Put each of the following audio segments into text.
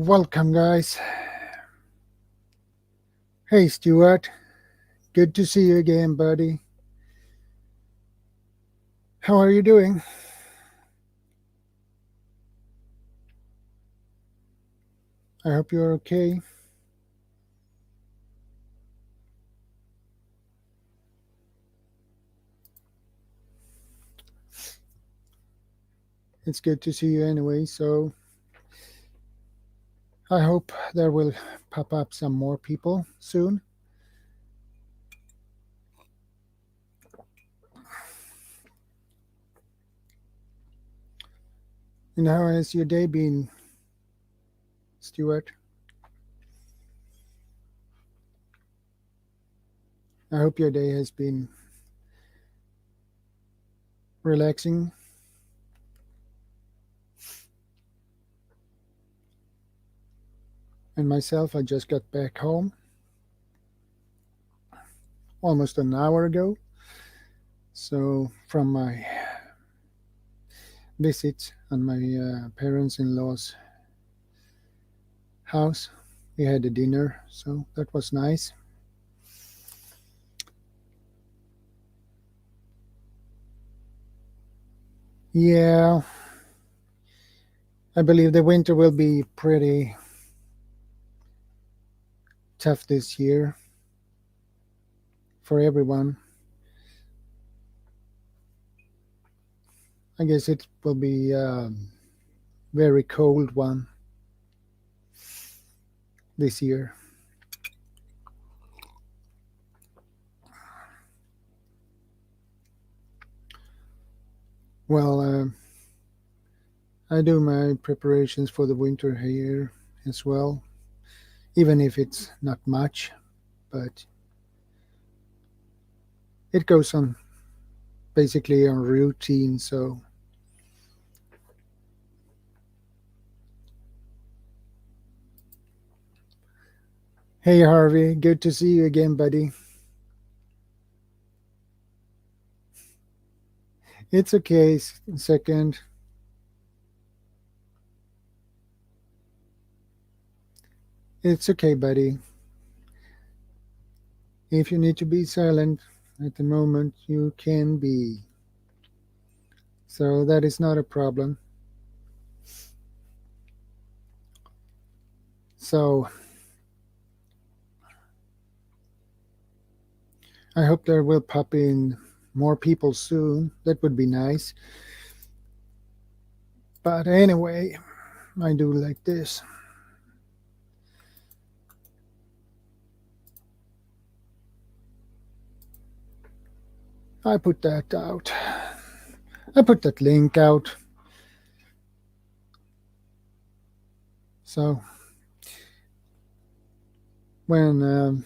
Welcome, guys. Hey, Stuart. Good to see you again, buddy. How are you doing? I hope you're okay. It's good to see you anyway, so I hope there will pop up some more people soon. And how has your day been, Stuart? I hope your day has been relaxing. And myself, I just got back home almost an hour ago. So, from my visit on my parents-in-law's house, we had a dinner, so that was nice. Yeah, I believe the winter will be pretty tough this year for everyone. I guess it will be a very cold one this year. Well, I do my preparations for the winter here as well, even if it's not much, but it goes on basically on routine. So hey, Harvey, good to see you again, buddy. It's okay. Second. It's okay, buddy. If you need to be silent at the moment, you can be. So that is not a problem. So I hope there will pop in more people soon. That would be nice. But anyway, I do like this. I put that out. I put that link out. So when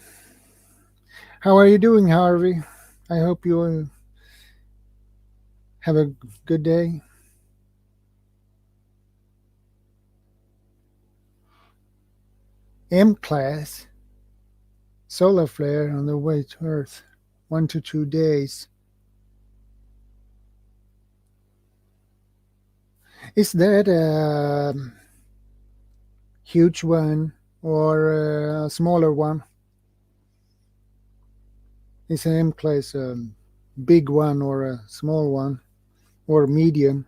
how are you doing, Harvey? I hope you have a good day. M class solar flare on the way to Earth. 1 to 2 days. Is that a huge one or a smaller one? Is an M class a big one or a small one or medium?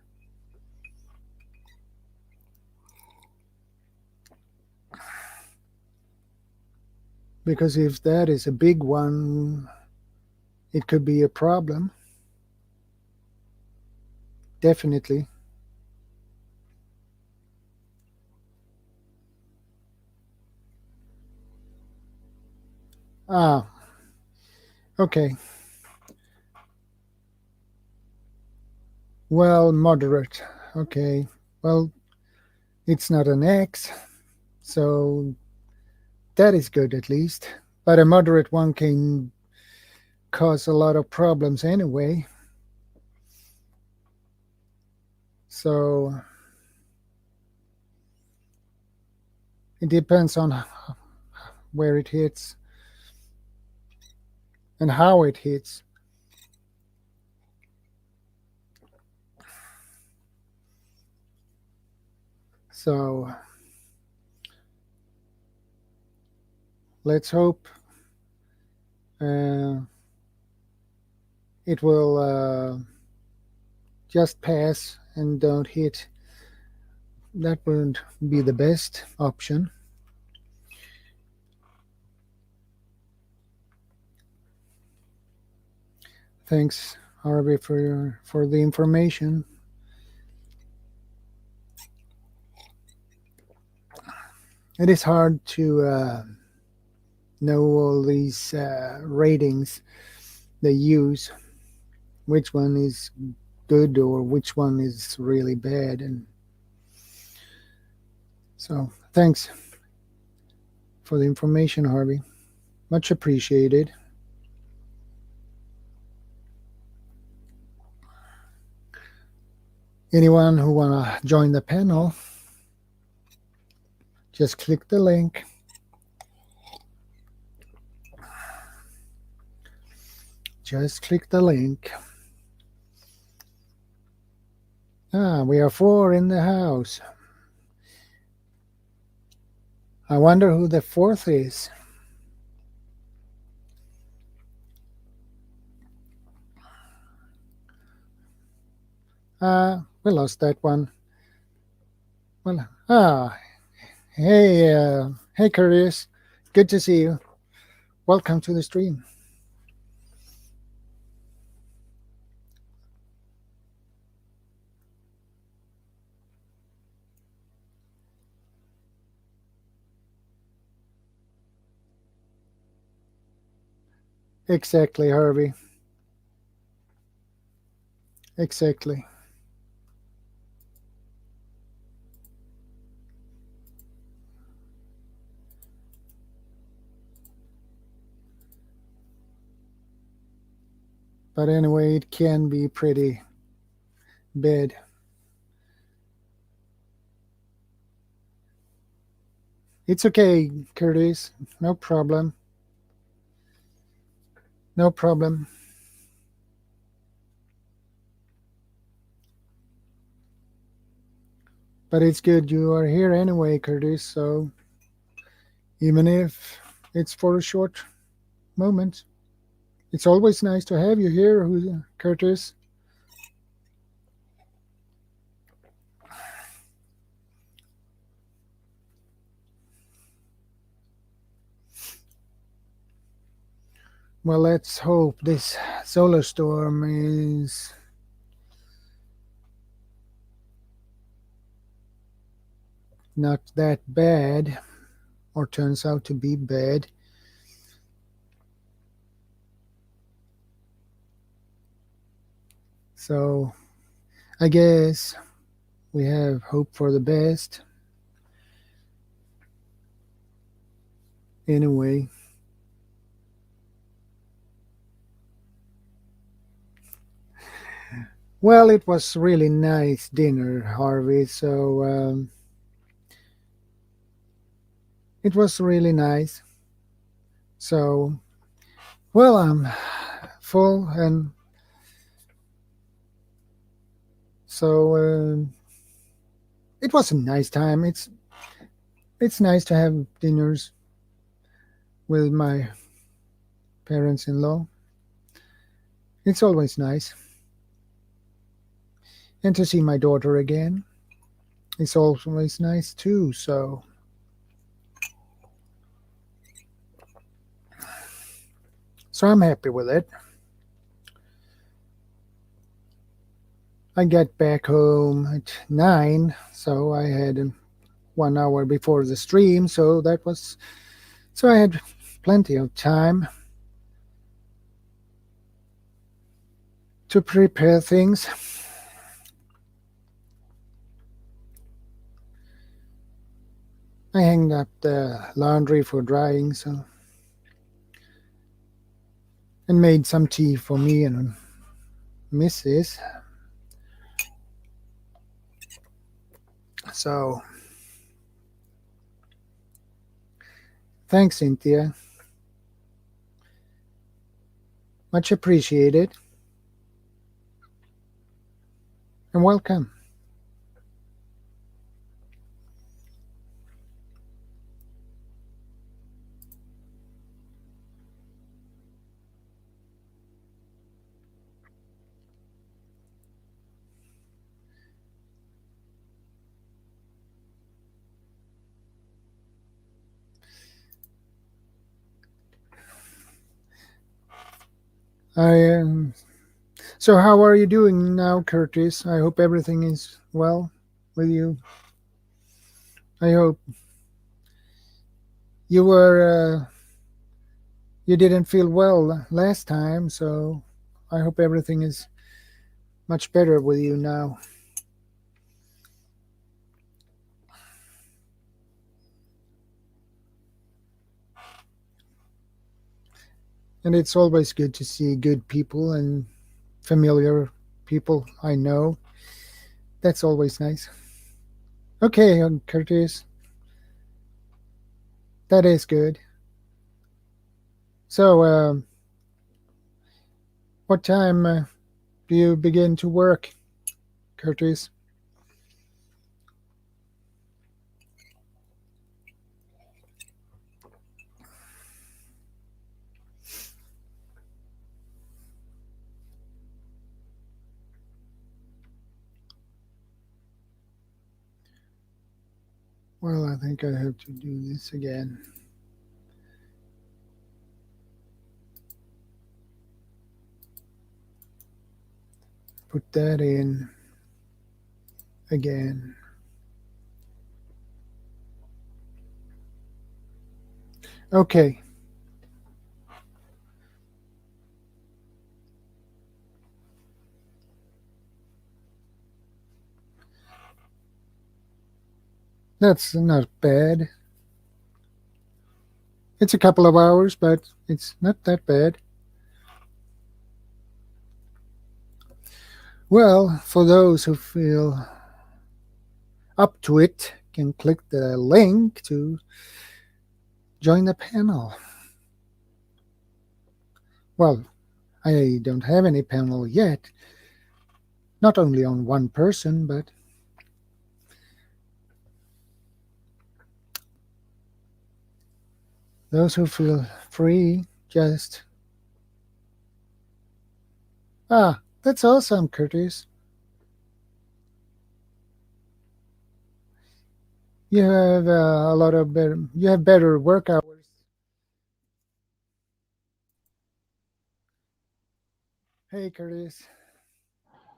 Because if that is a big one, it could be a problem. Definitely. Ah, okay. Well, moderate. Okay. Well, it's not an X, so that is good at least. But a moderate one can cause a lot of problems anyway. So it depends on where it hits and how it hits. So let's hope it will just pass and don't hit. That would be the best option. Thanks, Harvey, for the information. It is hard to know all these ratings they use, which one is good or which one is really bad, and so thanks for the information, Harvey. Much appreciated. Anyone who wanna join the panel, just click the link. Just click the link. We are 4 in the house. I wonder who the 4th is. We lost that one. Well, hey Curtis, good to see you. Welcome to the stream. Exactly, Harvey. Exactly. But anyway, it can be pretty bad. It's okay, Curtis. No problem. No problem. But it's good you are here anyway, Curtis. So even if it's for a short moment, it's always nice to have you here, Curtis. Well, let's hope this solar storm is not that bad, or turns out to be bad. So I guess we have hope for the best. Anyway. Well, it was really nice dinner, Harvey. So it was really nice. So, well, I'm full, and so it was a nice time. It's nice to have dinners with my parents-in-law. It's always nice. And to see my daughter again, it's always nice too. So I'm happy with it. I got back home at 9, so I had 1 hour before the stream, so I had plenty of time to prepare things. I hanged up the laundry for drying, and made some tea for me and Mrs. So thanks, Cynthia. Much appreciated. And welcome. I So how are you doing now, Curtis? I hope everything is well with you. I hope you were you didn't feel well last time, so I hope everything is much better with you now. And it's always good to see good people and familiar people I know. That's always nice. Okay, Curtis, that is good. So, what time do you begin to work, Curtis? Well, I think I have to do this again. Put that in again. Okay. That's not bad. It's a couple of hours, but it's not that bad. Well, for those who feel up to it, can click the link to join the panel. Well, I don't have any panel yet. Not only on one person, but those who feel free, just. Ah, that's awesome, Curtis. You have a lot of better. You have better work hours. Hey, Curtis.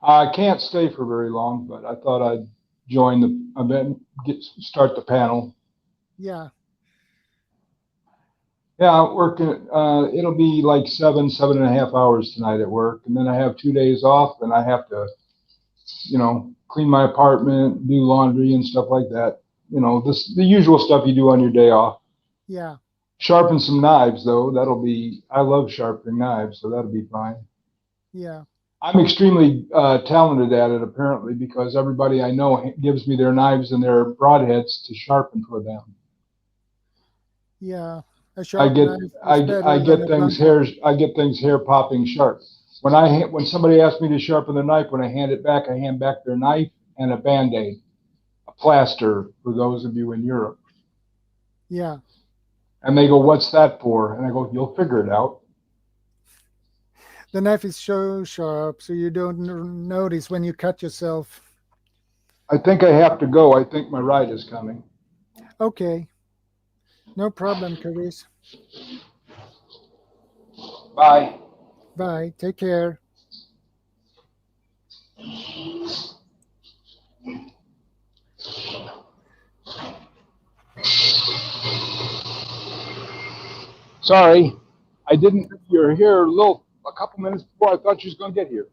I can't stay for very long, but I thought I'd join the event, start the panel. Yeah, Yeah, working. It'll be like 7.5 hours tonight at work, and then I have 2 days off, and I have to, clean my apartment, do laundry and stuff like that. The usual stuff you do on your day off. yeah, Sharpen some knives, though. That'll be. I love sharpening knives, so that'll be fine. yeah, I'm extremely talented at it, apparently, because everybody I know gives me their knives and their broadheads to sharpen for them. yeah. A I sharp get knife is I better than get a things blunt one. hair popping sharp. When somebody asks me to sharpen the knife, when I hand it back, I hand back their knife and a band-aid, a plaster for those of you in Europe. Yeah, And they go, "What's that for?" And I go, "You'll figure it out." the knife is so sharp, so you don't notice when you cut yourself. I think I have to go. I think my ride is coming. Okay, no problem, Curtis. Bye. Bye. Take care. Sorry, I didn't. You're here a couple minutes before I thought you was going to get here.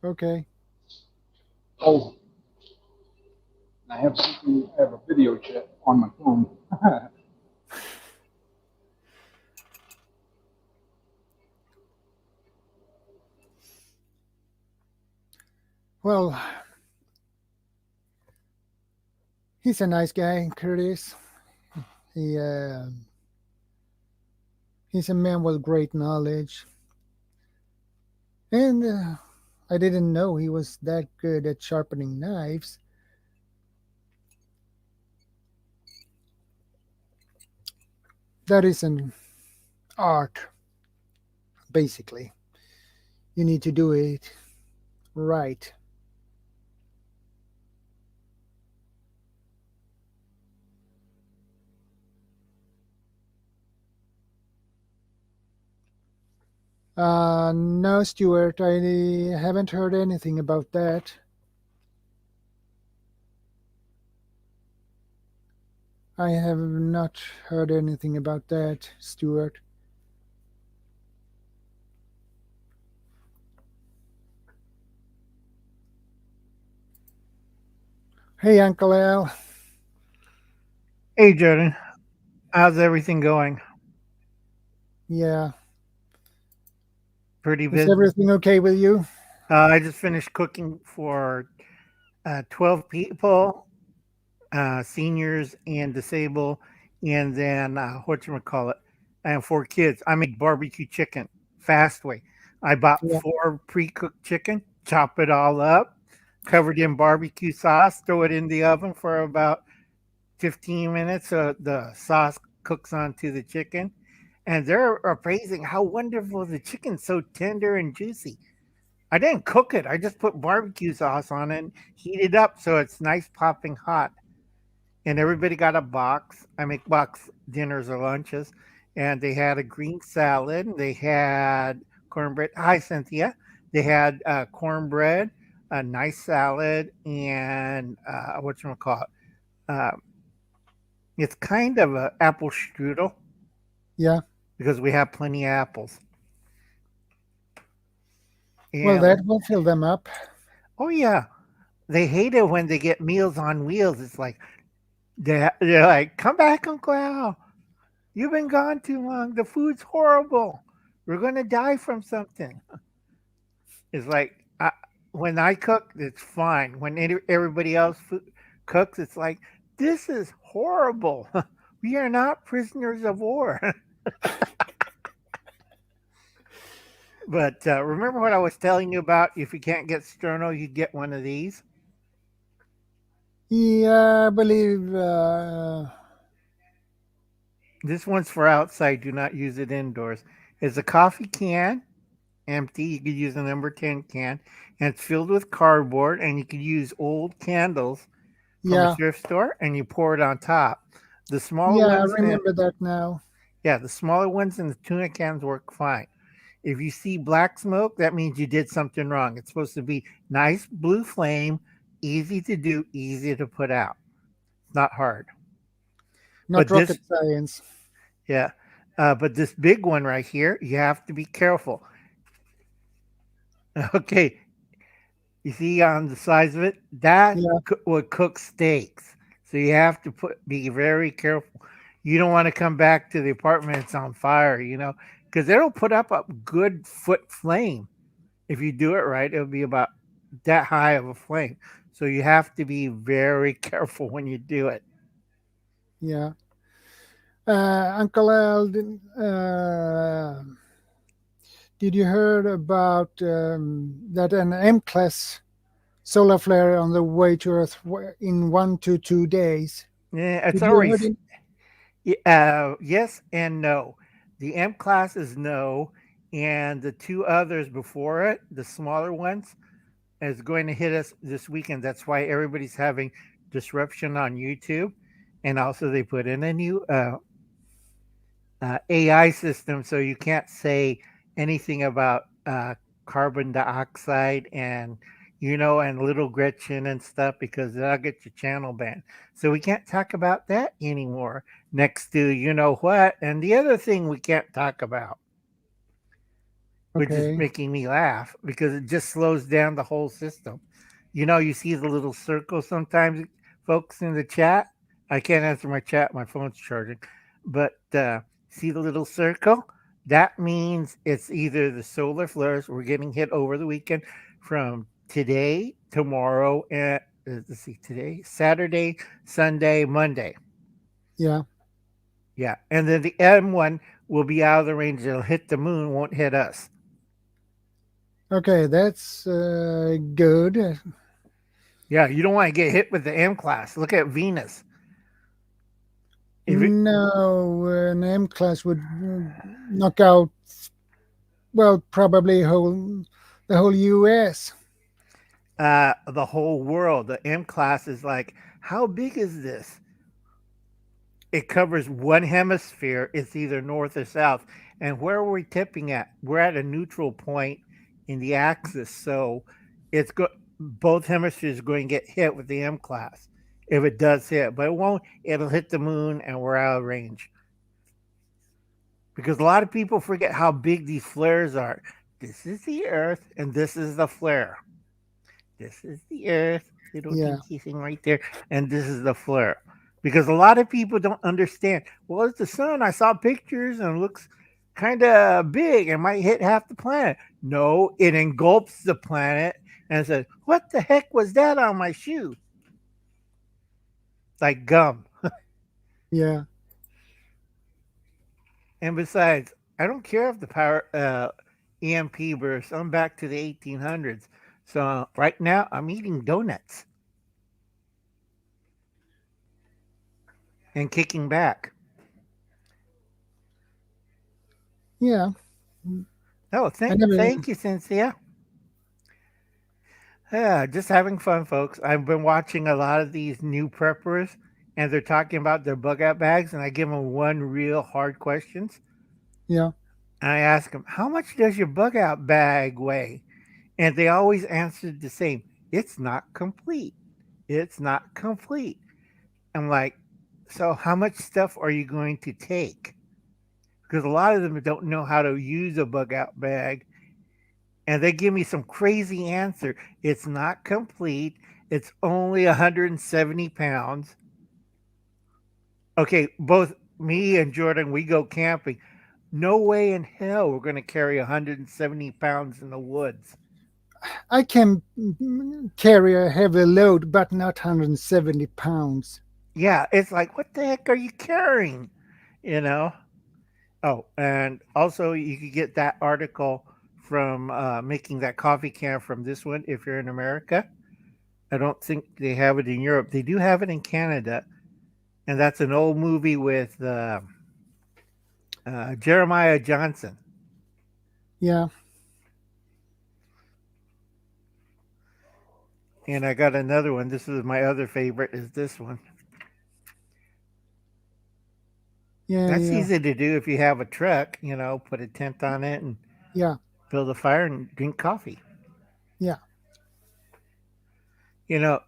Okay. Oh, I have something. I have a video chat on my phone. Well, he's a nice guy, Curtis. He he's a man with great knowledge, and I didn't know he was that good at sharpening knives. That is an art, basically. You need to do it right. No, Stuart, I haven't heard anything about that. I have not heard anything about that, Stuart. Hey, Uncle Al. Hey, Jordan. How's everything going? Yeah. Pretty Is busy. everything okay with you? I just finished cooking for 12 people, seniors and disabled, and then whatchamacallit, and 4 kids. I made barbecue chicken fast way. I bought Yeah. 4 pre-cooked chicken, chop it all up, covered in barbecue sauce, throw it in the oven for about 15 minutes so the sauce cooks onto the chicken. And they're appraising how wonderful the chicken's so tender and juicy. I didn't cook it. I just put barbecue sauce on it and heat it up so it's nice popping hot. And everybody got a box. I make box dinners or lunches. And they had a green salad. They had cornbread. Hi, Cynthia. They had cornbread, a nice salad, and whatchamacallit. Uh, it's kind of an apple strudel Yeah. because we have plenty of apples. Well, And that will fill them up. oh yeah, they hate it when they get Meals on Wheels. It's like they're like, "Come back, Uncle Al. You've been gone too long. The food's horrible. We're gonna die from something." It's like when I cook, it's fine. When everybody else cooks, it's like this is horrible. We are not prisoners of war. But remember what I was telling you about? If you can't get sterno, you get one of these. Yeah, I believe. This one's for outside. Do not use it indoors. It's a coffee can, empty. You could use a number 10 can, and it's filled with cardboard. And you could use old candles from a Yeah. thrift store, and you pour it on top. The smaller Yeah, I ones, remember that now. yeah, the smaller ones in the tuna cans work fine. If you see black smoke, that means you did something wrong. It's supposed to be nice blue flame, easy to do, easy to put out. It's not hard. Not But this, rocket science. yeah, but this big one right here, you have to be careful. Okay, you see on the size of it, that Yeah. would cook steaks. So you have to be very careful. You don't want to come back to the apartment; it's on fire, because it'll put up a good foot flame. If you do it right, it'll be about that high of a flame. So you have to be very careful when you do it. Yeah. Uncle Al, did you heard about that an M-class solar flare on the way to Earth in 1 to 2 days? Yeah, it's Did you already heard it? yes and no. The M class is no, and the two others before it, the smaller ones, is going to hit us this weekend. That's why everybody's having disruption on YouTube, and also they put in a new AI system, so you can't say anything about carbon dioxide and and little Gretchen and stuff because that'll get your channel banned. So we can't talk about that anymore. Next to what, and the other thing we can't talk about, which is Okay. making me laugh because it just slows down the whole system. You see the little circle sometimes, folks in the chat. I can't answer my chat, my phone's charging. But see the little circle? That means it's either the solar flares we're getting hit over the weekend from today, tomorrow, and let's see, today, Saturday, Sunday, Monday. Yeah. Yeah. And then the M1 will be out of the range. It'll hit the moon, won't hit us. Okay, that's good. Yeah, you don't want to get hit with the M class. Look at Venus. If it, No, an M-class would knock out, well, probably the whole US. the whole world, the M class is like, how big is this? it covers one hemisphere. It's either north or south. And where are we tipping at? We're at a neutral point in the axis, so it's both hemispheres are going to get hit with the M class if it does hit, but it won't. It'll hit the moon, and we're out of range. Because a lot of people forget how big these flares are. This is the Earth, and this is the flare. This is the Earth, little Yeah. dinky thing right there, and this is the flare. Because a lot of people don't understand. Well, it's the sun. I saw pictures and it looks kind of big. It might hit half the planet. No, it engulfs the planet and says, "What the heck was that on my shoe?" Like gum. Yeah. And besides, I don't care if the power EMP bursts. I'm back to the 1800s. So right now, I'm eating donuts and kicking back. Yeah. Oh, I never. thank you, Cynthia. Yeah, just having fun, folks. I've been watching a lot of these new preppers, and they're talking about their bug out bags, and I give them one real hard questions. Yeah. And I ask them, "How much does your bug out bag weigh?" And they always answered the same. It's not complete. It's not complete. I'm like, so how much stuff are you going to take? Because a lot of them don't know how to use a bug out bag. And they give me some crazy answer. It's not complete. It's only 170 pounds. Okay, both me and Jordan, we go camping. No way in hell we're going to carry 170 pounds in the woods. I can carry a heavy load, but not 170 pounds. Yeah, it's like, what the heck are you carrying? You know? Oh, and also you could get that article from making that coffee can from this one if you're in America. I don't think they have it in Europe. They do have it in Canada, and that's an old movie with Jeremiah Johnson. Yeah. And I got another one. This is my other favorite. Is this one? Yeah. That's Yeah. easy to do if you have a truck. You know, put a tent on it and Yeah. build a fire and drink coffee. Yeah. You know,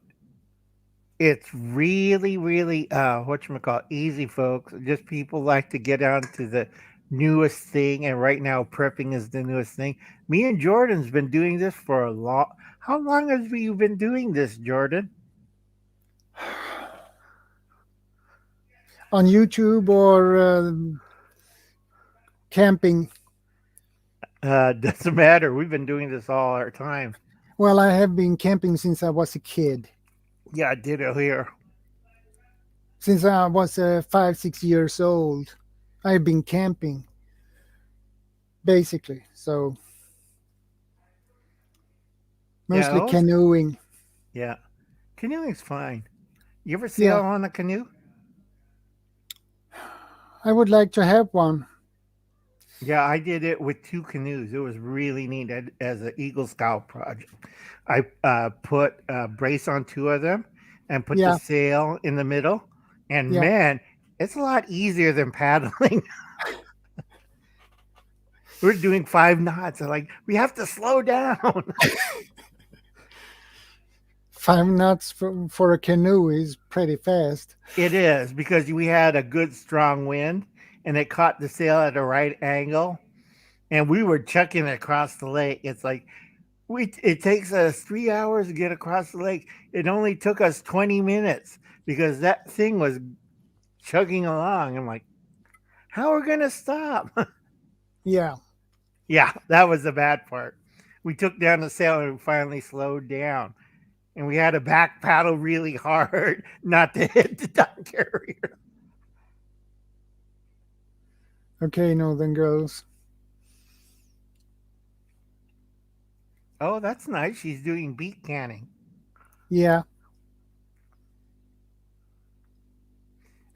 it's really, really whatchamacallit, easy, folks. Just people like to get on to the newest thing, and right now prepping is the newest thing. Me and Jordan's been doing this for a long. How long have you been doing this, Jordan? On YouTube or camping. Doesn't matter. We've been doing this all our time. Well, I have been camping since I was a kid. Yeah, I did it here. Since I was 5, 6 years old, I've been camping, basically. So mostly Yeah, canoeing. yeah. Canoeing's fine. You ever Yeah. sail on a canoe? I would like to have one. Yeah, I did it with two canoes. It was really neat as an Eagle Scout project. I put a brace on two of them and put the Yeah. sail in the middle. And Yeah. man, it's a lot easier than paddling. We're doing 5 knots. I'm like, we have to slow down. 5 knots for a canoe is pretty fast. It is because we had a good strong wind and it caught the sail at a right angle. And we were chucking it across the lake. It's like, it takes us 3 hours to get across the lake. It only took us 20 minutes because that thing was chugging along. I'm like, how are we going to stop? Yeah. Yeah, that was the bad part. We took down the sail and finally slowed down. And we had to back paddle really hard not to hit the dock carrier. Okay, Northern Girls. Oh, that's nice. She's doing beet canning. Yeah.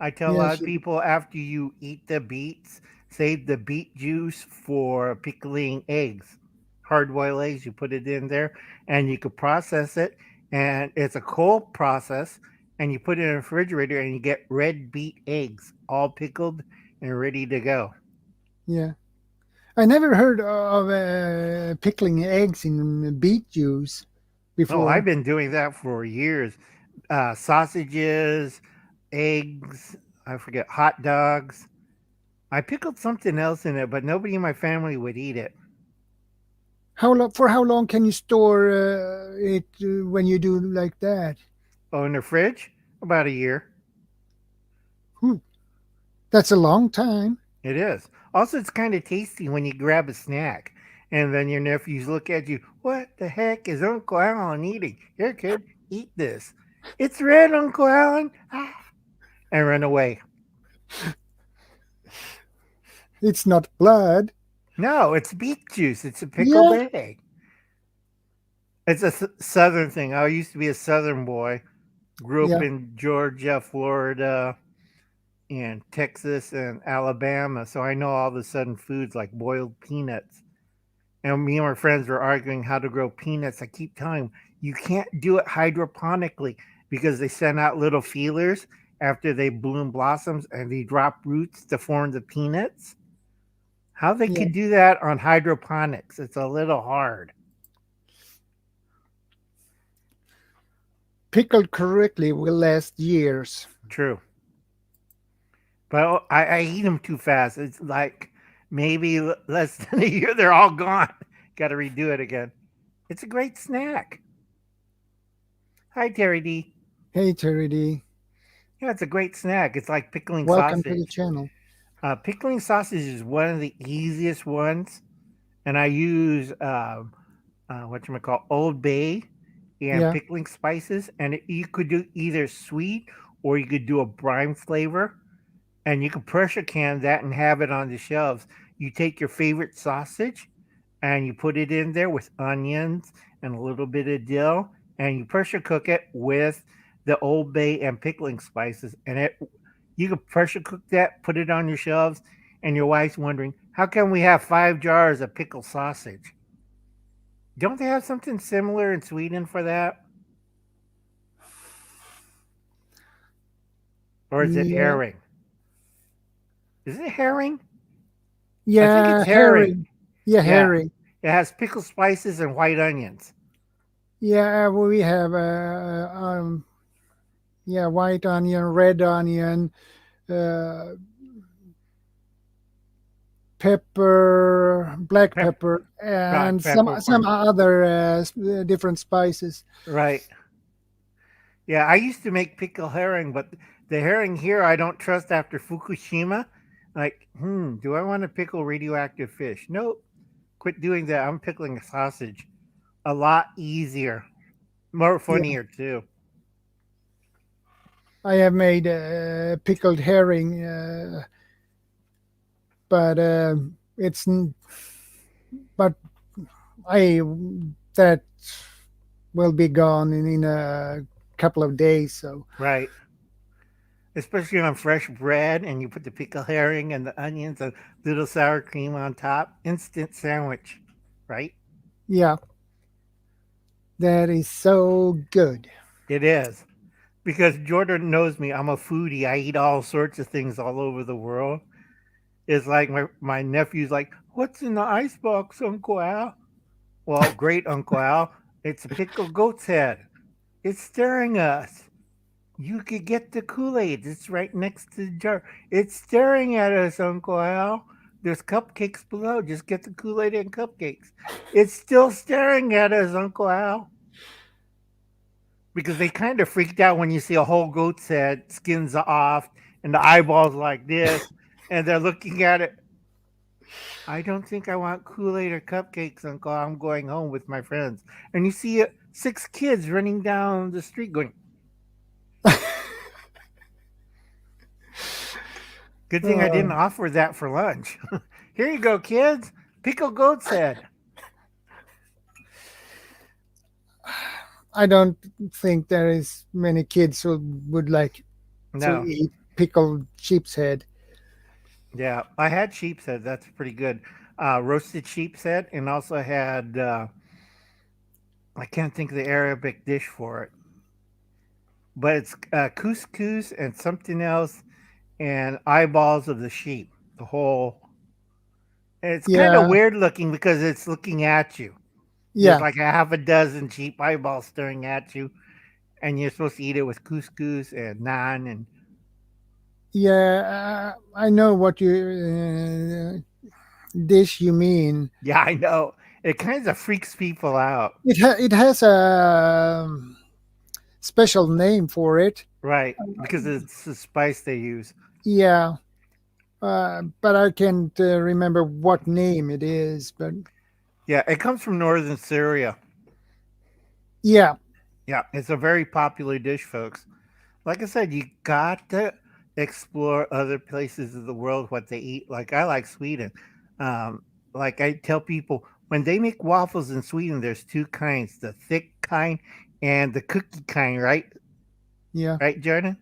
I tell a Yeah. lot of people after you eat the beets, save the beet juice for pickling eggs. Hard boiled eggs, you put it in there and you could process it. And it's a cold process and you put it in the refrigerator, and you get red beet eggs, all pickled and ready to go. Yeah. I never heard of pickling eggs in beet juice Oh, I've before. been doing that for years. Sausages, eggs, I forget, hot dogs. I pickled something else in it, but nobody in my family would eat it. How long? For how long can you store it when you do like that? Oh, in the fridge? About a year. Hmm, that's a long time. It is. Also, it's kind of tasty when you grab a snack and then your nephews look at you. What the heck is Uncle Alan eating? Here, kid, eat this. It's red, Uncle Alan. Ah, and run away. It's not blood. No, it's beet juice. It's a pickled Yeah, egg. It's a southern thing. I used to be a southern boy. Grew up yeah, in Georgia, Florida, and Texas and Alabama. So I know all the southern foods like boiled peanuts. And me and my friends were arguing how to grow peanuts. I keep telling them, you can't do it hydroponically because they send out little feelers after they bloom blossoms and they drop roots to form the peanuts. How they yeah. could do that on hydroponics, it's a little hard. Pickled correctly will last years. True. But I eat them too fast. It's like maybe less than a year, they're all gone. Got to redo it again. It's a great snack. Hi, Terry D. Hey, Terry D. Yeah, it's a great snack. It's like pickling Welcome to the sausage. channel. Pickling sausage is one of the easiest ones, and I use what you call Old Bay and Yeah, pickling spices, and you could do either sweet or you could do a brine flavor, and you can pressure can that and have it on the shelves. You take your favorite sausage and you put it in there with onions and a little bit of dill, and you pressure cook it with the Old Bay and pickling spices, and it you can pressure cook that, put it on your shelves, and your wife's wondering how come we have 5 jars of pickled sausage. Don't they have something similar in Sweden for that, or is it yeah, herring? Is it herring? I think yeah. it's herring. Herring. Yeah, Yeah, herring. it has pickled spices and white onions. Yeah, we have yeah, white onion, red onion, uh, pepper, black Pep, pepper, black and pepper, some other different spices. right? Yeah, I used to make pickled herring, but the herring here I don't trust after Fukushima. Like, do I want to pickle radioactive fish? Nope. Quit doing that. I'm pickling a sausage. A lot easier. More Yeah, funnier too. I have made pickled herring, but it's but I that will be gone in a couple of days. So Right. Especially on fresh bread and you put the pickled herring and the onions and little sour cream on top. Instant sandwich. Right? yeah, that is so good. It is. Because Jordan knows me, I'm a foodie. I eat all sorts of things all over the world. It's like my nephew's like, what's in the icebox, Uncle Al? Well, great, Uncle Al. It's a pickled goat's head. It's staring us. You could get the Kool-Aid. It's right next to the jar. It's staring at us, Uncle Al. There's cupcakes below. Just get the Kool-Aid and cupcakes. It's still staring at us, Uncle Al. Because they kind of freaked out when you see a whole goat's head, skins off, and the eyeballs like this, and they're looking at it. I don't think I want Kool-Aid or cupcakes, Uncle. I'm going home with my friends. And you see 6 kids running down the street going, good thing I didn't Uh, offer that for lunch. Here you go, kids. Pickle goat's head. I don't think there is many kids who would like to No. eat pickled sheep's head. Yeah. I had sheep's head. That's pretty good. Roasted sheep's head, and also had, I can't think of the Arabic dish for it. but it's couscous and something else and eyeballs of the sheep. The whole. It's kind of Yeah, weird looking because it's looking at you. There's yeah, like a half a dozen sheep eyeballs staring at you, and you're supposed to eat it with couscous and naan. And yeah. I know what you dish you mean. yeah, I know it kind of freaks people out, It has a special name for it. right? Because it's the spice they use. Yeah, but I can't remember what name it is. But Yeah, it comes from northern Syria. yeah, Yeah, it's a very popular dish, folks. Like I said, you got to explore other places of the world, what they eat. Like I like Sweden. Um, like I tell people, when they make waffles in Sweden, there's two kinds: the thick kind and the cookie kind. Right, yeah, right, Jordan.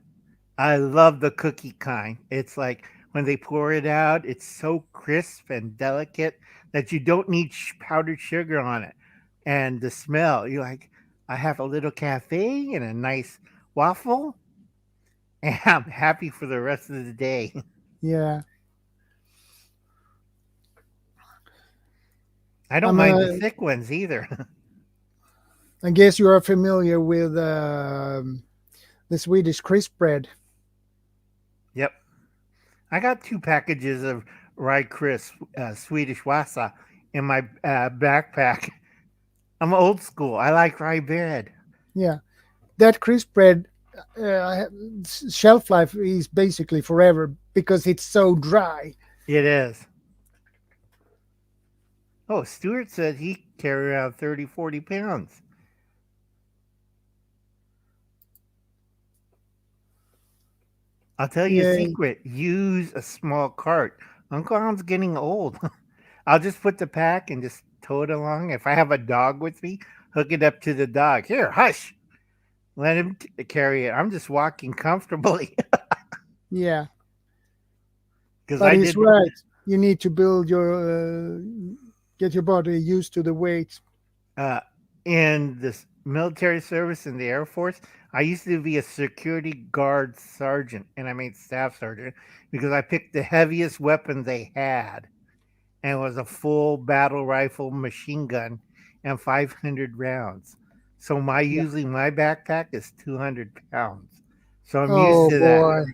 I love the cookie kind. It's like when they pour it out, it's so crisp and delicate that you don't need powdered sugar on it. And the smell, you like, I have a little cafe and a nice waffle, and I'm happy for the rest of the day. yeah. I don't I'm mind the thick ones either. I guess you are familiar with the Swedish crisp bread. Yep. I got two packages of rye crisp Swedish wasa in my backpack. I'm old school. I like rye bread. Yeah, that crisp bread uh, shelf life is basically forever because it's so dry. It is. Oh, Stuart said he carried around 30, 40 pounds. I'll tell you a Yeah, secret. Use a small cart. Uncle Al's getting old. I'll just put the pack and just tow it along. If I have a dog with me, hook it up to the dog. Here, hush. Let him carry it. I'm just walking comfortably yeah, because but I he's did. right. You need to build get your body used to the weight. Uh, in this military service in the Air Force, I used to be a security guard sergeant, and I made staff sergeant because I picked the heaviest weapon they had, and it was a full battle rifle machine gun and 500 rounds. So Yeah. my backpack is 200 pounds. So I'm used Oh to that. boy.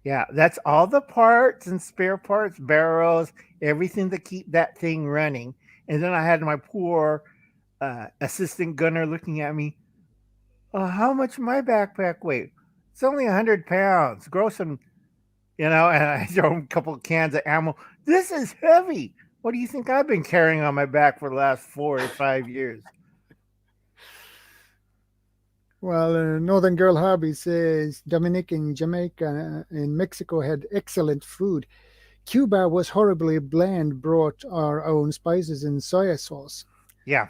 Yeah, that's all the parts and spare parts, barrels, everything to keep that thing running. And then I had my poor assistant gunner looking at me. How much my backpack weigh? It's only 100 pounds. Grow some, and I throw him a couple of cans of ammo. This is heavy. What do you think I've been carrying on my back for the last 4 to 5 years? Well, Northern Girl Hobby says Dominic and Jamaica and Mexico had excellent food. Cuba was horribly bland, brought our own spices and soya sauce. Yeah.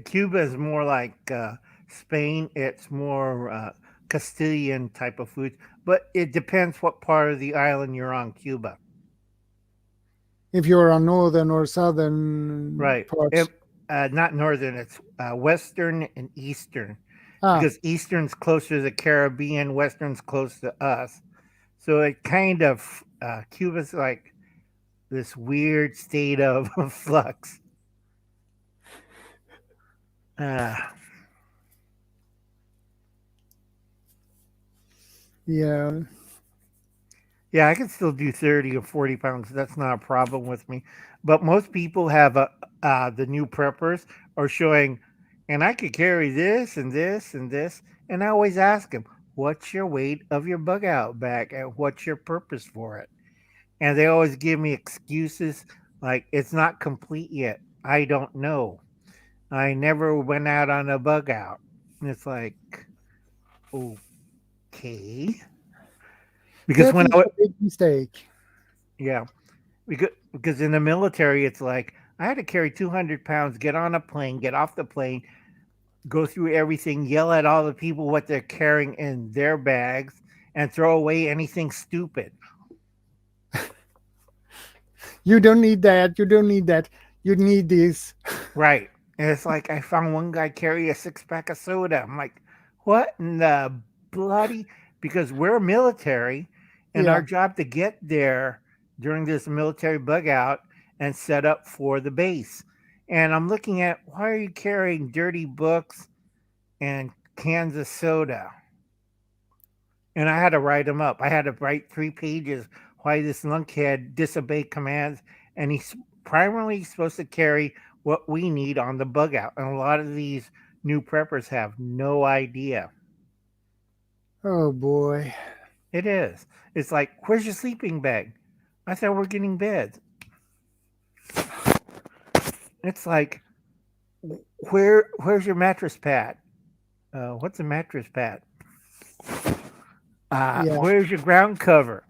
Cuba is more like Spain. It's more Castilian type of food, but it depends what part of the island you're on, Cuba. If you're on northern or southern Right. parts. Not northern, it's western and eastern Ah, because eastern's closer to the Caribbean, western's close to us. So it kind of, Cuba's like this weird state of flux. Uh, yeah. yeah, I can still do 30 or 40 pounds. That's not a problem with me. But most people have the new preppers are showing, and I could carry this and this and this. And I always ask them, what's your weight of your bug out bag and what's your purpose for it? And they always give me excuses like, it's not complete yet. I don't know. I never went out on a bug out. And it's like, okay. Because That when is a big mistake. yeah, because in the military, it's like I had to carry 200 pounds, get on a plane, get off the plane, go through everything, yell at all the people what they're carrying in their bags, and throw away anything stupid. You don't need that. You don't need that. You need this. Right. And it's like I found one guy carry a 6 pack of soda. I'm like, what in the bloody? Because we're military, and our Yeah. job to get there during this military bug out and set up for the base. And I'm looking at, why are you carrying dirty books and cans of soda? And I had to write them up. I had to write 3 pages why this lunkhead disobeyed commands, and he's primarily supposed to carry what we need on the bug out. And a lot of these new preppers have no idea. Oh boy. It is. It's like, where's your sleeping bag? I thought we're getting beds. It's like, where's your mattress pad? What's a mattress pad? Yeah. Where's your ground cover?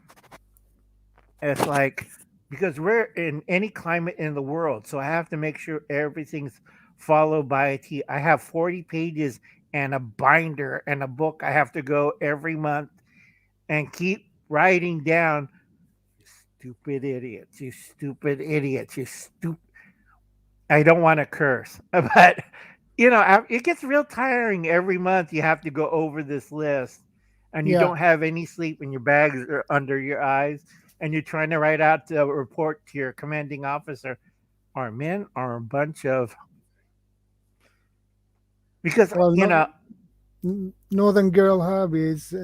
It's like, because we're in any climate in the world, so I have to make sure everything's followed by a T. I have 40 pages and a binder and a book I have to go every month and keep writing down. Stupid idiots, you stupid idiots, you stupid. I don't want to curse, but it gets real tiring every month. You have to go over this list, and you Yeah. don't have any sleep, and your bags are under your eyes, and you're trying to write out a report to your commanding officer. Our men are a bunch of, because Well, Northern Girl Hobbies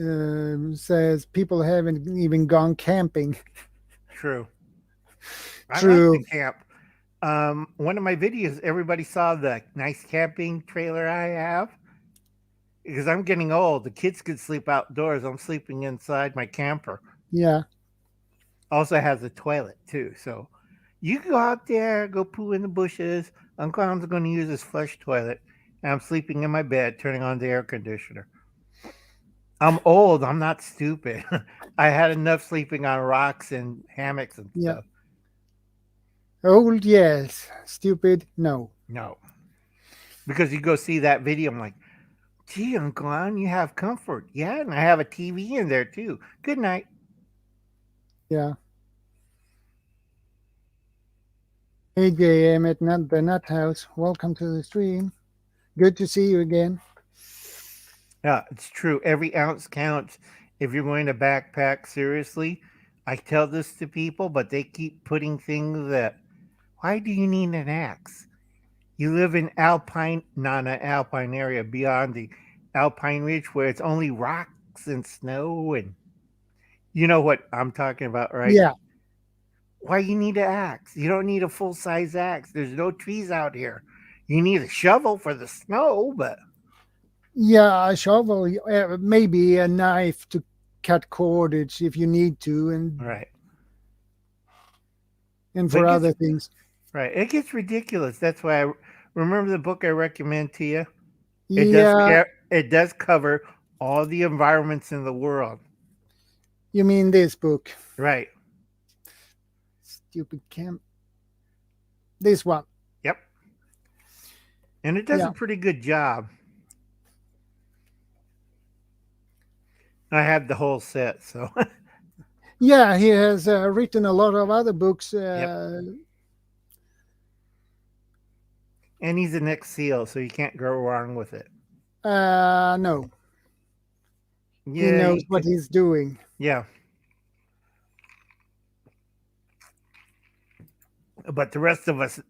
says people haven't even gone camping. true. I like True. to camp. One of my videos, everybody saw the nice camping trailer I have. Because I'm getting old, the kids could sleep outdoors. I'm sleeping inside my camper. Yeah. Also has a toilet too, so you go out there, go poo in the bushes. Uncle Tom's going to use his flush toilet, and I'm sleeping in my bed, turning on the air conditioner. I'm old. I'm not stupid. I had enough sleeping on rocks and hammocks and Yeah. stuff. Old, yes. Stupid, no. No, because you go see that video, I'm like, gee, Uncle Lon, you have comfort. Yeah, and I have a TV in there too. Good night. Yeah. Hey, JM at the Nut House. Welcome to the stream. Good to see you again. Yeah, it's true. Every ounce counts if you're going to backpack seriously. I tell this to people, but they keep putting things that, why do you need an axe? You live in alpine, not an alpine area, beyond the alpine ridge where it's only rocks and snow, and you know what I'm talking about, right? Yeah. Why you need an axe? You don't need a full size axe. There's no trees out here. You need a shovel for the snow, but Yeah, a shovel, maybe a knife to cut cordage if you need to, right. and But for other things. right, it gets ridiculous. That's why I remember the book I recommend to you. Yeah, It does cover all the environments in the world. you mean this book? Right. Stupid camp. This one. Yep. And it does Yeah. a pretty good job. I have the whole set, so Yeah, he has written a lot of other books. and he's an ex-SEAL, so you can't go wrong with it. No, he Yeah, knows what he's doing. yeah. But the rest of us,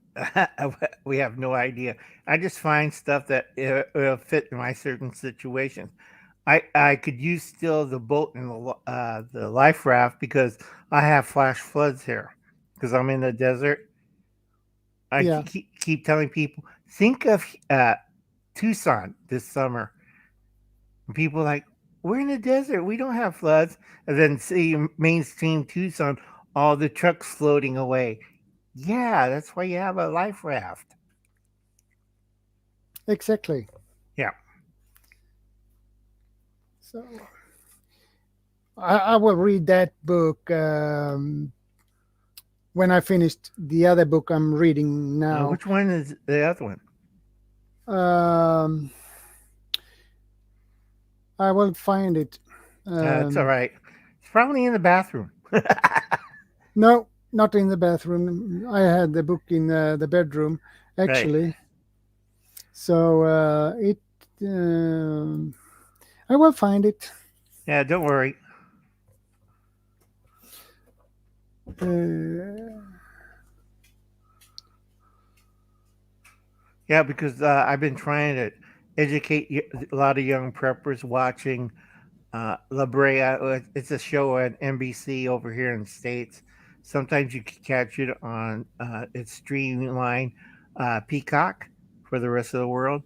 we have no idea. I just find stuff that will fit in my certain situations. I could use still the boat and the life raft because I have flash floods here because I'm in the desert. I Yeah. keep telling people, think of Tucson this summer. And people are like, we're in the desert, we don't have floods. And then see mainstream Tucson, all the trucks floating away. Yeah, that's why you have a life raft. Exactly. Yeah. So I will read that book when I finished the other book I'm reading now. Which one is the other one? I will find it. It's all right. It's probably in the bathroom. No, not in the bathroom. I had the book in the bedroom, actually. Right. So I will find it. Yeah, don't worry. Uh, Yeah, because I've been trying to educate a lot of young preppers watching La Brea. It's a show on NBC over here in the States. Sometimes you can catch it on its streamline Peacock for the rest of the world.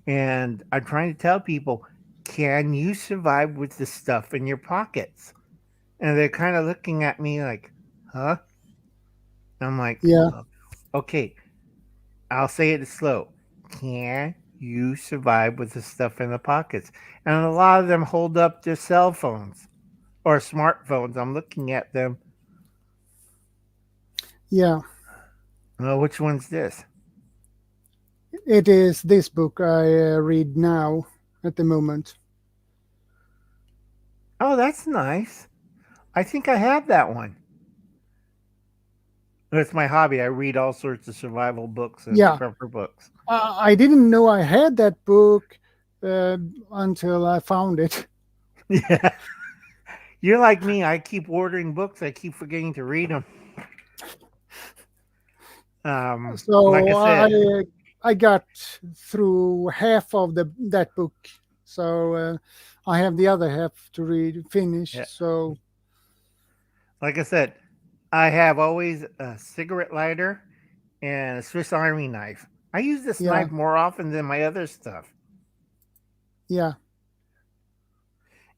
And I'm trying to tell people, can you survive with the stuff in your pockets? And they're kind of looking at me like, huh? I'm like, yeah, okay, I'll say it slow. Can you survive with the stuff in the pockets? And a lot of them hold up their cell phones or smartphones. I'm looking at them. yeah. Oh, which one's this? It is this book I read now at the moment. Oh, that's nice. I think I have that one. It's my hobby. I read all sorts of survival books and Yeah, prepper books. I didn't know I had that book until I found it. Yeah. You're like me. I keep ordering books. I keep forgetting to read them. Like I So said, I got through half of that book. So I have the other half to read yeah. finished. So Like I said, I have always a cigarette lighter and a Swiss Army knife. I use this yeah, knife more often than my other stuff. yeah,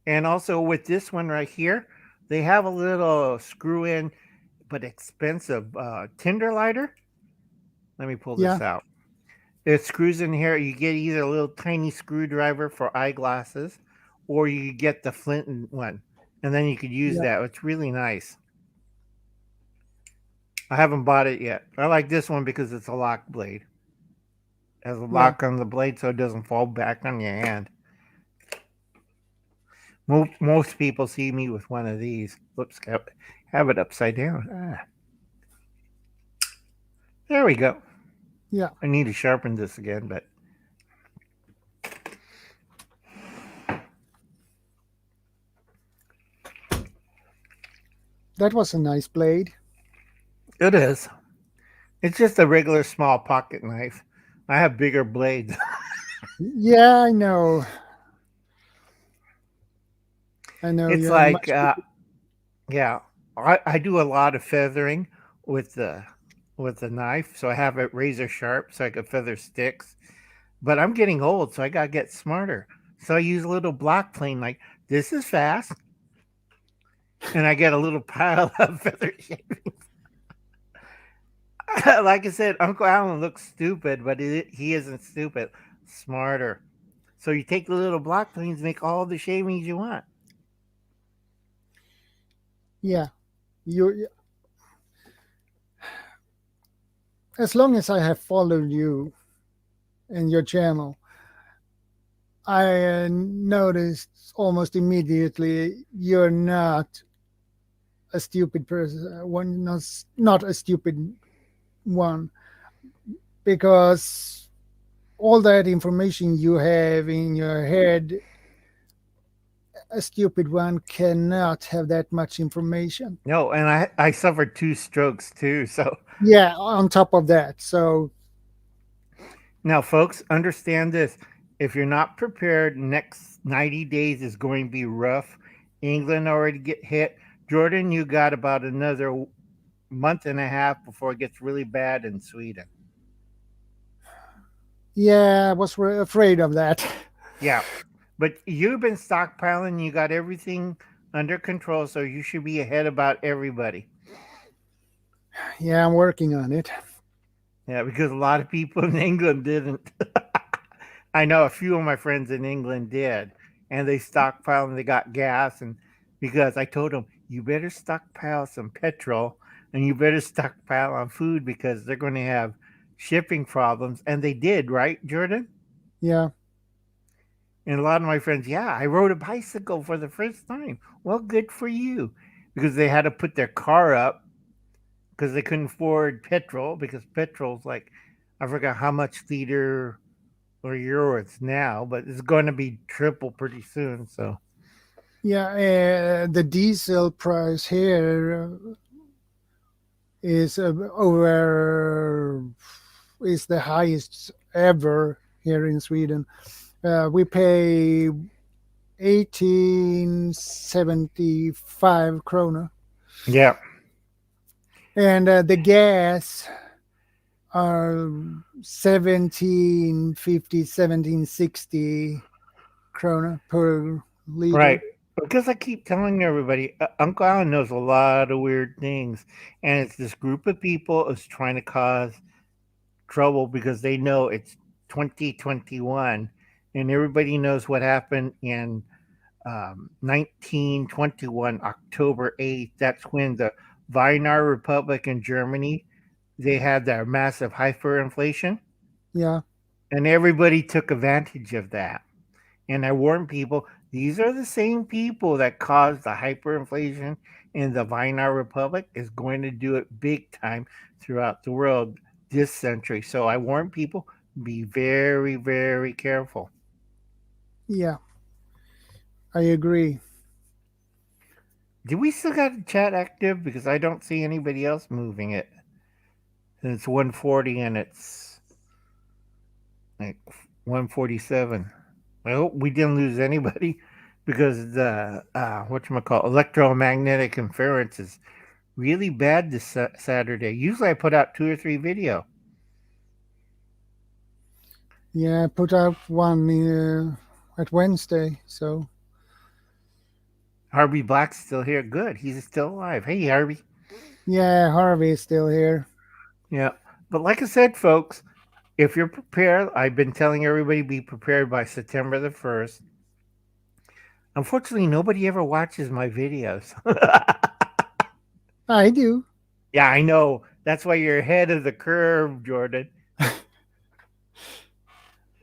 And also with this one right here, they have a little screw in but expensive tinder lighter. Let me pull yeah, this out. It screws in here. You get either a little tiny screwdriver for eyeglasses or you get the flint one. And then you could use yeah, that. It's really nice. I haven't bought it yet. I like this one because it's a lock blade. It has a yeah, lock on the blade so it doesn't fall back on your hand. Most people see me with one of these. Whoops, have it upside down. There we go. yeah. I need to sharpen this again, but That was a nice blade. it is. It's just a regular small pocket knife. I have bigger blades. Yeah, I know. I know It's you have like, much. yeah, I do a lot of feathering with the knife, so I have it razor sharp so I can feather sticks. But I'm getting old, so I gotta get smarter. So I use a little block plane. Like this is fast, and I get a little pile of feather shavings. Like I said, Uncle Alan looks stupid, but he isn't stupid. Smarter. So you take the little block planes, make all the shavings you want. Yeah, you. As long as I have followed you and your channel, I noticed almost immediately you're not a stupid person. One not a stupid one, because all that information you have in your head, a stupid one cannot have that much information. No, and I suffered 2 strokes too. So Yeah, on top of that. So now, folks, understand this. If you're not prepared, next 90 days is going to be rough. England already get hit. Jordan, you got about another month and a half before it gets really bad in Sweden. yeah, I was afraid of that. Yeah. But you've been stockpiling, you got everything under control, so you should be ahead about everybody. Yeah, I'm working on it. Yeah, because a lot of people in England didn't. I know a few of my friends in England did, and they stockpiled and they got gas. And because I told them, you better stockpile some petrol and you better stockpile on food because they're going to have shipping problems. And they did, right, Jordan? Yeah, And a lot of my friends, yeah, I rode a bicycle for the first time. Well, good for you. Because they had to put their car up because they couldn't afford petrol because petrol's like, I forgot how much liter or euros now, but it's going to be triple pretty soon. So Yeah, the diesel price here is over is the highest ever here in Sweden. We pay 1875 krona, yeah, and the gas are 1750, 1760 krona per right. liter. Because I keep telling everybody, Uncle Alan knows a lot of weird things, and it's this group of people is trying to cause trouble because they know it's 2021, and everybody knows what happened in 1921, October 8th. That's when the Weimar Republic in Germany, they had their massive hyperinflation, Yeah, and everybody took advantage of that. And I warn people, these are the same people that caused the hyperinflation in the Weimar Republic is going to do it big time throughout the world this century. So I warn people, be very, very careful. yeah, I agree. Do we still got the chat active? Because I don't see anybody else moving it. And it's 140 and it's like 147. I hope we didn't lose anybody because the whatchamacallit, electromagnetic interference is really bad this Saturday. Usually I put out 2 or 3 video. Yeah, I put out one at Wednesday, so Harvey Black's still here. Good. He's still alive. Hey, Harvey. yeah, Harvey is still here. Yeah. But like I said, folks, if you're prepared, I've been telling everybody be prepared by September the 1st. Unfortunately, nobody ever watches my videos. I do. Yeah, I know. That's why you're ahead of the curve, Jordan.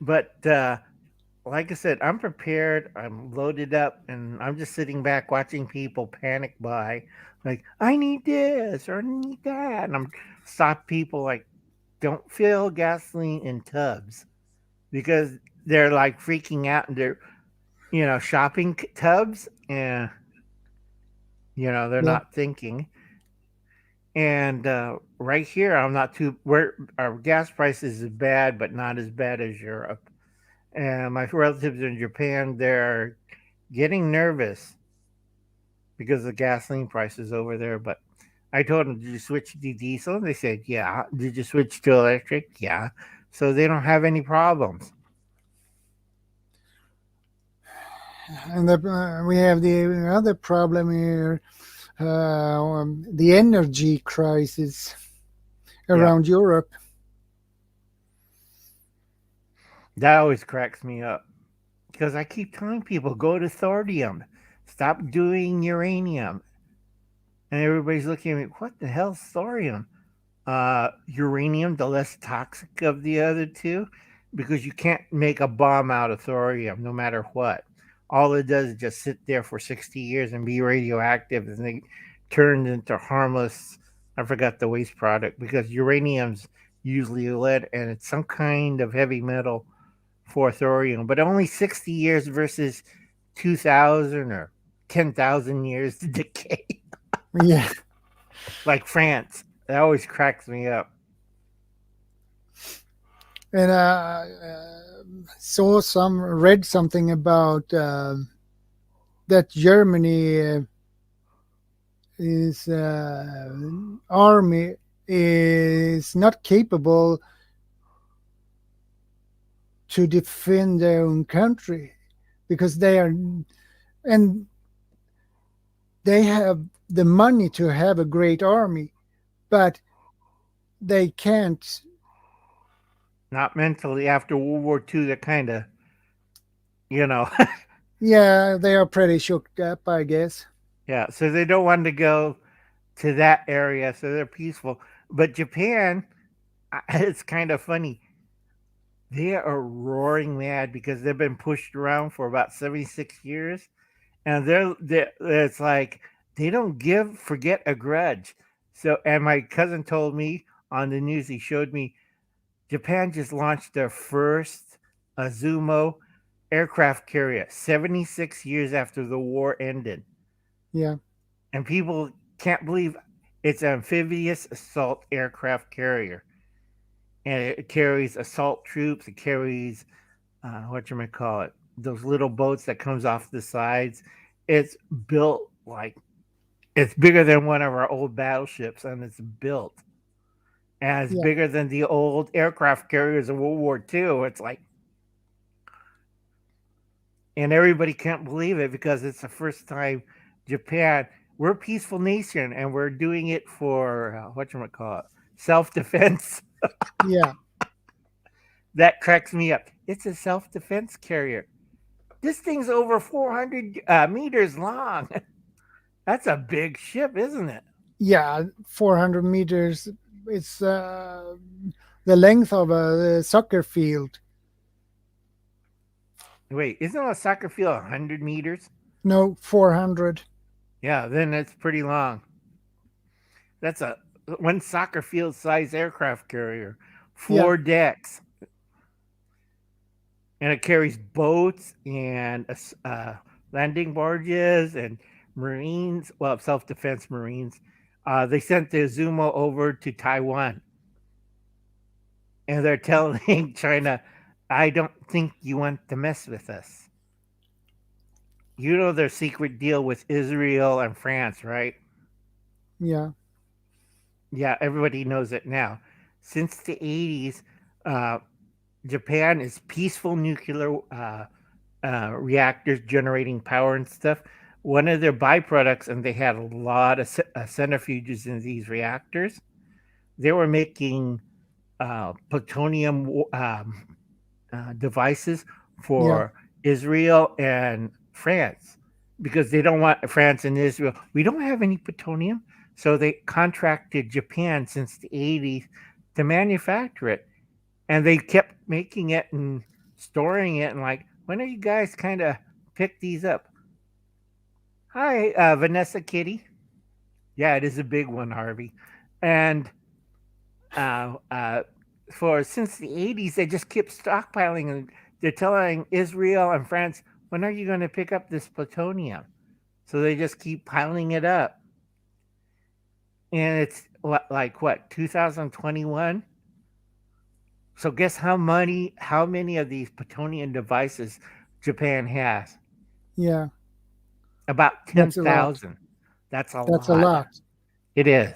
But like I said, I'm prepared. I'm loaded up, and I'm just sitting back watching people panic buy. Like, I need this or I need that. And I'm stop people like, don't fill gasoline in tubs because they're like freaking out and they're, shopping tubs and, they're Yeah, not thinking. And right here, I'm not too where our gas prices is bad, but not as bad as Europe. And my relatives in Japan, they're getting nervous because of gasoline prices over there. But I told them, did you switch to diesel? And they said, yeah. Did you switch to electric? Yeah. So they don't have any problems. and we have the other problem here, the energy crisis Yeah. around Europe. That always cracks me up because I keep telling people, go to thorium, stop doing uranium. And everybody's looking at me, what the hell's thorium? Uranium, the less toxic of the other two, because you can't make a bomb out of thorium no matter what. All it does is just sit there for 60 years and be radioactive and then turned into harmless. I forgot the waste product because uranium's usually lead and it's some kind of heavy metal for thorium, but only 60 years versus 2,000 or 10,000 years to decay, Yeah, like France. That always cracks me up. and read something about that Germany is army is not capable to defend their own country because and they have the money to have a great army, but they can't. Not mentally after World War II, they're kind of, you know, Yeah, they are pretty shook up, I guess. yeah. So they don't want to go to that area, so they're peaceful. But Japan, it's kind of funny. They are roaring mad because they've been pushed around for about 76 years. And it's like they don't forget a grudge. So, and my cousin told me on the news, he showed me Japan just launched their first Azumo aircraft carrier 76 years after the war ended. Yeah. And people can't believe it's an amphibious assault aircraft carrier. And it carries assault troops. It carries, what you might call it, those little boats that comes off the sides. It's built like it's bigger than one of our old battleships, and it's built. And it's Yeah. bigger than the old aircraft carriers of World War II. It's like, and everybody can't believe it because it's the first time Japan. We're a peaceful nation, and we're doing it for what you might call it, self-defense. Yeah. That cracks me up. It's a self-defense carrier. This thing's over 400 meters long. That's a big ship, isn't it? Yeah. 400 meters. It's the length of a soccer field. Wait, isn't a soccer field 100 meters? No, 400. Yeah, then it's pretty long. That's a one soccer field size aircraft carrier, Yeah. 4 decks, and it carries boats and landing barges and Marines. Well, self defense Marines. They sent the Zumo over to Taiwan, and they're telling China, "I don't think you want to mess with us." You know their secret deal with Israel and France, right? Yeah. Yeah, everybody knows it now. Since the 80s, uh, Japan is peaceful nuclear reactors generating power and stuff. One of their byproducts, and they had a lot of centrifuges in these reactors, they were making plutonium devices Yeah. for Israel and France because they don't want France and Israel. We don't have any plutonium. So they contracted Japan since the 80s to manufacture it. And they kept making it and storing it. And like, when are you guys kind of pick these up? Hi, Vanessa Kitty. Yeah, it is a big one, Harvey. And uh, uh, for since the 80s, they just kept stockpiling and they're telling Israel and France, when are you going to pick up this plutonium? So they just keep piling it up. And it's like what, 2021? So guess how many of these plutonium devices Japan has? Yeah. About That's a lot. 10,000. That's a That's a lot. lot. It is.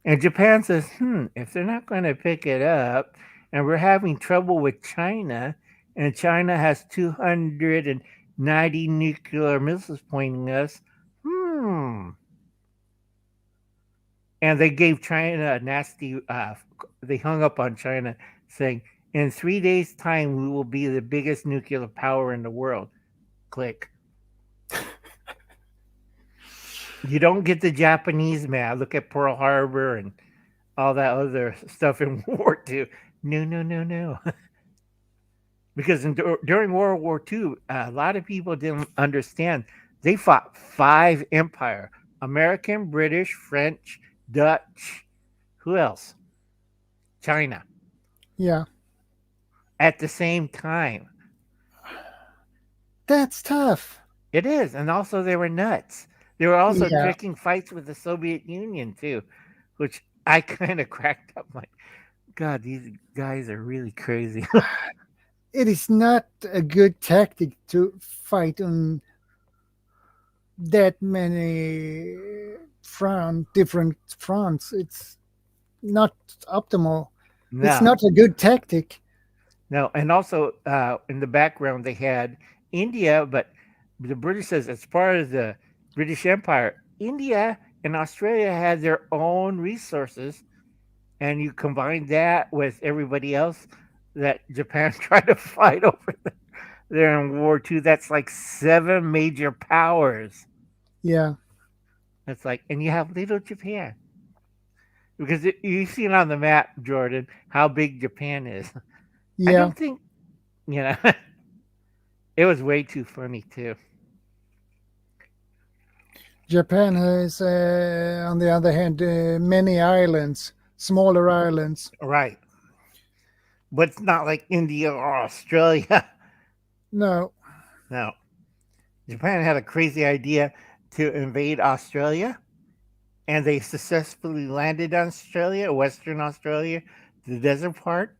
And Japan says, if they're not going to pick it up, and we're having trouble with China, and China has 290 nuclear missiles pointing us, And they gave China a nasty, they hung up on China saying, in 3 days' time, we will be the biggest nuclear power in the world. Click. You don't get the Japanese mad. Look at Pearl Harbor and all that other stuff in World War II. No. Because during World War II, a lot of people didn't understand. They fought 5 empires: American, British, French, Dutch. Who else? China. Yeah. At the same time. That's tough. It is. And also, they were nuts. They were also Yeah. picking fights with the Soviet Union, too, which I kind of cracked up like, God, these guys are really crazy. It is not a good tactic to fight on that many different fronts. It's not optimal. It's No, not a good tactic. no. And also, in the background, they had India, but the British says as part of the British Empire, India and Australia had their own resources. And you combine that with everybody else that Japan tried to fight over there in World War II, that's like 7 major powers. Yeah. It's like, and you have little Japan. Because you see it on the map, Jordan, how big Japan is. I Yeah. don't think, it was way too funny, too. Japan has, on the other hand, many islands, smaller islands. Right. but it's not like India or Australia. No. No. Japan had a crazy idea to invade Australia, and they successfully landed on Australia, Western Australia, the desert part.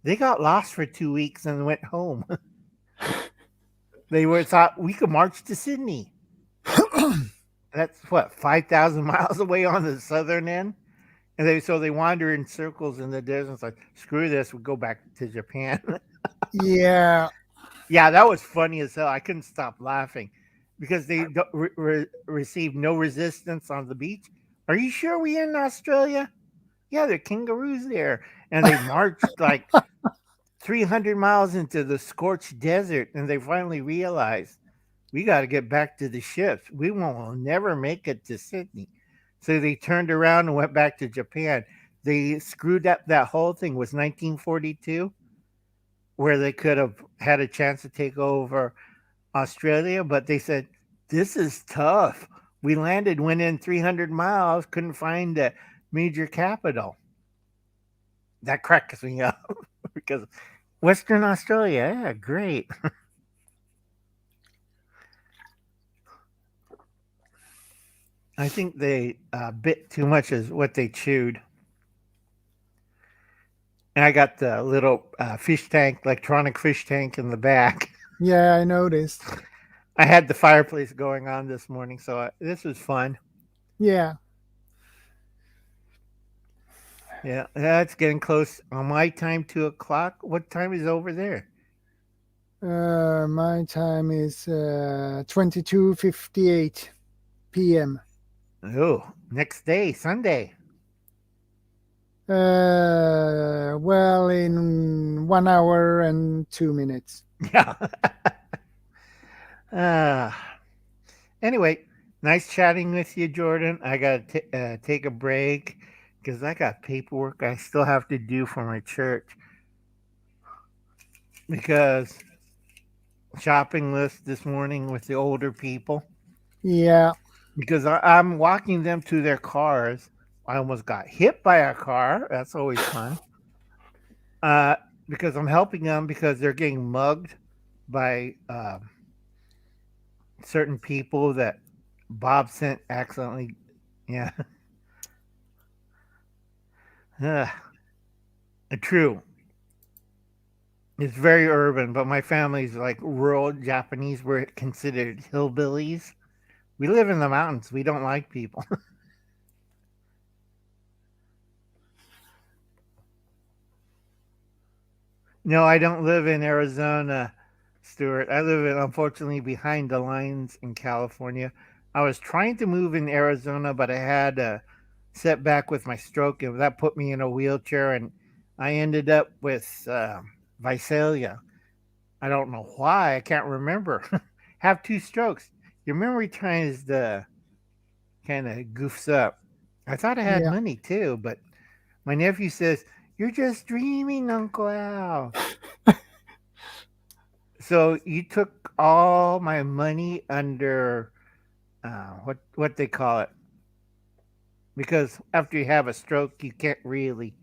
They got lost for 2 weeks and went home. They were thought we could march to Sydney. That's what 5,000 miles away on the southern end, and they wander in circles in the desert. It's like screw this, we go back to Japan. Yeah. Yeah, that was funny as hell. I couldn't stop laughing because they received no resistance on the beach. Are you sure we in Australia? Yeah, there are kangaroos there, and they marched like 300 miles into the scorched desert, and they finally realized we got to get back to the ships. We will never make it to Sydney. So they turned around and went back to Japan. They screwed up that whole thing. Was 1942 where they could have had a chance to take over Australia, but they said this is tough. We landed, went in 300 miles, couldn't find a major capital. That cracks me up because Western Australia, yeah, great. I think they bit too much as what they chewed. And I got the little fish tank, electronic fish tank in the back. Yeah, I noticed. I had the fireplace going on this morning, so this was fun. Yeah. Yeah, it's getting close. On my time, 2 o'clock. What time is over there? My time is 22:58 p.m. Oh, next day, Sunday. Well, in 1 hour and 2 minutes. Yeah. uh, anyway, nice chatting with you, Jordan. I got to take a break because I got paperwork I still have to do for my church. Because shopping list this morning with the older people. Yeah. Because I'm walking them to their cars. I almost got hit by a car. That's always fun. Uh, because I'm helping them because they're getting mugged by certain people that Bob sent accidentally. Yeah. True. It's very urban, but my family's like rural Japanese. We're considered hillbillies. We live in the mountains. We don't like people. No, I don't live in Arizona, Stuart. I live in, unfortunately, behind the lines in California. I was trying to move in Arizona, but I had a setback with my stroke, and that put me in a wheelchair, and I ended up with Visalia. I don't know why. I can't remember. Have 2 strokes. Your memory tries to kind of goofs up. I thought I had Yeah. money too, but my nephew says, "You're just dreaming, Uncle Al." So you took all my money under what they call it, because after you have a stroke, you can't really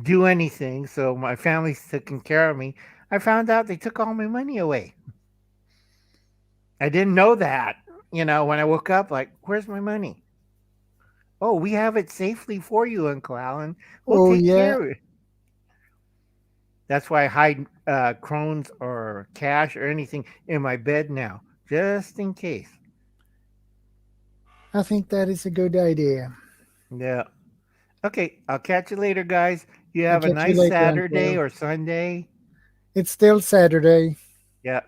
do anything. So my family's taking care of me. I found out they took all my money away. I didn't know that. When I woke up, like, where's my money? Oh, we have it safely for you, Uncle Alan. We'll Oh, take yeah. care of it. That's why I hide crones or cash or anything in my bed now, just in case. I think that is a good idea. Yeah. Okay, I'll catch you later, guys. You I'll have a catch you nice later, Saturday Uncle. or Sunday. It's still Saturday. Yeah.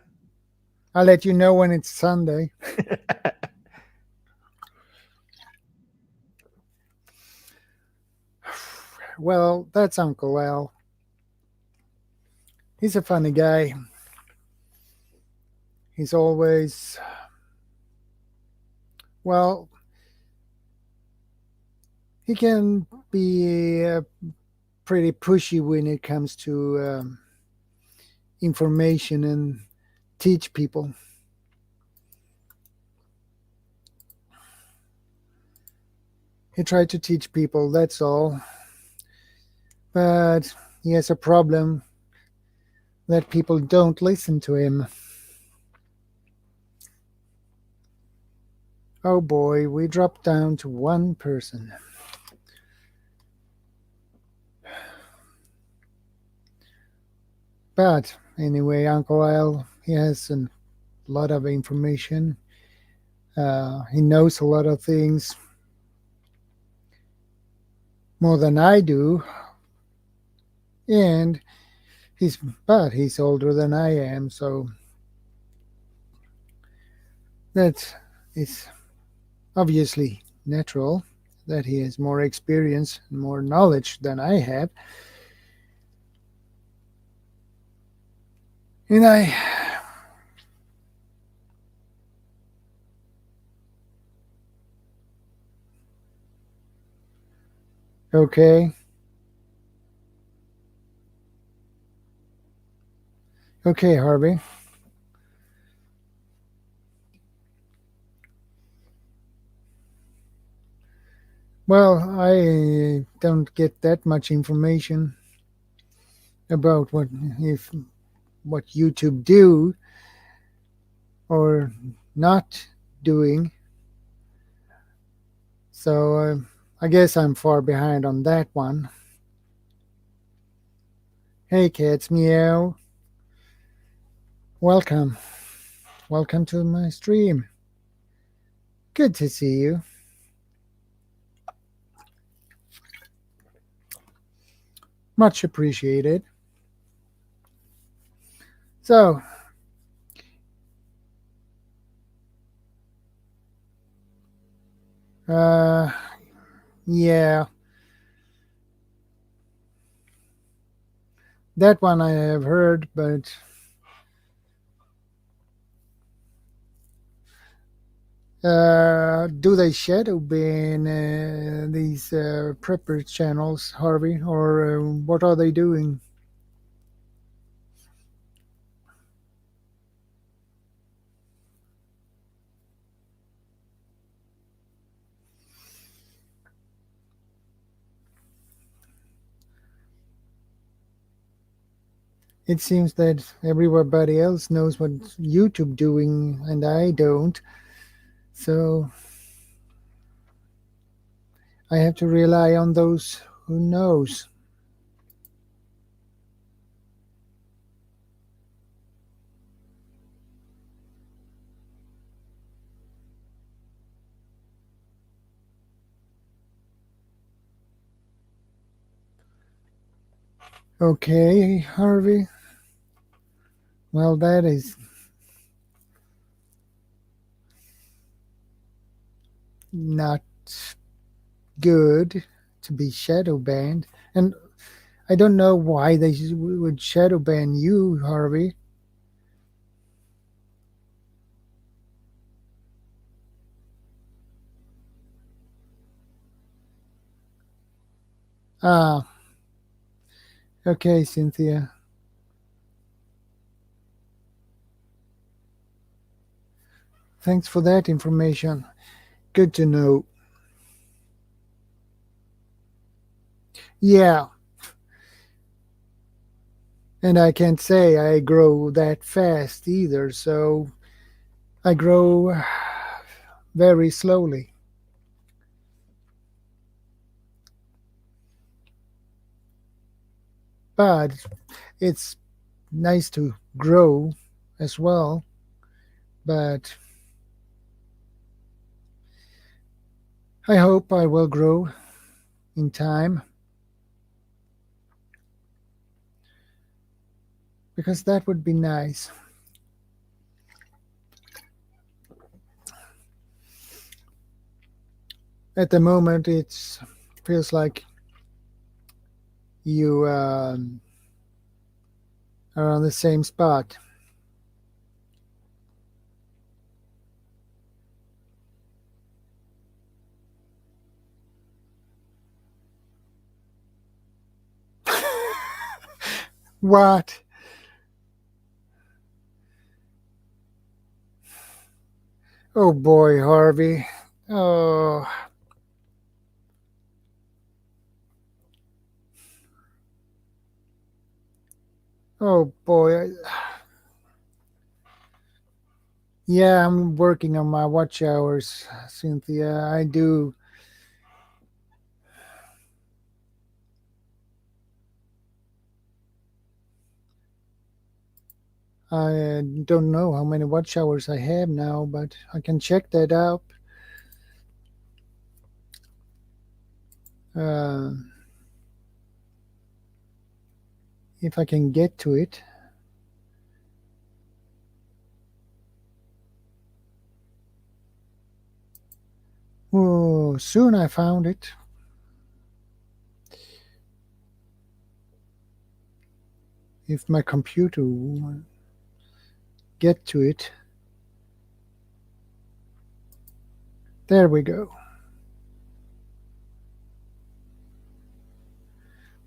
I'll let you know when it's Sunday. Well, that's Uncle Al. He's a funny guy. He's always, well, he can be pretty pushy when it comes to information and teach people. He tried to teach people, that's all. But he has a problem that people don't listen to him. Oh boy, we dropped down to one person. But anyway, Uncle Al, he has a lot of information. He knows a lot of things more than I do, and he's older than I am, so that is obviously natural that he has more experience and more knowledge than I have. And okay. Okay, Harvey. Well, I don't get that much information about what YouTube do or not doing. So I guess I'm far behind on that one. Hey, cats, meow. Welcome. Welcome to my stream. Good to see you. Much appreciated. So, yeah, that one I have heard, but do they shadow ban these prepper channels, Harvey, or what are they doing? It seems that everybody else knows what YouTube doing and I don't. So I have to rely on those who knows. Okay, Harvey. Well, that is not good to be shadow banned. And I don't know why they would shadow ban you, Harvey. Ah, okay, Cynthia. Thanks for that information. Good to know. Yeah. And I can't say I grow that fast either, so I grow very slowly. But it's nice to grow as well. But I hope I will grow in time, because that would be nice. At the moment, it feels like you are on the same spot. What? Oh boy, Harvey. Oh. Oh boy. Yeah, I'm working on my watch hours, Cynthia. I do. I don't know how many watch hours I have now, but I can check that out. Uh, if I can get to it. Oh, soon I found it. If my computer will get to it. There we go.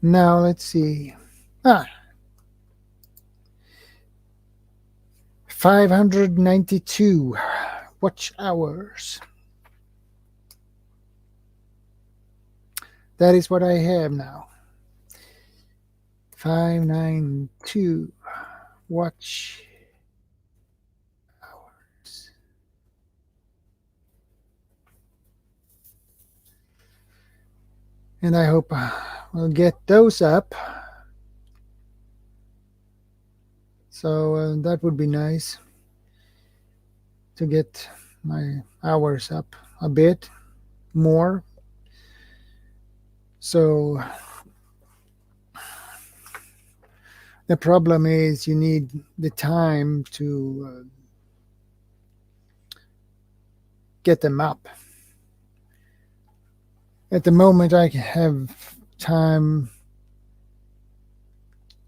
Now let's see. 592 watch hours. That is what I have now. 592 watch hours. And I hope we'll get those up. So that would be nice to get my hours up a bit more. So the problem is you need the time to get them up. At the moment, I have time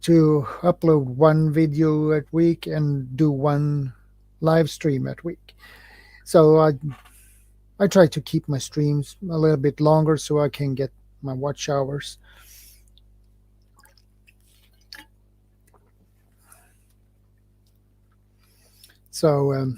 to upload one video a week and do one live stream a week. So I try to keep my streams a little bit longer so I can get my watch hours. So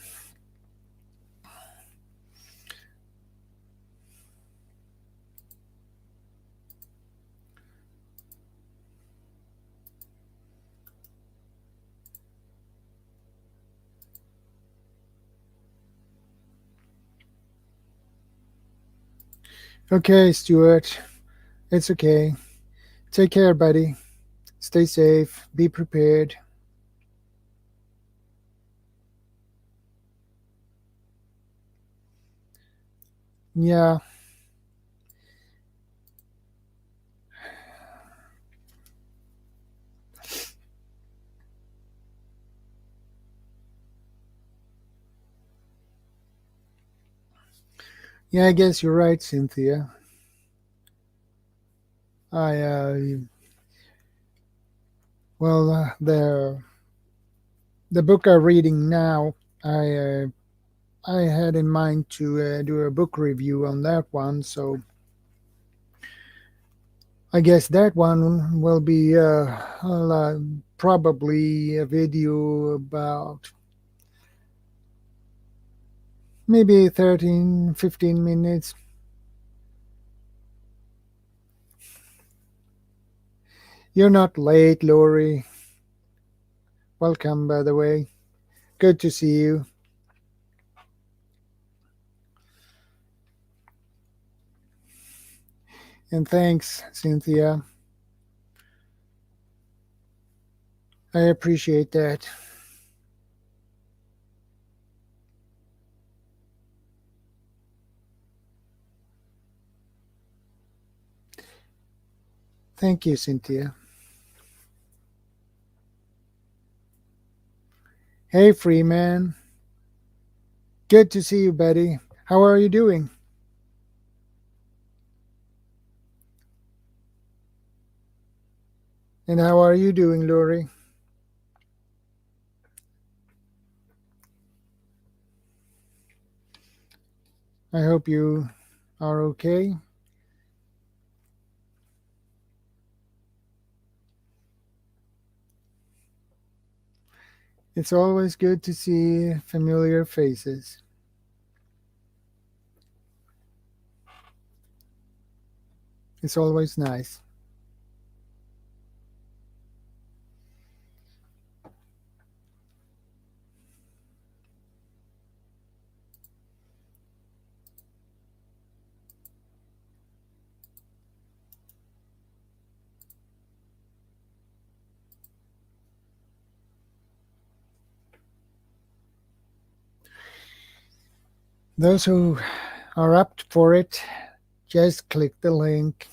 okay, Stuart, it's okay. Take care, buddy. Stay safe. Be prepared. Yeah. Yeah, I guess you're right, Cynthia. I well the book I'm reading now, I had in mind to do a book review on that one. So I guess that one will be probably a video about maybe 13, 15 minutes. You're not late, Lori. Welcome, by the way. Good to see you. And thanks, Cynthia. I appreciate that. Thank you, Cynthia. Hey, Freeman. Good to see you, buddy. How are you doing? And how are you doing, Lori? I hope you are okay. It's always good to see familiar faces. It's always nice. Those who are up for it, just click the link.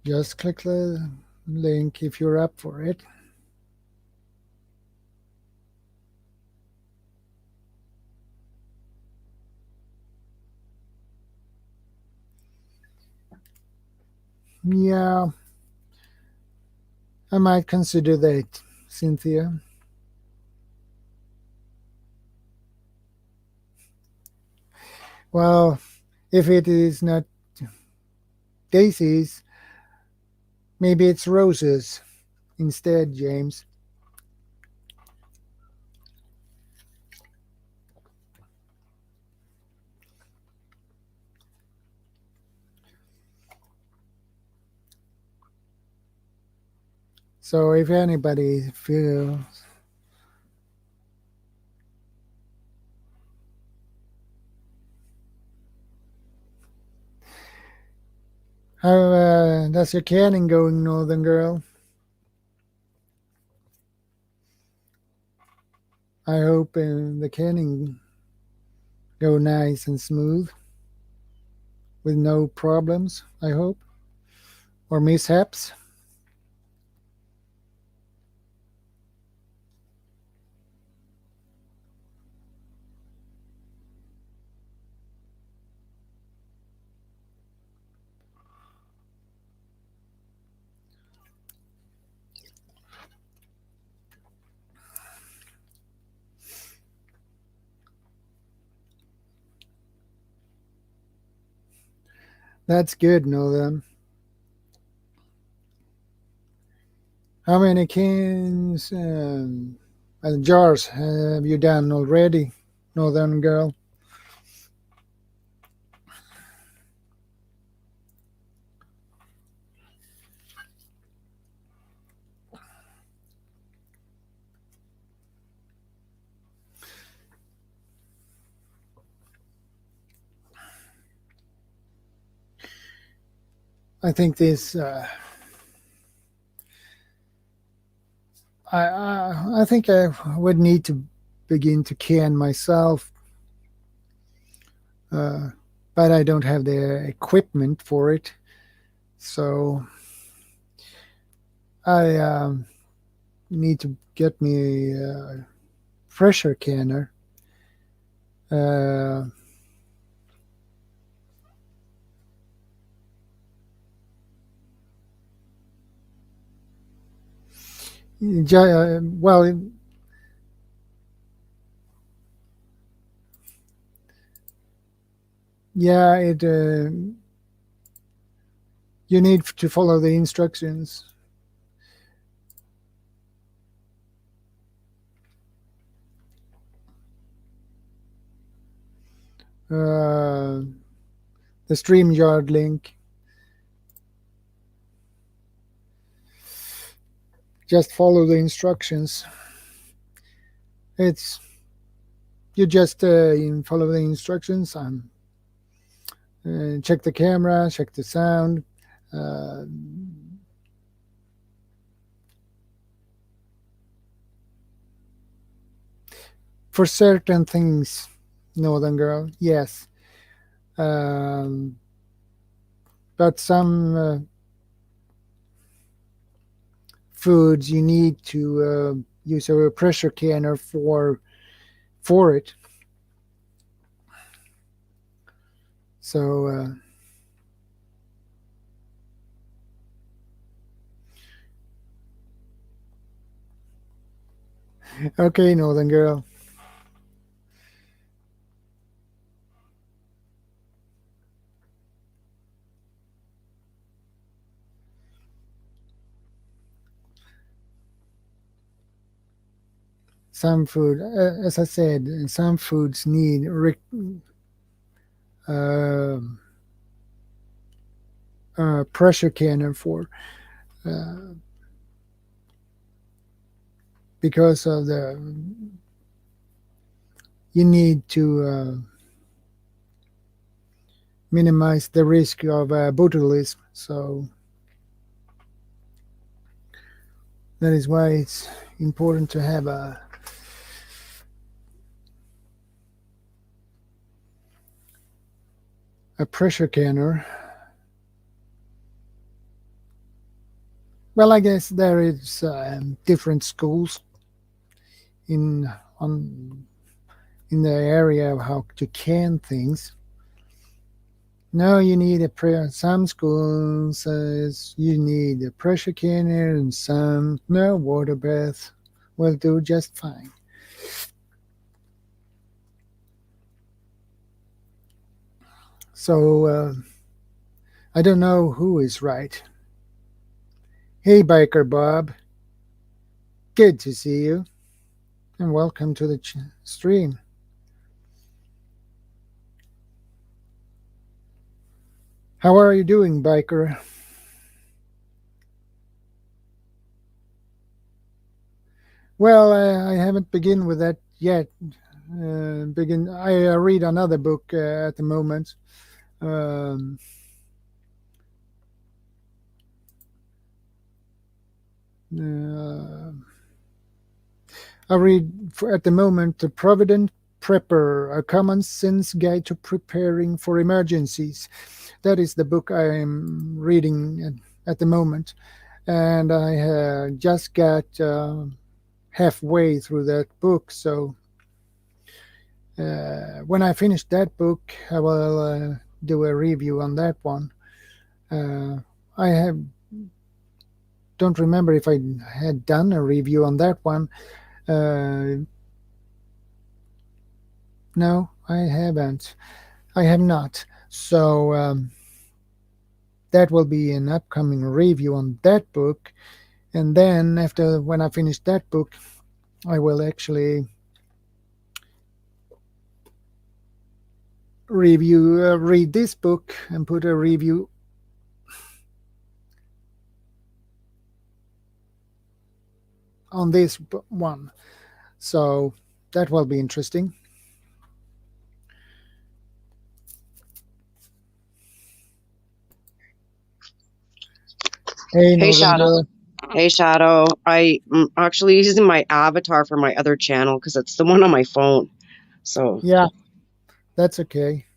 Just click the link if you're up for it. Yeah, I might consider that, Cynthia. Well, if it is not daisies, maybe it's roses instead, James. So if anybody feels how does your canning going, Northern Girl? I hope the canning go nice and smooth with no problems, I hope, or mishaps. That's good, Northern. How many cans and jars have you done already, Northern Girl? I think this. I think I would need to begin to can myself, but I don't have the equipment for it. So I need to get me a pressure canner. Uh, well, yeah, it. You need to follow the instructions. The StreamYard link. Just follow the instructions. It's you just follow the instructions and check the camera, check the sound. For certain things, Northern Girl, yes. But some foods you need to use a pressure canner for it. So okay, Northern Girl. Some food, as I said, some foods need pressure canner for because of the you need to minimize the risk of botulism. So That is why it's important to have a pressure canner. Well, I guess there is different schools in the area of how to can things. No, you need some schools says you need a pressure canner, and some no, water bath will do just fine. So I don't know who is right. Hey, Biker Bob. Good to see you, and welcome to the stream. How are you doing, Biker? Well, I haven't begun with that yet. I read another book at the moment. I read at the moment The Provident Prepper, A Common Sense Guide to Preparing for Emergencies. That is the book I am reading at the moment. And I just got halfway through that book. So when I finish that book, I will do a review on that one. I don't remember if I had done a review on that one. No, I haven't. I have not. So that will be an upcoming review on that book. And then when I finish that book, I will actually read this book and put a review on this one. So that will be interesting. Hey, Shadow. Hey, Shadow. I'm actually using my avatar for my other channel because it's the one on my phone. So yeah, that's okay.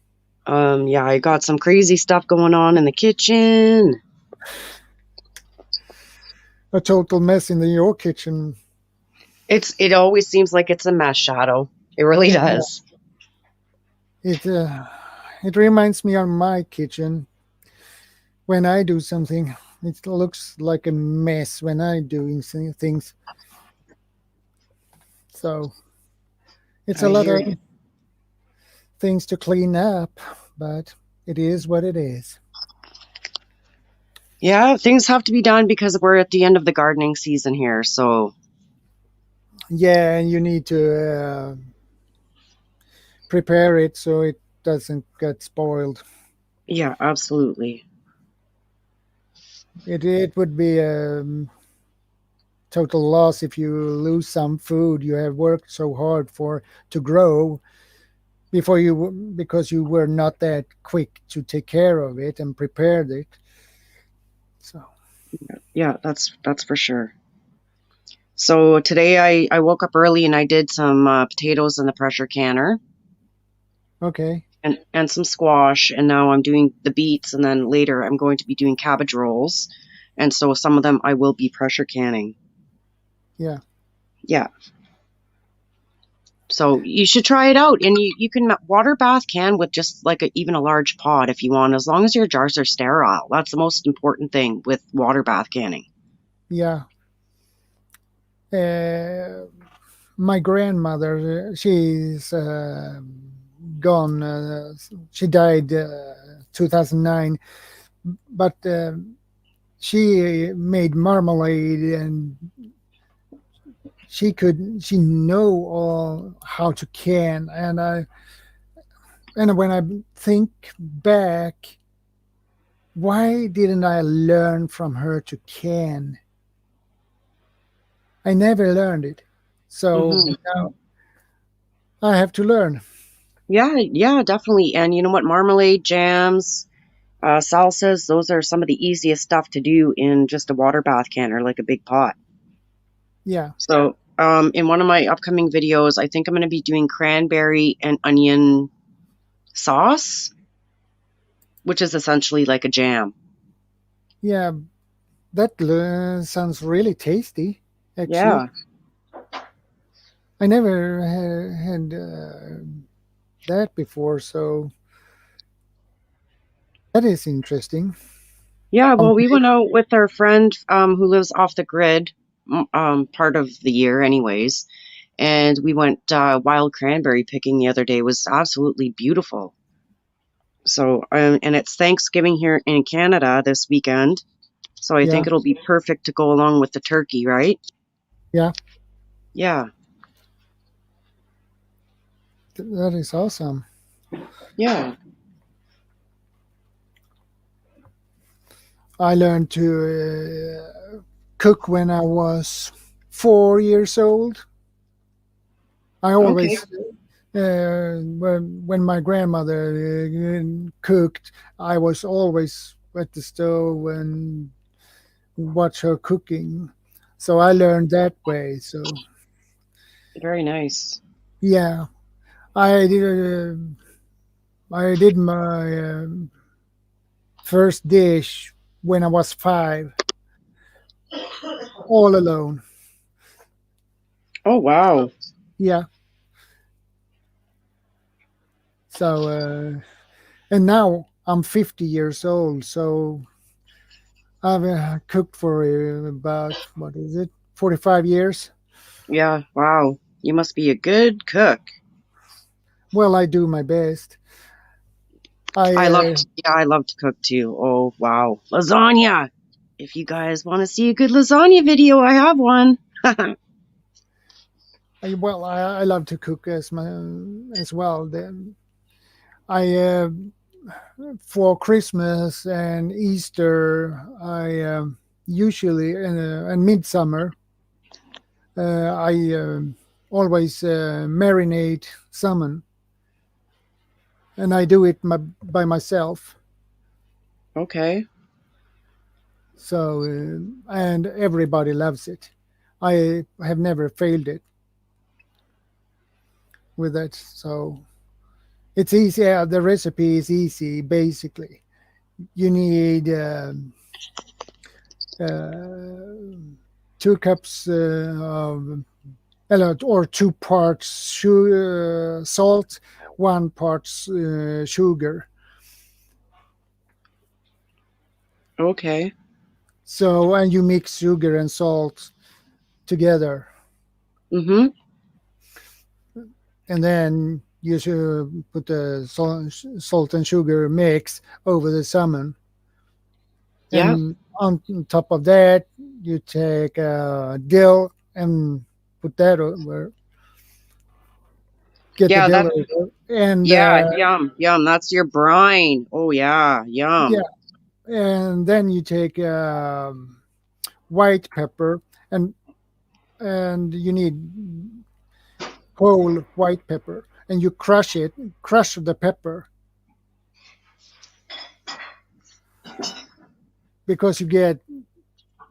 Yeah, I got some crazy stuff going on in the kitchen. A total mess in your kitchen. It always seems like it's a mess, Shadow. It really does. Yeah. It reminds me of my kitchen. When I do something, it looks like a mess when I do things. So it's a lot of things to clean up, but it is what it is. Yeah, things have to be done because we're at the end of the gardening season here. So yeah, and you need to prepare it so it doesn't get spoiled. Yeah, absolutely. It would be a total loss if you lose some food you have worked so hard for to grow because you were not that quick to take care of it and prepared it. So yeah, that's for sure. So today I woke up early and I did some potatoes in the pressure canner. Okay. And some squash, and now I'm doing the beets, and then later I'm going to be doing cabbage rolls, and so some of them I will be pressure canning. Yeah. So you should try it out, and you can water bath can with just like even a large pot if you want, as long as your jars are sterile. That's the most important thing with water bath canning. Yeah. My grandmother, she's gone. She died 2009, but she made marmalade, and she know all how to can. And when I think back, why didn't I learn from her to can? I never learned it. So now I have to learn. Yeah, definitely. And you know what? Marmalade, jams, salsas, those are some of the easiest stuff to do in just a water bath can or like a big pot. Yeah. So, in one of my upcoming videos, I think I'm going to be doing cranberry and onion sauce, which is essentially like a jam. Yeah. That sounds really tasty, actually. Yeah. I never had that before, so that is interesting. Yeah, well, we Okay. went out with our friend who lives off the grid part of the year, anyways, and we went wild cranberry picking the other day. It was absolutely beautiful. So, and it's Thanksgiving here in Canada this weekend, so I Yeah. think it'll be perfect to go along with the turkey, right? Yeah. Yeah, That is awesome. yeah. I learned to cook when I was 4 years old. I Okay. always, when my grandmother cooked, I was always at the stove and watch her cooking. So I learned that way. So Very nice. yeah, I did. I did my first dish when I was 5, all alone. Oh, wow. Yeah. So and now I'm 50 years old. So I've cooked for about, what is it, 45 years. Yeah, wow. You must be a good cook. Well, I do my best. I I love to cook too. Oh, wow. Lasagna. If you guys want to see a good lasagna video, I have one. I love to cook as well. Then I for Christmas and Easter, I usually and midsummer, I always marinate salmon, and I do it by myself. Okay. So and everybody loves it. I have never failed it with that. So it's easy. Yeah, the recipe is easy. Basically, you need 2 cups of or 2 parts salt, 1 part sugar. Okay. So and you mix sugar and salt together, Mm-hmm. and then you should put the salt and sugar mix over the salmon. Yeah. And on top of that, you take dill and put that over. Get the Yeah, dill that over, and yeah, yum, yum. That's your brine. Oh yeah, yeah, yum. and then you take white pepper, and you need whole white pepper, and you crush it, crush the pepper, because you get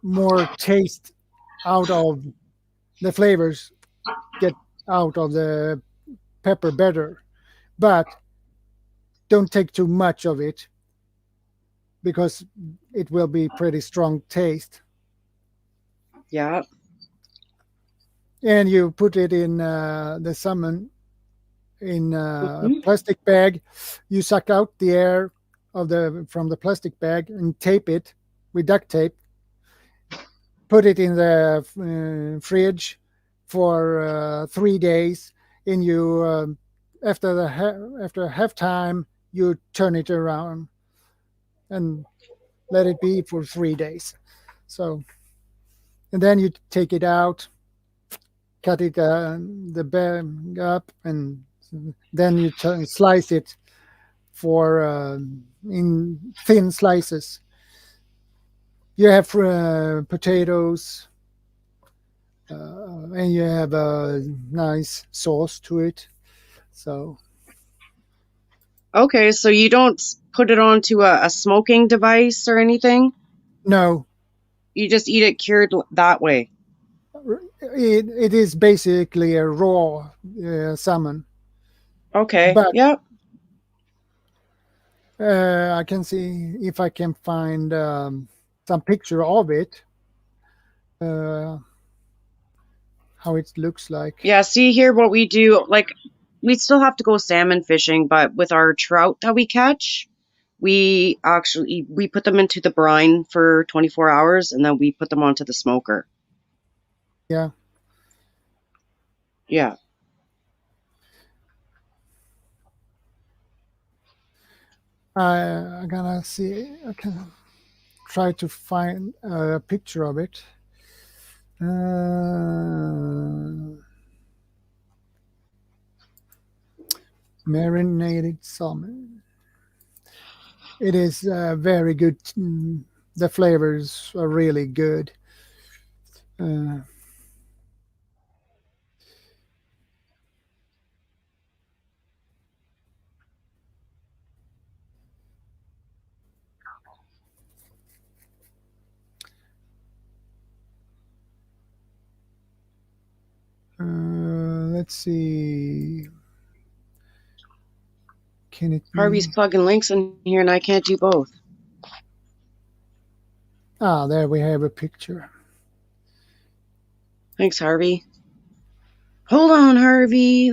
more taste out of the flavors, get out of the pepper better. But don't take too much of it, because it will be pretty strong taste. Yeah. And you put it in the salmon in a Mm-hmm. plastic bag. You suck out the air from the plastic bag and tape it with duct tape. Put it in the fridge for 3 days, and you after half time you turn it around and let it be for 3 days. So and then you take it out, cut it the bag up, and then you slice it for in thin slices. You have potatoes, and you have a nice sauce to it. So Okay, so you don't put it onto a smoking device or anything? no, You just eat it cured that way. it is basically a raw salmon. Okay. But Yep. I can see if I can find some picture of it, how it looks like. Yeah, see here what we do, like we still have to go salmon fishing, but with our trout that we catch, we put them into the brine for 24 hours and then we put them onto the smoker. Yeah. Yeah. I'm gonna see. I can try to find a picture of it. Marinated salmon. It is very good. The flavors are really good. Let's see. Can it be? Harvey's plugging links in here and I can't do both. Ah, there we have a picture. Thanks, Harvey. Hold on, Harvey.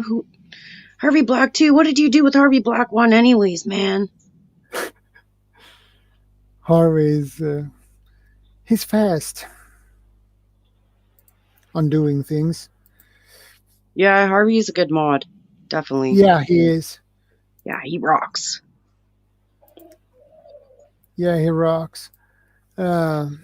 Harvey Black 2, what did you do with Harvey Black 1 anyways, man? Harvey's he's fast on doing things. Yeah, Harvey's a good mod. Definitely. Yeah, he is. Yeah, he rocks. Yeah, he rocks. No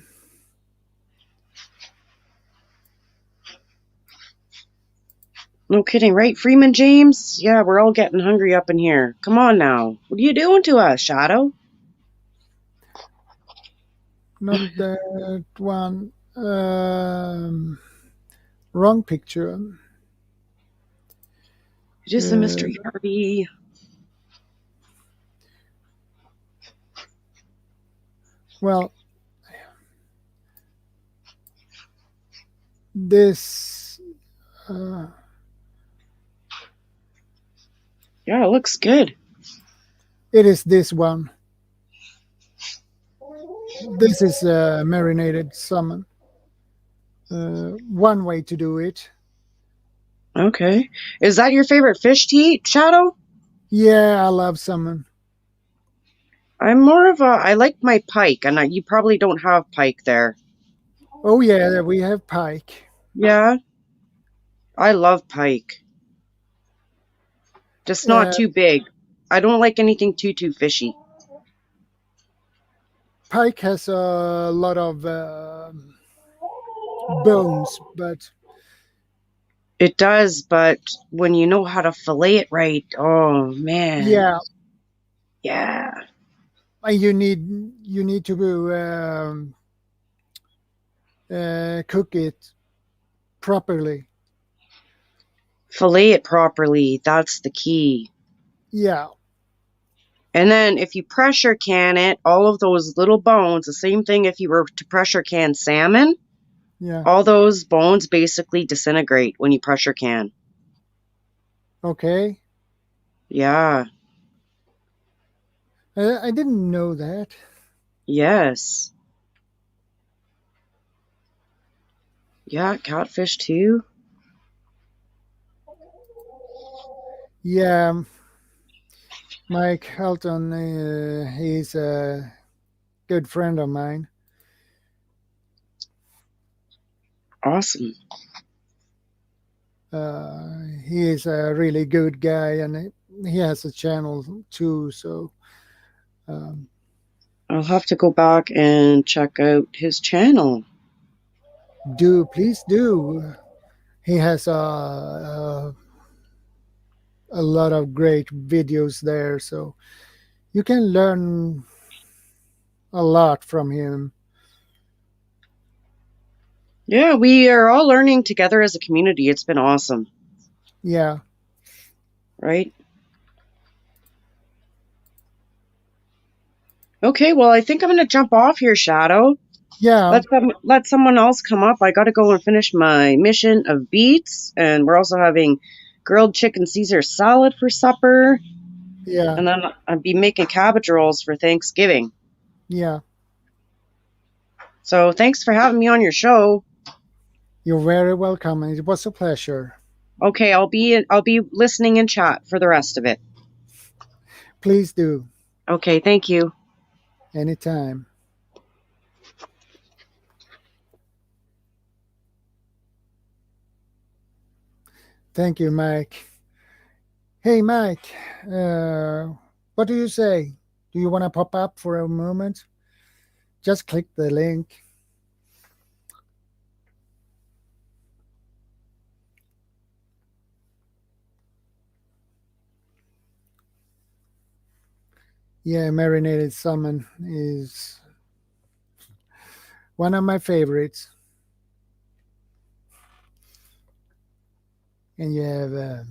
kidding, right, Freeman James? Yeah, we're all getting hungry up in here. Come on now. What are you doing to us, Shadow? Not that one. Wrong picture. It is a mystery, Harvey. Well, this. Yeah, it looks good. It is this one. This is marinated salmon. One way to do it. Okay. Is that your favorite fish to eat, Shadow? Yeah, I love salmon. I'm more of a... I like my pike, and you probably don't have pike there. Oh yeah, we have pike. Yeah? I love pike. Just not too big. I don't like anything too fishy. Pike has a lot of bones, but... It does, but when you know how to fillet it right, oh, man. Yeah. Yeah. You need to cook it properly. Fillet it properly. That's the key. Yeah. And then if you pressure can it, all of those little bones, the same thing if you were to pressure can salmon, Yeah. all those bones basically disintegrate when you pressure can. Okay. Yeah. I didn't know that. Yes. Yeah, catfish too. Yeah. Mike Helton, he's a good friend of mine. Awesome. He is a really good guy, and he has a channel too. So I'll have to go back and check out his channel. please do. He has a lot of great videos there, so you can learn a lot from him. Yeah, we are all learning together as a community. It's been awesome. Yeah. Right? Okay, well, I think I'm going to jump off here, Shadow. Yeah, Let someone else come up. I got to go and finish my mission of beets, and we're also having grilled chicken Caesar salad for supper, yeah, and then I'll be making cabbage rolls for Thanksgiving. yeah. So thanks for having me on your show. You're very welcome. It was a pleasure. Okay, I'll be listening in chat for the rest of it. Please do. Okay, thank you. Anytime. Thank you, Mike. Hey, Mike, what do you say? Do you want to pop up for a moment? Just click the link. Yeah, marinated salmon is one of my favorites. And you have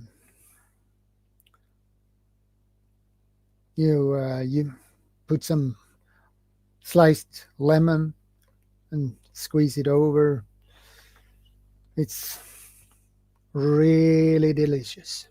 you put some sliced lemon and squeeze it over. It's really delicious.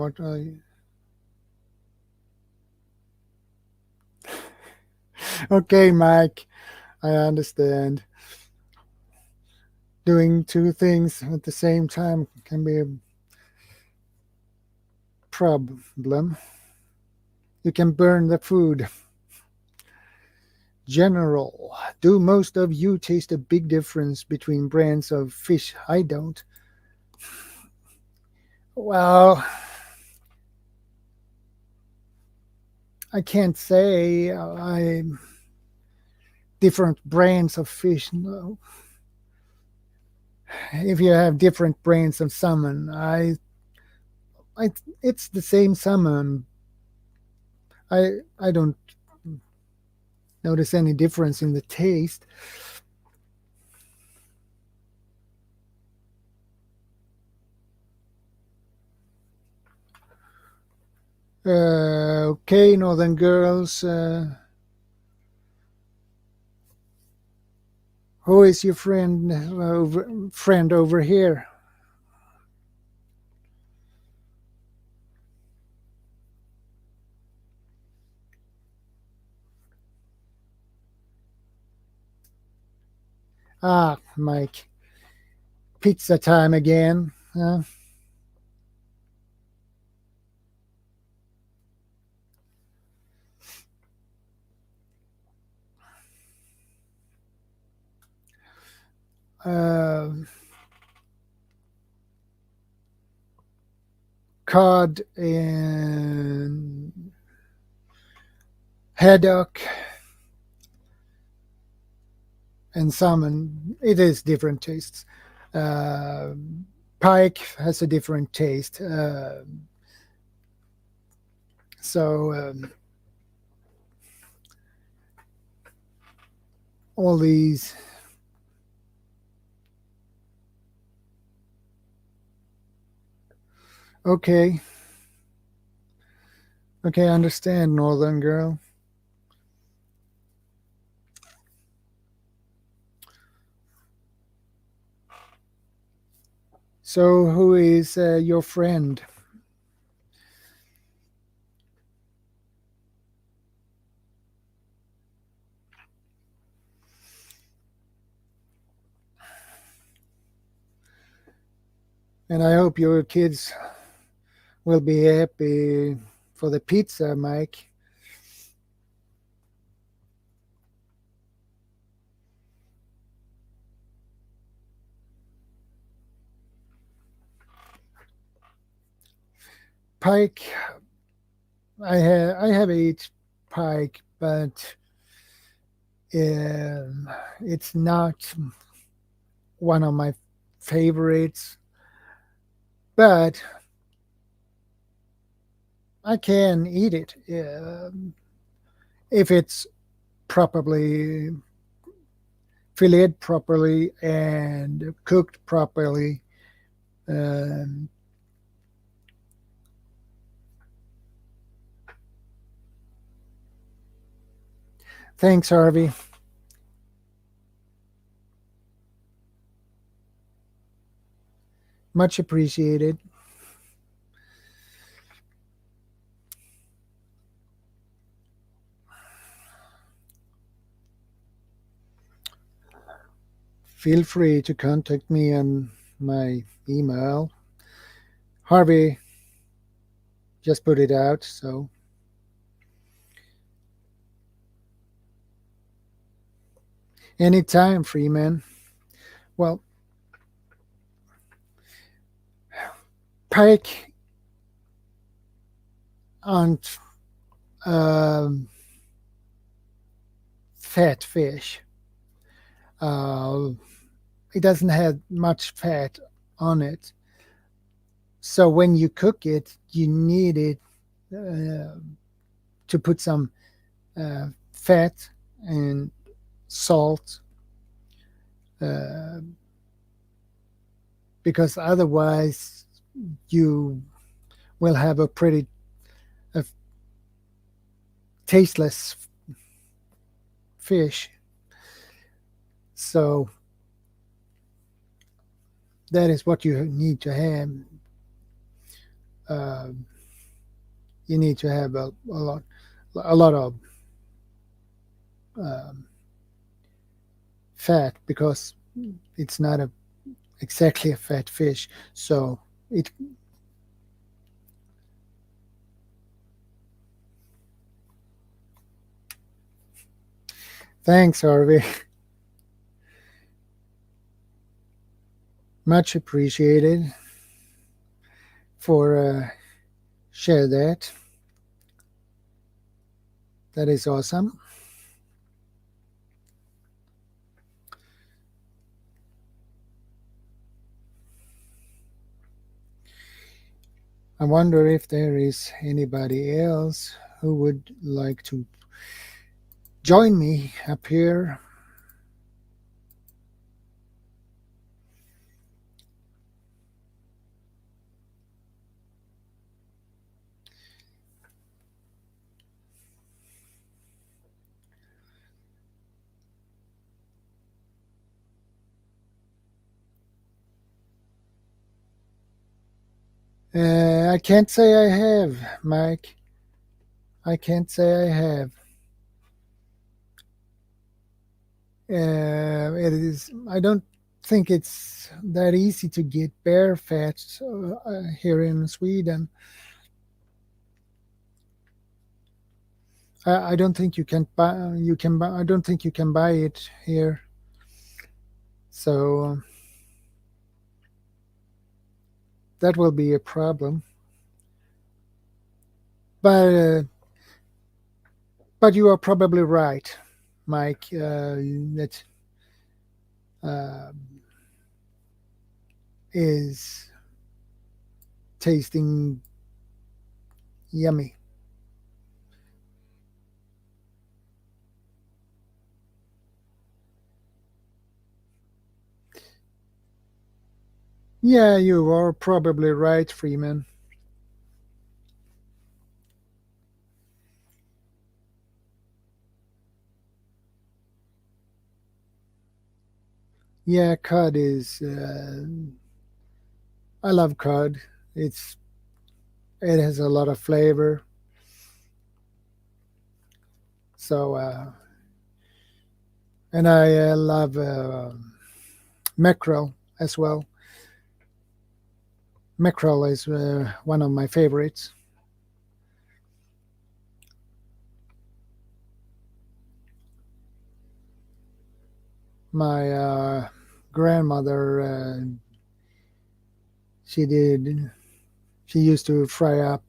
What I Okay, Mike, I understand. Doing two things at the same time can be a problem. You can burn the food. General, do most of you taste a big difference between brands of fish? I don't. Well, I can't say I different brands of fish. No. If you have different brands of salmon, I it's the same salmon. I don't notice any difference in the taste. Okay, Northern Girls. Who is your friend over here? Ah, Mike. Pizza time again. Huh? Uh, cod and haddock and salmon. It is different tastes. Uh, pike has a different taste. So all these. Okay. Okay, I understand, Northern Girl. So, who is your friend? And I hope your kids will be happy for the pizza, Mike. Pike, I have eaten pike, but it's not one of my favorites. But I can eat it if it's properly filleted properly and cooked properly. Um, Thanks, Harvey. Much appreciated. Feel free to contact me on my email. Harvey just put it out, so anytime, Freeman. Well, pike aren't fat fish. It doesn't have much fat on it. So when you cook it, you need it to put some fat and salt, because otherwise you will have a pretty tasteless fish. So that is what you need to have. You need to have a lot of fat, because it's not exactly a fat fish. So it Thanks, Harvey. Much appreciated for share that. That is awesome. I wonder if there is anybody else who would like to join me up here. I can't say I have, Mike. I can't say I have. It is. I don't think it's that easy to get bear fat here in Sweden. I don't think you can buy. You can buy. I don't think you can buy it here. So that will be a problem. But you are probably right, Mike. That is tasting yummy. Yeah, you are probably right, Freeman. Yeah, cod is. I love cod. It has a lot of flavor. So, and I love mackerel as well. Mackerel is one of my favorites. My grandmother, she used to fry up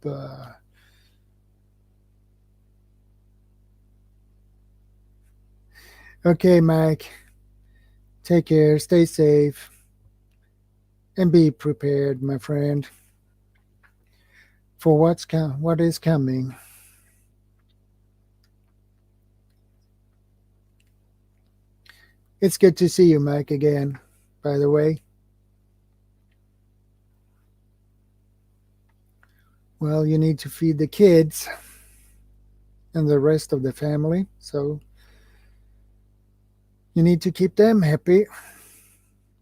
okay, Mike, take care, stay safe, and be prepared, my friend, for what is coming. It's good to see you, Mike, again, by the way. Well, you need to feed the kids and the rest of the family, so you need to keep them happy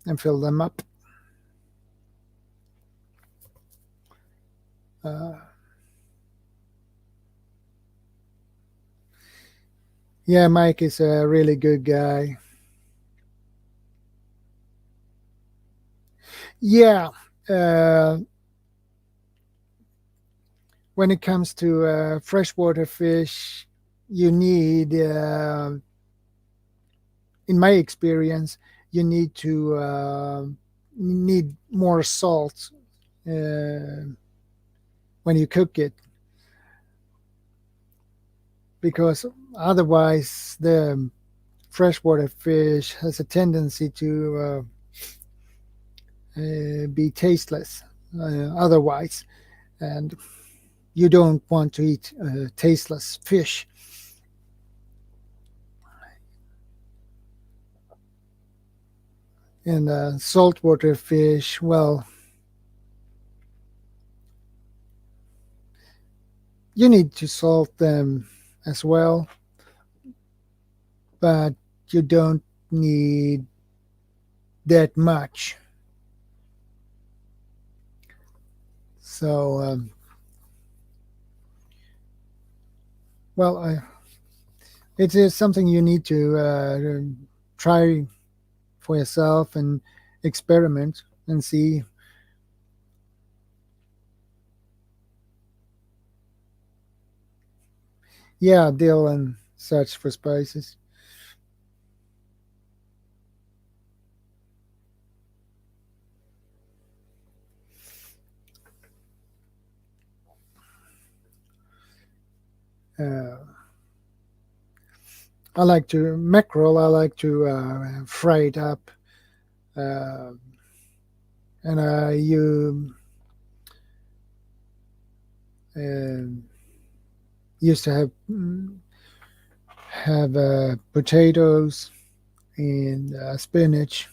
and fill them up. Yeah, Mike is a really good guy. Yeah, when it comes to freshwater fish, you need, in my experience, you need more salt when you cook it, because otherwise the freshwater fish has a tendency to be tasteless otherwise, and you don't want to eat tasteless fish. And saltwater fish, well, you need to salt them as well, but you don't need that much. So, well, it is something you need to try for yourself and experiment and see. Yeah, dill and such for spices. Uh, I like to mackerel. I like to fry it up, uh, and you used to have potatoes and spinach.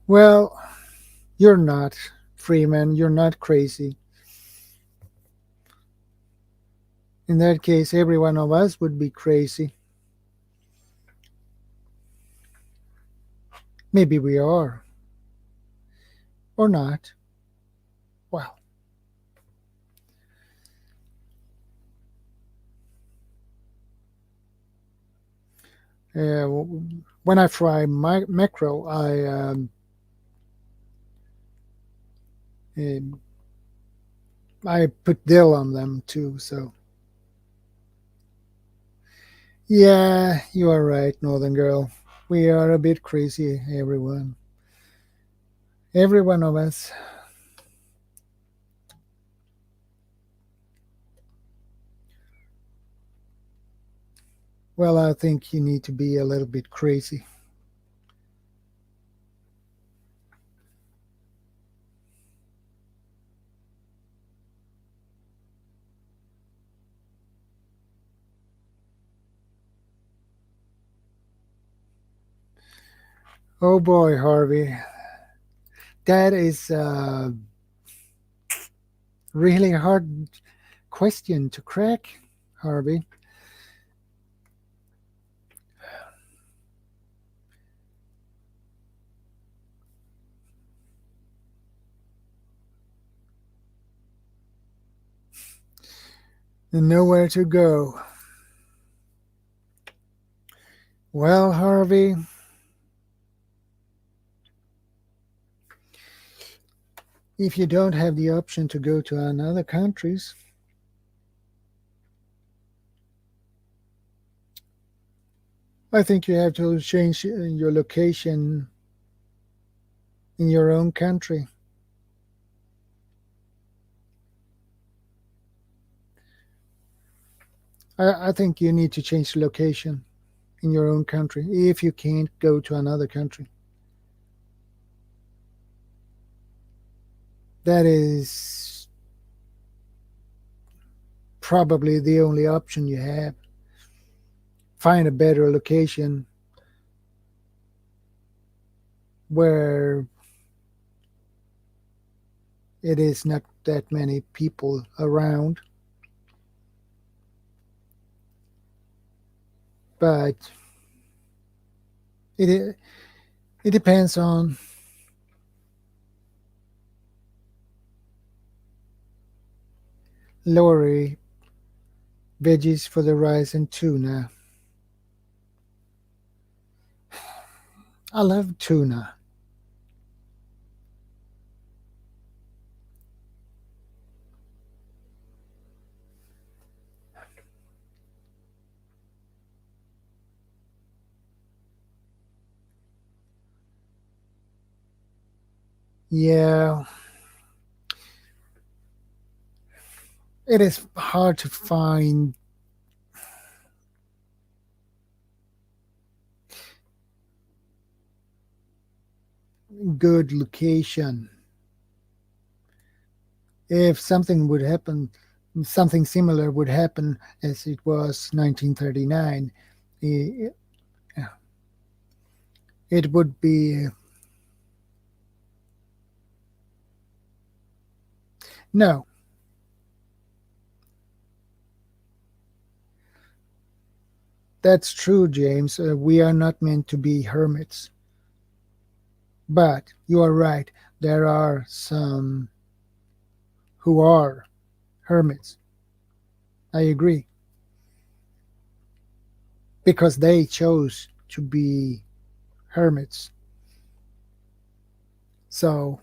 Well, you're not, Freeman. You're not crazy. In that case, every one of us would be crazy. Maybe we are, or not. Well, when I fry my mackerel, I put dill on them too. So yeah, you are right, Northern Girl. We are a bit crazy, everyone. Every one of us. Well, I think you need to be a little bit crazy. Oh boy, Harvey. That is a really hard question to crack, Harvey. And nowhere to go. Well, Harvey, if you don't have the option to go to another countries, I think you have to change your location in your own country. I think you need to change the location in your own country if you can't go to another country. that is probably the only option you have. Find a better location where it is not that many people around. But it depends on Lori, veggies for the rice and tuna. I love tuna. Yeah, it is hard to find good location. If something would happen, something similar would happen as it was 1939, it would be no. That's true, James. We are not meant to be hermits. But you are right. There are some who are hermits. I agree. Because they chose to be hermits. So,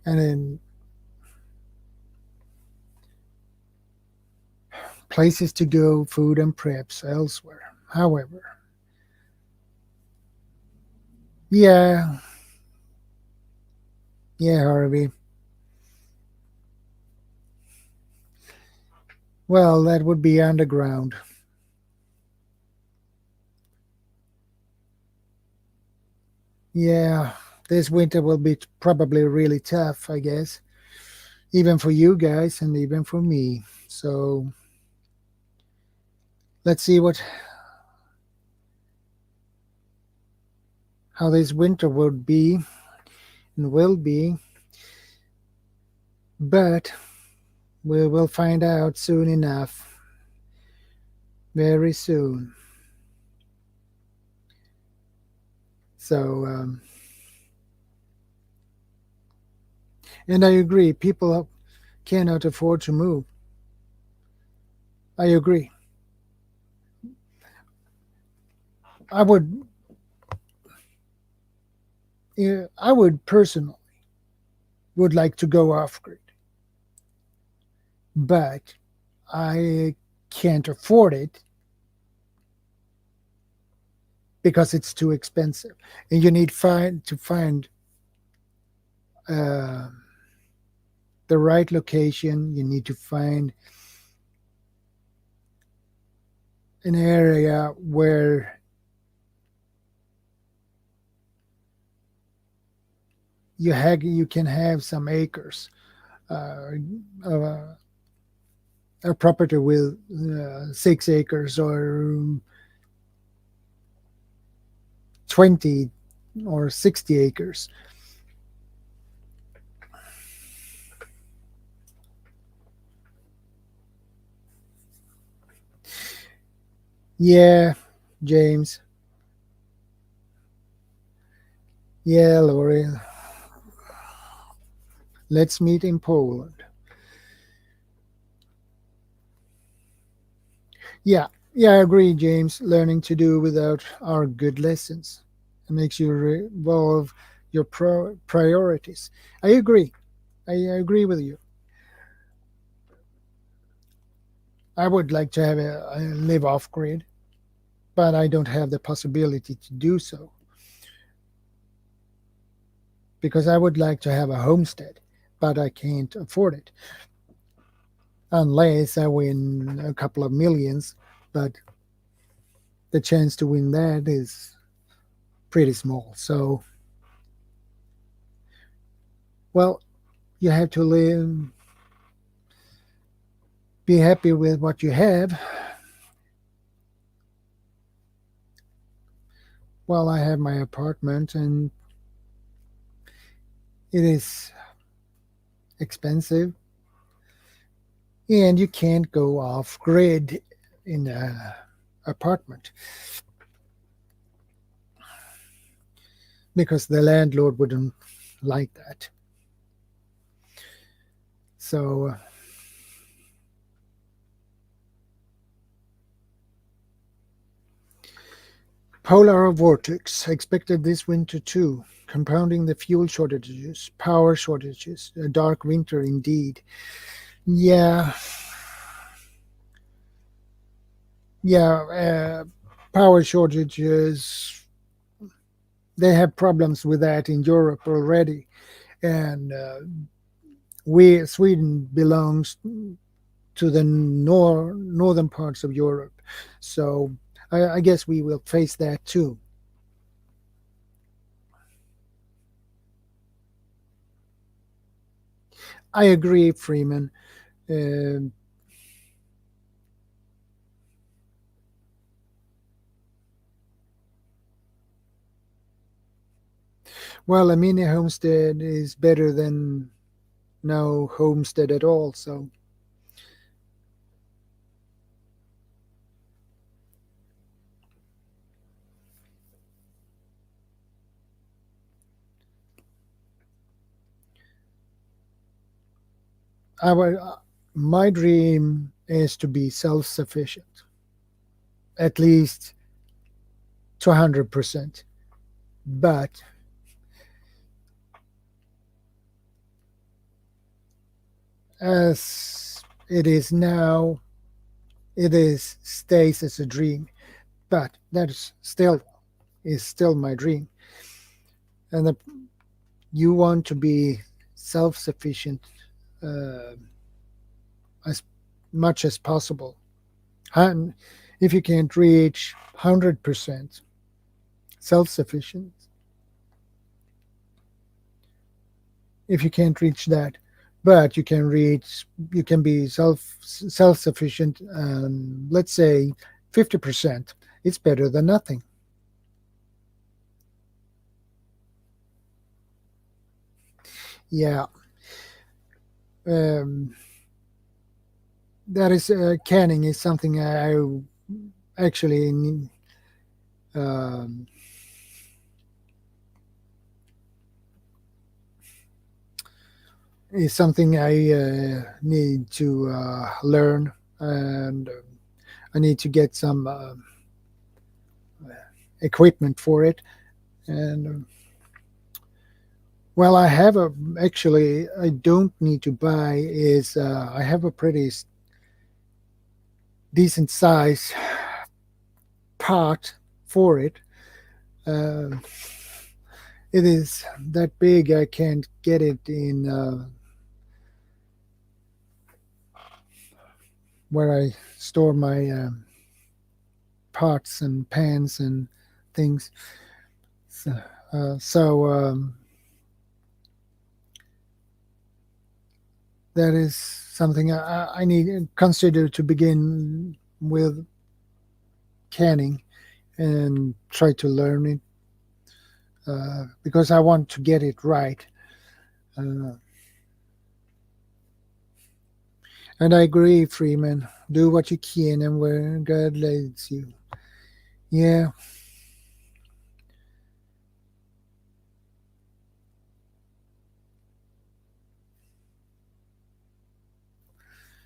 and then places to go, food and preps elsewhere. However, yeah, Harvey. Well, that would be underground. Yeah, this winter will be probably really tough, I guess, even for you guys and even for me. So let's see how this winter would be and will be. But we will find out soon enough. Very soon. So, and I agree, people cannot afford to move. I agree. I would personally would like to go off grid, but I can't afford it because it's too expensive, and you need to find the right location. You need to find an area where you can have some acres, a property with 6 acres or 20 or 60 acres. Yeah, James. Yeah, Lori. Let's meet in Poland. Yeah, I agree, James. Learning to do without are good lessons. It makes you revolve your priorities. I agree. I agree with you. I would like to have live off grid, but I don't have the possibility to do so because I would like to have a homestead, but I can't afford it unless I win a couple of millions. But the chance to win that is pretty small. So, well, you have to live, be happy with what you have. Well, I have my apartment and it is expensive, and you can't go off grid in an apartment because the landlord wouldn't like that. So polar vortex expected this winter too, compounding the fuel shortages, power shortages, a dark winter indeed. Yeah, power shortages. They have problems with that in Europe already, and Sweden belongs to the northern parts of Europe, so I guess we will face that too. I agree, Freeman. Well, a mini homestead is better than no homestead at all. So my dream is to be self-sufficient, at least to 100%. But as it is now, stays as a dream. But that is still my dream. And you want to be self-sufficient as much as possible. And if you can't reach 100% self-sufficient, if you can't reach that, but you can be self-sufficient, let's say 50%, it's better than nothing. Yeah. That is canning is something I actually is something I need to learn, and I need to get some equipment for it. And well, I have actually I don't need to buy is I have a pretty decent size pot for it. It is that big I can't get it in where I store my pots and pans and things. So that is something I need to consider to begin with canning and try to learn it because I want to get it right. And I agree, Freeman. Do what you can and where God leads you. Yeah.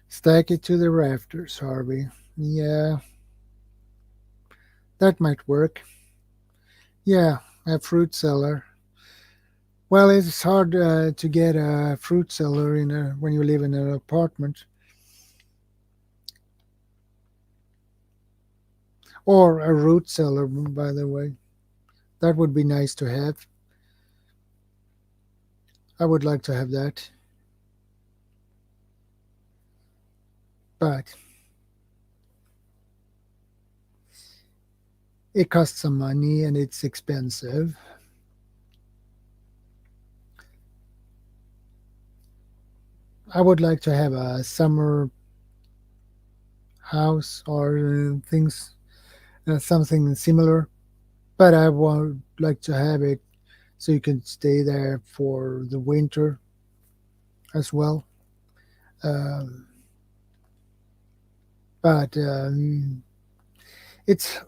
Stack it to the rafters, Harvey. Yeah. That might work. Yeah, a fruit cellar. Well, it's hard to get a fruit cellar when you live in an apartment. Or a root cellar, by the way. That would be nice to have. I would like to have that. But it costs some money and it's expensive. I would like to have a summer house or things, something similar, but I would like to have it so you can stay there for the winter as well. Um, but it's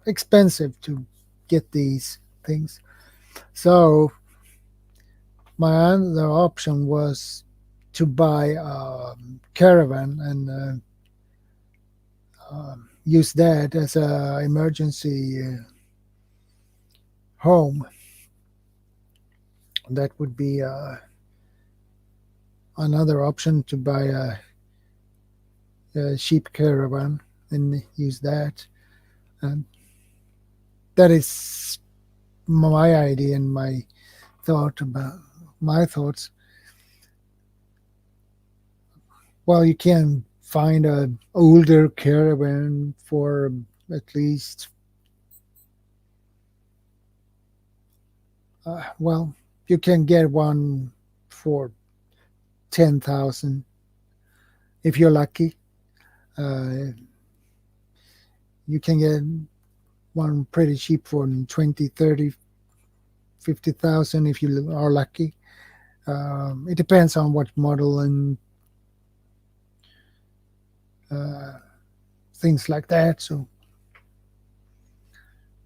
expensive to get these things. So my other option was to buy a caravan and use that as a emergency home. That would be another option, to buy a sheep caravan and use that. And that is my idea and my thoughts. Well, you can find an older caravan for at least, well, you can get one for 10,000 if you're lucky. You can get one pretty cheap for 20, 30, 50,000 if you are lucky. It depends on what model and things like that. So,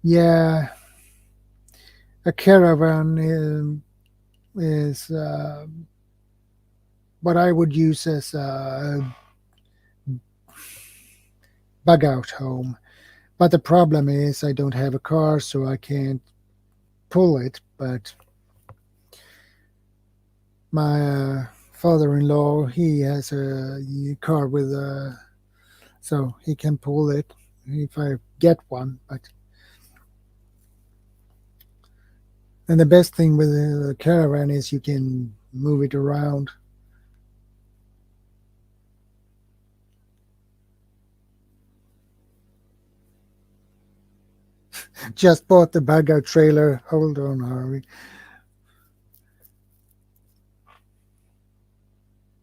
yeah, a caravan is what I would use as a bug out home. But the problem is I don't have a car, so I can't pull it. But my father-in-law, he has a car with so he can pull it if I get one. And the best thing with a caravan is you can move it around. Just bought the bug out trailer. Hold on, Harvey.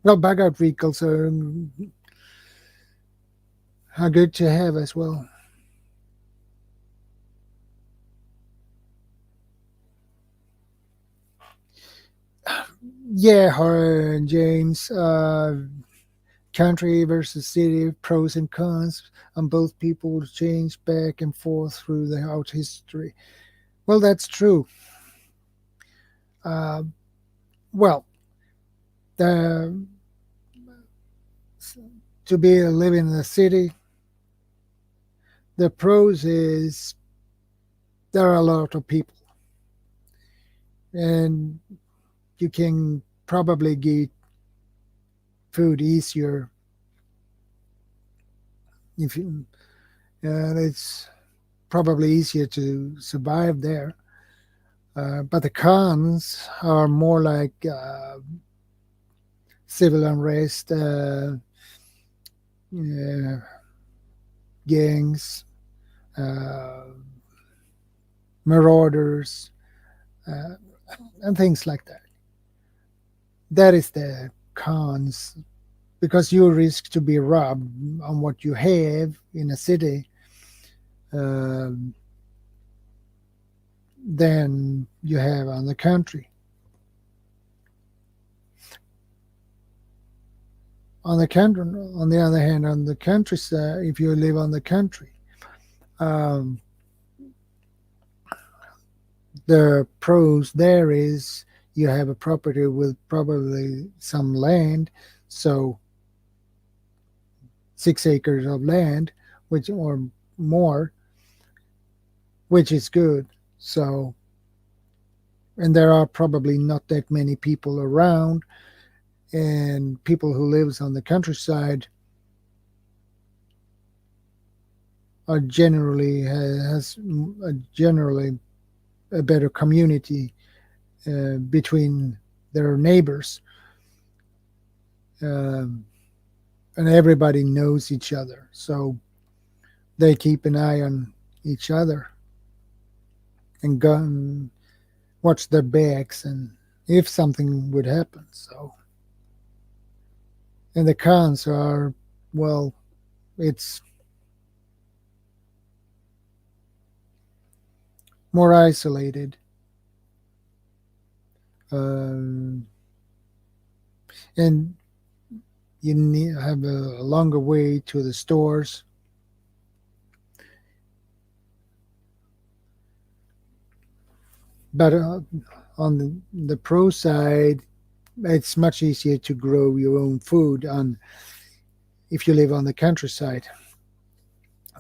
Well, bug out vehicles are good to have as well. Yeah, James. Country versus city, pros and cons, and both people change back and forth through the out history. Well, that's true. Well, the to be living in the city, the pros is there are a lot of people, and you can probably get food easier if you. It's probably easier to survive there. But the cons are more like civil unrest, gangs, marauders, and things like that. That is the cons, because you risk to be robbed on what you have in a city than you have on the country. On the other hand, on the countryside, if you live on the country, the pros there is you have a property with probably some land, so 6 acres of land, which or more, which is good. So, and there are probably not that many people around, and people who lives on the countryside are generally has generally a better community between their neighbors, and everybody knows each other, so they keep an eye on each other and go and watch their backs, and if something would happen. So, and the cons are, well, it's more isolated. And you need have a longer way to the stores. But on the pro side, it's much easier to grow your own food on if you live on the countryside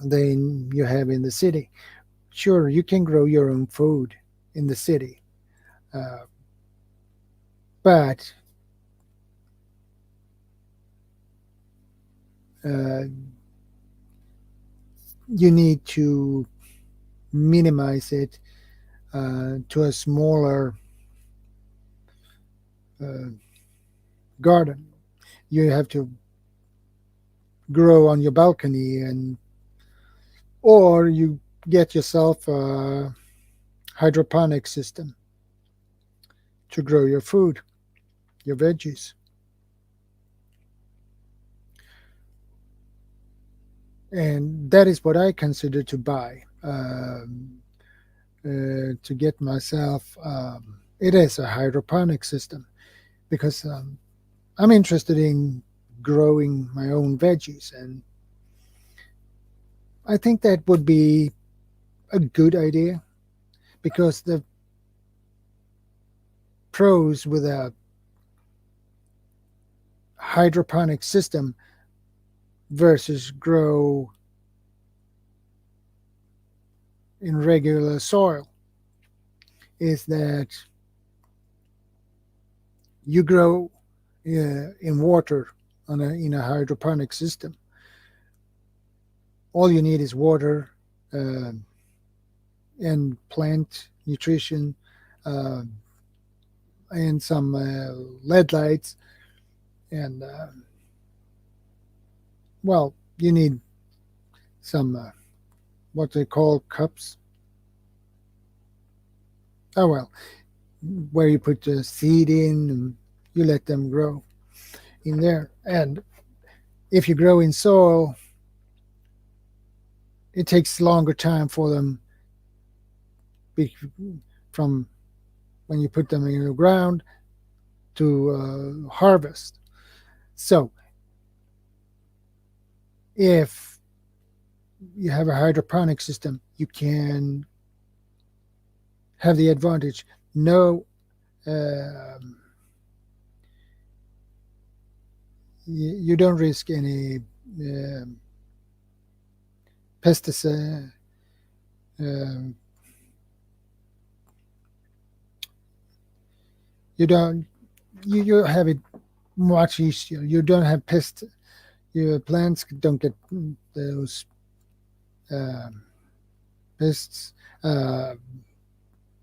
than you have in the city. Sure, you can grow your own food in the city, but you need to minimize it to a smaller garden. You have to grow on your balcony, and or you get yourself a hydroponic system to grow your food, your veggies. And that is what I consider to buy. To get myself, it is a hydroponic system because I'm interested in growing my own veggies, and I think that would be a good idea because the pros with a hydroponic system versus grow in regular soil is that you grow in water in a hydroponic system. All you need is water and plant nutrition and some LED lights, and well, you need some what they call cups. Oh well, where you put the seed in and you let them grow in there. And if you grow in soil, it takes longer time for them from when you put them in the ground to harvest. So if you have a hydroponic system, you can have the advantage. No, you don't risk any pesticide. You don't. You have it much easier. You don't have pests. Your plants don't get those pests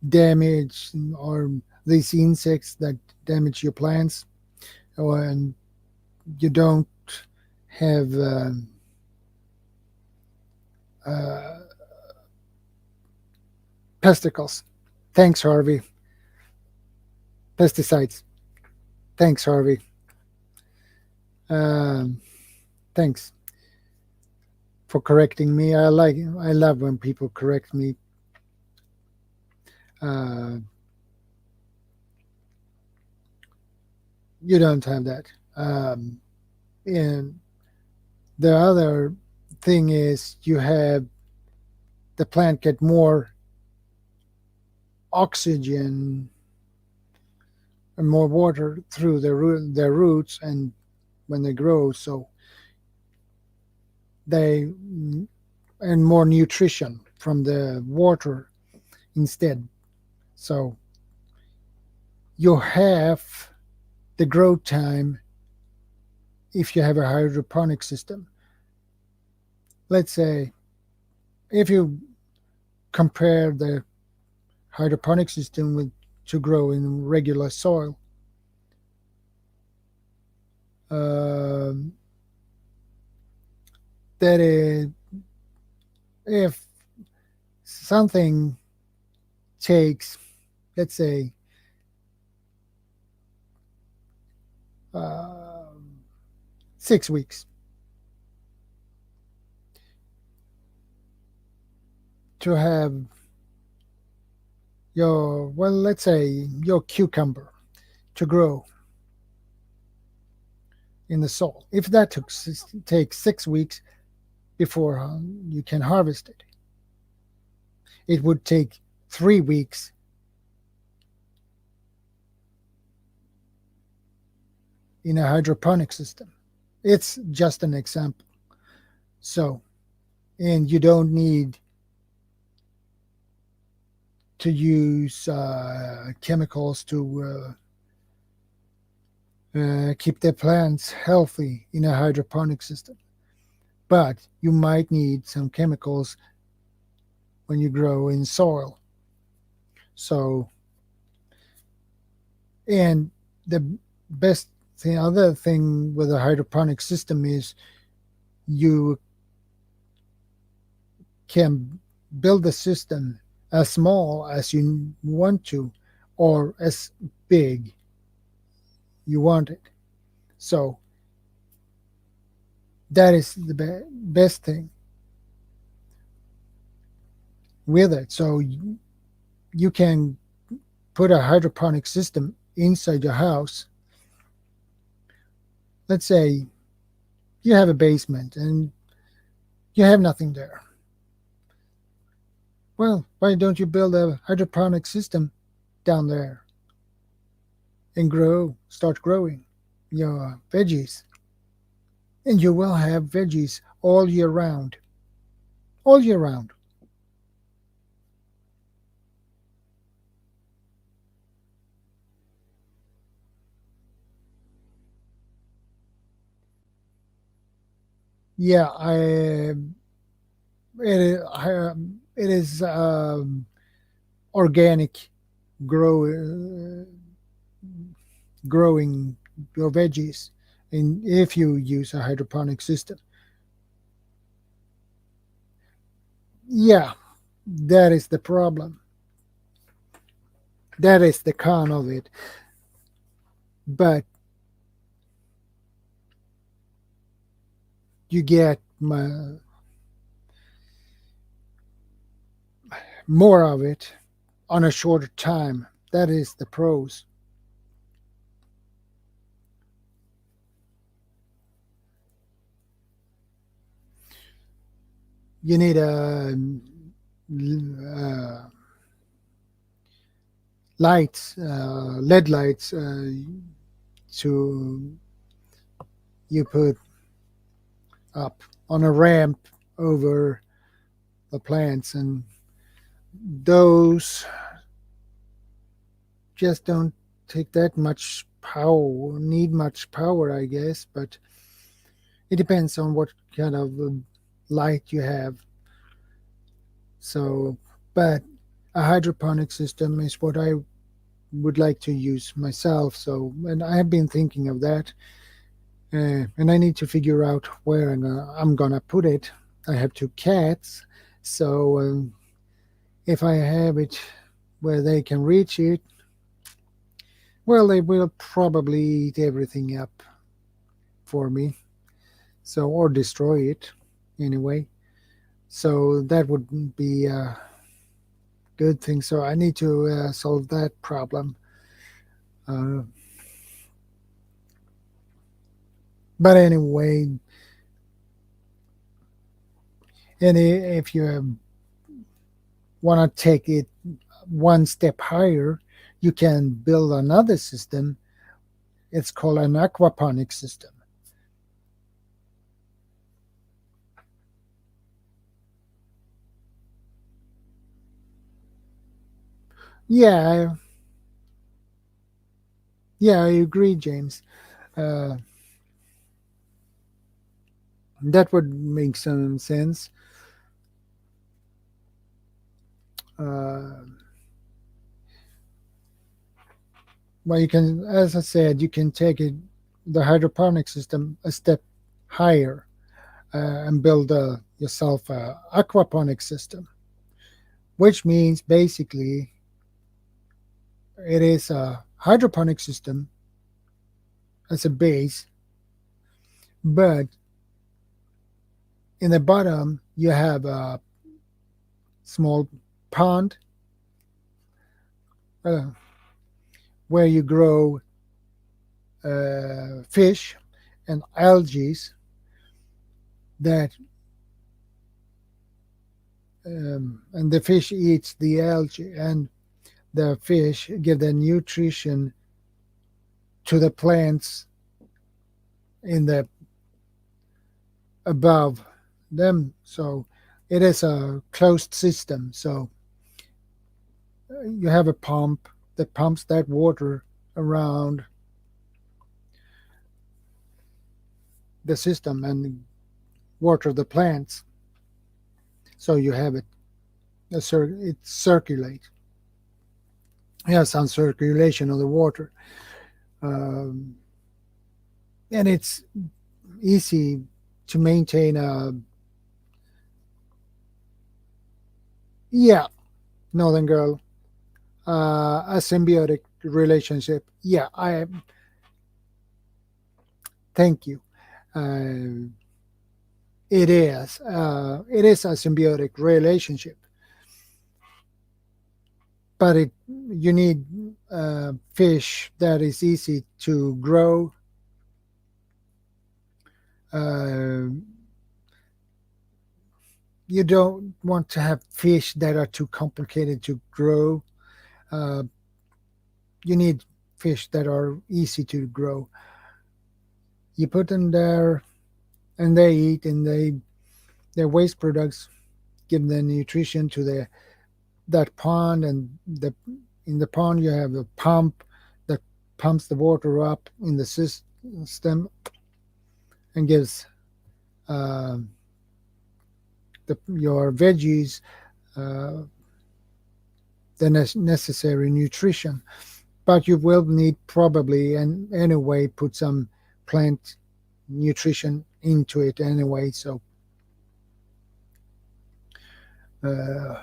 damage, or these insects that damage your plants, and you don't have pesticles. Thanks, Harvey. Pesticides. Thanks, Harvey. Thanks for correcting me. I love when people correct me. You don't have that. And the other thing is you have the plant get more oxygen and more water through their roots and when they grow, so they and more nutrition from the water instead. So you have the growth time if you have a hydroponic system. Let's say if you compare the hydroponic system with to grow in regular soil, that is, if something takes, let's say, uh, 6 weeks to have your, well, let's say your cucumber to grow in the soil. If that takes 6 weeks before you can harvest it, it would take 3 weeks in a hydroponic system. It's just an example. So, and you don't need to use chemicals to keep the plants healthy in a hydroponic system. But you might need some chemicals when you grow in soil. So, and the best thing, other thing with a hydroponic system is you can build the system as small as you want to, or as big you want it. So that is the best thing with it. So you can put a hydroponic system inside your house. Let's say you have a basement and you have nothing there. Well, why don't you build a hydroponic system down there and start growing your veggies? And you will have veggies all year round. All year round. Yeah, it is organic growing your veggies, and if you use a hydroponic system. Yeah, that is the problem. That is the con of it. But you get more of it on a shorter time. That is the pros. You need lights, LED lights, to you put up on a ramp over the plants, and those just don't take that much power, need much power, I guess, but it depends on what kind of light you have. So, but a hydroponic system is what I would like to use myself. So, and I have been thinking of that, and I need to figure out where I'm gonna put it. I have 2 cats, so if I have it where they can reach it, well, they will probably eat everything up for me. So, or destroy it anyway. So that would be a good thing. So I need to solve that problem. But anyway, and if you want to take it one step higher, you can build another system. It's called an aquaponic system. Yeah, I agree, James. That would make some sense. Well, you can, as I said, you can take the hydroponic system a step higher and build yourself a aquaponic system. which means basically it is a hydroponic system as a base, but in the bottom you have a small pond uh, where you grow fish and algae that and the fish eats the algae, and the fish give the nutrition to the plants in the above them. So it is a closed system. So you have a pump that pumps that water around the system and water the plants. So you have it circulate. You have some circulation of the water, and it's easy to maintain a Northern Girl, a symbiotic relationship. Yeah, I thank you. It is a symbiotic relationship, but you need fish that is easy to grow. You don't want to have fish that are too complicated to grow. You need fish that are easy to grow. You put them there, and they eat, and their waste products give them nutrition to that pond, and in the pond you have a pump that pumps the water up in the system and gives your veggies the necessary nutrition. But you will need probably and anyway put some plant nutrition into it anyway. So and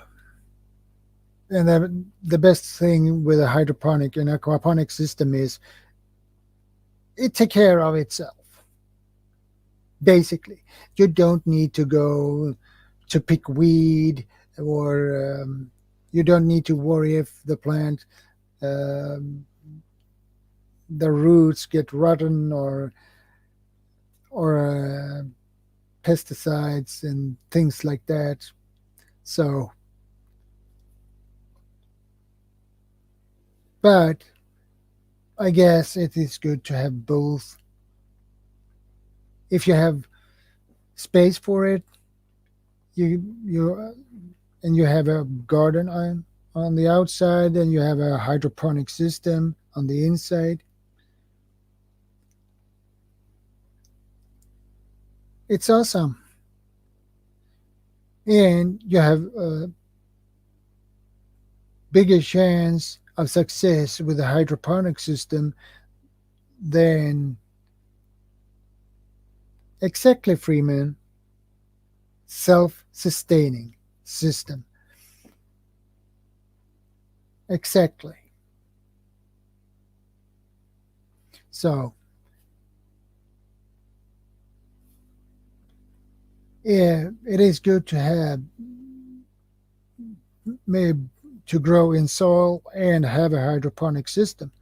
the best thing with a hydroponic and aquaponic system is it takes care of itself. Basically, you don't need to go to pick weed, or you don't need to worry if the plant the roots get rotten or pesticides and things like that. So, but I guess it is good to have both. If you have space for it, you and you have a garden on the outside, and you have a hydroponic system on the inside. It's awesome. And you have a bigger chance of success with a hydroponic system than exactly Freeman self-sustaining system. Exactly. So yeah, it is good to have maybe to grow in soil and have a hydroponic system.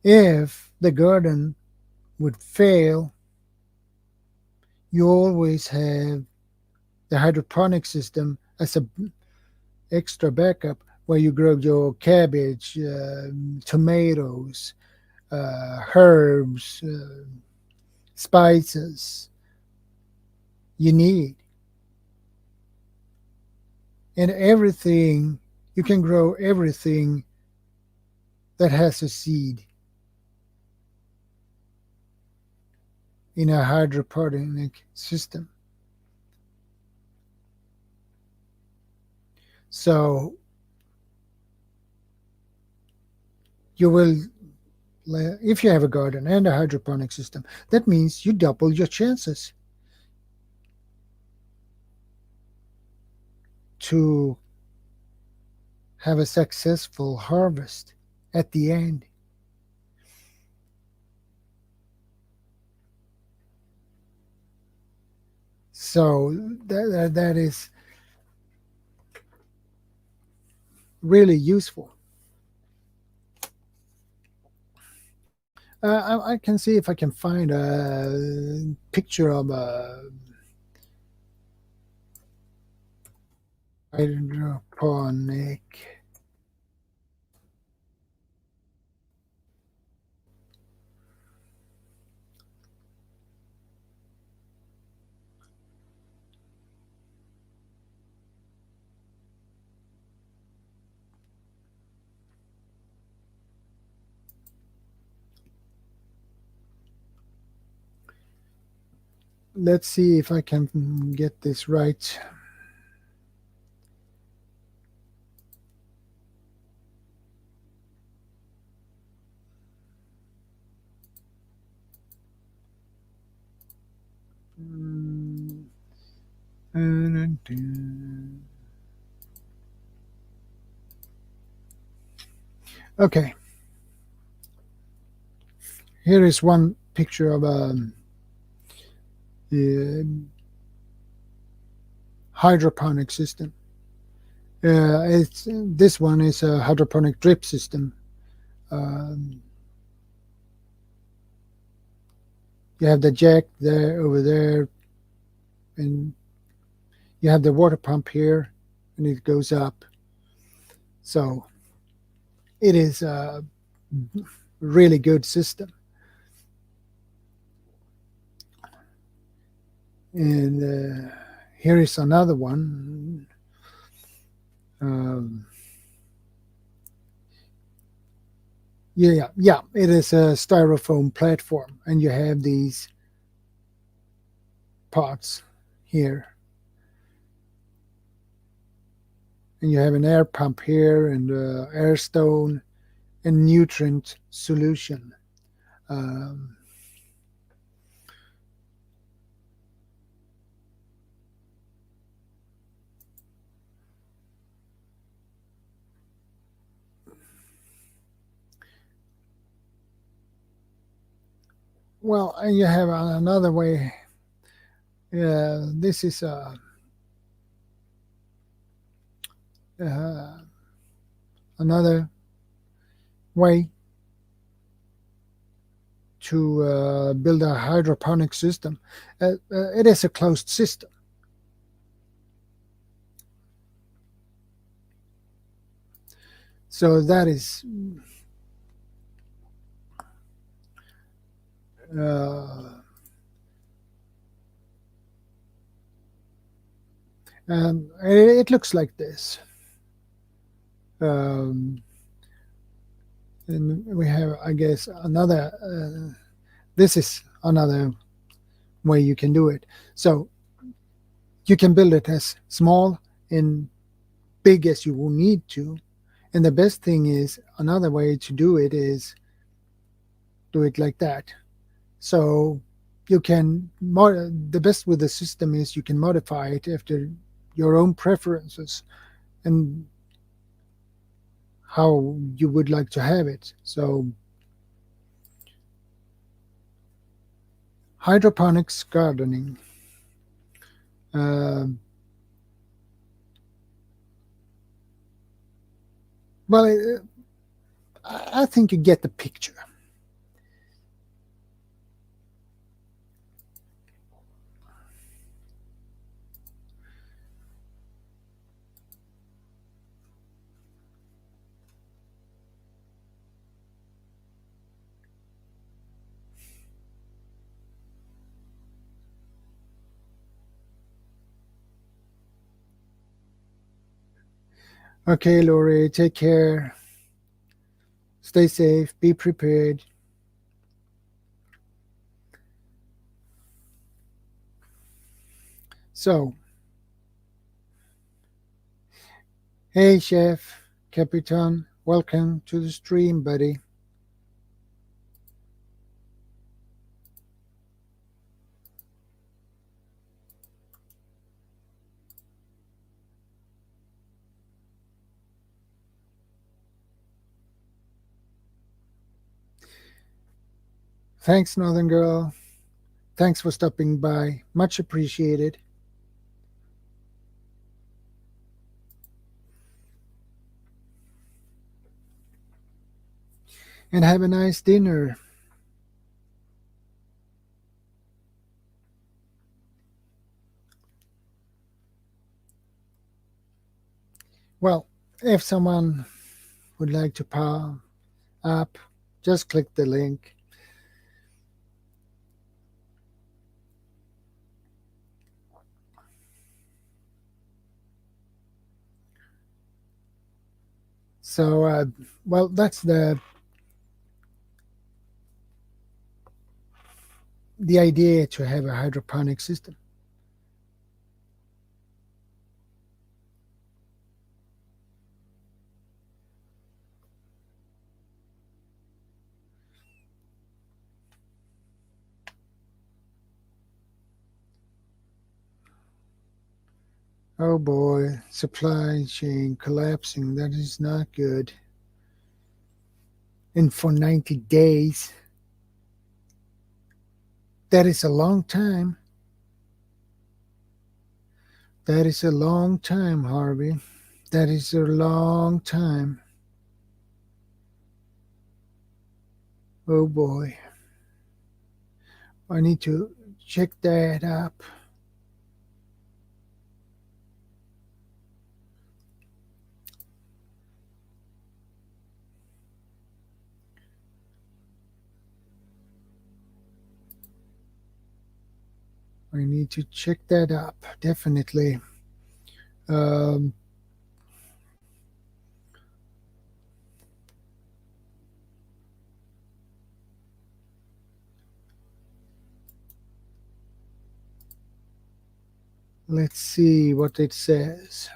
If the garden would fail, you always have the hydroponic system as a extra backup where you grow your cabbage, tomatoes, herbs, spices you need. And everything, you can grow everything that has a seed in a hydroponic system. So you will, if you have a garden and a hydroponic system, that means you double your chances to have a successful harvest at the end. So that is really useful. I can see if I can find a picture of a hydroponic. Let's see if I can get this right. Okay. Here is one picture of a hydroponic system. This one is a hydroponic drip system. You have the jack there over there, and you have the water pump here, and it goes up. So it is a really good system. And here is another one. Yeah, it is a styrofoam platform, and you have these pots here. And you have an air pump here, and air stone, and nutrient solution. Well, and you have another way. This is another way to build a hydroponic system. It is a closed system. So that is it looks like this. And we have, I guess, another. This is another way you can do it. So you can build it as small and big as you will need to. And the best thing is, another way to do it is do it like that. So you can, the best with the system is you can modify it after your own preferences and how you would like to have it. So hydroponics gardening. Well, I think you get the picture. Okay, Lori, take care. Stay safe. Be prepared. So, hey, Chef, Capitan, welcome to the stream, buddy. Thanks, Northern Girl. Thanks for stopping by. Much appreciated. And have a nice dinner. Well, if someone would like to power up, just click the link. So, well, that's the idea, to have a hydroponic system. Oh boy, supply chain collapsing. That is not good. And for 90 days, that is a long time. That is a long time, Harvey. That is a long time. Oh boy. I need to check that up. I need to check that up, definitely. Um, let's see what it says.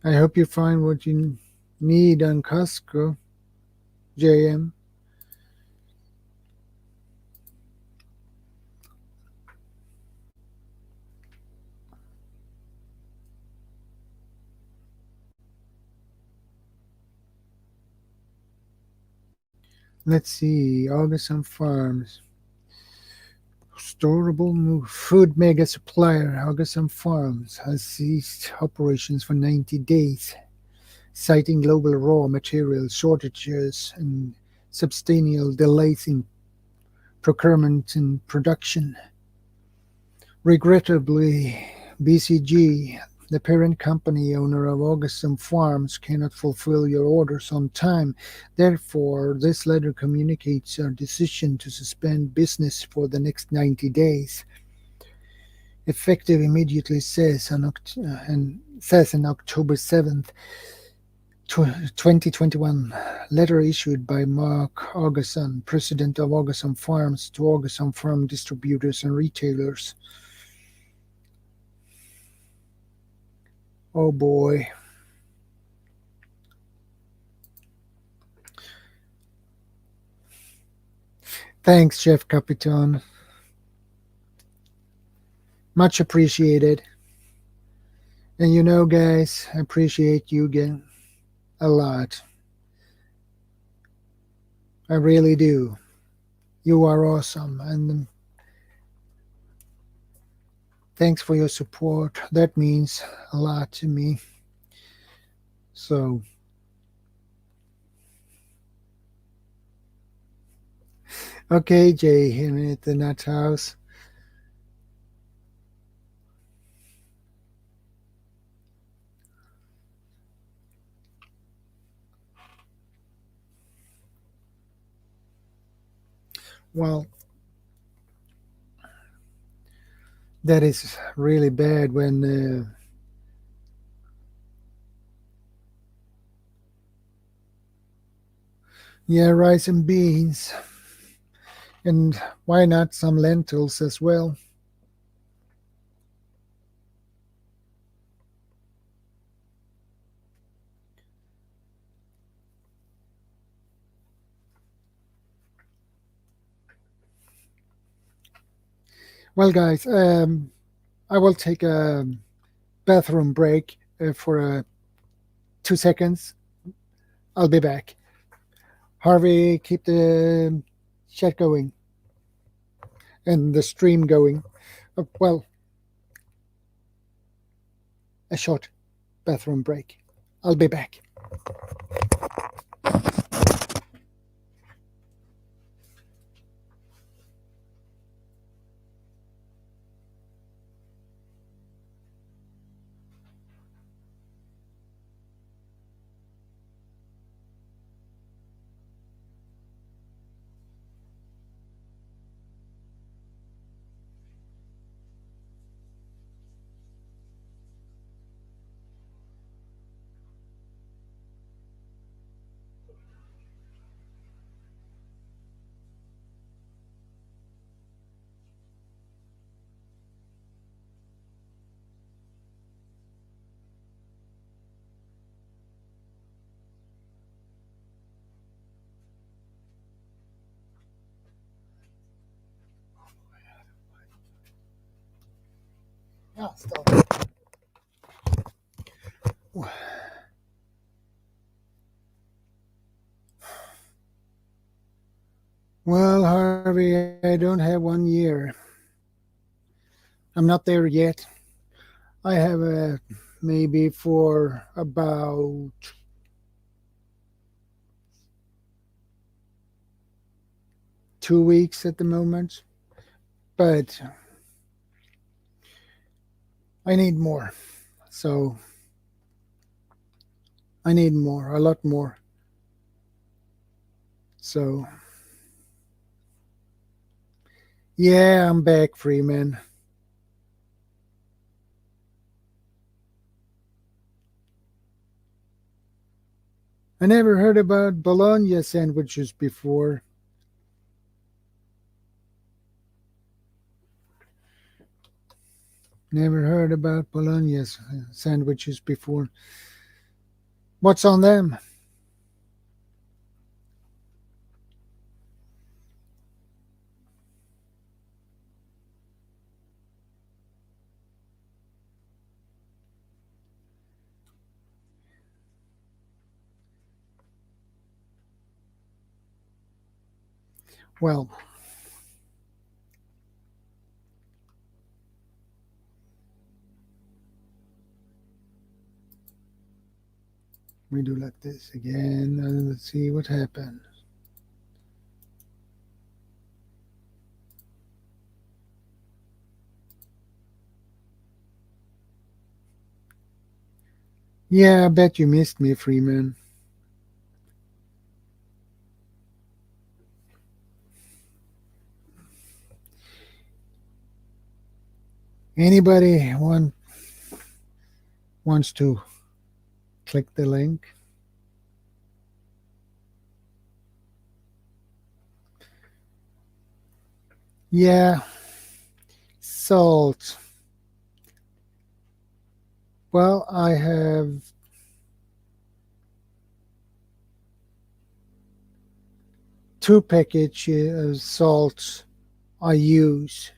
I hope you find what you need on Costco, JM. Let's see, August on Farms. Storable food mega supplier August on Farms has ceased operations for 90 days, citing global raw material shortages and substantial delays in procurement and production. Regrettably, BCG, the parent company owner of Augustin Farms, cannot fulfill your orders on time. Therefore, this letter communicates our decision to suspend business for the next 90 days. Effective immediately, says on October 7th, 2021, letter issued by Mark Augustin, president of Augustin Farms, to Augustin Farm distributors and retailers. Oh boy. Thanks, Chef Capitan. Much appreciated. And you know, guys, I appreciate you again a lot. I really do. You are awesome. And thanks for your support. That means a lot to me. So, okay, Jay, here at the Nut House. Well, that is really bad when rice and beans, and why not some lentils as well. Well, guys, I will take a bathroom break for 2 seconds. I'll be back. Harvey, keep the chat going and the stream going. Well, a short bathroom break. I'll be back. Yeah, stop. Well, Harvey, I don't have 1 year. I'm not there yet. I have maybe for about 2 weeks at the moment, but I need more. So I need more, a lot more. So yeah, I'm back, Freeman. I never heard about bologna sandwiches before. Never heard about bologna sandwiches before. What's on them? Well, we do like this again, and let's see what happens. Yeah, I bet you missed me, Freeman. Anybody wants to click the link? Yeah, salt. Well, I have 2 packages of salt I use.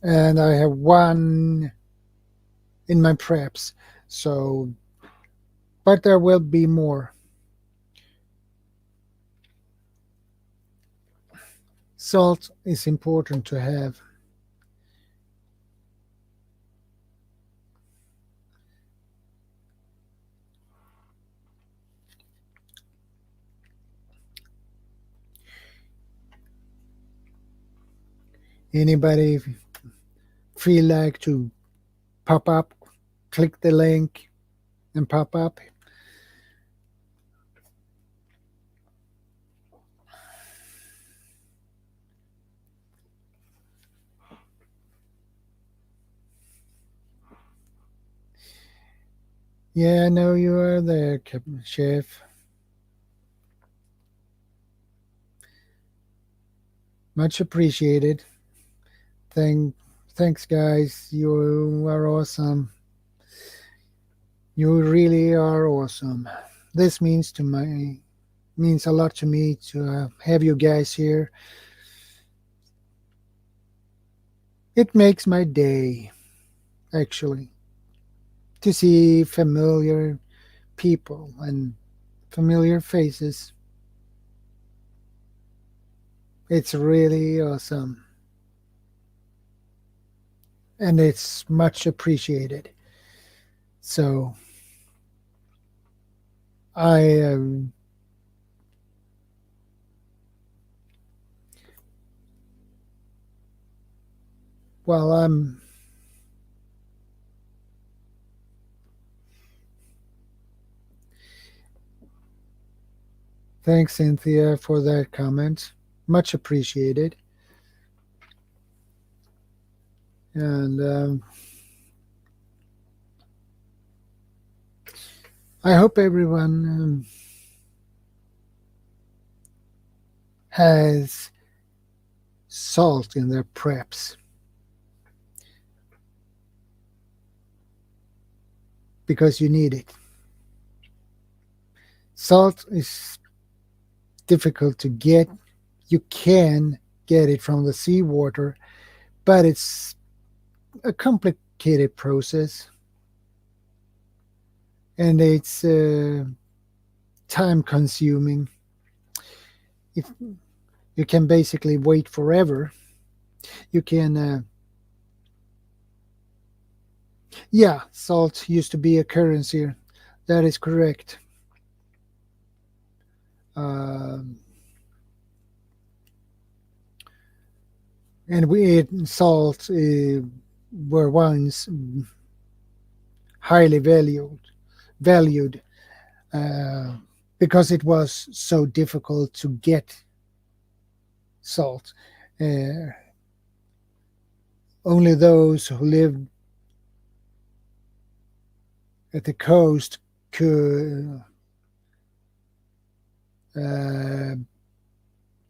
And I have one in my preps. So, but there will be more. Salt is important to have. Anybody feel like to pop up, click the link and pop up? Yeah, I know you are there, Chef. Much appreciated. Thanks, guys. You are awesome. You really are awesome. This means to me means a lot to me to have you guys here. It makes my day, actually, to see familiar people and familiar faces. It's really awesome, and it's much appreciated. So I well, I'm thanks, Cynthia, for that comment. Much appreciated. And I hope everyone has salt in their preps, because you need it. Salt is difficult to get. You can get it from the seawater, but it's a complicated process, and it's time consuming. If you can basically wait forever, you can yeah, salt used to be a currency. That is correct. Um, and salt were once highly valued uh, because it was so difficult to get salt. Uh, Only those who lived at the coast uh,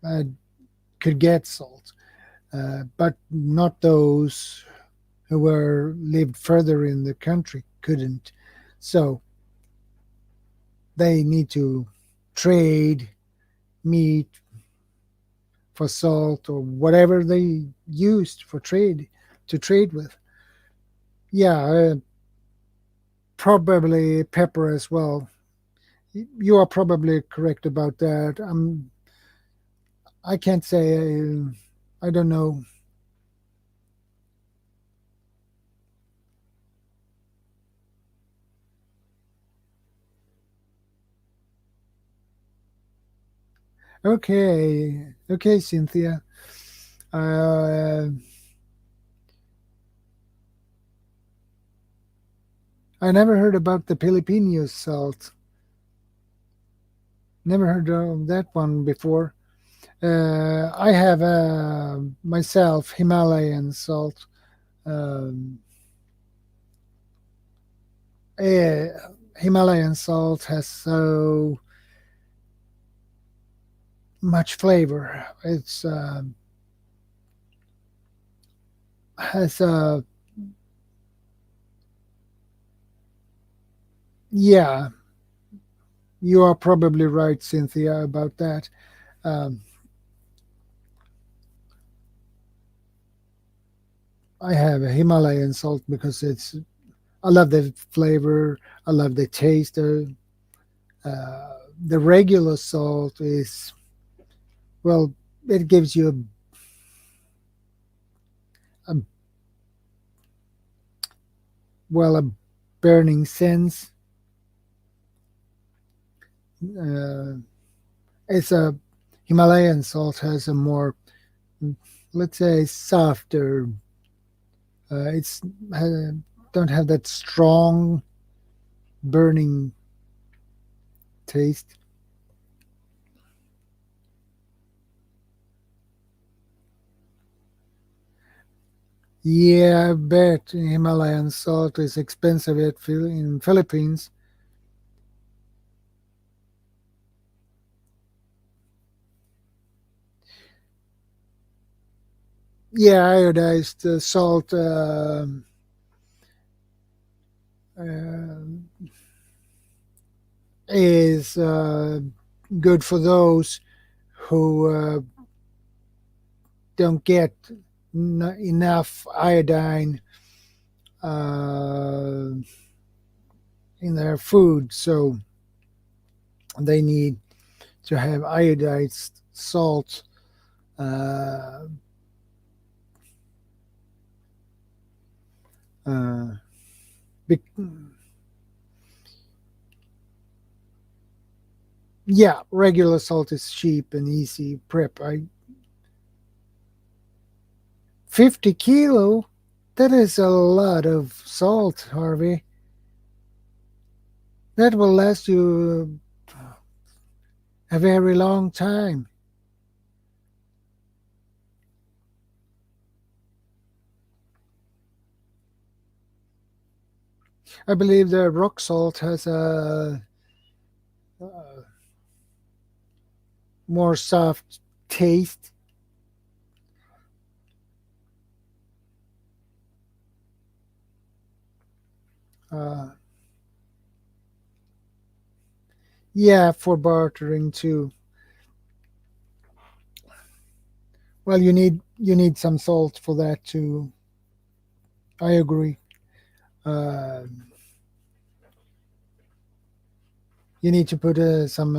uh, could get salt, but not those who were lived further in the country couldn't. So they need to trade meat for salt or whatever they used for to trade with. Yeah, probably pepper as well. You are probably correct about that. I can't say. I don't know. Okay, Cynthia. Uh, I never heard about the Filipino salt. Never heard of that one before. I have myself Himalayan salt. Um, eh, Himalayan salt has so much flavor. It's has yeah. You are probably right, Cynthia, about that. Um, I have a Himalayan salt because I love the flavor. I love the taste. The regular salt is, well, it gives you a well, a burning sense. Uh, it's a Himalayan salt has a more, let's say, softer. It's don't have that strong burning taste. Yeah, I bet Himalayan salt is expensive in Philippines. Yeah, iodized salt uh, is good for those who don't get enough iodine in their food, so they need to have iodized salt. Yeah, regular salt is cheap and easy prep. 50 kilo, that is a lot of salt, Harvey. That will last you a very long time. I believe the rock salt has a more soft taste. Yeah, for bartering too. Well, you need some salt for that too. I agree. You need to put some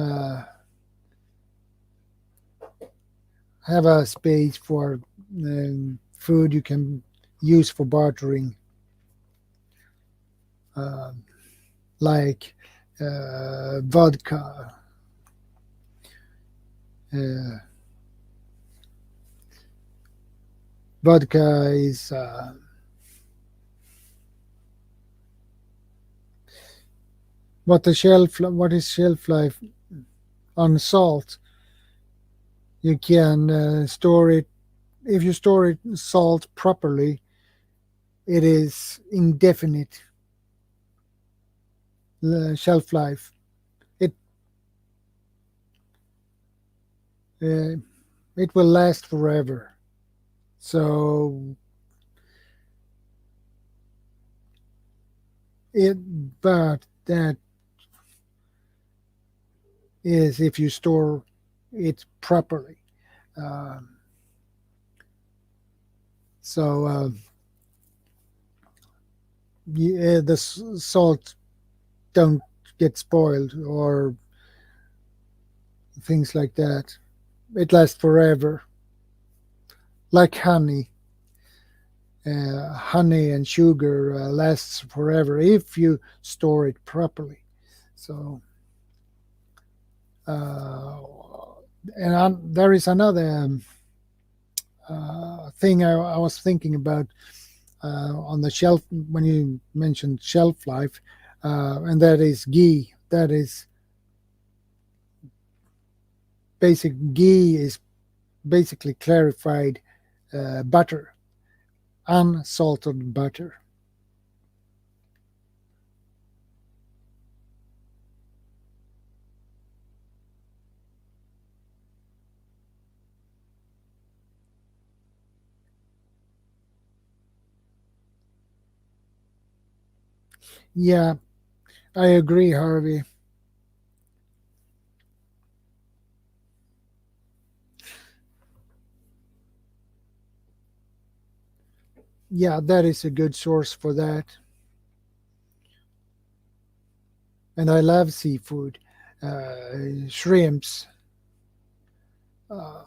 have a space for food you can use for bartering, like vodka. Vodka is what is shelf life on salt. You can store it if you store it salt properly. It is indefinite shelf life. It will last forever. So but that is if you store it properly. So the salt don't get spoiled or things like that. It lasts forever, like honey. Honey and sugar lasts forever if you store it properly. So, and there is another thing I was thinking about on the shelf when you mentioned shelf life, and that is ghee. That is ghee is basically clarified butter, unsalted butter. Yeah, I agree, Harvey. Yeah, that is a good source for that. And I love seafood, shrimps. That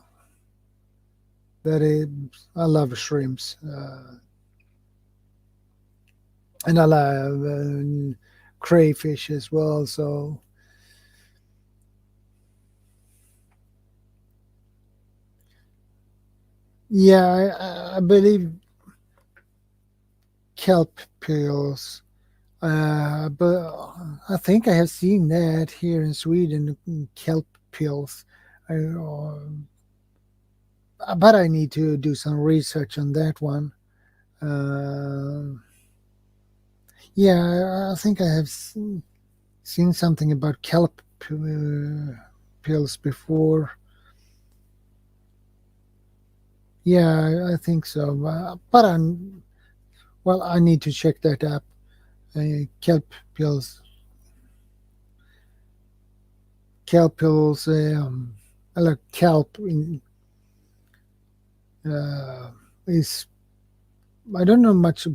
is, I love shrimps, and I love crayfish as well. So yeah, I believe kelp pills. But I think I have seen that here in Sweden, kelp pills. But I need to do some research on that one. Yeah, I think I have seen something about kelp pills before. Yeah, I think so. But I need to check that up. Kelp pills. kelp pills, like kelp is, I don't know much,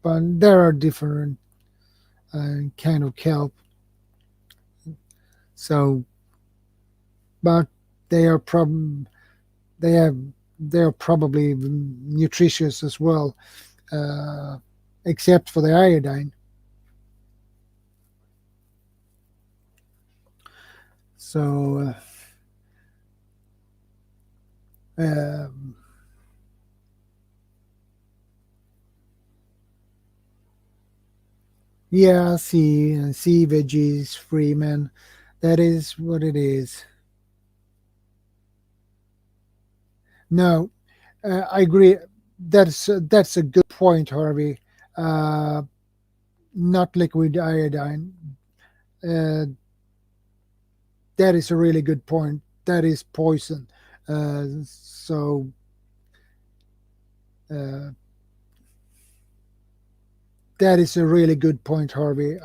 but there are different kind of kelp. So, but they are they have they are probably nutritious as well, uh, except for the iodine. So, um, yeah, sea veggies, Freeman. That is what it is. No, I agree. That's a good point, Harvey. Uh, Not liquid iodine. Uh, that is a really good point. That is poison. So uh, that is a really good point, Harvey.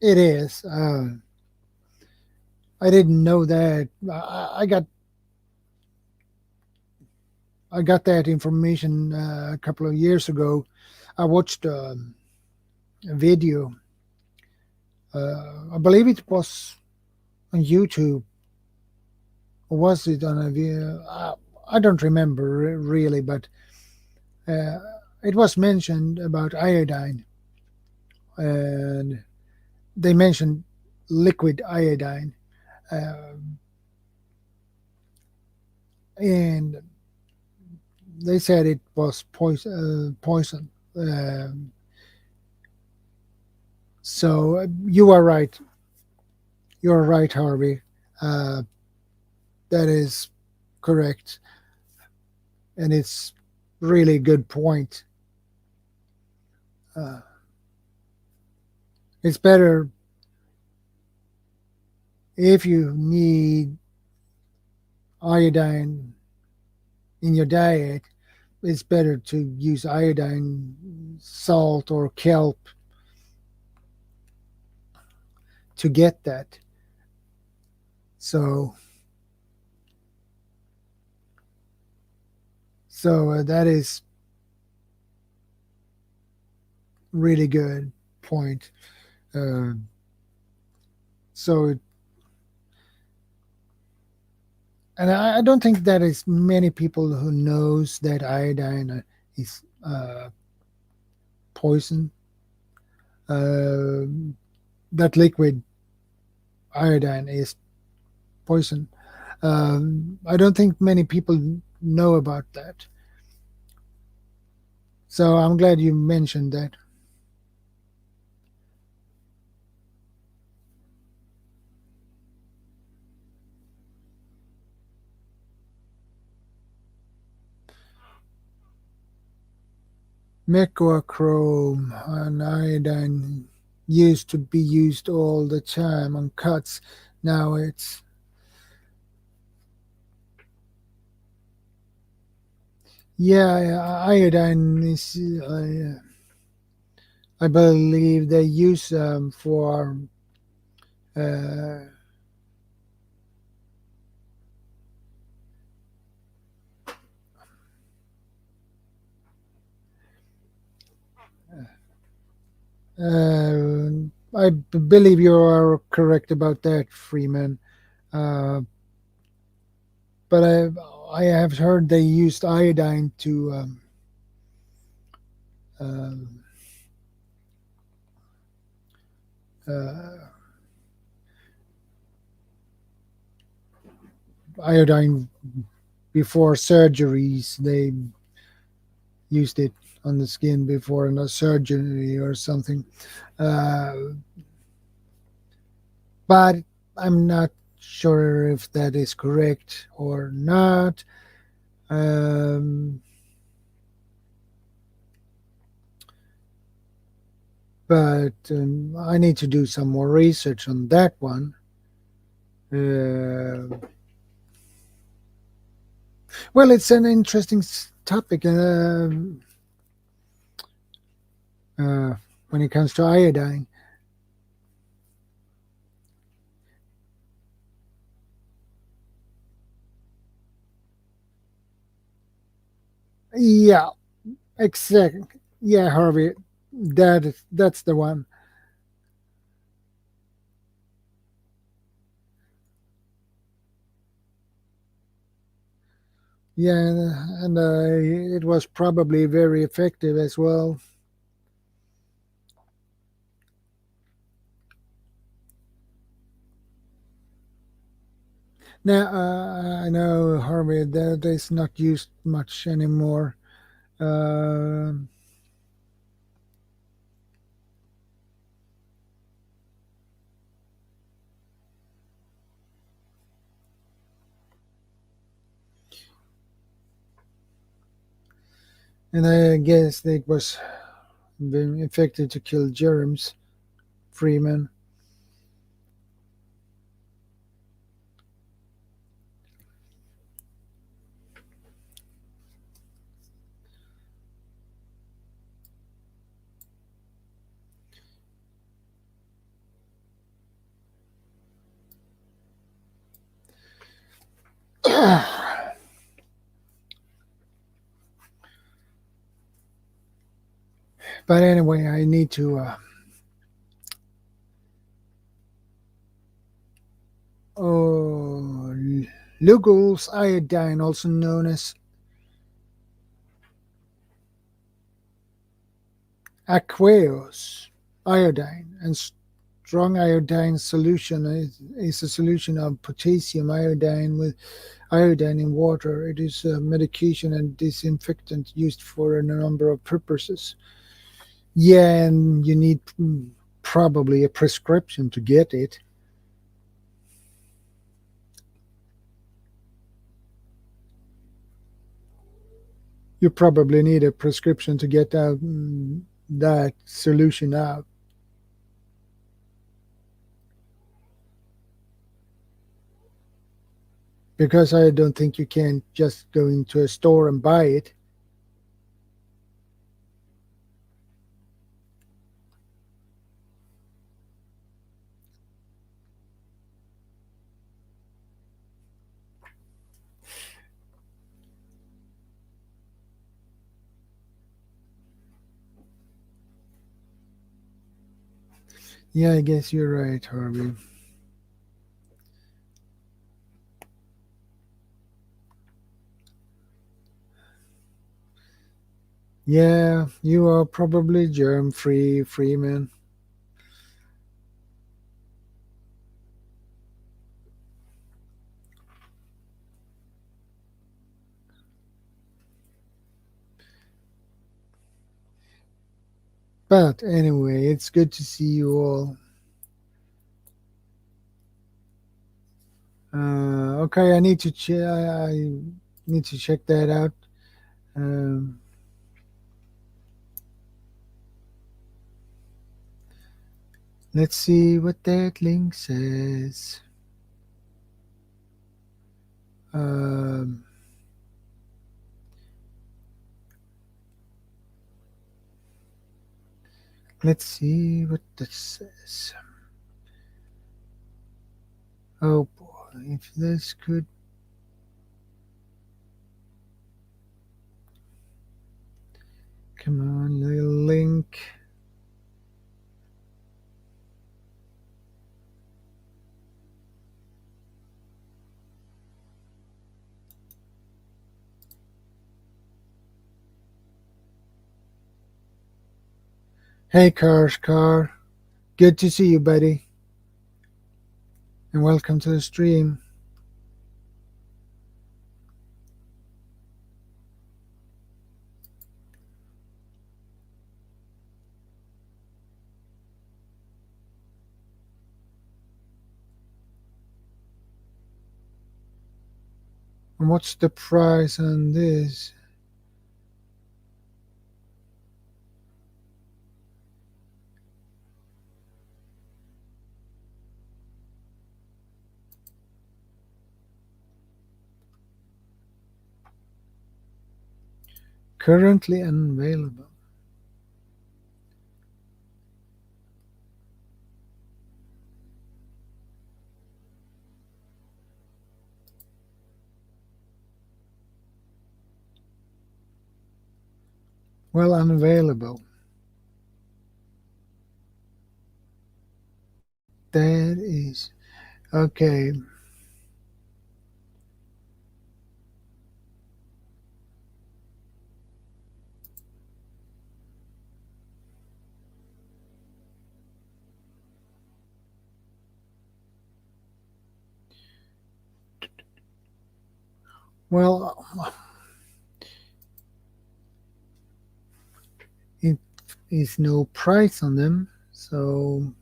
It is. I didn't know that. I got that information a couple of years ago. I watched a video. I believe it was on YouTube. Or was it on a video? I don't remember really, but uh, it was mentioned about iodine, and they mentioned liquid iodine, uh, and they said it was poison. So you are right. You are right, Harvey. Uh, that is correct, and it's really good point. Uh, it's better if you need iodine in your diet. It's better to use iodine, salt, or kelp to get that. So, that is really good point. Uh, so, and I don't think that is many people who knows that iodine is poison. Uh, that liquid iodine is poison. I don't think many people know about that. So I'm glad you mentioned that. Mercurochrome and iodine used to be used all the time on cuts. Now it's iodine is. I believe they use for uh, I believe you are correct about that, Freeman. Uh, but I have heard they used iodine to um, uh, iodine before surgeries. They used it on the skin before a surgery or something. Uh, but I'm not sure if that is correct or not. But I need to do some more research on that one. Well, it's an interesting topic when it comes to iodine. Yeah, exactly. Yeah, Harvey, that's the one. Yeah, and it was probably very effective as well. Now, I know, Harvey, that is not used much anymore. Uh, and I guess it was being effective to kill germs, Freeman. But anyway, I need to. Oh, Lugol's iodine, also known as aqueous iodine, and strong iodine solution is a solution of potassium iodine with iodine in water. It is a medication and disinfectant used for a number of purposes. Yeah, and you need probably a prescription to get it. You probably need a prescription to get out that solution out. Because I don't think you can just go into a store and buy it. Yeah, I guess you're right, Harvey. Yeah, you are probably germ free, Freeman. But anyway, it's good to see you all. Okay, I need to I need to check that out. Um, let's see what that link says. Um, let's see what this says. Oh boy, if this could. Come on, little link. Hey, Car. Good to see you, buddy. And welcome to the stream. And what's the price on this? Currently unavailable. Well, unavailable. That is okay. Well, it is no price on them, so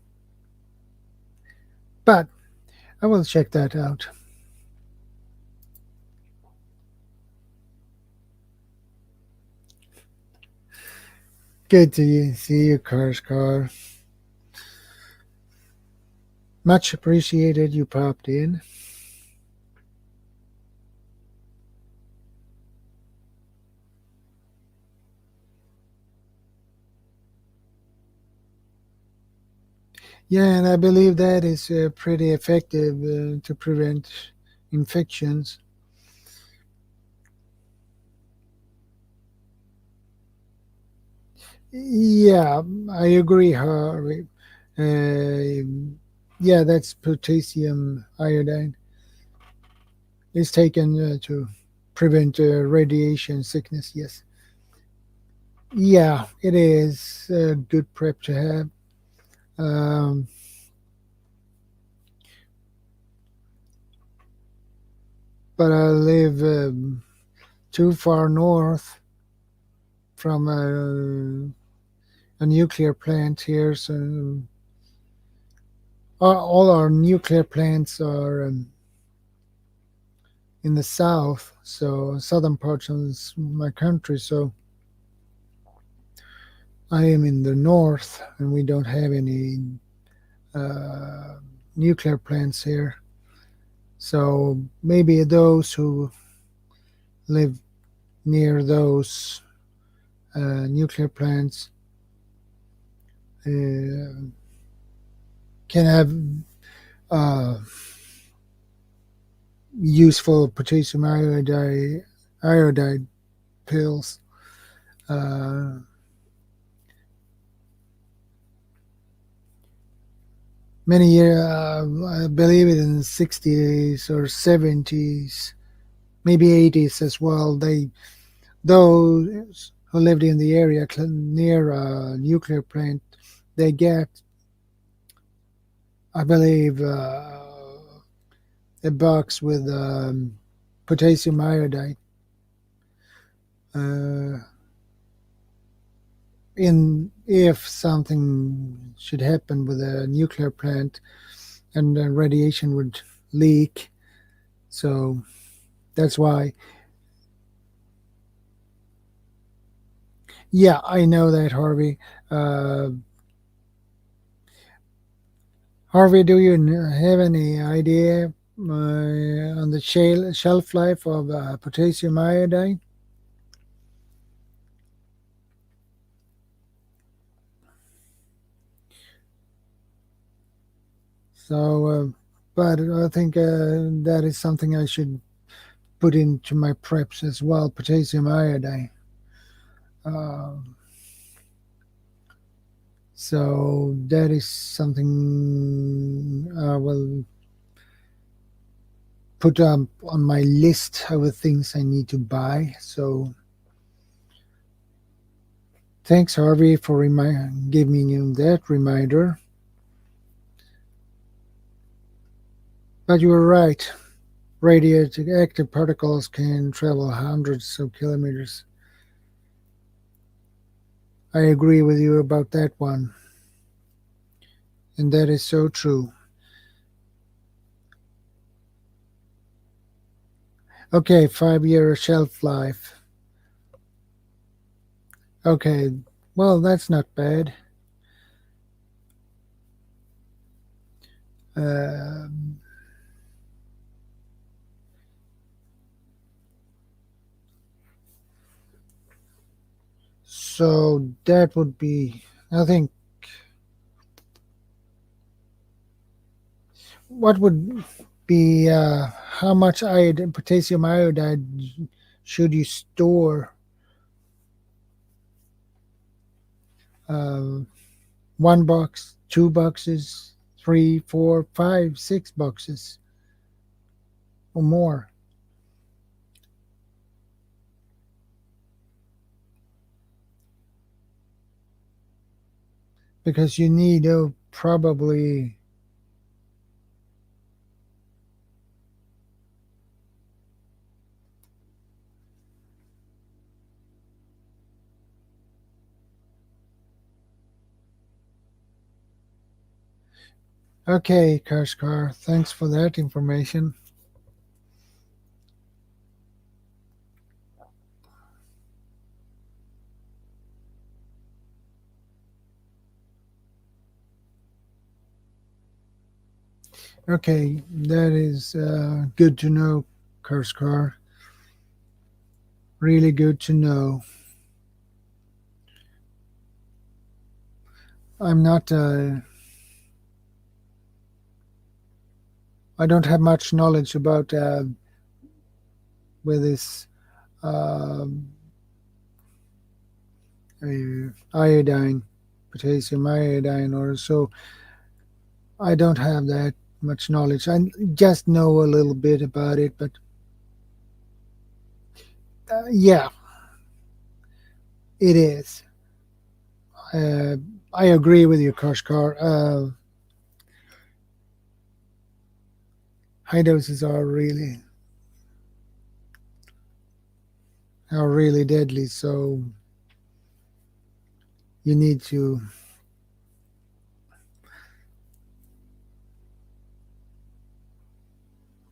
but I will check that out. Good to see you, Car. Much appreciated you popped in. Yeah, and I believe that is pretty effective to prevent infections. Yeah, I agree, Harvey. Yeah, that's potassium iodine. It's taken to prevent radiation sickness, yes. Yeah, it is a good prep to have. Um, but I live too far north from a nuclear plant here, so all our nuclear plants are in the south, so southern parts of my country. So I am in the north, and we don't have any uh, nuclear plants here. So maybe those who live near those nuclear plants can have useful potassium iodide pills. Many years, I believe it in the 60s or 70s, maybe 80s as well. Those who lived in the area near a nuclear plant, they get, I believe, a box with potassium iodide. If something should happen with a nuclear plant and radiation would leak, so that's why. Yeah, I know that, Harvey. Harvey, do you have any idea on the shelf life of potassium iodide? So, but I think that is something I should put into my preps as well, potassium iodide. So that is something I will put on my list of things I need to buy. So thanks, Harvey, for giving you that reminder. But you were right. Radioactive particles can travel hundreds of kilometers. I agree with you about that one. And that is so true. Okay, 5-year shelf life. Okay, well, that's not bad. So that would be, I think, what would be how much potassium iodide should you store 1 box, 2 boxes, 3, 4, 5, 6 boxes or more. Because you need probably okay, Kashkar, thanks for that information. Okay, that is good to know, Kashkar. Really good to know. I'm not. I don't have much knowledge about with this iodine, potassium iodine, or so. I don't have that much knowledge. I just know a little bit about it, but yeah, it is. I agree with you, Kashkar. High doses are really deadly. So you need to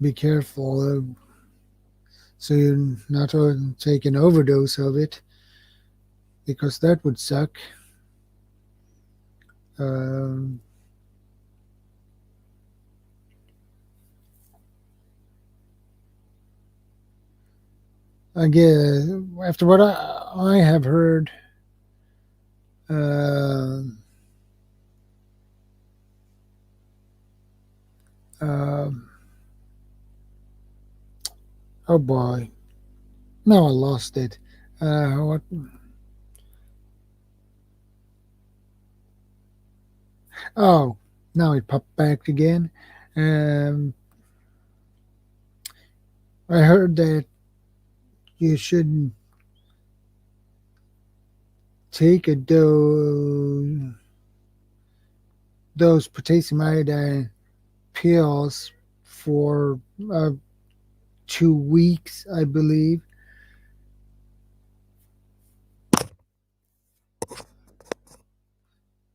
be careful, so you're not take an overdose of it, because that would suck. Um, I guess after what I have heard, uh, uh, oh boy, now I lost it. What? Oh, now it popped back again. Um, I heard that you should take those potassium iodine pills for 2 weeks, I believe.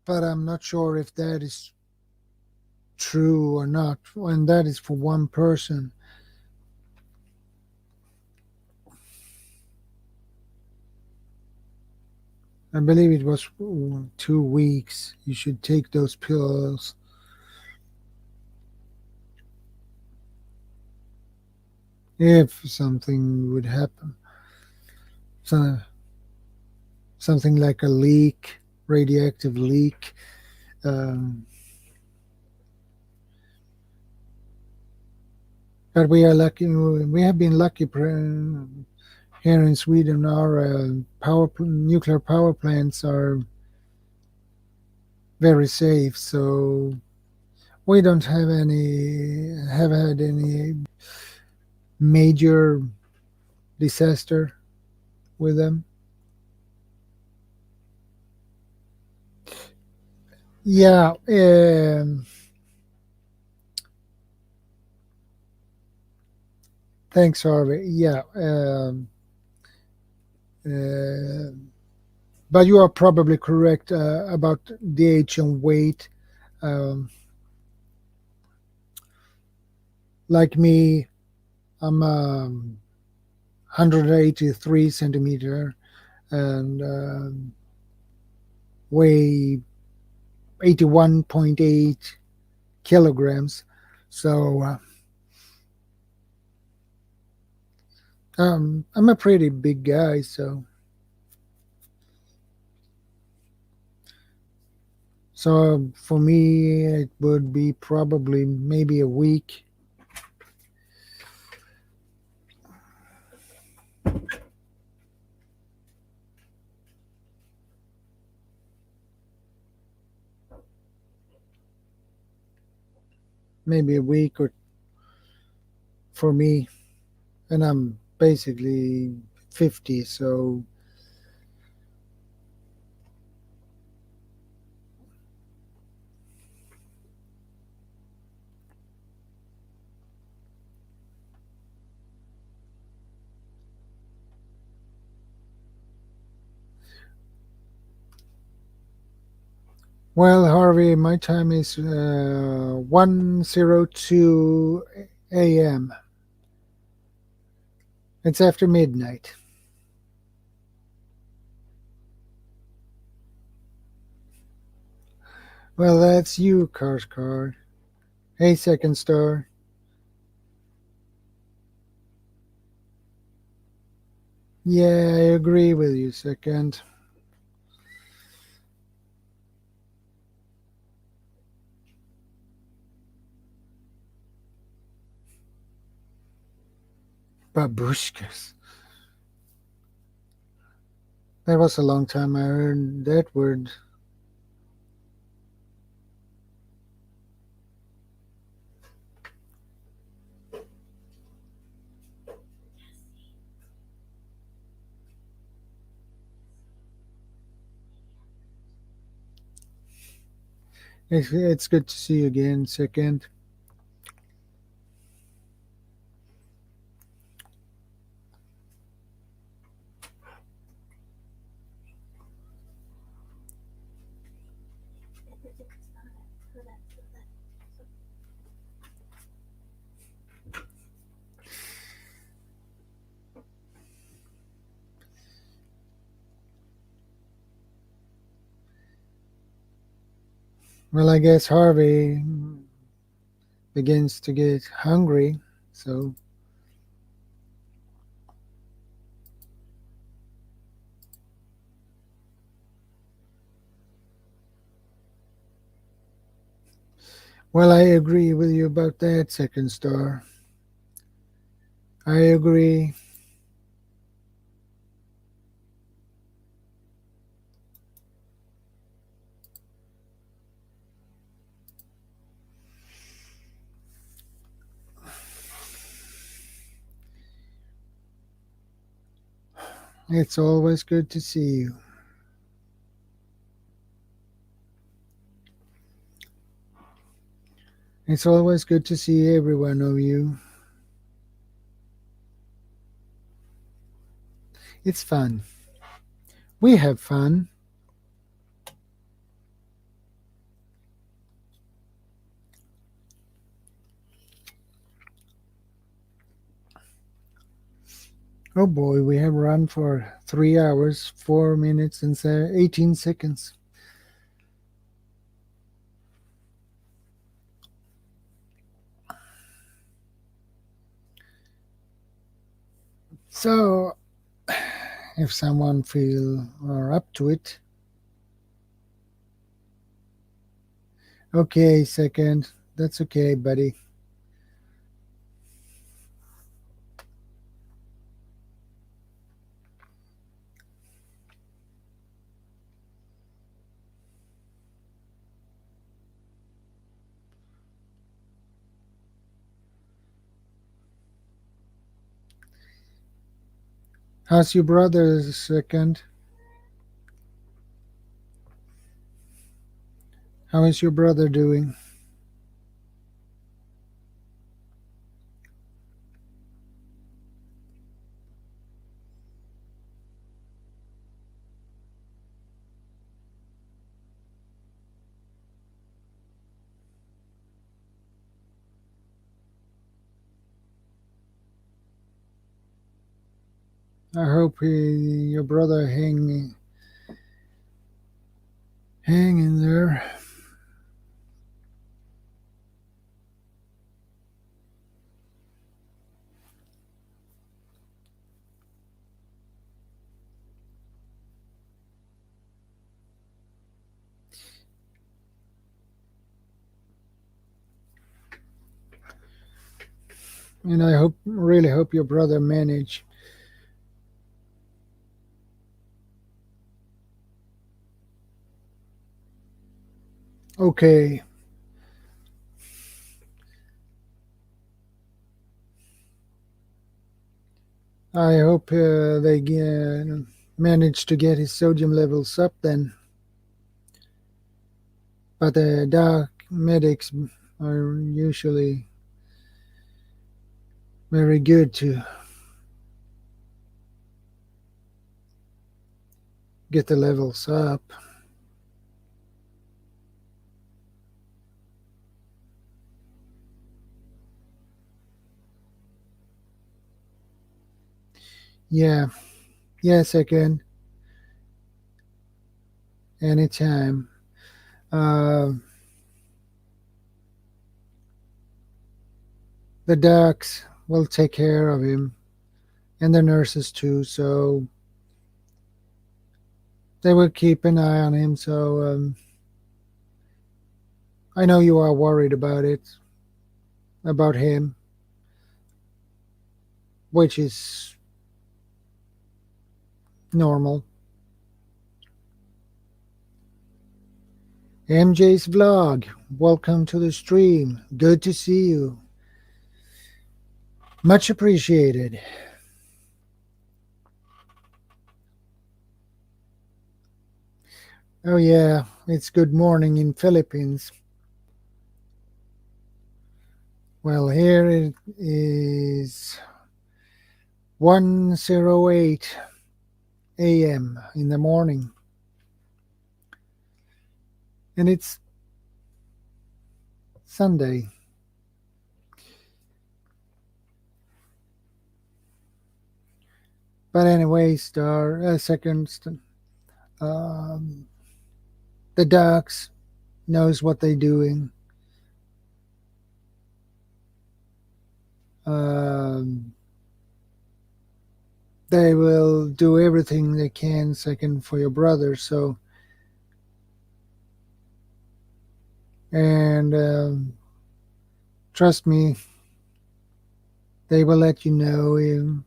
But I'm not sure if that is true or not. And that is for one person. I believe it was 2 weeks. You should take those pills. If something would happen. So, something like a leak, radioactive leak. But we are lucky. We have been lucky here in Sweden. Our nuclear power plants are very safe, so we don't have had any major disaster with them. Yeah. Thanks, Harvey. Yeah. Uh, but you are probably correct about the age and weight. Um, like me, I'm 183 centimeter and weigh 81.8 kilograms. So I'm a pretty big guy. So for me, it would be probably maybe a week. maybe a week or for me, and I'm basically 50, so well, Harvey, my time is 1:02 a.m. It's after midnight. Well, that's you, Card. Hey, Second Star. Yeah, I agree with you, Second. Babushkas. That was a long time I heard that word. It's good to see you again, Second. Well, I guess Harvey begins to get hungry, so well, I agree with you about that, Second Star. I agree. It's always good to see you. It's always good to see every one of you. It's fun. We have fun. Oh boy, we have run for 3 hours, 4 minutes, and 18 seconds. So, if someone feel up to it, okay, Second, that's okay, buddy. How's your brother, Second? How is your brother doing? I hope your brother hang in there. And I really hope your brother manage. Okay. I hope they manage to get his sodium levels up then. But the dark medics are usually very good to get the levels up. Yeah, yes, I can. Anytime. Uh, the docs will take care of him, and the nurses too, so they will keep an eye on him. So I know you are worried about him, which is normal. MJ's vlog, welcome to the stream. Good to see you. Much appreciated. Oh yeah, it's good morning in Philippines. Well, here it is 1:08 a.m. in the morning. And it's Sunday. But anyway, the ducks knows what they're doing. They will do everything they can second for your brother. So, and trust me, they will let you know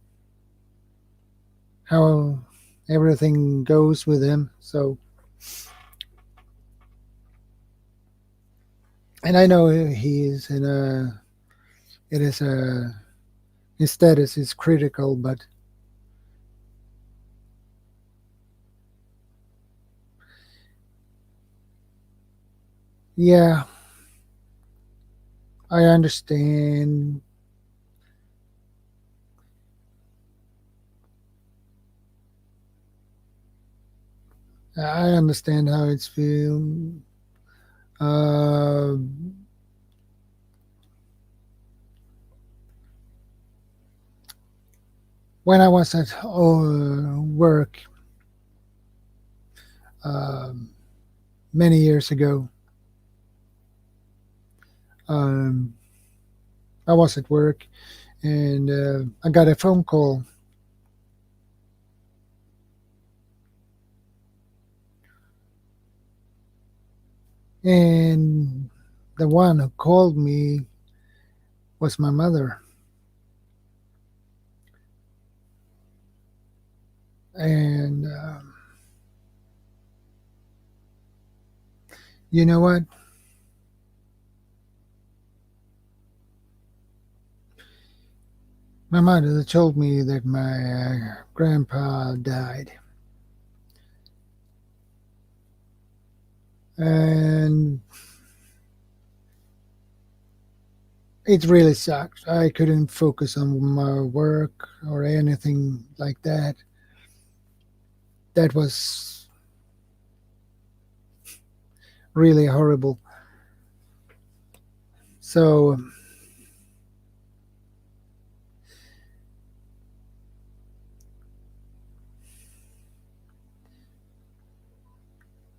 how everything goes with him. So, and I know he is in a. It is a. His status is critical, but yeah, I understand. I understand how it's feel. Uh, when I was at work many years ago, I was at work and I got a phone call. And the one who called me was my mother. And you know what? My mother told me that my grandpa died. And it really sucked. I couldn't focus on my work or anything like that. That was really horrible. So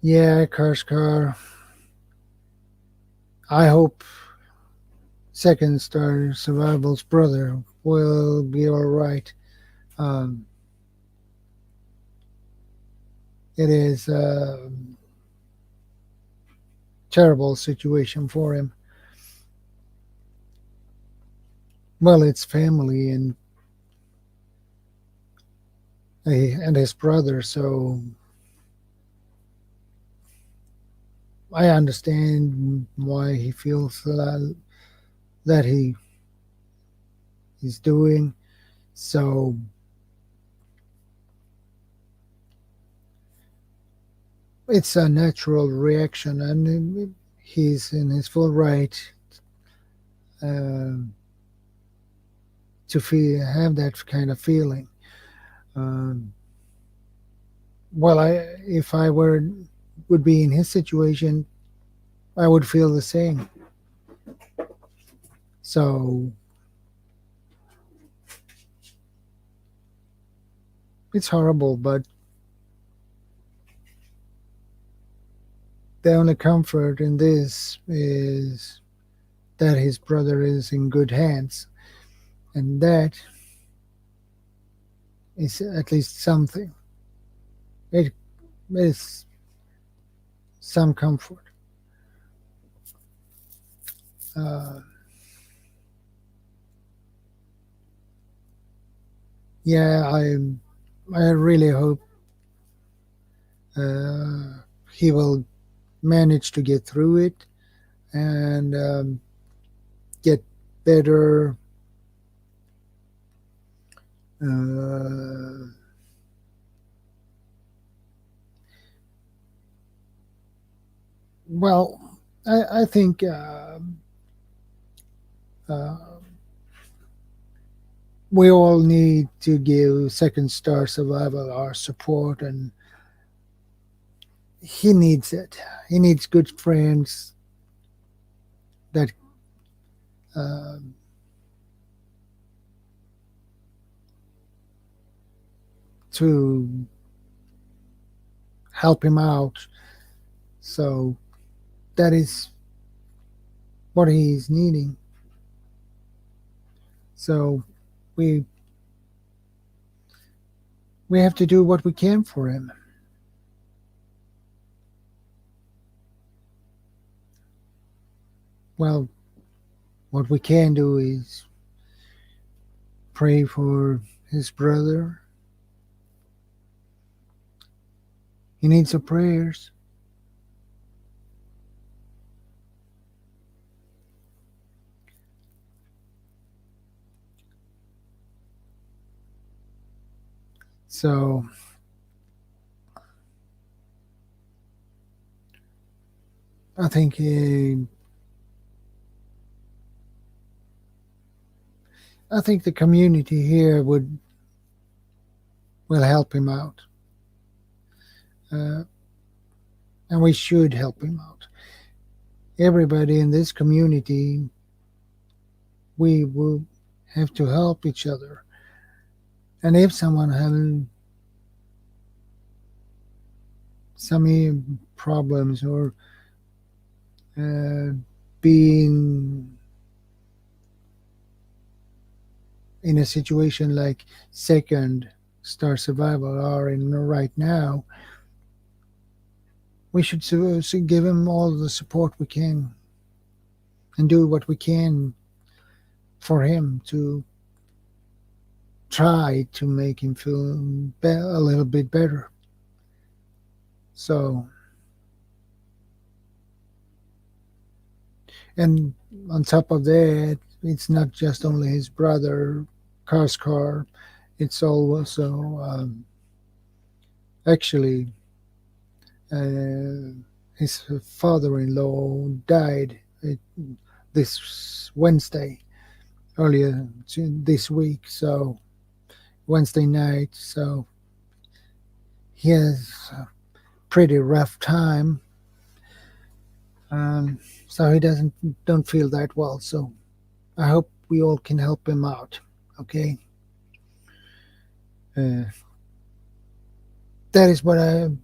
yeah, Karskar. I hope Second Star Survival's brother will be all right. It is a terrible situation for him. Well, it's family and his brother, so I understand why he feels that he's doing. So it's a natural reaction, and he's in his full right um to have that kind of feeling. Um, well, if I would be in his situation, I would feel the same. So it's horrible, but the only comfort in this is that his brother is in good hands, and that is at least something. It is some comfort. Uh, yeah, I really hope he will manage to get through it and get better. Uh, well, I think uh, we all need to give Second Star Survival our support, and he needs it. He needs good friends that uh, to help him out. So that is what he's needing. So we have to do what we can for him. Well, what we can do is pray for his brother. He needs our prayers. So I think the community here will help him out, and we should help him out. Everybody in this community, we will have to help each other. And if someone has some problems or being in a situation like Second Star Survival are in right now, we should give him all the support we can and do what we can for him to try to make him feel a little bit better. So, and on top of that, it's not just only his brother, Kaskar, it's also actually his father-in-law died this Wednesday, earlier this week, so Wednesday night. So he has a pretty rough time, so he don't feel that well. So I hope we all can help him out. Okay, that is what I'm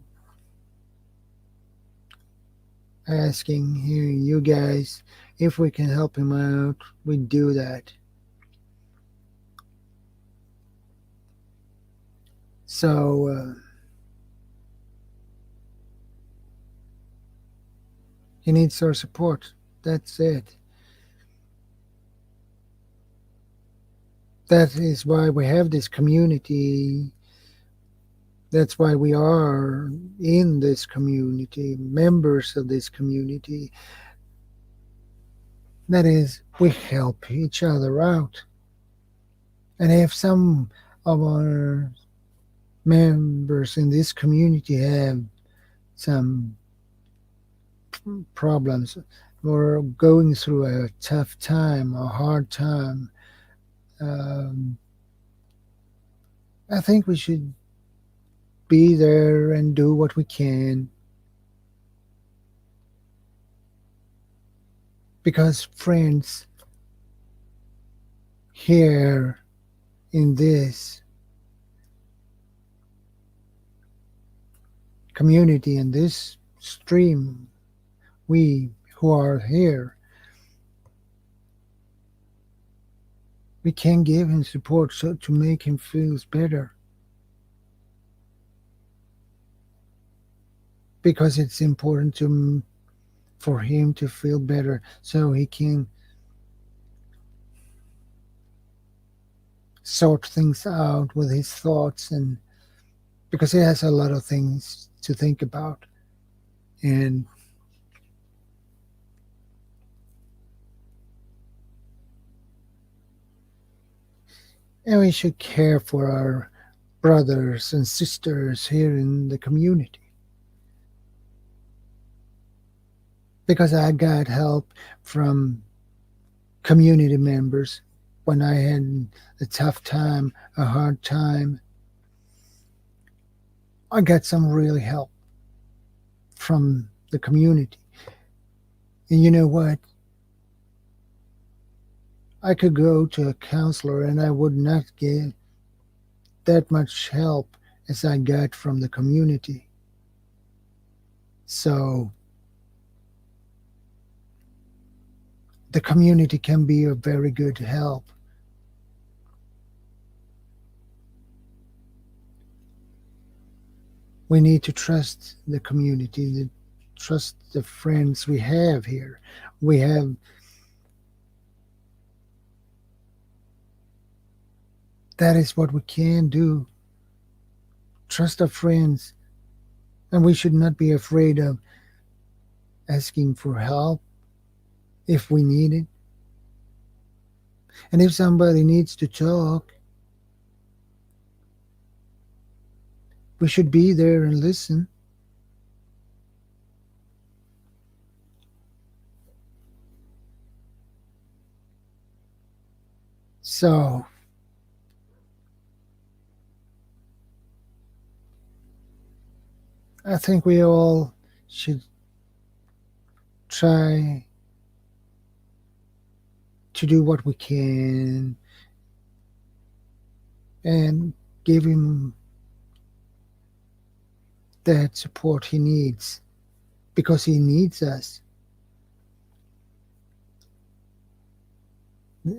asking here, you guys. If we can help him out, we do that. So he needs our support. That's it. That is why we have this community. That's why we are in this community, members of this community. That is, we help each other out. And if some of our members in this community have some problems or going through a tough time, a hard time, um, I think we should be there and do what we can, because friends here in this community, in this stream, we who are here, we can give him support so to make him feel better, because it's important for him to feel better so he can sort things out with his thoughts, and because he has a lot of things to think about. And we should care for our brothers and sisters here in the community, because I got help from community members when I had a tough time, a hard time. I got some real help from the community. And you know what? I could go to a counselor and I would not get that much help as I got from the community. So the community can be a very good help. We need to trust the community, trust the friends we have here. We have that is what we can do. Trust our friends, and we should not be afraid of asking for help if we need it. And if somebody needs to talk, we should be there and listen. So I think we all should try to do what we can and give him that support he needs, because he needs us.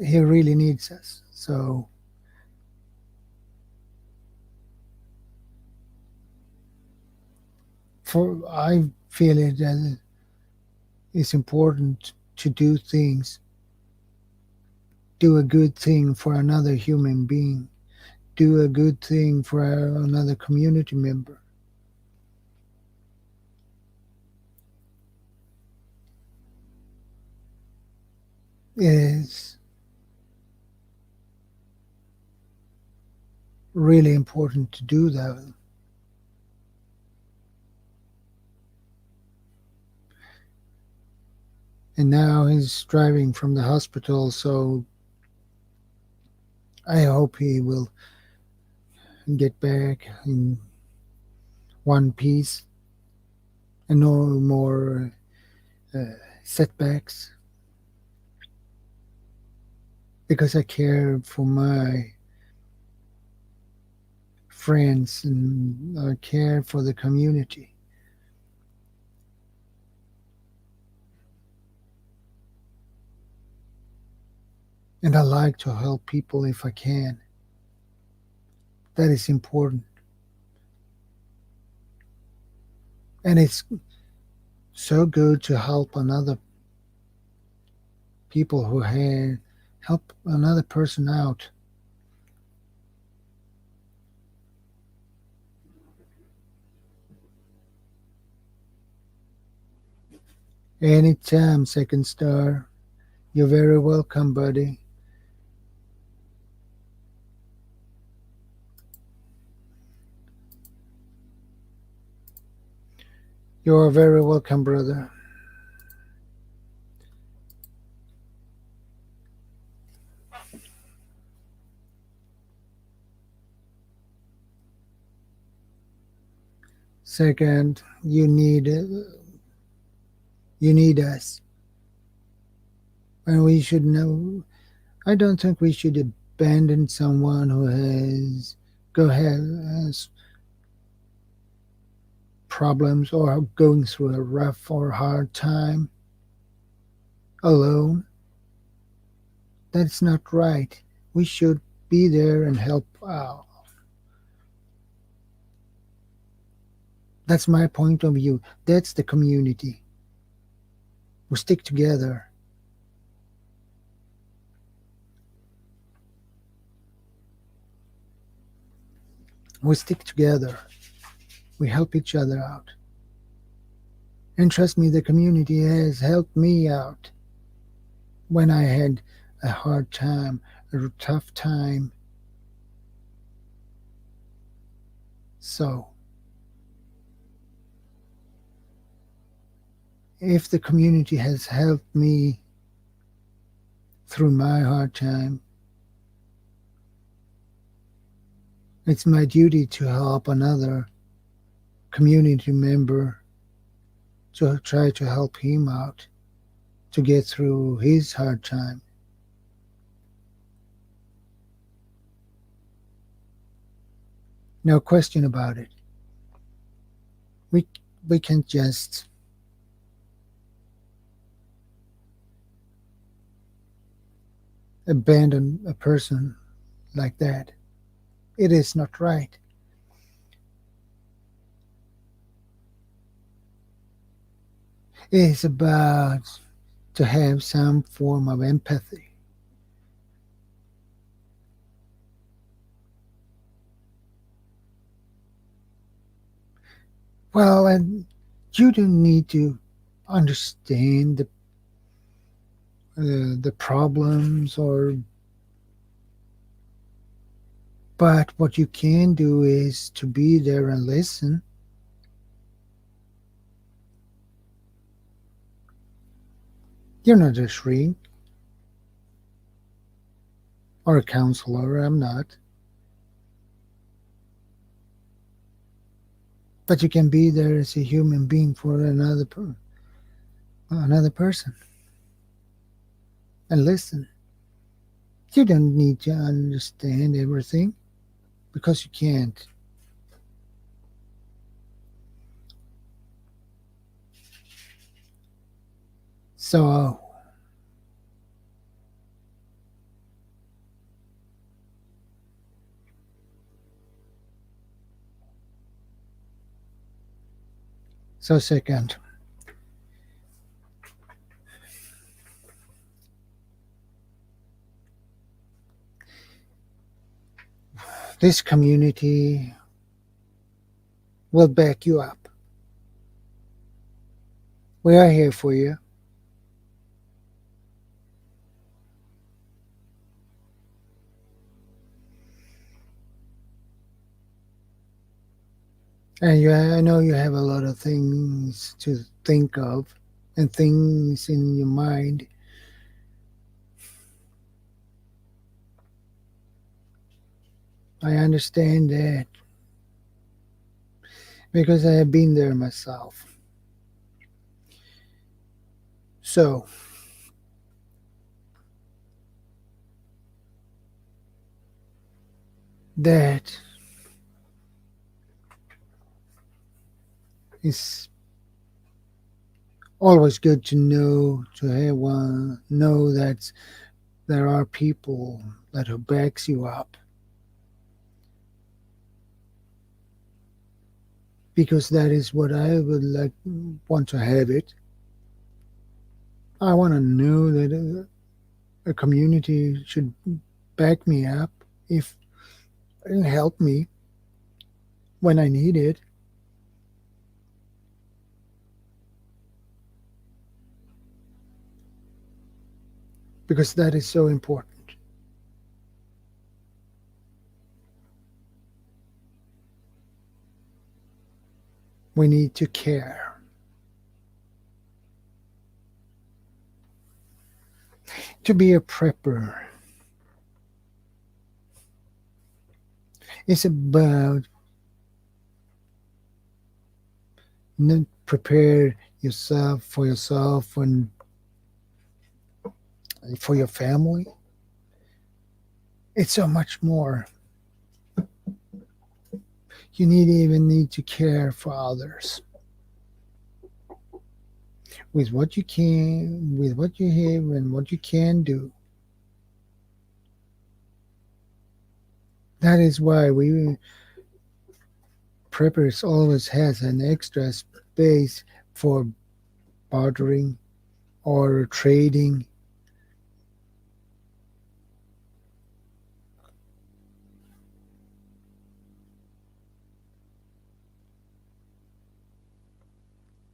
He really needs us. So I feel it as it's important to do things, do a good thing for another human being, do a good thing for another community member. It is really important to do that. And now he's driving from the hospital, so I hope he will get back in one piece and no more setbacks, because I care for my friends and I care for the community. And I like to help people if I can. That is important. And it's so good to help another people who help another person out. Anytime, Second Star. You're very welcome, buddy. You are very welcome, brother. Second, you need us, and we should know. I don't think we should abandon someone who has problems or going through a rough or hard time alone. That's not right. We should be there and help out. That's my point of view. That's the community. We stick together. We stick together. We help each other out. And trust me, the community has helped me out when I had a hard time, a tough time. So, if the community has helped me through my hard time, it's my duty to help another community member to try to help him out to get through his hard time. No question about it. We can't just abandon a person like that. It is not right. It is about to have some form of empathy. Well, and you don't need to understand the problems, but what you can do is to be there and listen. You're not a shrink or a counselor. I'm not. But you can be there as a human being for another person and listen. You don't need to understand everything because you can't. So second, this community will back you up. We are here for you. And I know you have a lot of things to think of and things in your mind. I understand that because I have been there myself. So, that is always good to know, to have one, know that there are people that who backs you up. Because that is what I would want to have it. I want to know that a community should back me up and help me when I need it. Because that is so important. We need to care. To be a prepper is about prepare yourself and for your family. It's so much more. You even need to care for others with what you can, with what you have, and what you can do. That is why we preppers always has an extra space for bartering or trading.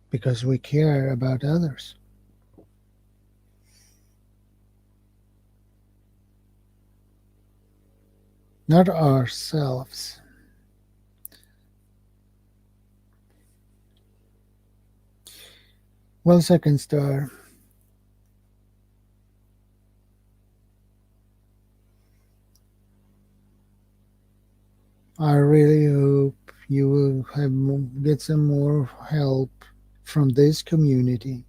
Because we care about others. Not ourselves. Well, second star. I really hope you will get some more help from this community.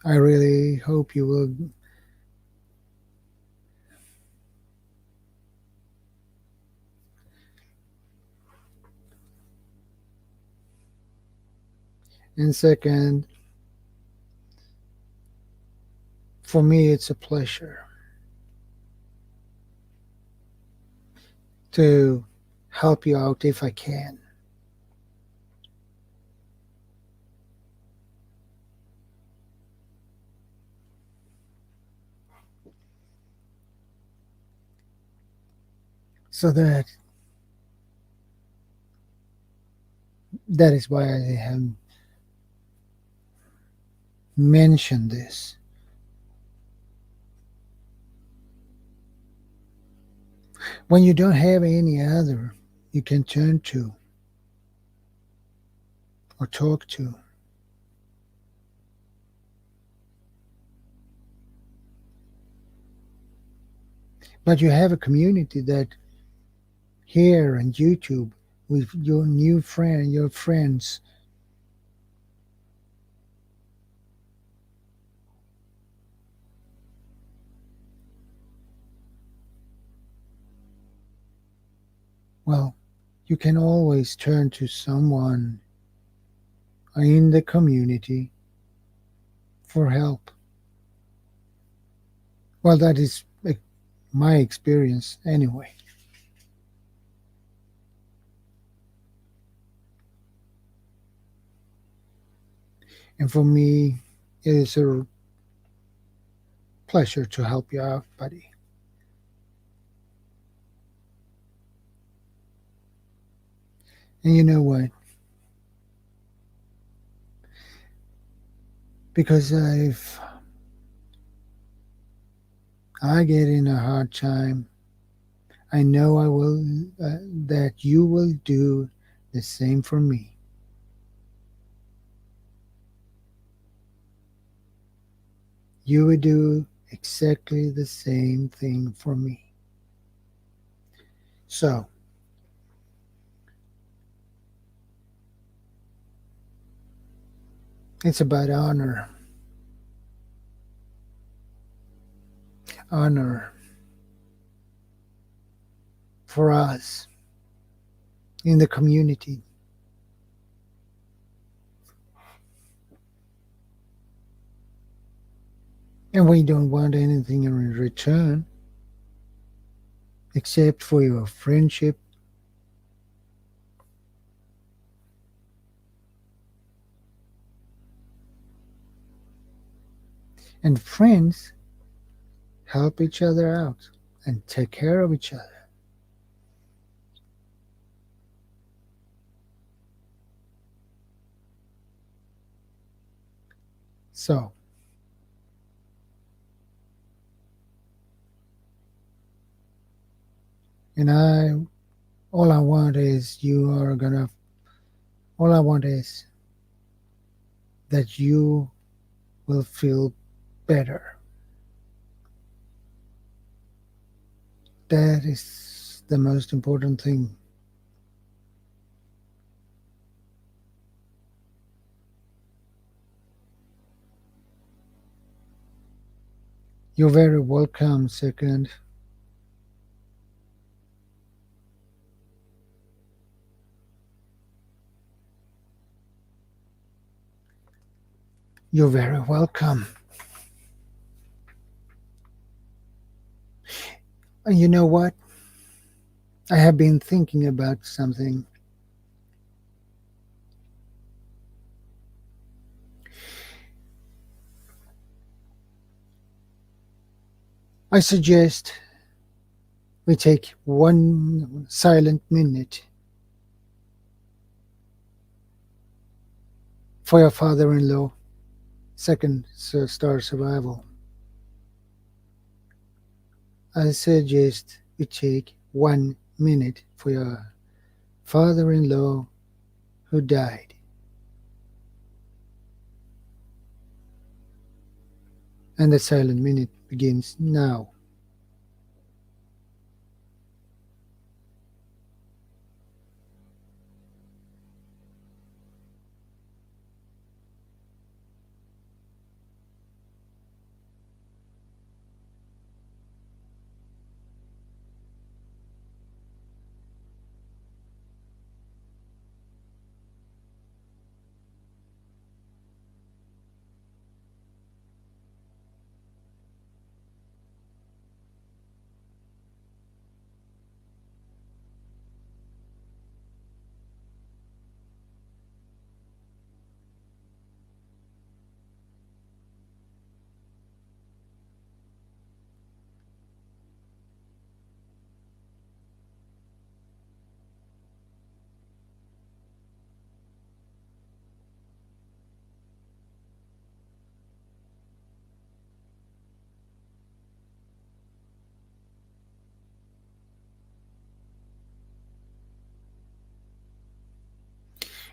I really hope you will and second, for me it's a pleasure to help you out if I can. So that is why I have mentioned this. When you don't have any other you can turn to or talk to, but you have a community that here on YouTube with your new friend, your friends, well, you can always turn to someone in the community for help. Well, that is my experience anyway. And for me, it is a pleasure to help you out, buddy. And you know what? Because if I get in a hard time, I know I will that you will do the same for me. You would do exactly the same thing for me. So, it's about honor. Honor for us in the community. And we don't want anything in return except for your friendship. And friends help each other out and take care of each other. So, and all I want is that you will feel better. That is the most important thing. You're very welcome, second. You're very welcome. And you know what? I have been thinking about something. I suggest we take one silent minute for your father-in-law, second star survival. I suggest we take 1 minute for your father-in-law who died. And the silent minute begins now.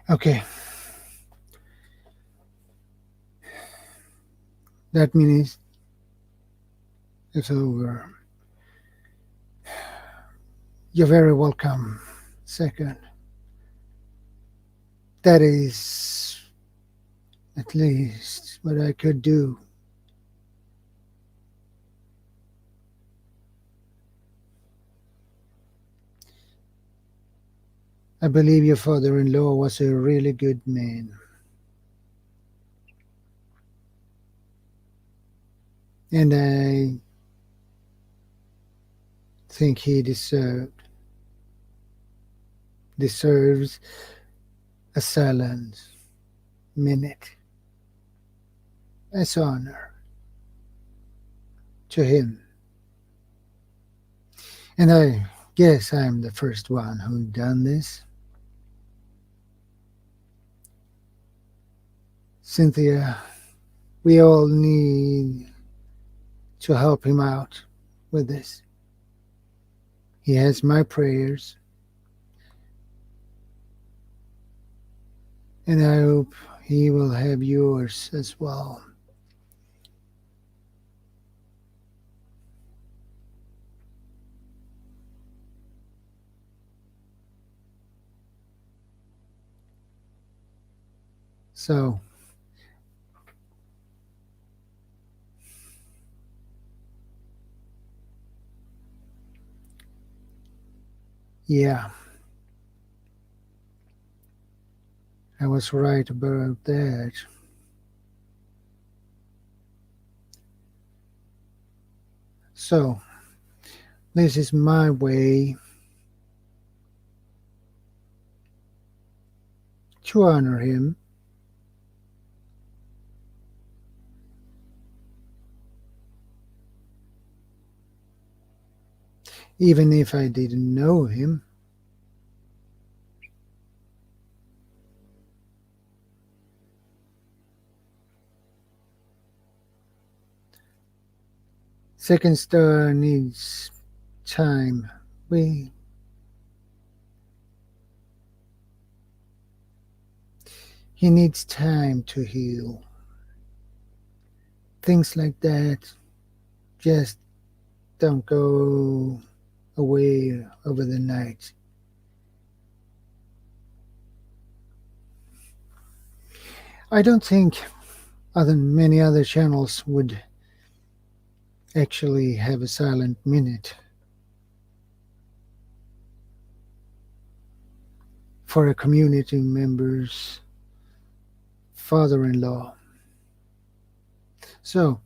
Okay. That minute is over. You're very welcome, second. That is at least what I could do. I believe your father-in-law was a really good man. And I think he deserves a silent minute as honor to him. And I guess I'm the first one who done this. Cynthia, we all need to help him out with this. He has my prayers, and I hope he will have yours as well. So, yeah, I was right about that. So, this is my way to honor him. Even if I didn't know him. Second star needs time. He needs time to heal. things like that just don't go away over the night. I don't think many other channels would actually have a silent minute for a community member's father-in-law. So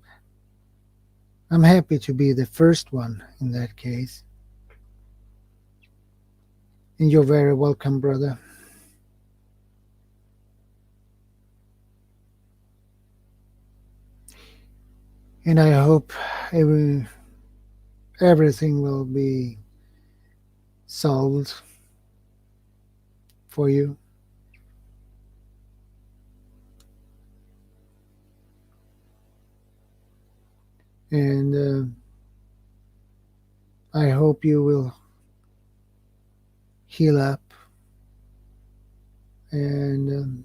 I'm happy to be the first one in that case. And you're very welcome, brother. And I hope everything will be solved for you. And I hope you will heal up and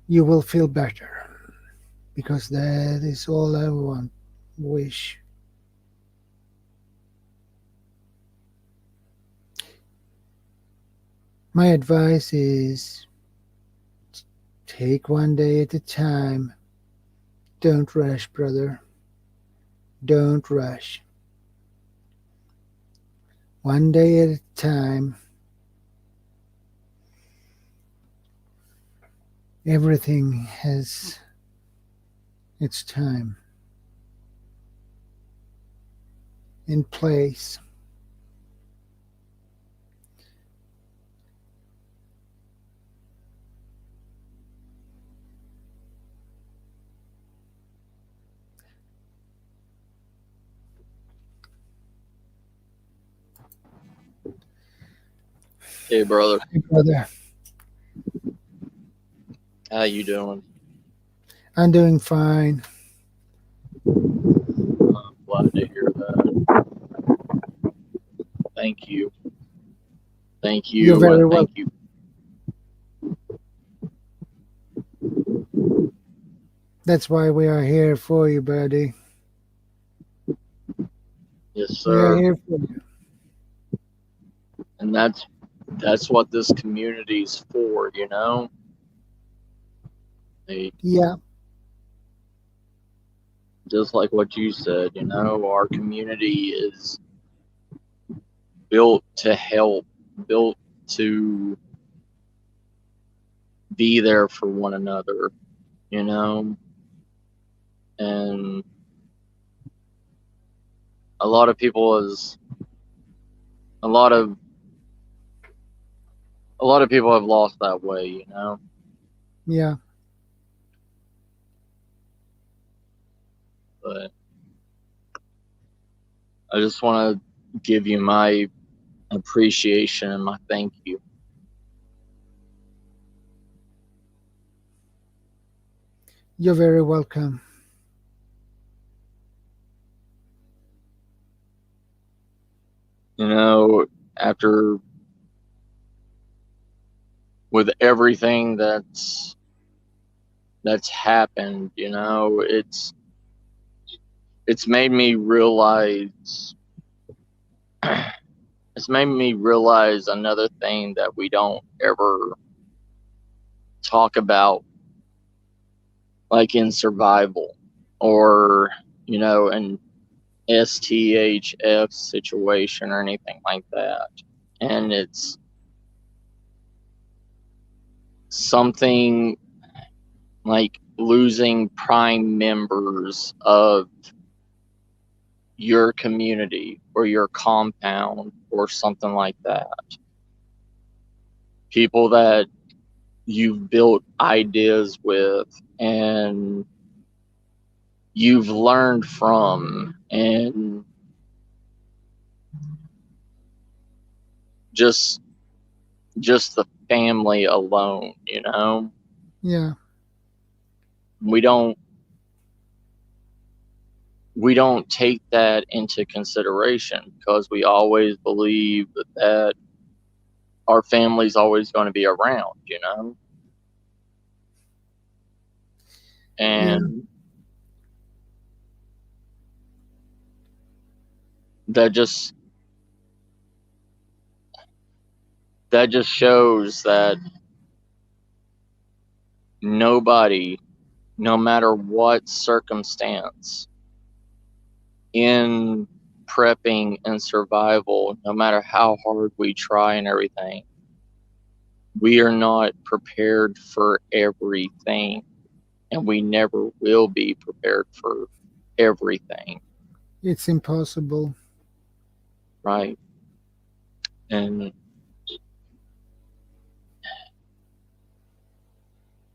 you will feel better, because that is all I wish. My advice is take one day at a time. Don't rush, brother. Don't rush. One day at a time. Everything has its time and place. Hey, brother. Hey, brother. How you doing? I'm doing fine. I'm glad to hear that. Thank you. Thank you. You're very And welcome. thank you. That's why we are here for you, buddy. Yes, We are sir. here for you. And that's what this community's for, you know? Yeah, Just like what you said, you know, our community is built to help, built to be there for one another, you know? And a lot of people a lot of people have lost that way, you know? yeah. But I just want to give you my appreciation and my thank you. You're very welcome. You know, with everything that's happened, you know, it's made me realize another thing that we don't ever talk about, like in survival or, you know, an STHF situation or anything like that. And it's something like losing prime members of your community or your compound or something like that. People that you've built ideas with and you've learned from, and just the family alone, you know? Yeah, We don't take that into consideration because we always believe that our family's always going to be around, you know? And that just shows that nobody, no matter what circumstance, in prepping and survival, no matter how hard we try and everything, we are not prepared for everything, and we never will be prepared for everything. It's impossible. Right. And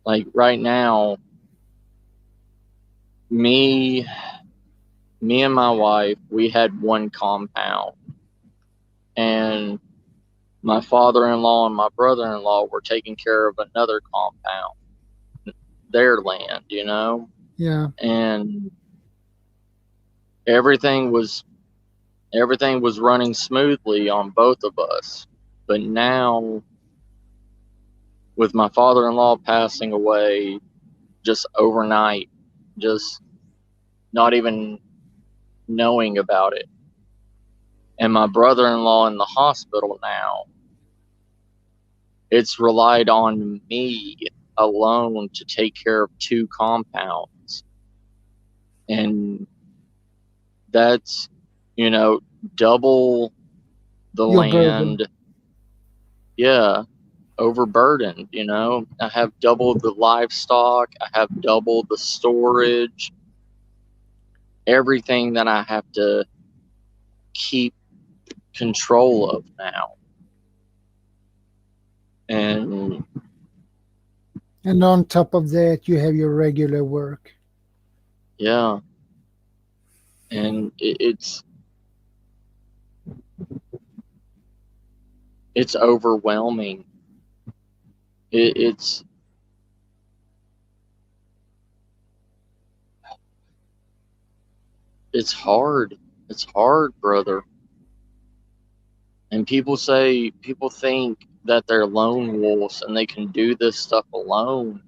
like right now, me and my wife, we had one compound, and my father-in-law and my brother-in-law were taking care of another compound, their land, you know? Yeah. And everything was running smoothly on both of us. But now, with my father-in-law passing away just overnight, just not even knowing about it, and my brother-in-law in the hospital now, it's relied on me alone to take care of 2 compounds. And that's, you know, double the Your land. burden. Yeah, overburdened, you know. I have double the livestock, I have double the storage, everything that I have to keep control of now. And on top of that, you have your regular work. yeah, and it's overwhelming. It's hard. It's hard, brother. And people think that they're lone wolves and they can do this stuff alone.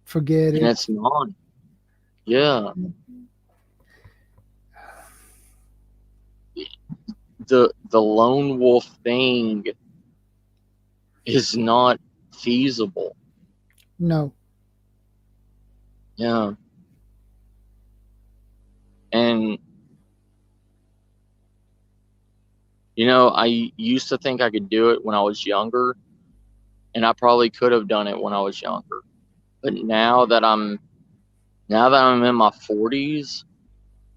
Forget And it. it's not. Yeah. The lone wolf thing is not feasible. No. Yeah. And you know, I used to think I could do it when I was younger, and I probably could have done it when I was younger. But now that I'm in my 40s,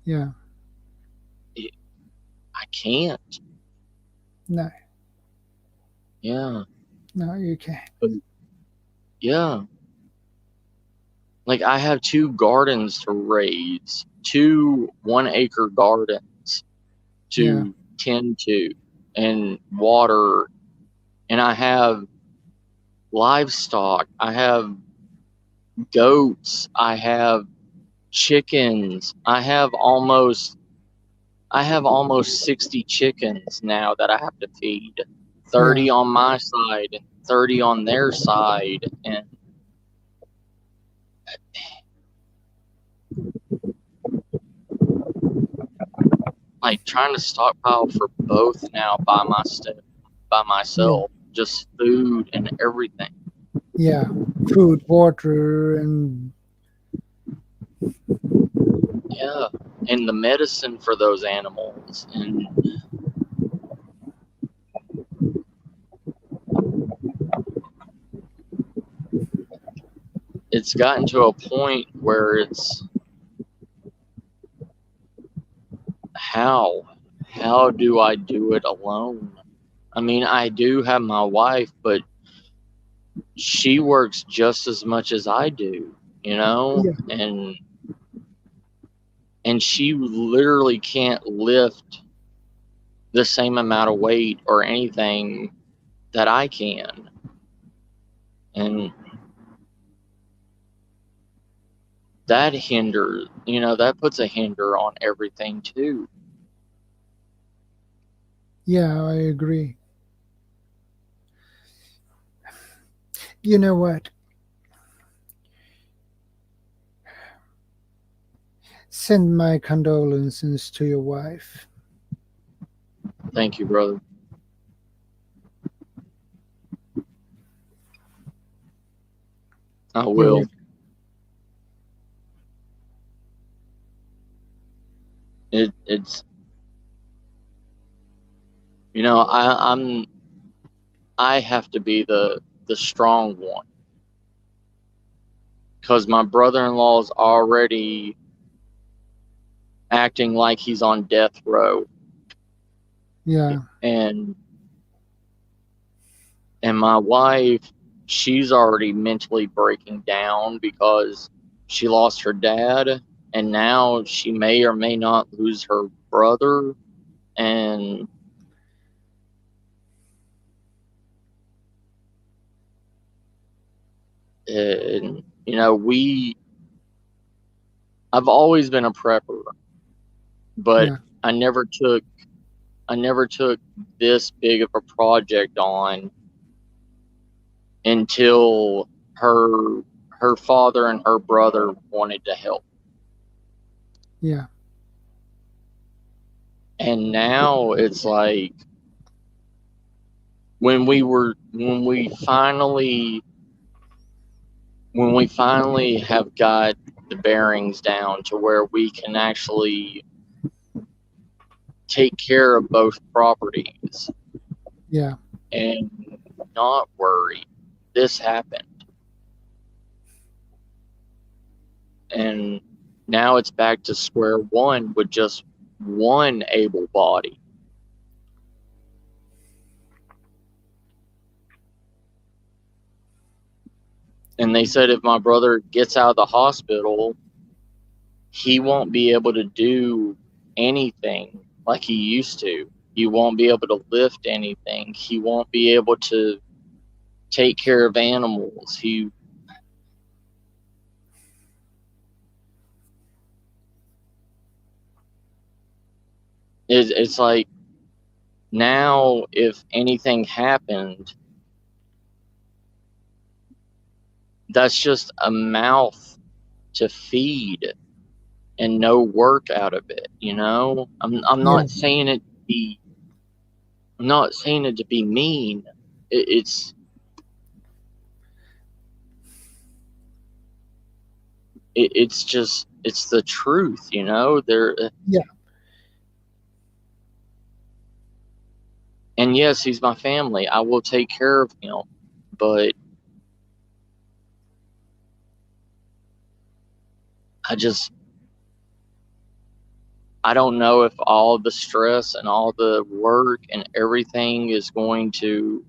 Yeah. I can't. No. Yeah. No, you can't. But yeah. Like, I have 2 gardens to raise, 2 1-acre gardens to tend to and water, and I have livestock, I have goats, I have chickens, I have almost 60 chickens now that I have to feed. 30 on my side and 30 on their side, and like trying to stockpile for both now by myself, just food and everything. Yeah. Food, water, and Yeah, and the medicine for those animals, and it's gotten to a point where it's how do I do it alone? I mean, I do have my wife, but she works just as much as I do, you know? And she literally can't lift the same amount of weight or anything that I can. And that hinders, you know, that puts a hinder on everything too. Yeah, I agree. You know what? Send my condolences to your wife. Thank you, brother. I will. It's I have to be the strong one, because my brother-in-law is already acting like he's on death row. Yeah. And my wife, she's already mentally breaking down because she lost her dad, and now she may or may not lose her brother. And I've always been a prepper, but Yeah. I never took this big of a project on until her father and her brother wanted to help. Yeah. And now it's like, when we finally have got the bearings down to where we can actually take care of both properties Yeah. and not worry, this happened. And now it's back to square one with just one able body. And they said if my brother gets out of the hospital, he won't be able to do anything like he used to. He won't be able to lift anything. He won't be able to take care of animals. It's like, now if anything happened, that's just a mouth to feed and no work out of it. I'm Yeah. not saying it to be mean. It's just, it's the truth. There. Yeah. And yes, he's my family. I will take care of him, but I don't know if all the stress and all the work and everything is going to,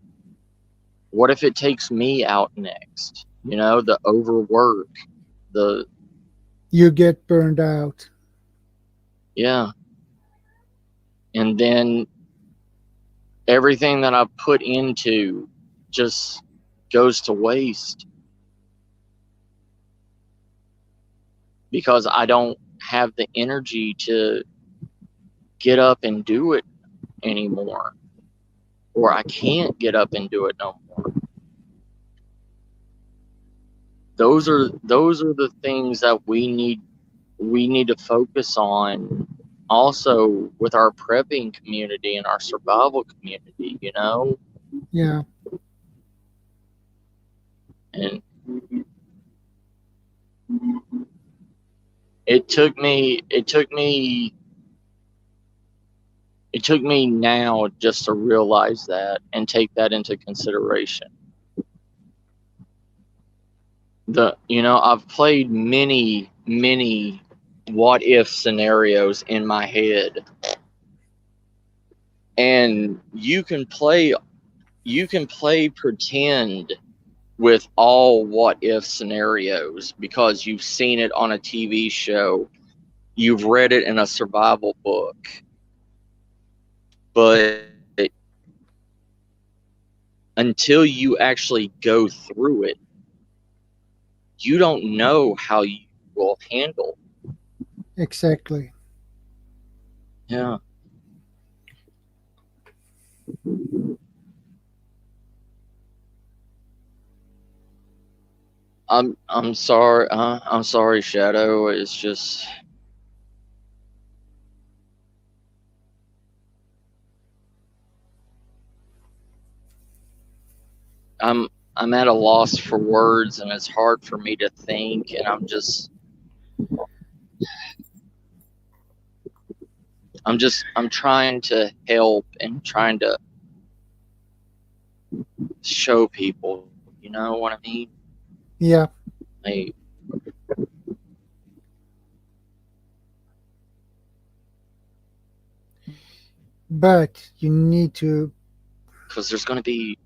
what if it takes me out next? The overwork, You get burned out. yeah. And then everything that I put into just goes to waste because I don't have the energy to get up and do it anymore, or I can't get up and do it no more. Those are the things that we need to focus on, also with our prepping community and our survival community. Yeah. And it took me now just to realize that and take that into consideration. I've played many what if scenarios in my head, and you can play pretend with all what if scenarios because you've seen it on a TV show, you've read it in a survival book, but until you actually go through it, you don't know how you will handle. Exactly. Yeah. I'm sorry. I'm sorry, Shadow. It's just I'm at a loss for words, and it's hard for me to think, and I'm trying to help and trying to show people, you know what I mean? Yeah. Like, But you need to because there's going to be,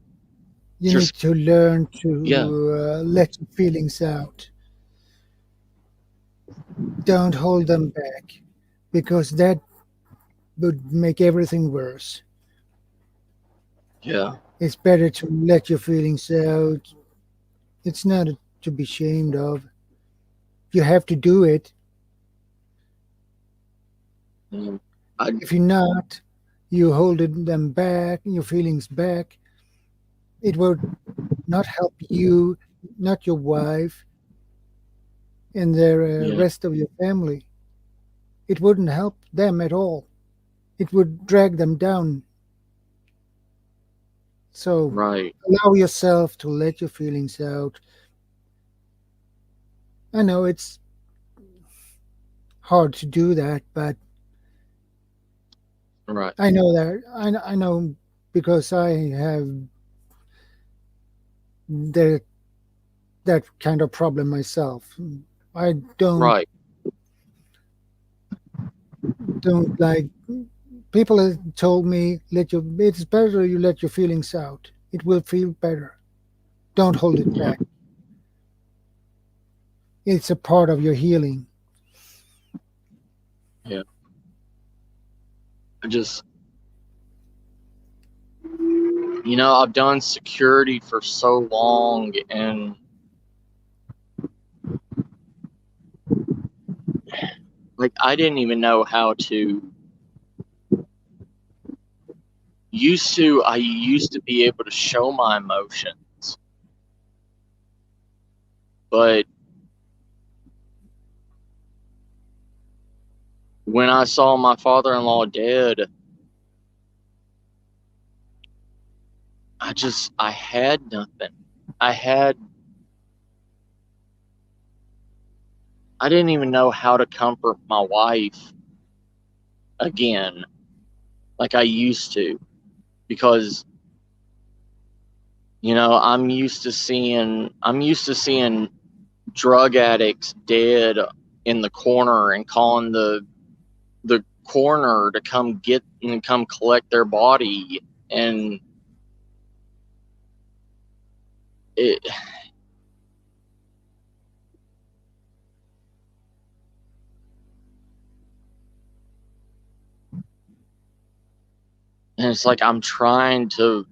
learn to yeah, let your feelings out. Don't hold them back, because that would make everything worse. yeah, It's better to let your feelings out. It's not to be ashamed of. You have to do it. mm, I, If you're not, you hold them back, your feelings back. It will not help you, not your wife, and the yeah, rest of your family. It wouldn't help them at all. It would drag them down. So right, allow yourself to let your feelings out. I know it's hard to do that, but right, I know that I know, because I have the, that kind of problem myself. I right, don't like, people have told me, it's better you let your feelings out. It will feel better. Don't hold it yeah, back. It's a part of your healing. yeah. I just, I've done security for so long, and like, I didn't even know how to. I used to be able to show my emotions, but when I saw my father-in-law dead, I had nothing. I had, I didn't even know how to comfort my wife again like I used to, because I'm used to seeing drug addicts dead in the corner and calling the coroner to come get and come collect their body, and it and it's like I'm trying to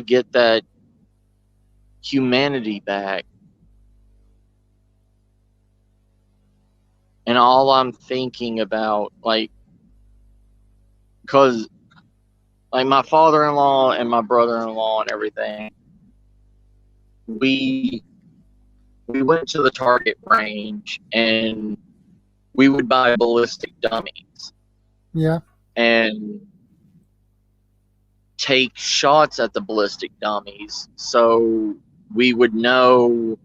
get that humanity back, and all I'm thinking about, like, because like my father-in-law and my brother-in-law and everything, we went to the Target range and we would buy ballistic dummies Yeah. and take shots at the ballistic dummies, so we would know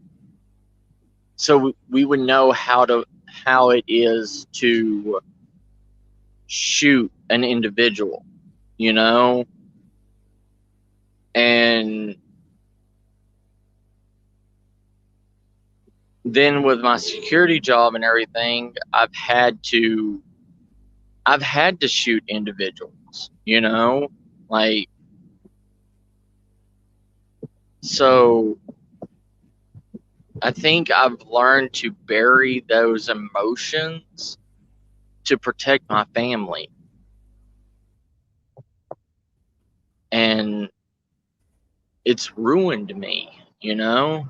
how it is to shoot an individual, you know? And then with my security job and everything, I've had to shoot individuals, you know? Like, so I think I've learned to bury those emotions to protect my family. And it's ruined me, you know?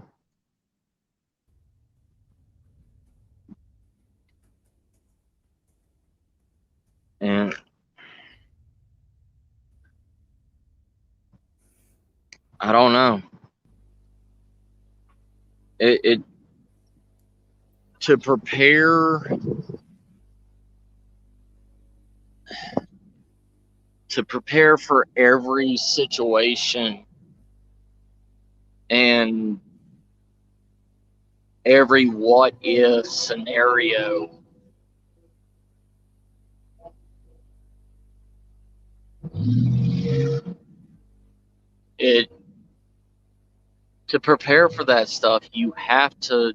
And I don't know. it to prepare for every situation and every what if scenario. To prepare for that stuff, you have to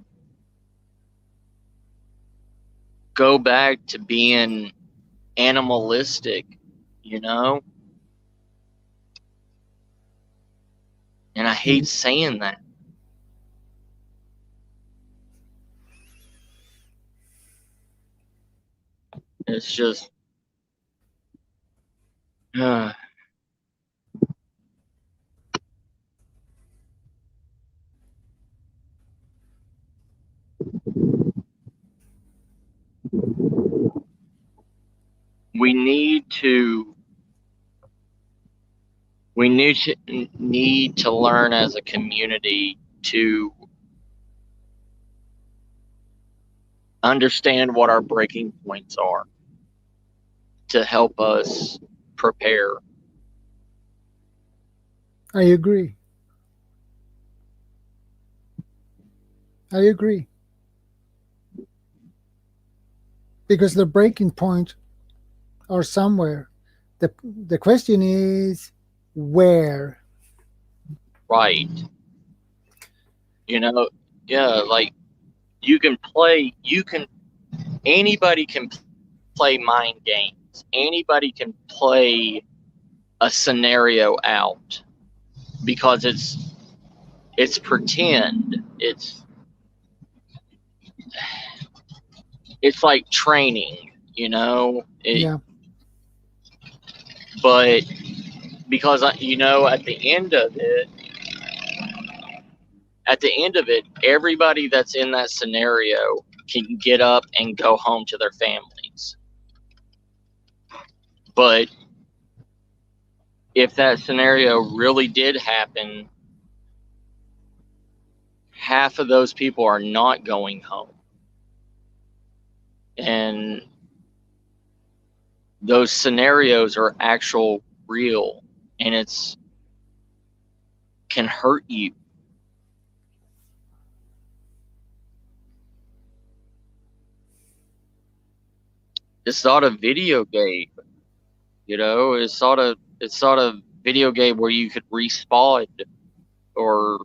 go back to being animalistic, you know? And I hate saying that. It's just, we need to learn as a community to understand what our breaking points are to help us prepare. I agree. Because the breaking point are somewhere. The question is where. Right. Like anybody can play mind games. Anybody can play a scenario out because it's pretend. It's like training, Yeah. But because at the end of it, everybody that's in that scenario can get up and go home to their families. But if that scenario really did happen, half of those people are not going home. And those scenarios are actual real, and can hurt you. It's not a video game, it's not a video game where you could respawn or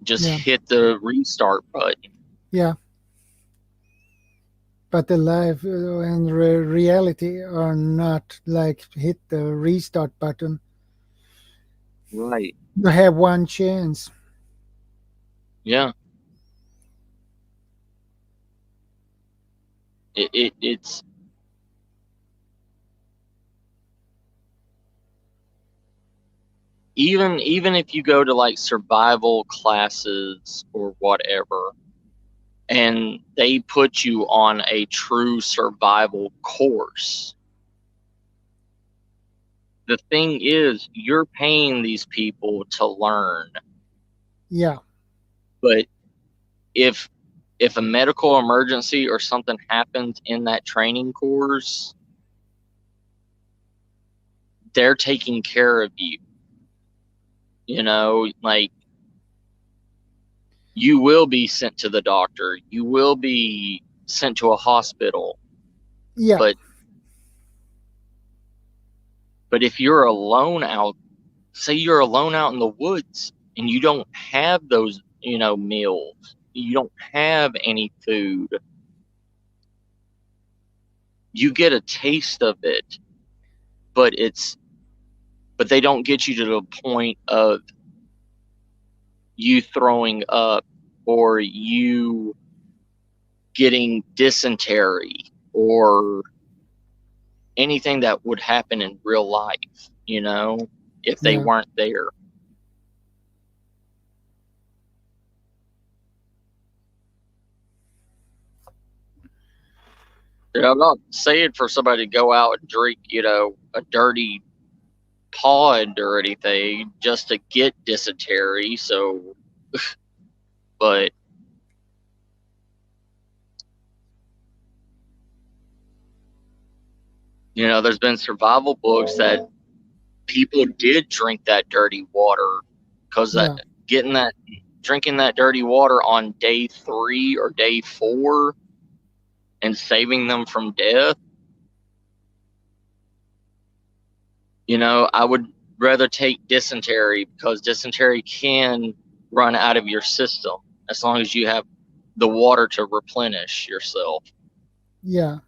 just hit the restart button. Yeah. But the life and reality are not like hit the restart button. Right. You have one chance. Yeah. It's even if you go to like survival classes or whatever, and they put you on a true survival course, the thing is, you're paying these people to learn. Yeah. But if a medical emergency or something happens in that training course, they're taking care of you. Like, you will be sent to the doctor. You will be sent to a hospital. Yeah. But if you're alone out, say you're alone out in the woods and you don't have those, meals, you don't have any food, you get a taste of it, but they don't get you to the point of you throwing up or you getting dysentery or anything that would happen in real life, if they weren't there. I'm not saying for somebody to go out and drink, a dirty pod or anything just to get dysentery. So, but you know, there's been survival books that people did drink that dirty water because Yeah. drinking that dirty water on day 3 or day 4 and saving them from death. You know, I would rather take dysentery because dysentery can run out of your system as long as you have the water to replenish yourself. Yeah.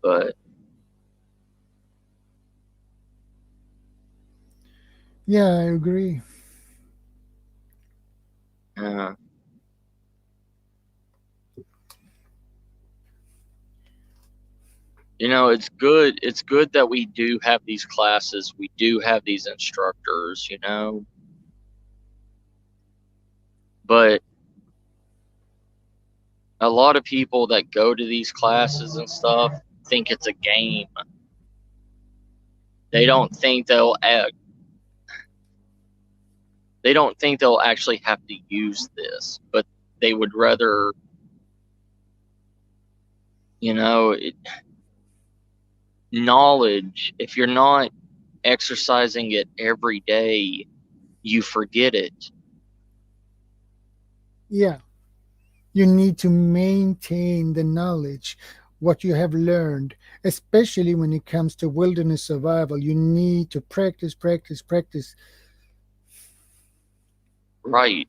But Yeah, I agree. you know, it's good that we do have these classes, we do have these instructors, you know. But a lot of people that go to these classes and stuff think it's a game. They don't think they'll actually have to use this, but they would rather, you know, knowledge, if you're not exercising it every day, you forget it. Yeah. You need to maintain the knowledge, what you have learned, especially when it comes to wilderness survival. You need to practice. Right.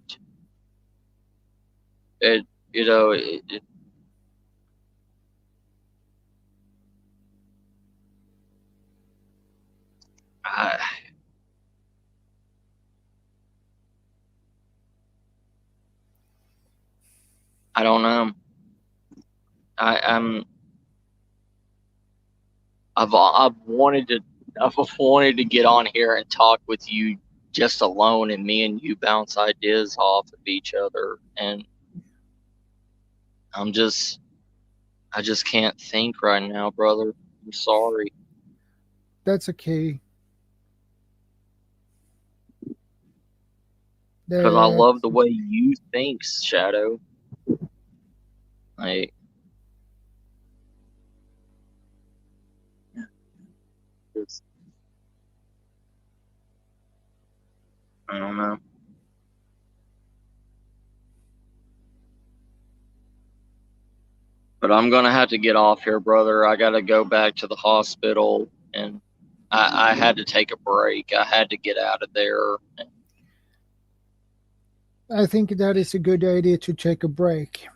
It, you know, I don't know. I've wanted to get on here and talk with you just alone, and me and you bounce ideas off of each other, and I just can't think right now, brother. I'm sorry. That's okay. Because I love the way you think, Shadow. Like, I don't know. But I'm gonna have to get off here, brother. I gotta go back to the hospital, and I had to take a break. I had to get out of there. I think that is a good idea to take a break,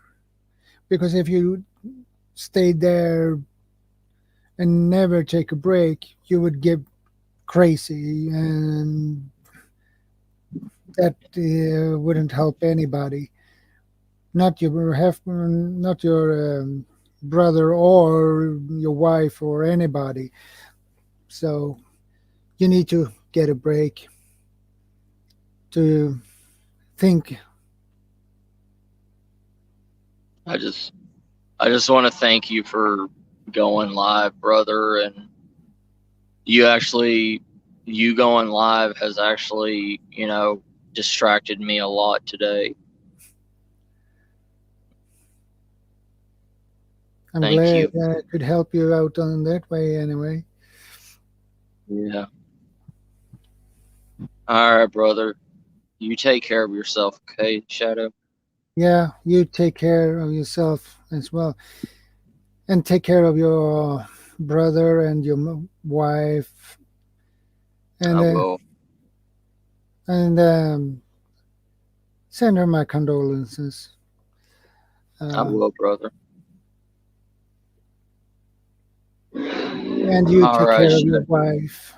because if you stay there and never take a break, you would get crazy, and that wouldn't help anybody. Not your brother or your wife or anybody. So you need to get a break to think. I just want to thank you for going live, brother, and you going live has actually, you know, distracted me a lot today. I'm Thank glad you. I could help you out on that way anyway. Yeah. All right, brother. You take care of yourself, okay, Shadow? Yeah, you take care of yourself as well. And take care of your brother and your wife. And I will. Send her my condolences. I will, brother. And you take care of your wife.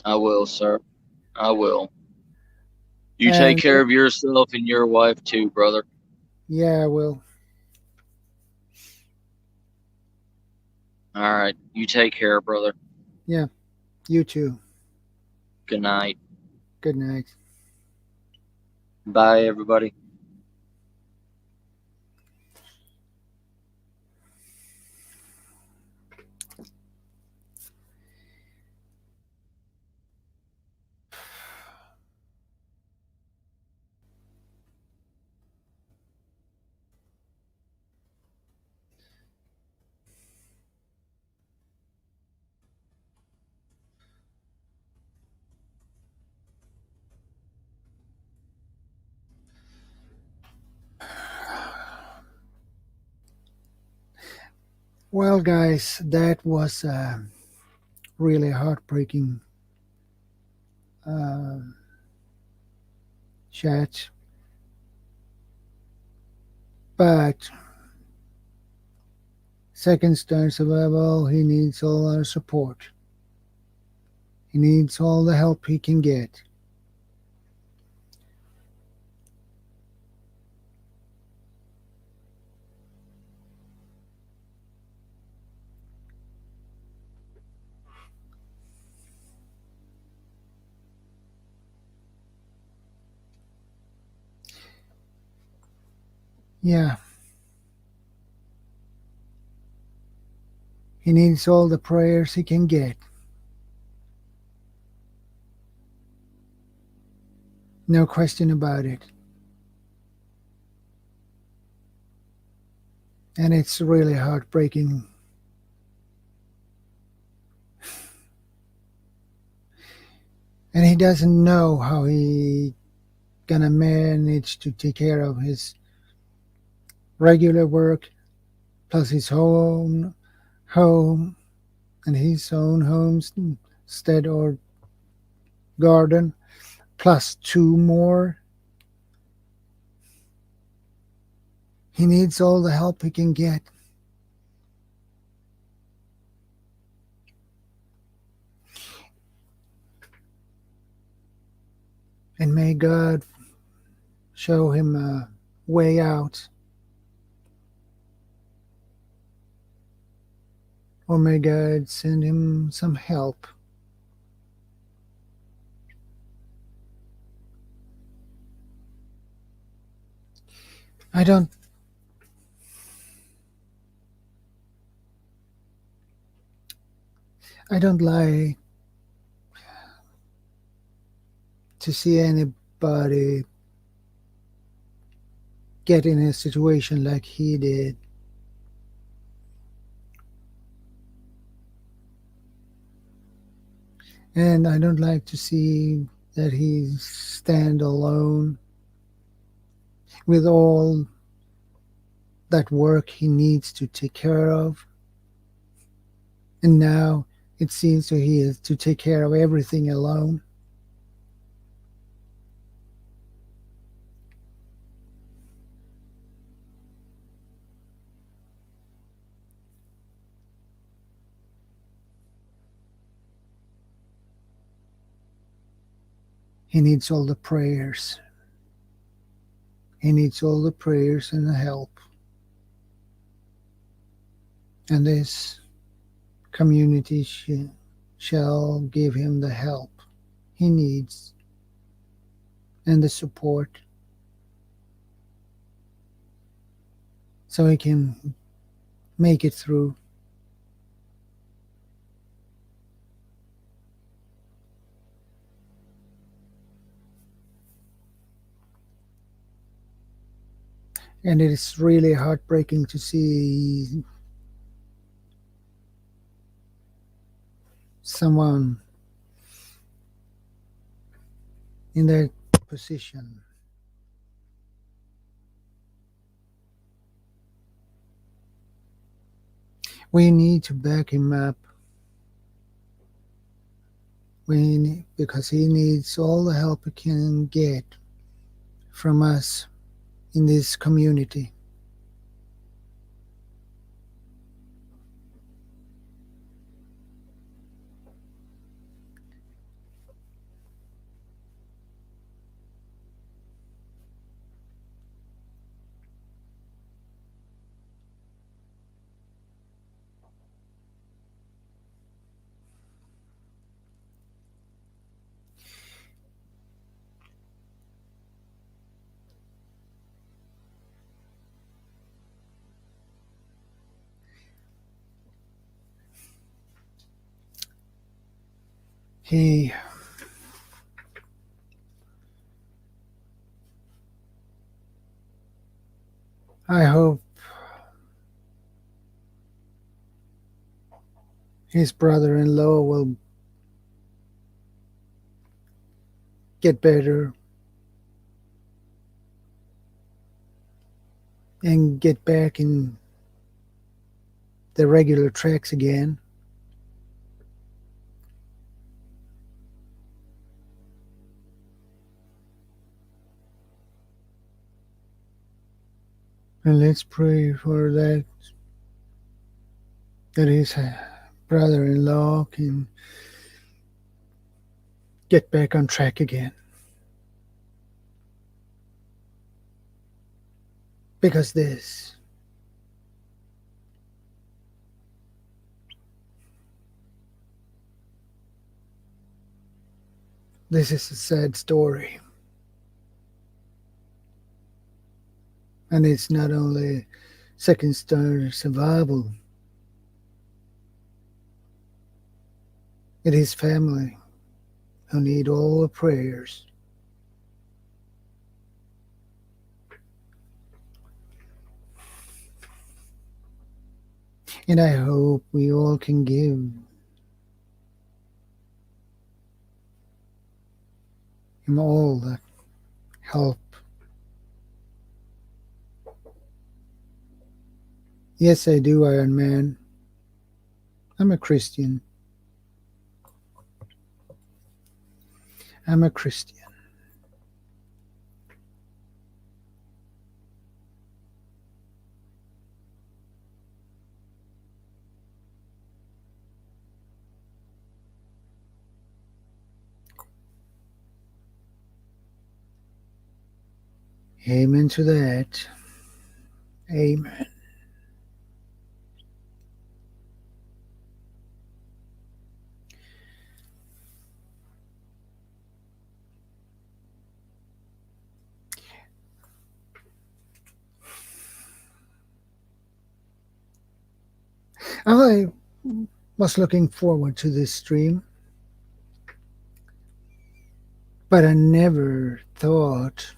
I will, sir. I will. You take care of yourself and your wife too, brother. Yeah, I will. All right. You take care, brother. Yeah, you too. Good night. Good night. Bye, everybody. Well, guys, that was really heartbreaking uh, chat. But second star survival, he needs all our support. He needs all the help he can get. Yeah, he needs all the prayers he can get. No question about it. And it's really heartbreaking. And he doesn't know how he gonna manage to take care of his regular work plus his own home and his own homestead or garden plus two more. He needs all the help he can get. And may God show him a way out. Or may God send him some help. I don't like to see anybody get in a situation like he did. And I don't like to see that he stand alone with all that work he needs to take care of. And now it seems to he is to take care of everything alone. He needs all the prayers. He needs all the prayers and the help. And this community shall give him the help he needs and the support so he can make it through. And it is really heartbreaking to see someone in that position. We need to back him up. Because he needs all the help he can get from us in this community. I hope his brother-in-law will get better and get back in the regular tracks again. And let's pray for that his brother-in-law can get back on track again. Because this is a sad story. And it's not only second star survival, it is family who need all the prayers. And I hope we all can give him all the help. Yes, I do, Iron Man. I'm a Christian. I'm a Christian. Amen to that. Amen. I was looking forward to this stream, but I never thought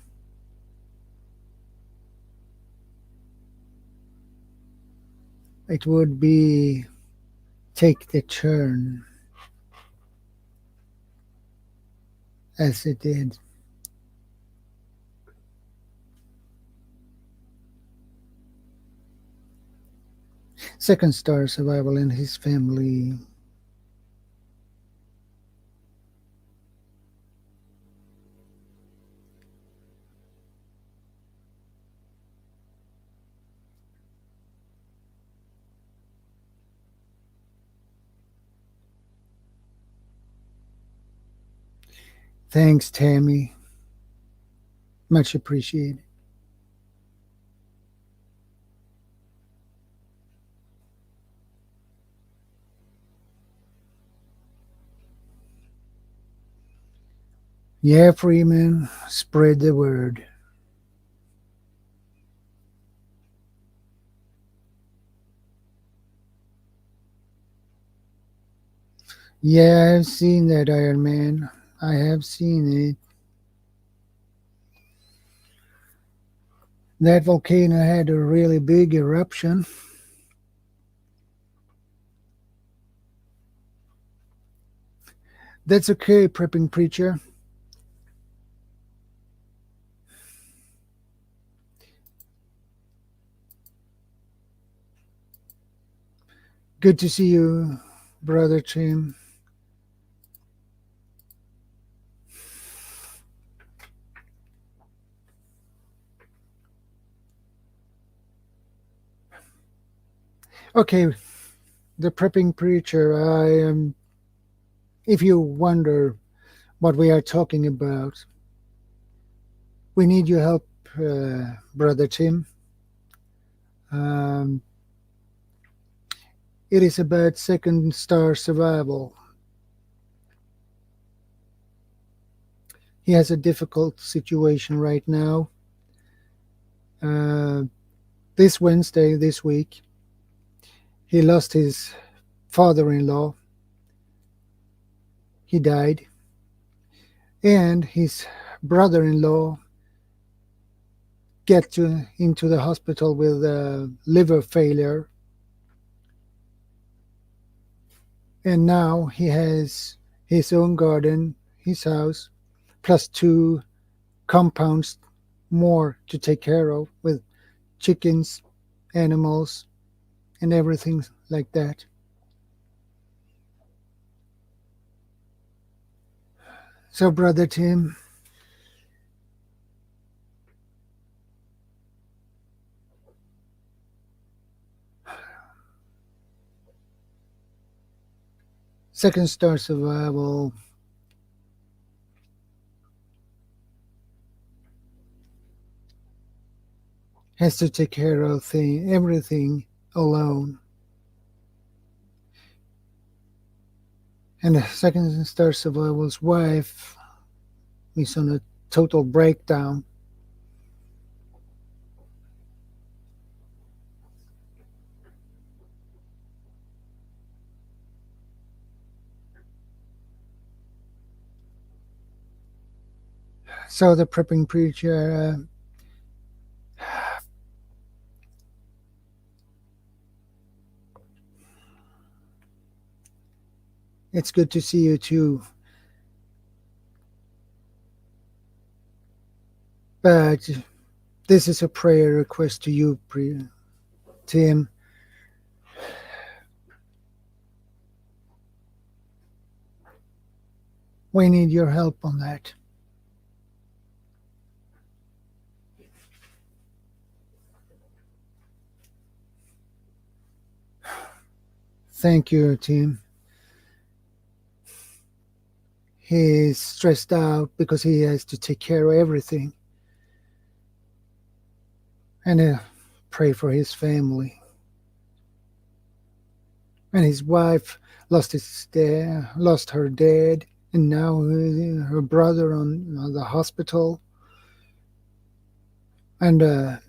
it would be take the turn as it did. Second star survival and his family. Thanks, Tammy. Much appreciated. Yeah, Freeman, spread the word. Yeah, I've seen that, Iron Man. I have seen it. That volcano had a really big eruption. That's okay, prepping preacher. Good to see you, Brother Tim. Okay, the prepping preacher. I am. If you wonder what we are talking about, we need your help, Brother Tim. It is about second star survival. He has a difficult situation right now. This Wednesday, this week, he lost his father-in-law. He died. And his brother-in-law got into the hospital with liver failure. And now he has his own garden, his house, plus 2 compounds more to take care of with chickens, animals, and everything like that. So, Brother Tim, Second Star Survival has to take care of everything alone. And the Second Star Survival's wife is on a total breakdown. So the prepping preacher it's good to see you too. But this is a prayer request to you, Tim. We need your help on that. Thank you, Tim. He's stressed out because he has to take care of everything. And pray for his family. And his wife lost her dad, and now her brother on the hospital. And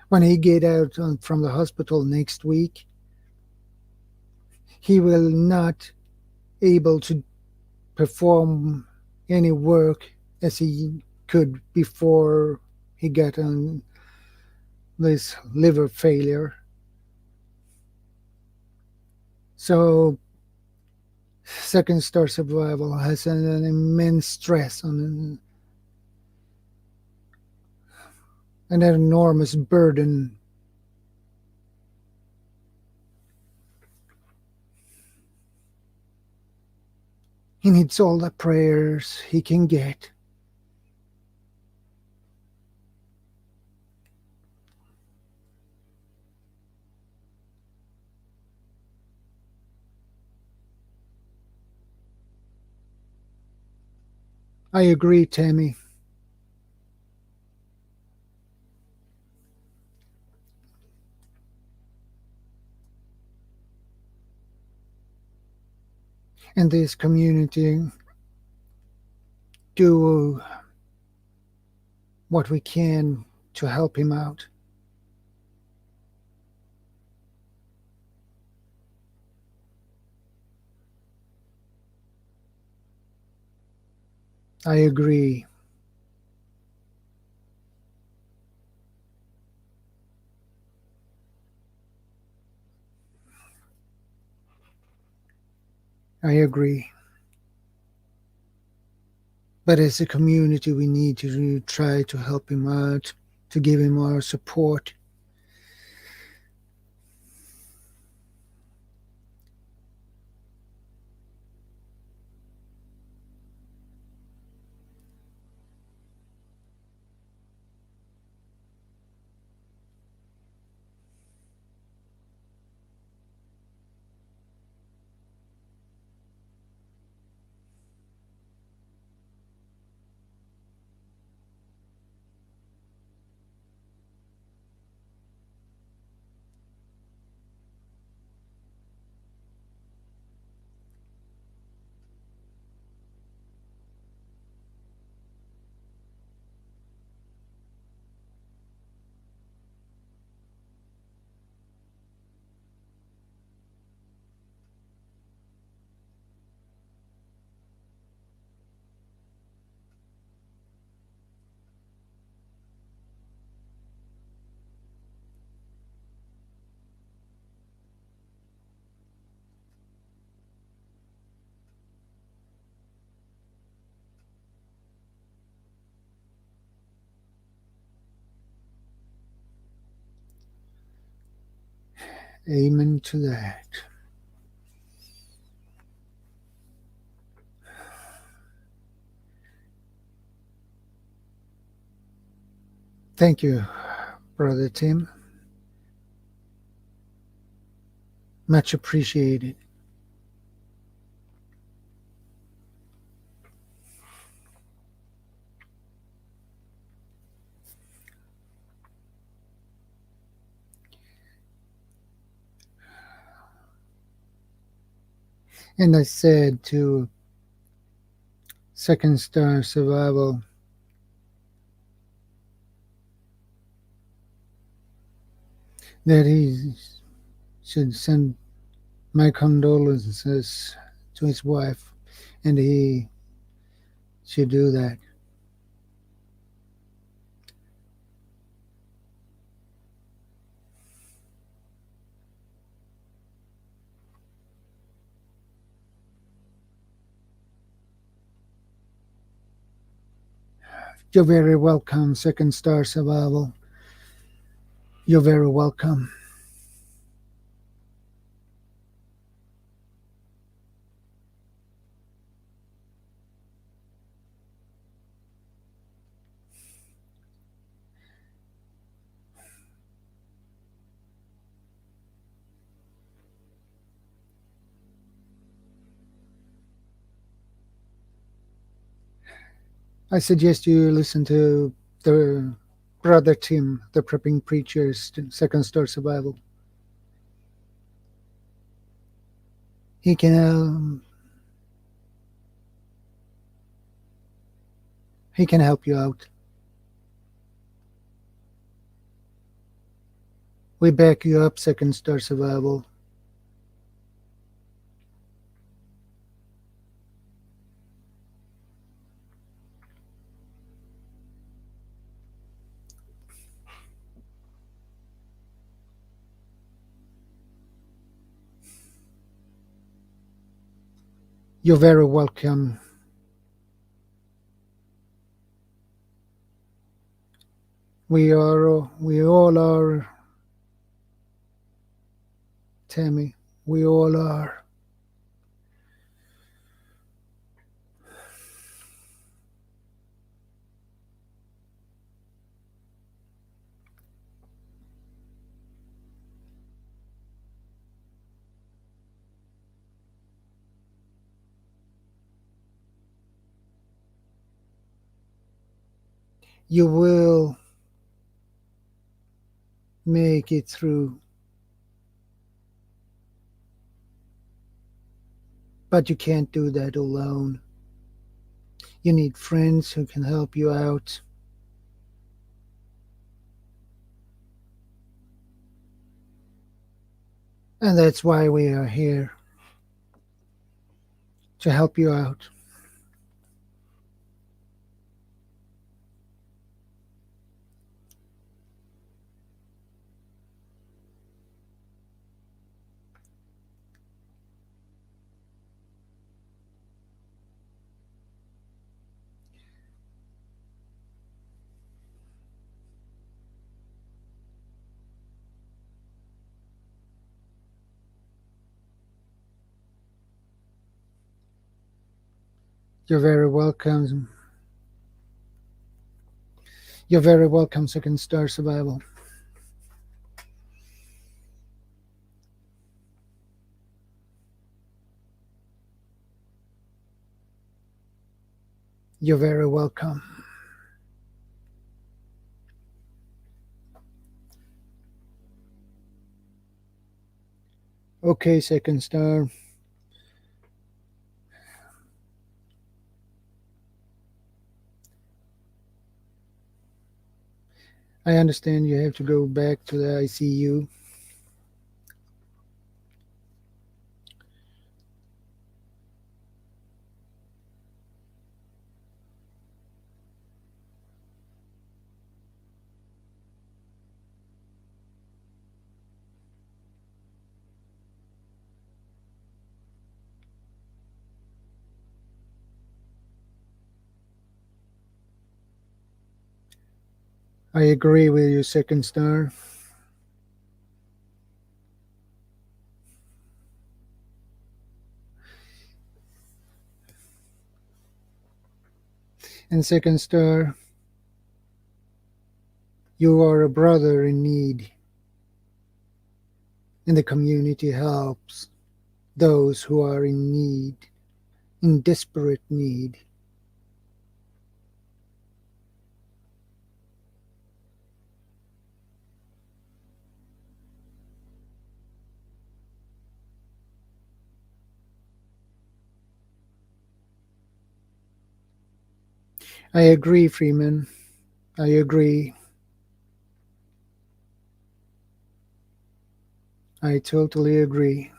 when he get out from the hospital next week, he will not able to perform any work as he could before he got on this liver failure. So Second Star Survival has an immense stress on an enormous burden. He needs all the prayers he can get. I agree, Tammy. And this community do what we can to help him out. I agree. I agree. But as a community, we need to try to help him out, to give him our support. Amen to that. Thank you, Brother Tim. Much appreciated. And I said to Second Star Survival, that he should send my condolences to his wife, and he should do that. You're very welcome, Second Star Survival. You're very welcome. I suggest you listen to the Brother Tim, the Prepping Preacher's Second Star Survival. He can help you out. We back you up, Second Star Survival. You're very welcome. We all are, Tammy. We all are. You will make it through. But you can't do that alone. You need friends who can help you out. And that's why we are here, to help you out. You're very welcome. You're very welcome, Second Star Survival. You're very welcome. Okay, Second Star. I understand you have to go back to the ICU. I agree with you, Second Star. And second star, you are a brother in need, and the community helps those who are in need, in desperate need. I agree, Freeman. I agree. I totally agree.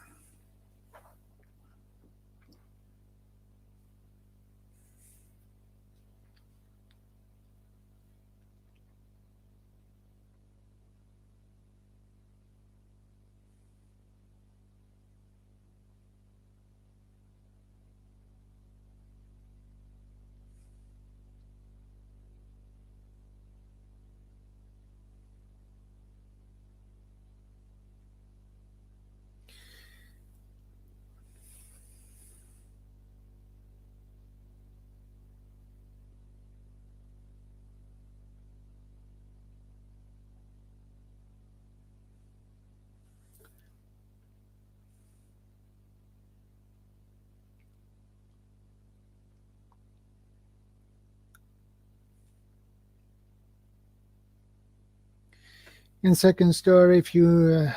And second star, if you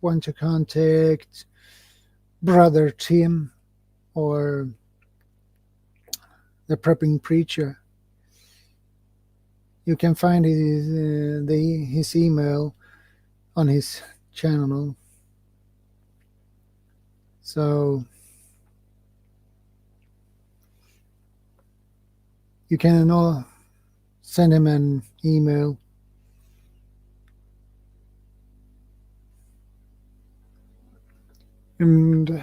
want to contact Brother Tim or the Prepping Preacher, you can find his email on his channel. So you can send him an email. And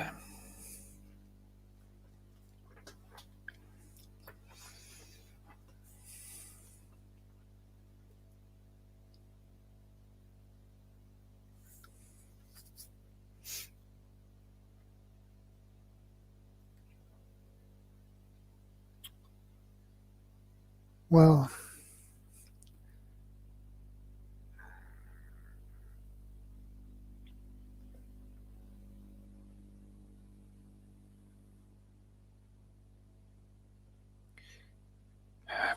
well,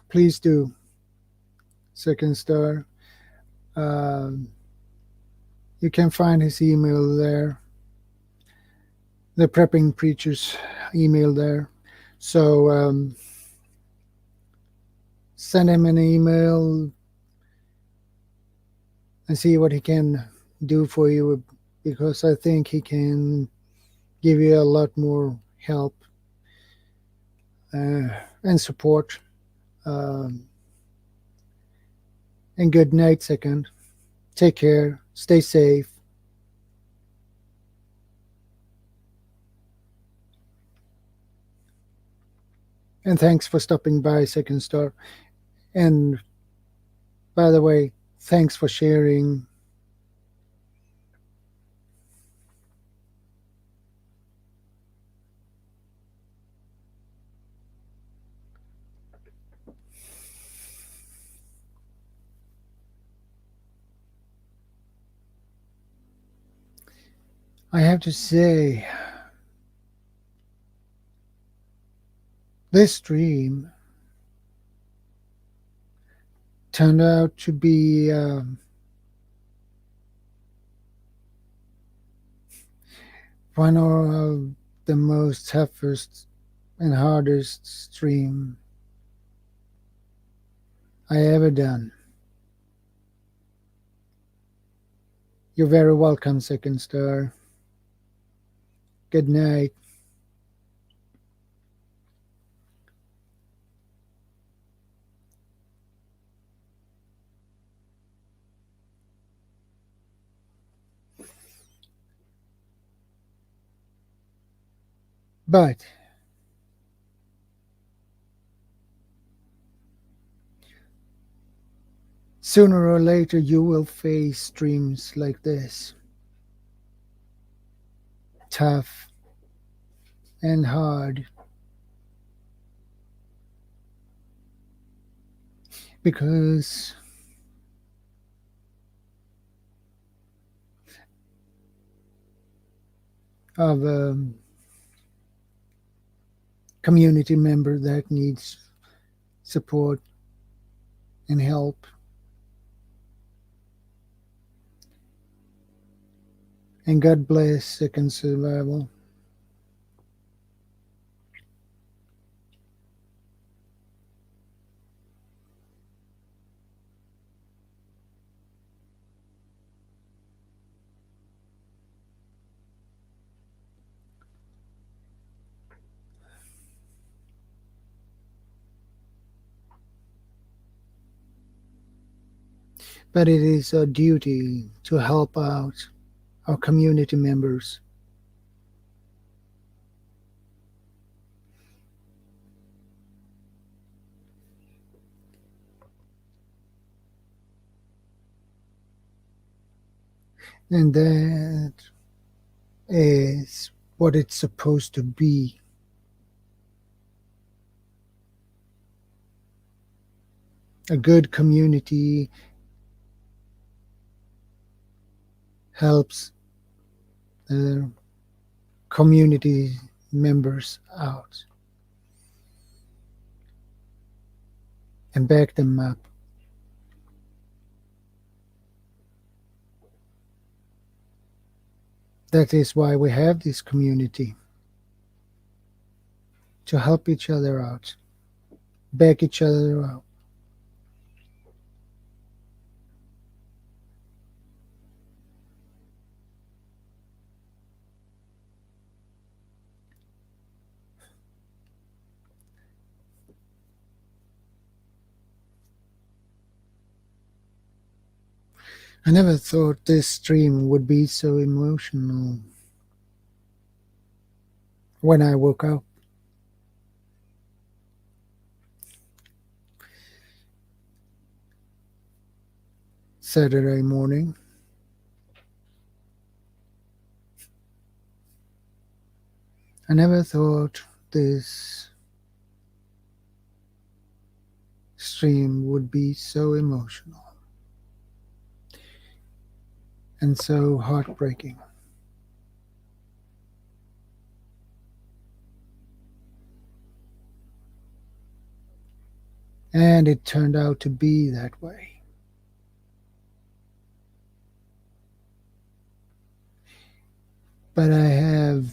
please do, second star. You can find his email there, the Prepping Preacher's email there. So send him an email and see what he can do for you, because I think he can give you a lot more help and support. And good night, second. Take care. Stay safe. And thanks for stopping by, second star. And by the way, thanks for sharing. I have to say, this stream turned out to be one of the most toughest and hardest stream I ever done. You're very welcome, second star. Good night. But sooner or later you will face streams like this. Tough and hard. because of a community member that needs support and help. And God bless Second Survival. But it is our duty to help out our community members. And that is what it's supposed to be. A good community helps the community members out and back them up. That is why we have this community, to help each other out, back each other up. I never thought this stream would be so emotional when I woke up. Saturday morning. I never thought this stream would be so emotional and so heartbreaking. And it turned out to be that way. But I have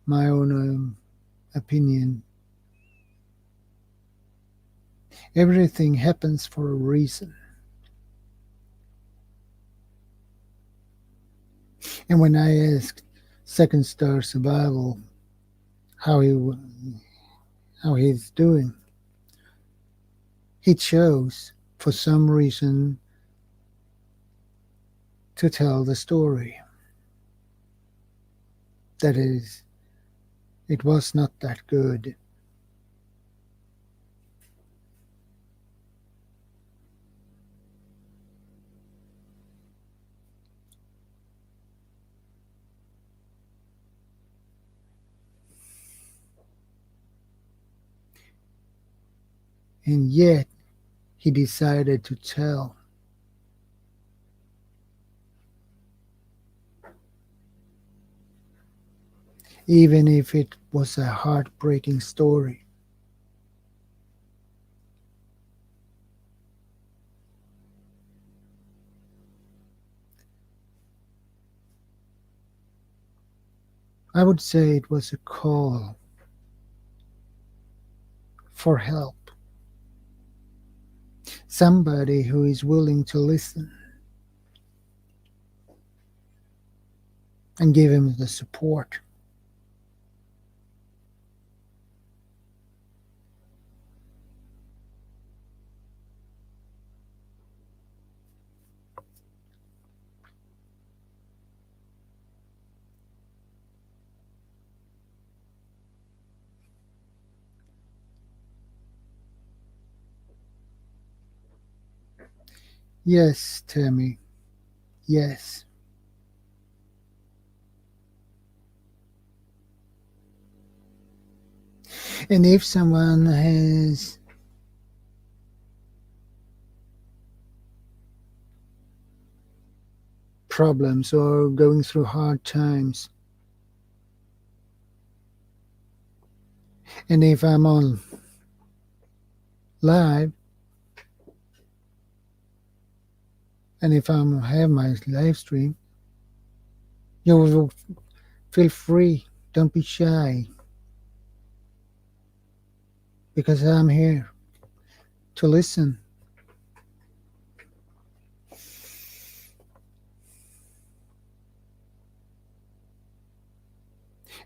my own opinion. Everything happens for a reason. And when I asked Second Star Survival how he's doing, he chose, for some reason, to tell the story. That is, it was not that good. And yet, he decided to tell. Even if it was a heartbreaking story. I would say it was a call for help. Somebody who is willing to listen and give him the support. Yes, Tammy. Yes. And if someone has problems or going through hard times, and if I'm on live, and if I have my live stream, you will feel free. Don't be shy, because I'm here to listen.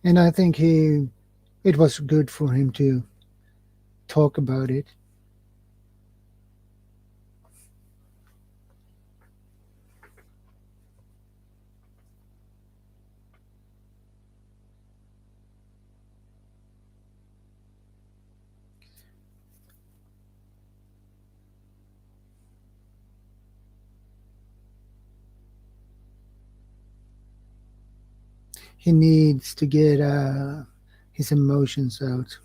And I think it was good for him to talk about it. He needs to get his emotions out.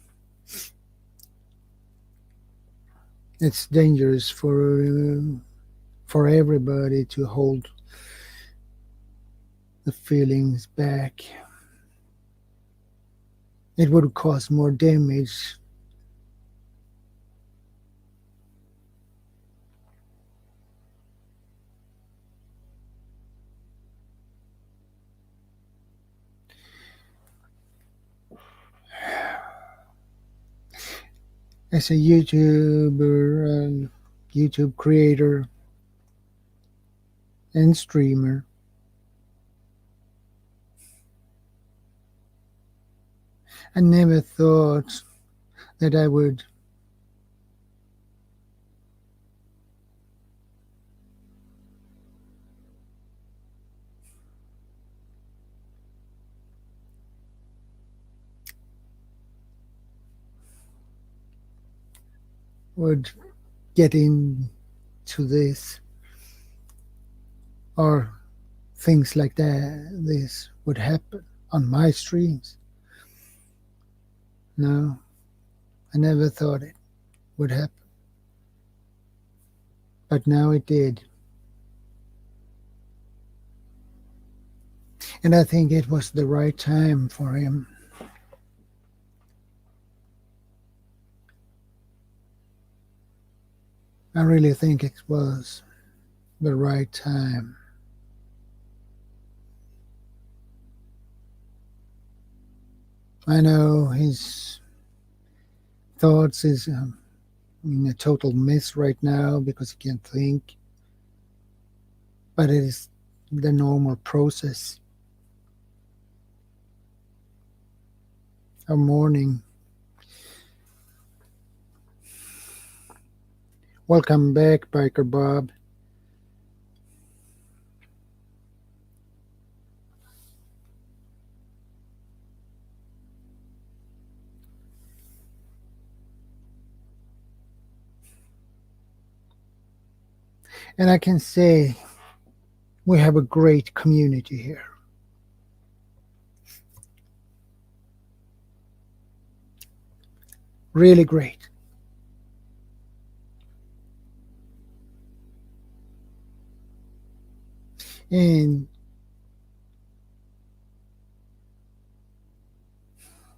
It's dangerous for everybody to hold the feelings back. It would cause more damage. As a YouTuber, YouTube creator, and streamer, I never thought that I would get into this, or things like that. This would happen on my streams. No, I never thought it would happen. But now it did. And I think it was the right time for him. I really think it was the right time. I know his thoughts is in a total mess right now because he can't think. But it is the normal process of mourning. Welcome back, Biker Bob. And I can say we have a great community here. Really great. And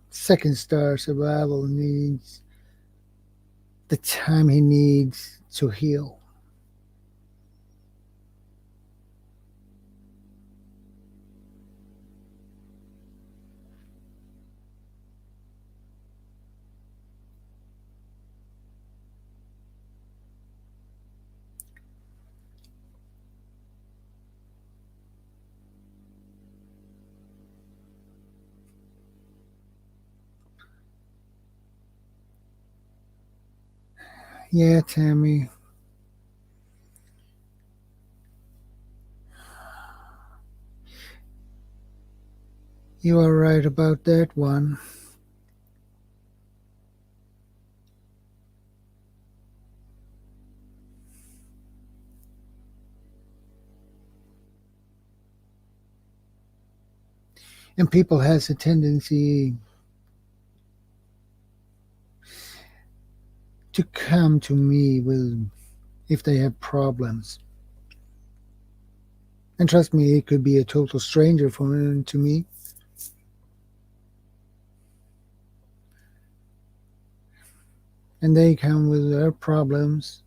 Second Star Survival needs the time he needs to heal. Yeah, Tammy. You are right about that one. And people has a tendency to come to me with if they have problems. And trust me, it could be a total stranger to me. And they come with their problems,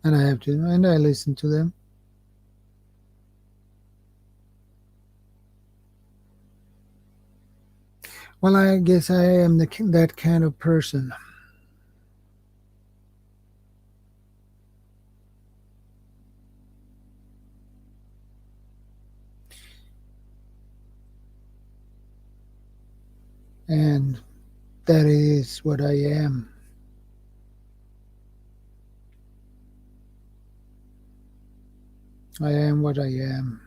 and I listen to them. Well, I guess I am that kind of person. And that is what I am. I am what I am.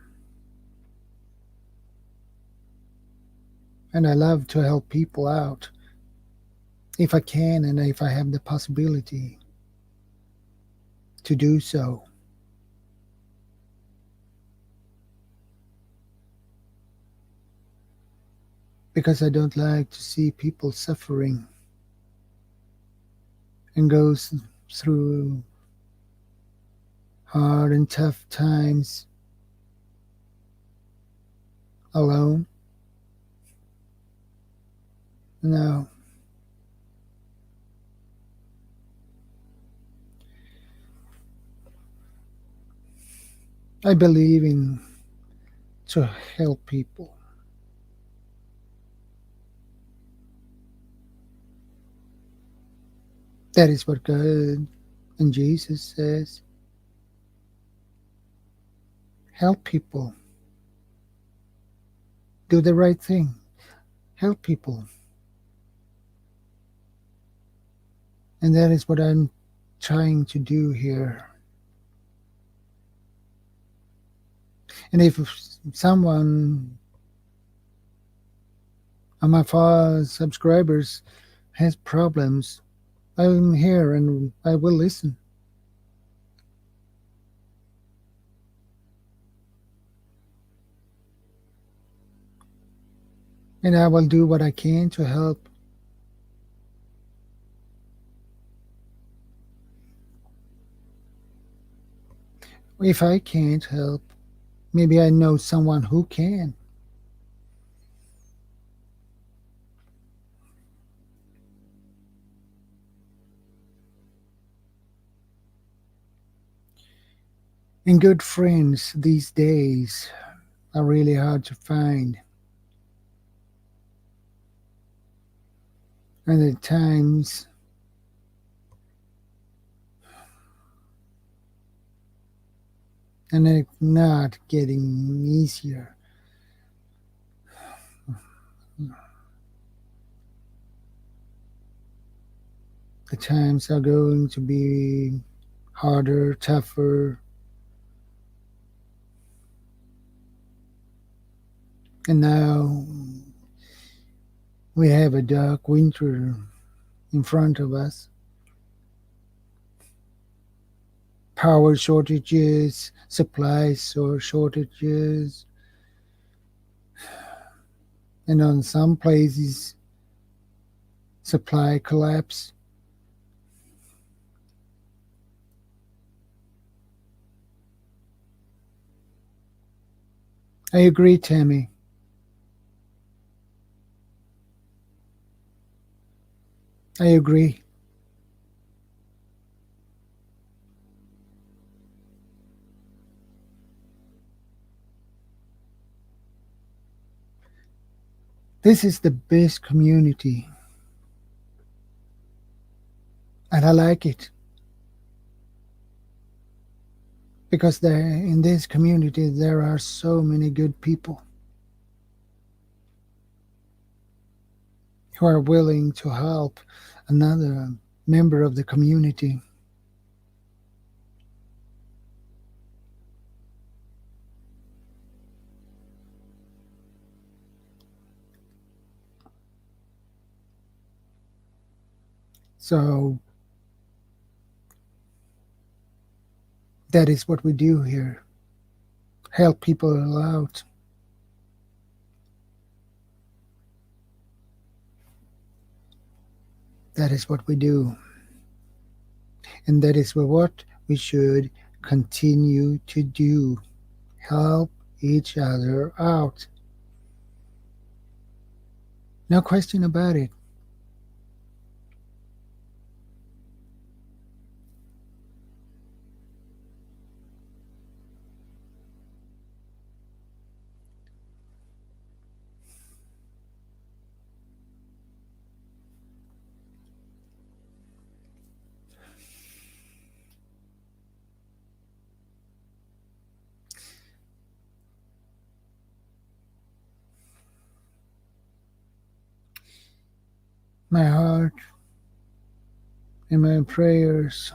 And I love to help people out if I can and if I have the possibility to do so. Because I don't like to see people suffering and go through hard and tough times alone. No. I believe in to help people. That is what God and Jesus says. Help people. Do the right thing. Help people. And that is what I'm trying to do here. And if someone of my subscribers has problems, I'm here and I will listen. And I will do what I can to help. If I can't help, maybe I know someone who can. And good friends these days are really hard to find. And at times, and it's not getting easier. The times are going to be harder, tougher. And now we have a dark winter in front of us. Power shortages, supplies or shortages, and on some places, supply collapse. I agree, Tammy. I agree. This is the best community, and I like it because in this community there are so many good people who are willing to help another member of the community. So that is what we do here. Help people out. That is what we do. And that is what we should continue to do. Help each other out. No question about it. My heart and my prayers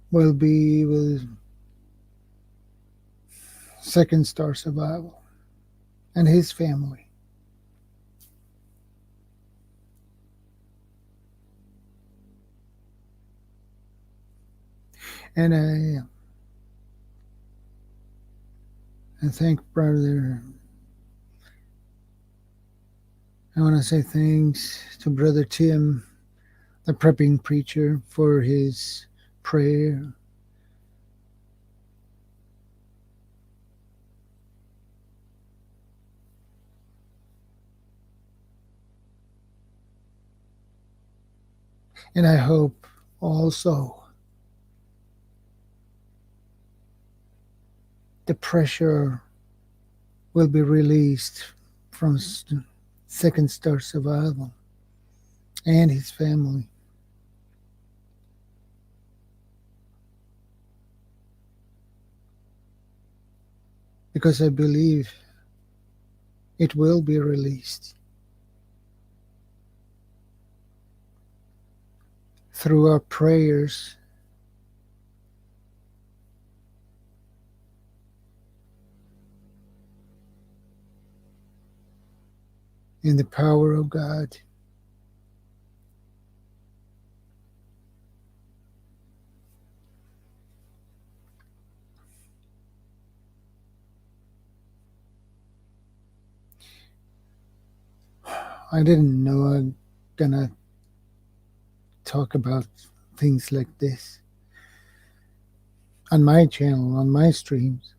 will be with Second Star Survival and his family. And I thank Brother. I want to say thanks to Brother Tim, the prepping preacher, for his prayer. And I hope also the pressure will be released from Second Star Survival and his family. Because I believe it will be released through our prayers in the power of God. I didn't know I'm gonna talk about things like this on my channel, on my streams.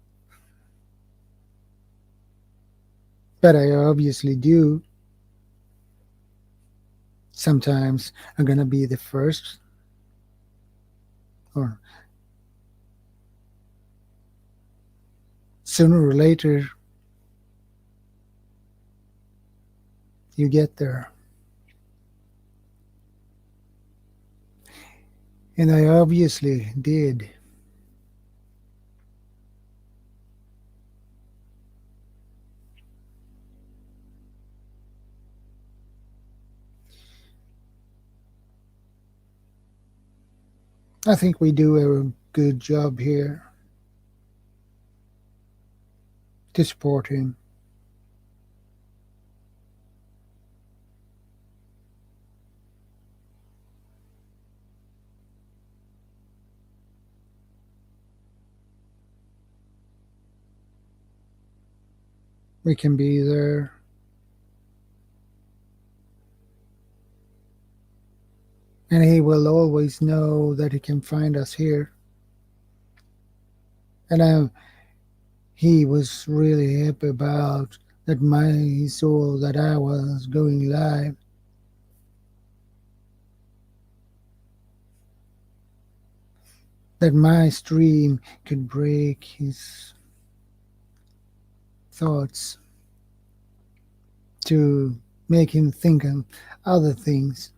But I obviously do. Sometimes I'm gonna be the first, or sooner or later you get there. And I obviously did. I think we do a good job here to support him. We can be there. And he will always know that he can find us here. And he was really happy about that. He saw that I was going live. That my stream could break his thoughts to make him think of other things.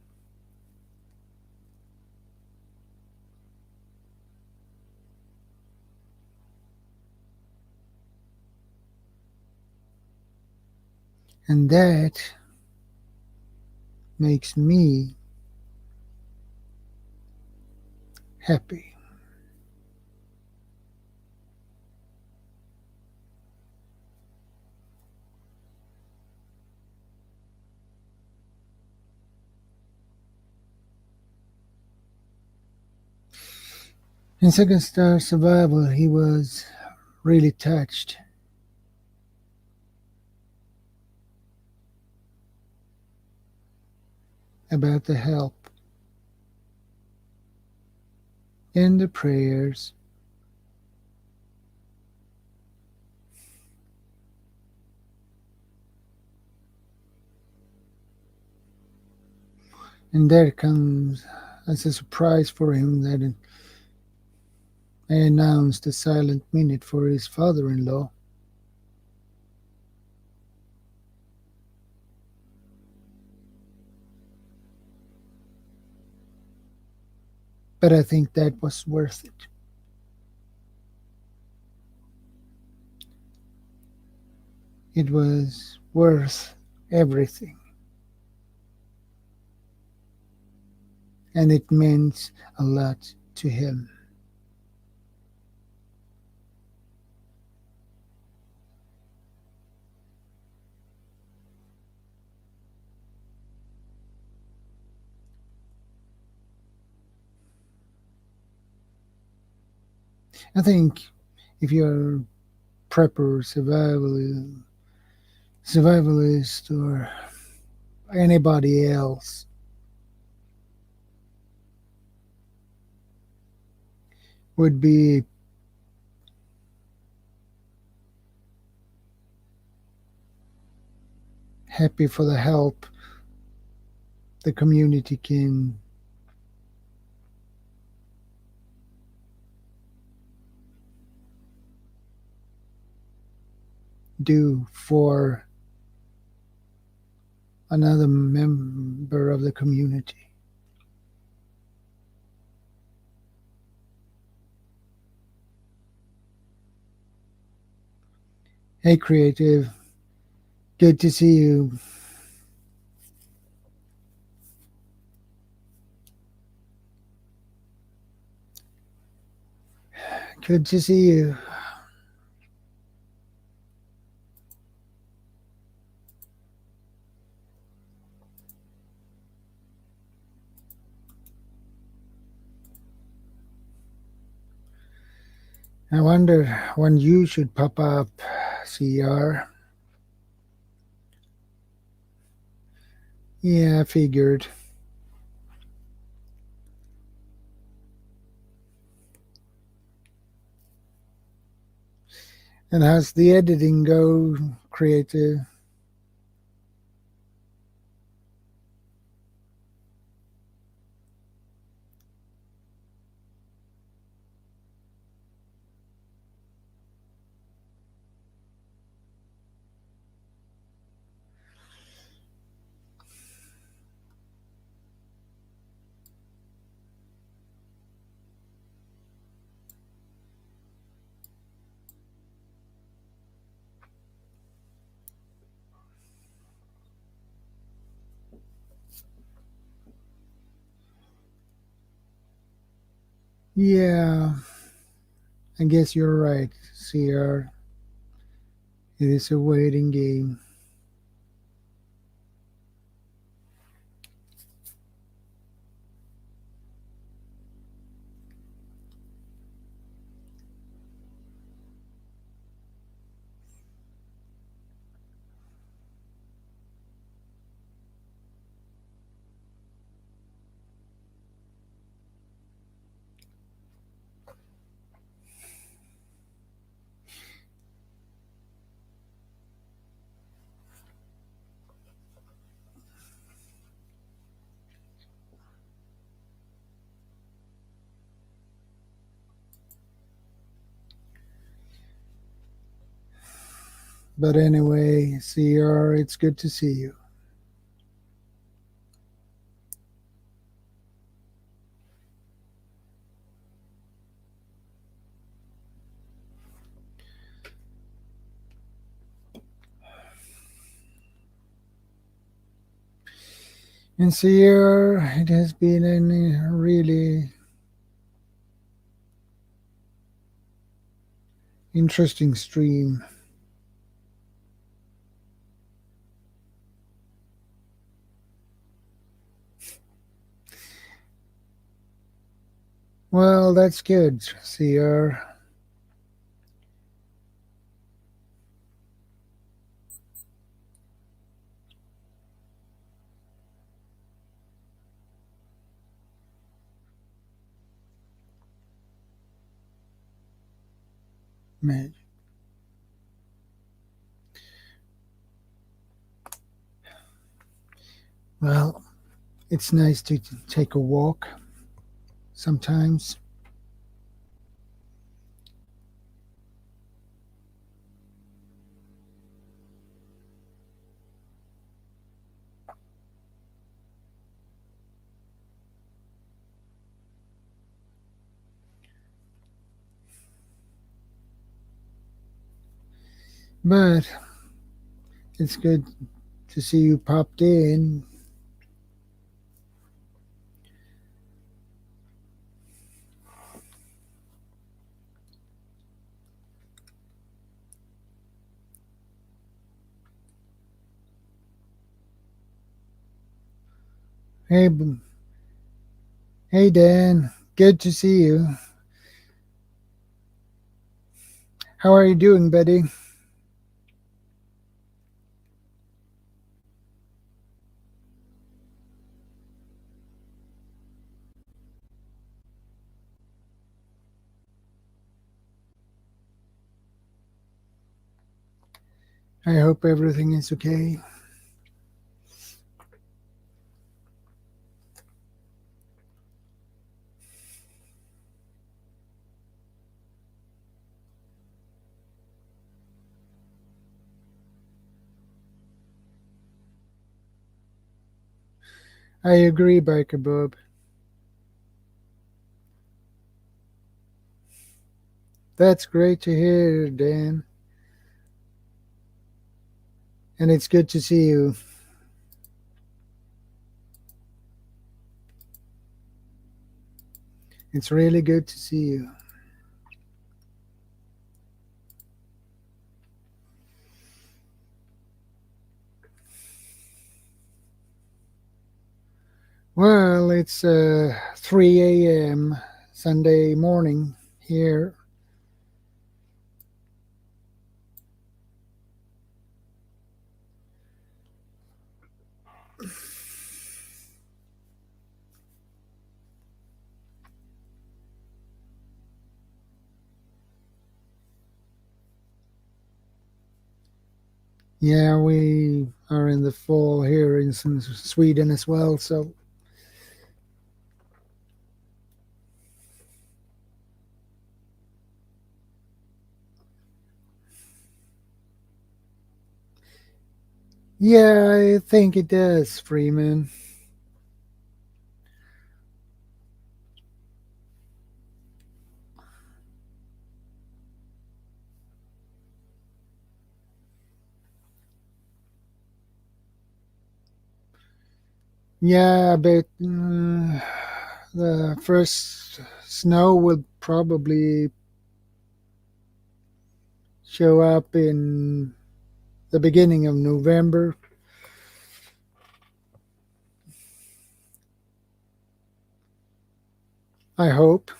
And that makes me happy. In Second Star Survival, he was really touched about the help and the prayers. And there comes as a surprise for him that I announced a silent minute for his father-in-law. But I think that was worth it. It was worth everything. And it meant a lot to him. I think if you're a prepper, survivalist, or anybody else, would be happy for the help the community can do for another member of the community. Hey, Creative. Good to see you. Good to see you. I wonder when you should pop up, CR. Yeah, I figured. And how's the editing go, Creative? Yeah, I guess you're right, CR. It is a waiting game. But anyway, CR, it's good to see you. And CR, it has been a really interesting stream. Well, that's good, CR. Well, it's nice to take a walk sometimes. But it's good to see you popped in. Hey, hey, Dan. Good to see you. How are you doing, buddy? I hope everything is okay. I agree, Biker Bob. That's great to hear, Dan. And it's good to see you. It's really good to see you. Well, it's 3 a.m. Sunday morning here. Yeah, we are in the fall here in Sweden as well, so yeah, I think it does, Freeman. Yeah, but the first snow will probably show up in the beginning of November. I hope.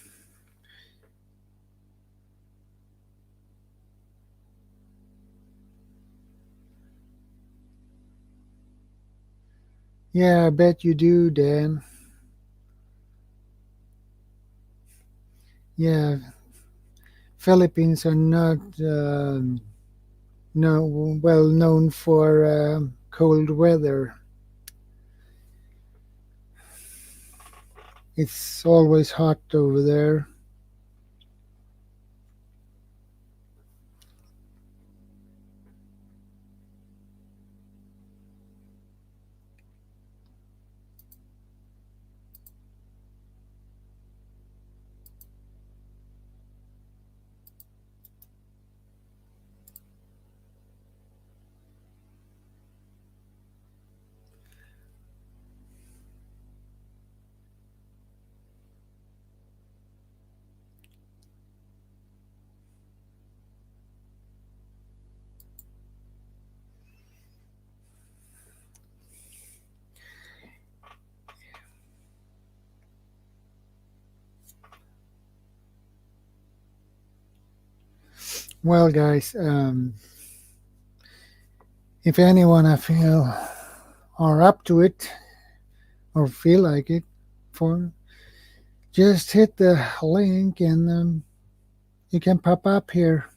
Yeah, I bet you do, Dan. Yeah, Philippines are not well known for cold weather. It's always hot over there. Well, guys, if anyone I feel are up to it or feel like it, for just hit the link and you can pop up here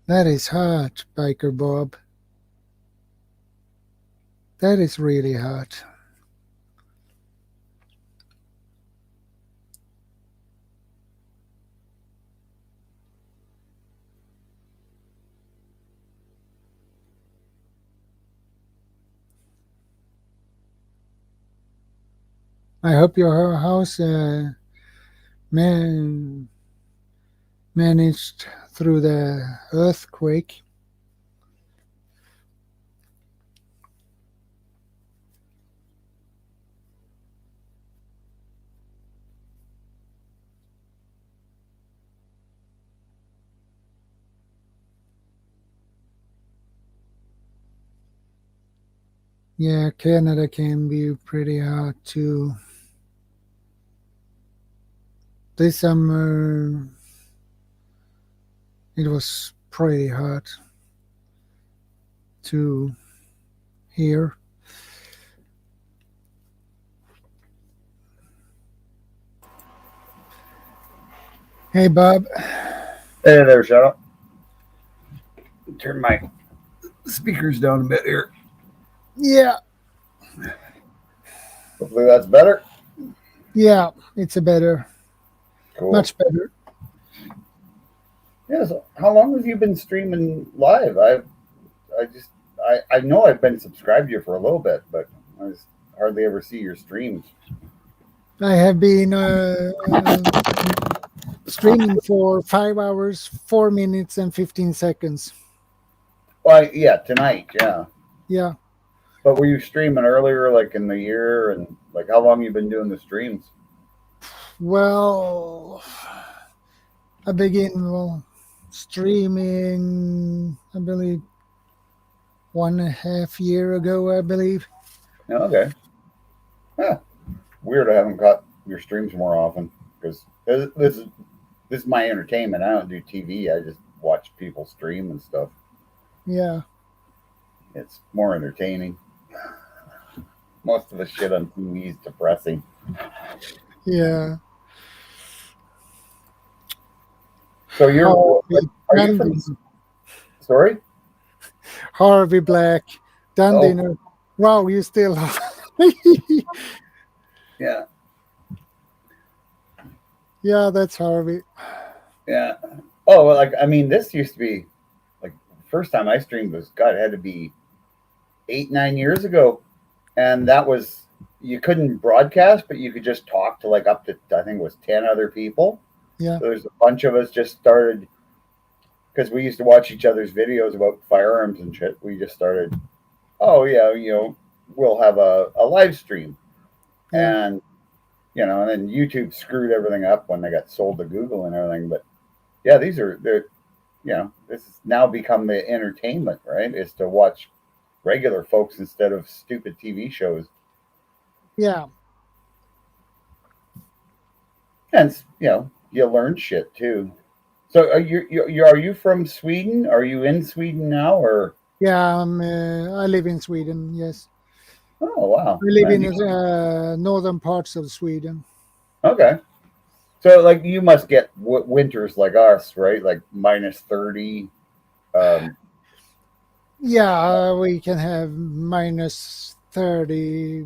That is hot, Biker Bob. That is really hot. I hope your house managed through the earthquake. Yeah, Canada can be pretty hot too. This summer it was pretty hot too here. Hey Bob. Hey there, Shadow. Turn my speakers down a bit here. Yeah, Hopefully that's better. yeah, it's a better, Cool. much better. Yeah. So how long have you been streaming live? I know I've been subscribed to you for a little bit, but I just hardly ever see your streams. I have been streaming for 5 hours, 4 minutes, and 15 seconds. Well, yeah, tonight, yeah. Yeah. But were you streaming earlier, like in the year, and like how long you been doing the streams? Well, I began streaming, I believe, 1.5 years ago, I believe. Yeah, okay. Yeah. Weird. I haven't caught your streams more often because this is my entertainment. I don't do TV. I just watch people stream and stuff. Yeah. It's more entertaining. Most of the shit on TV is depressing. Yeah. So you're Harvey, are you from? Sorry. Harvey Black, Dan Dinner. Wow, you still. Yeah. Yeah, that's Harvey. Yeah. Oh, well, like I mean, this used to be like first time I streamed was God, it had to be 8-9 years ago, and that was you couldn't broadcast, but you could just talk to like up to I think it was 10 other people. Yeah. So there's a bunch of us just started because we used to watch each other's videos about firearms and shit. We just started, oh yeah, we'll have a live stream, and and then YouTube screwed everything up when they got sold to Google and everything. But yeah, this has now become the entertainment, right? Is to watch regular folks instead of stupid TV shows. Yeah. And you learn shit too. So are you from Sweden? Are you in Sweden now, or? Yeah, I live in Sweden. Yes. Oh wow! I live in the northern parts of Sweden. Okay, so like you must get winters like us, right? Like -30. Yeah, we can have -30.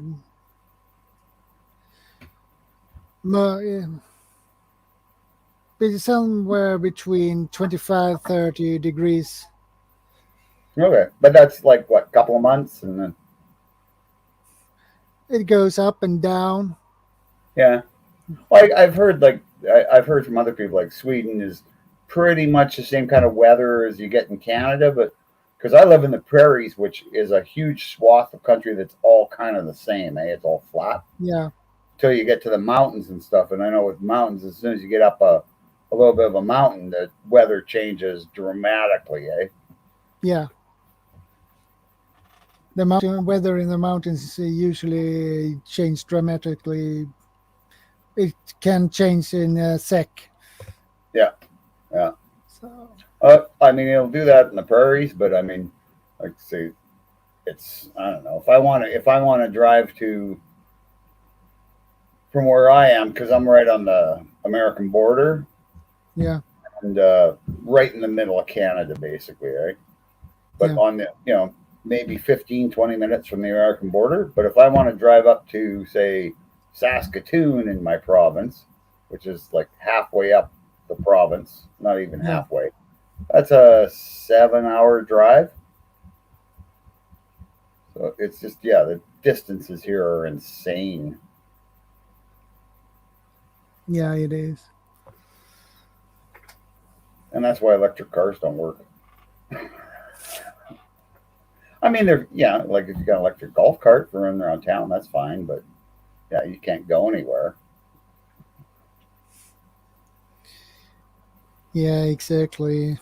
It's somewhere between 25-30 degrees. Okay, but that's like what, couple of months, and then it goes up and down. Yeah, like I've heard from other people like Sweden is pretty much the same kind of weather as you get in Canada, but because I live in the prairies, which is a huge swath of country that's all kind of the same, It's all flat. Yeah. Till you get to the mountains and stuff, and I know with mountains, as soon as you get up a little bit of a mountain, the weather changes dramatically, Yeah. The mountain weather in the mountains usually change dramatically. It can change in a sec. Yeah. Yeah. So. I mean, it'll do that in the prairies, but I mean, like say, it's I don't know if I want to drive to from where I am because I'm right on the American border. Yeah. and right in the middle of Canada, basically, right? But on the, maybe 15, 20 minutes from the American border. But if I want to drive up to, say, Saskatoon in my province, which is like halfway up the province, not even halfway, that's a 7-hour drive. So it's just, the distances here are insane. Yeah, it is. And that's why electric cars don't work. I mean, they're, like if you got an electric golf cart for running around town, that's fine. But you can't go anywhere. Yeah, exactly.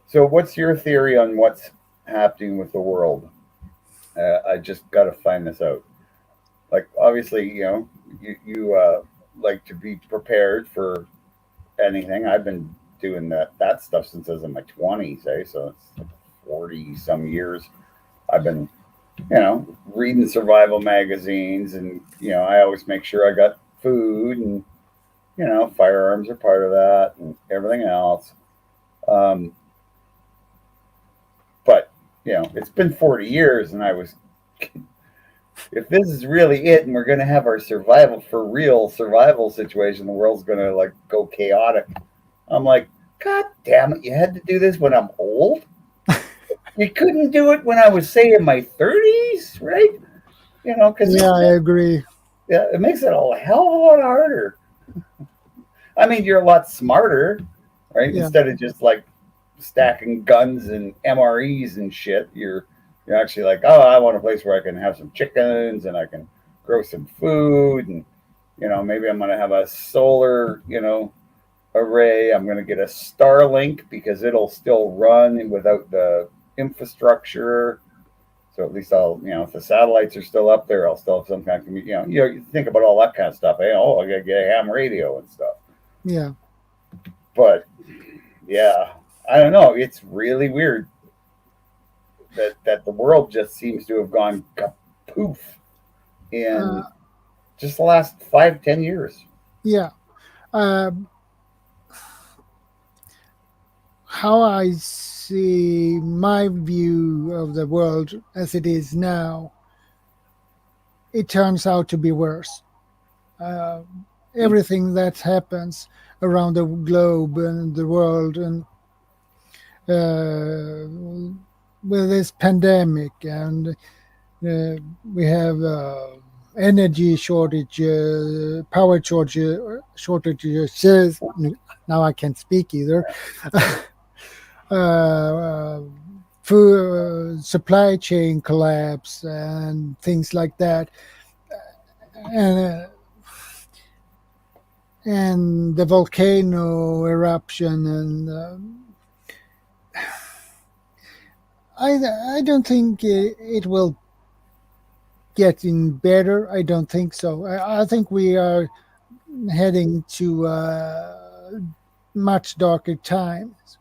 So what's your theory on what's happening with the world? I just got to find this out. Like, obviously, you like to be prepared for anything. I've been doing that stuff since I was in my 20s, so it's like 40 some years. I've been, reading survival magazines, and I always make sure I got food, and firearms are part of that, and everything else. But it's been 40 years, and I was, if this is really it, and we're going to have our survival situation, the world's going to like go chaotic. I'm like, God damn it! You had to do this when I'm old. You couldn't do it when I was, say, in my 30s, right? Because I agree. Yeah, it makes it a hell of a lot harder. I mean, you're a lot smarter, right? Yeah. Instead of just like stacking guns and MREs and shit, you're actually like, oh, I want a place where I can have some chickens and I can grow some food, and maybe I'm going to have a solar, array. I'm going to get a Starlink because it'll still run without the infrastructure. So at least I'll, if the satellites are still up there, I'll still have some kind of you think about all that kind of stuff. I gotta get a ham radio and stuff. Yeah. But I don't know. It's really weird that the world just seems to have gone poof in just the last 5-10 years. Yeah. How I see my view of the world as it is now, it turns out to be worse. Everything that happens around the globe and the world, and with this pandemic, and we have energy shortages, power shortages. Now I can't speak either. Food supply chain collapse and things like that, and the volcano eruption, and I don't think it will get in better. I don't think so. I think we are heading to much darker times.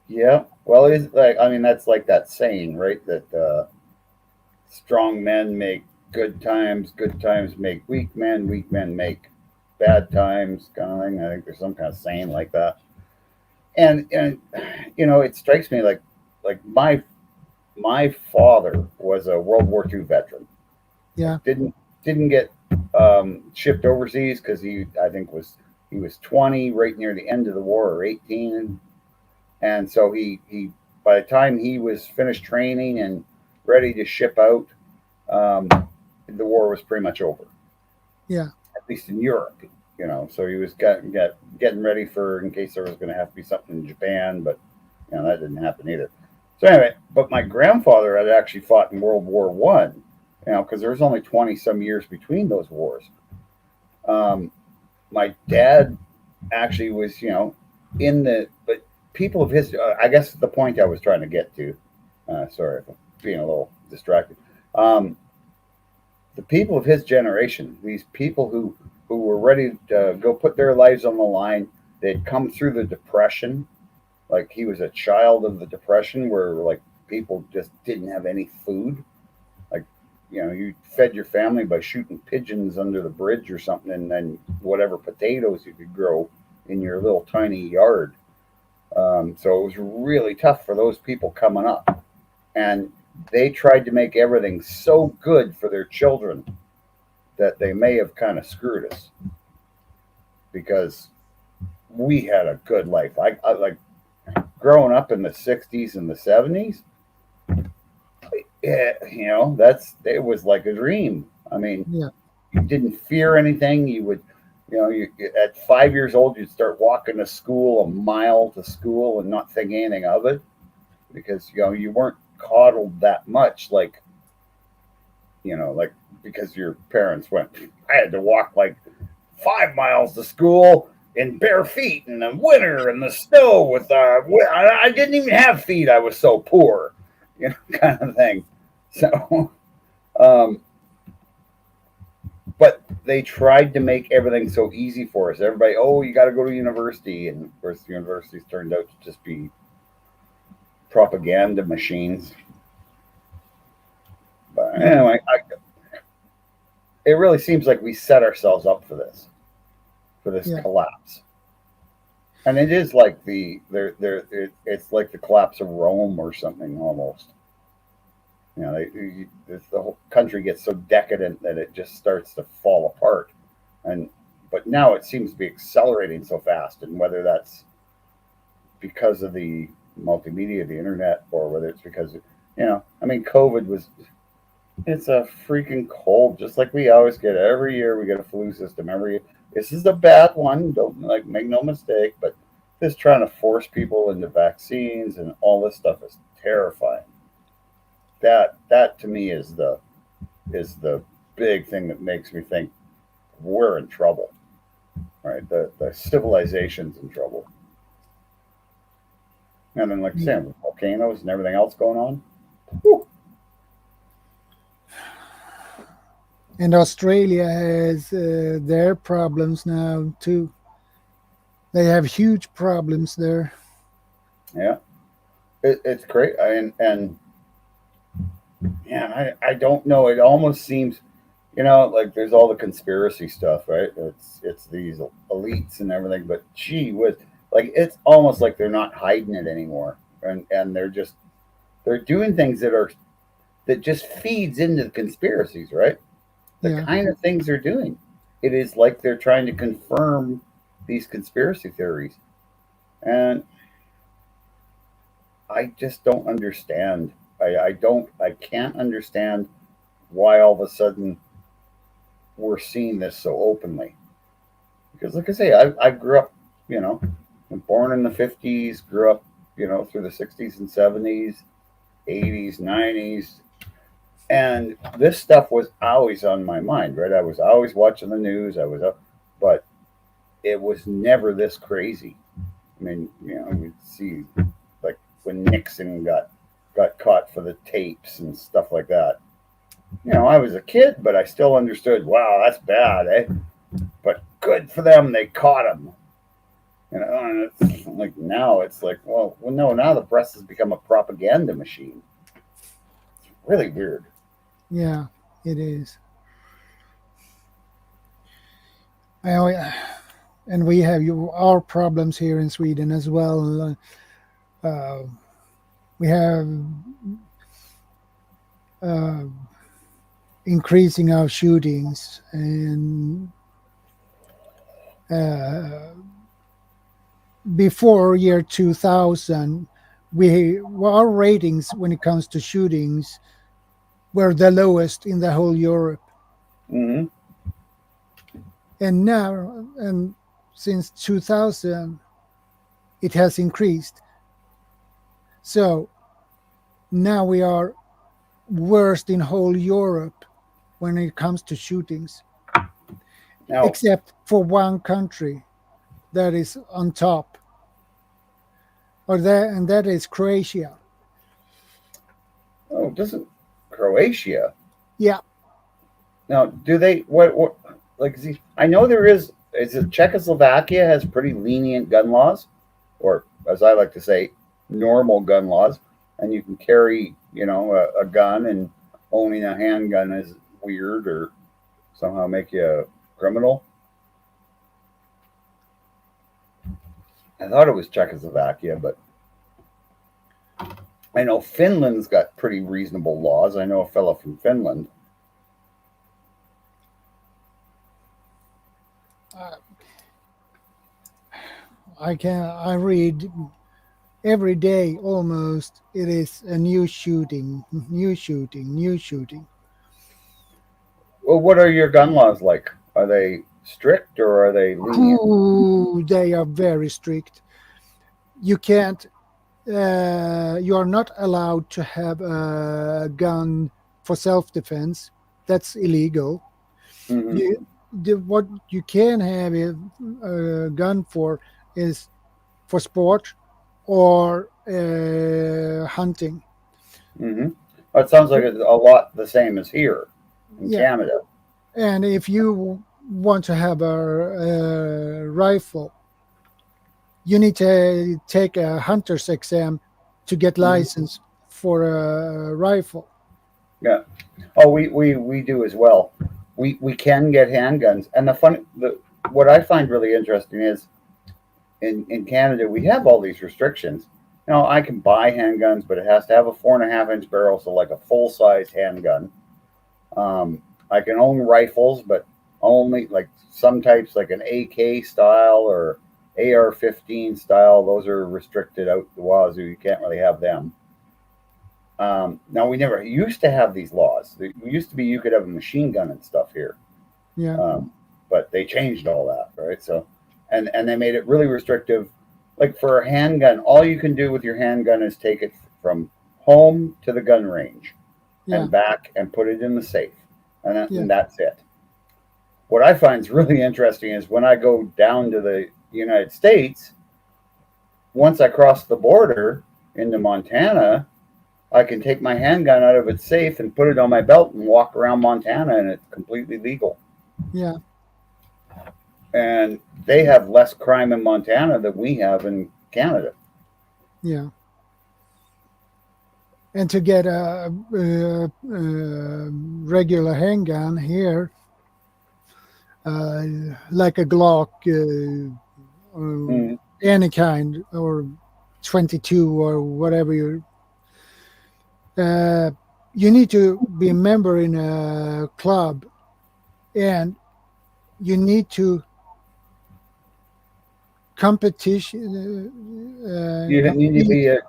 Yeah, well, it's like, I mean, that's like that saying, right? That strong men make good times make weak men make bad times, kind of thing. I think there's some kind of saying like that. And it strikes me like my father was a World War II veteran. Yeah, didn't get shipped overseas because he was 20 right near the end of the war, or 18. And so he by the time he was finished training and ready to ship out, the war was pretty much over. Yeah. At least in Europe, So he was getting ready for in case there was going to have to be something in Japan, but that didn't happen either. So anyway, but my grandfather had actually fought in World War One, because there was only 20 some years between those wars. My dad actually was, but people of his, I guess the point I was trying to get to, sorry if I'm being a little distracted. The people of his generation, these people who were ready to go put their lives on the line, they'd come through the Depression. Like, he was a child of the Depression, where like people just didn't have any food. Like, you fed your family by shooting pigeons under the bridge or something, and then whatever potatoes you could grow in your little tiny yard. So it was really tough for those people coming up, and they tried to make everything so good for their children that they may have kind of screwed us, because we had a good life. I like growing up in the 60s and the 70s. Yeah, it was like a dream. I mean, Yeah. you didn't fear anything. You would, at 5 years old, you'd start walking to school a mile to school and not think anything of it, because you weren't coddled that much, like because your parents went. I had to walk like 5 miles to school in bare feet in the winter in the snow with I didn't even have feet. I was so poor, kind of thing. So, but they tried to make everything so easy for us. Everybody, you got to go to university, and of course, the universities turned out to just be propaganda machines. But anyway, it really seems like we set ourselves up for this collapse, and it is like it's like the collapse of Rome or something almost. The whole country gets so decadent that it just starts to fall apart, but now it seems to be accelerating so fast, and whether that's because of the multimedia, the internet, or whether it's because COVID it's a freaking cold, just like we always get every year. We get a flu system every year. This is a bad one, don't make no mistake, but this trying to force people into vaccines and all this stuff is terrifying. That to me is the big thing that makes me think we're in trouble, right? The civilization's in trouble. And then, like I said, with volcanoes and everything else going on. Whew. And Australia has their problems now too. They have huge problems there. Yeah, it's great, and I don't know. It almost seems, like there's all the conspiracy stuff, right? It's these elites and everything, but gee whiz, like it's almost like they're not hiding it anymore, and they're doing things that just feeds into the conspiracies, right? The kind of things they're doing. It is like they're trying to confirm these conspiracy theories. And I just don't understand. I can't understand why all of a sudden we're seeing this so openly. Because like I say, I grew up, I'm born in the 50s, grew up, through the 60s and 70s, 80s, 90s. And this stuff was always on my mind, right? I was always watching the news. But it was never this crazy. I mean, we'd see like when Nixon got caught for the tapes and stuff like that. I was a kid, but I still understood. Wow, that's bad, eh? But good for them, they caught him. And it's like now it's like, well, no, now the press has become a propaganda machine. It's really weird. Yeah, it is. And we have our problems here in Sweden as well. We have increasing our shootings, and before year 2000, our ratings when it comes to shootings were the lowest in the whole Europe. Mm-hmm. And now, and since 2000, it has increased. So now we are worst in whole Europe when it comes to shootings, except for one country that is on top, and that is Croatia. Oh, doesn't Croatia? Yeah. Now, do they what like? I know there is it Czechoslovakia has pretty lenient gun laws, or as I like to say, normal gun laws, and you can carry a gun, and owning a handgun is weird or somehow make you a criminal. I thought it was Czechoslovakia, but I know Finland's got pretty reasonable laws. I know a fellow from Finland. I read every day almost. It is a new shooting. Well, what are your gun laws like? Are they strict or are they lenient? Ooh, they are very strict. You can't. You are not allowed to have a gun for self-defense. That's illegal. Mm-hmm. What you can have a gun for is for sport or hunting. Mm-hmm. It sounds like it's a lot the same as here in Yeah, Canada. and if you want to have a rifle, you need to take a hunter's exam to get license for a rifle. Yeah. Oh, we do as well. We can get handguns, and what I find really interesting is in Canada we have all these restrictions. You know, I can buy handguns, but it has to have a 4.5-inch barrel, so like a full size handgun. I can own rifles, but only like some types, like an AK style or AR-15 style. Those are restricted out the wazoo. You can't really have them. Now we never used to have these laws. It used to be you could have a machine gun and stuff here, Yeah, but they changed all that, right? So, and they made it really restrictive. Like for a handgun, all you can do with your handgun is take it from home to the gun range yeah, and back and put it in the safe, yeah, and that's it. What I find is really interesting is when I go down to the United States, once I cross the border into Montana, I can take my handgun out of its safe and put it on my belt and walk around Montana, and it's completely legal. yeah, And they have less crime in Montana than we have in Canada. yeah. And to get a regular handgun here, like a Glock, Mm. any kind, or 22 or whatever you need to be a member in a club, and you need to competition. You need to be a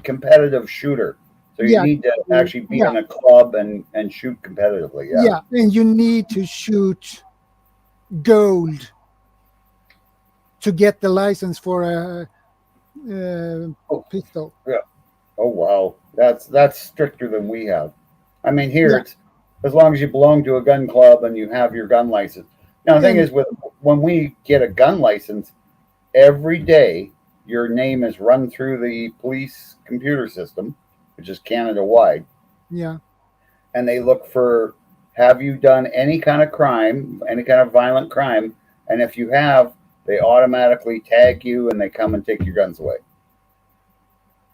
competitive shooter. So you Yeah, need to actually be yeah, in a club and shoot competitively. Yeah. yeah, and you need to shoot gold to get the license for a Oh, pistol. yeah. Oh wow. That's stricter than we have. I mean, here Yeah, it's as long as you belong to a gun club and you have your gun license. Now the thing and is, when we get a gun license, every day your name is run through the police computer system, which is Canada wide, yeah, and they look for, have you done any kind of crime, any kind of violent crime, and if you have, they automatically tag you and they come and take your guns away.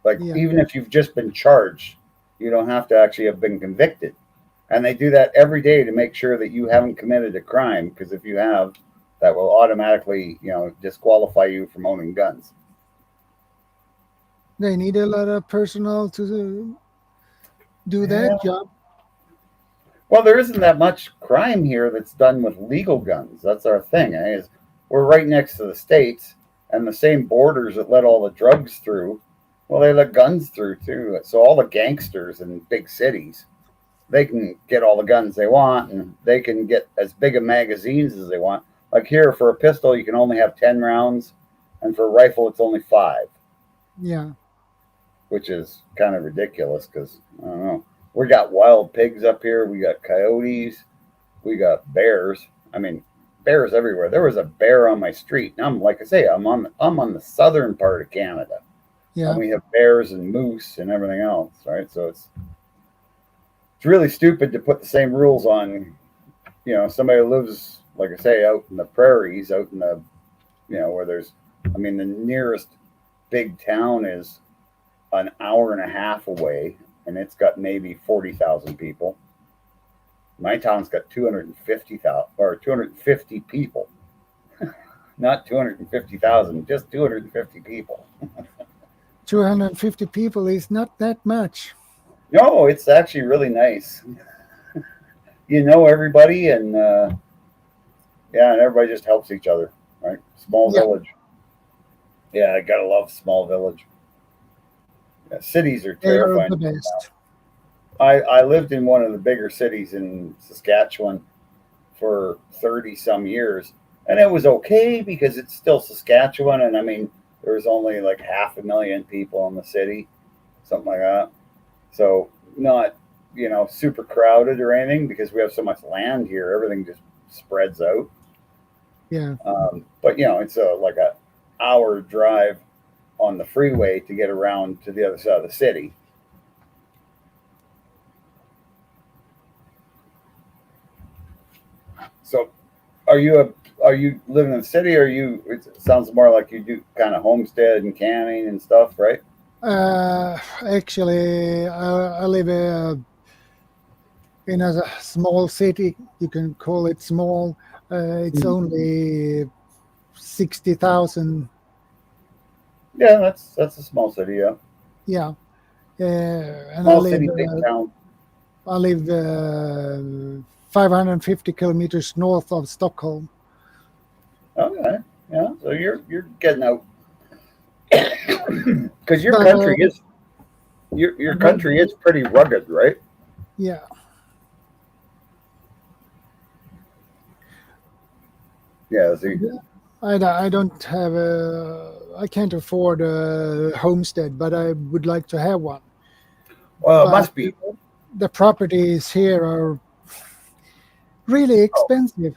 Like yeah, even if you've just been charged, you don't have to actually have been convicted. And they do that every day to make sure that you haven't committed a crime, because if you have, that will automatically, disqualify you from owning guns. they need a lot of personnel to do Yeah. that job. Well, there isn't that much crime here that's done with legal guns. That's our thing. Is we're right next to the states, and the same borders that let all the drugs through, well, they let guns through too. So all the gangsters in big cities, they can get all the guns they want, and they can get as big of magazines as they want. Like here, for a pistol, you can only have 10 rounds, and for a rifle, it's only 5, Yeah, which is kind of ridiculous because, I don't know. We got wild pigs up here. We got coyotes. We got bears. I mean, bears everywhere. There was a bear on my street. Now, like I say, I'm on the southern part of Canada, and yeah, we have bears and moose and everything else, right? So it's really stupid to put the same rules on, somebody who lives, like I say, out in the prairies, out in the, where there's, I mean, the nearest big town is an hour and a half away, and it's got maybe 40,000 people. My town's got 250,000 or 250 people, not 250,000, just 250 people. 250 people is not that much. No, it's actually really nice. You know everybody, and yeah, and everybody just helps each other, right? Small Yeah. village. Yeah, I gotta love small village. Yeah, cities are They are terrifying. the best. I lived in one of the bigger cities in Saskatchewan for 30 some years, and it was okay because it's still Saskatchewan, and I mean there was only like 500,000 people in the city, something like that. So not, you know, super crowded or anything because we have so much land here. Everything just spreads out. Yeah. But you know, it's like a hour drive on the freeway to get around to the other side of the city. So, are you living in the city? Or it sounds more like you do kind of homestead and canning and stuff, right? Actually, I live in a small city. You can call it small. It's only 60,000. Yeah, that's a small city. Yeah, Yeah. And small city, big town. I live 550 kilometers north of Stockholm. Okay, yeah. So you're getting out because your But, country is your country is pretty rugged, right? Yeah. Yeah. So I don't have I can't afford a homestead, but I would like to have one. well, it But must be. the properties here are really expensive.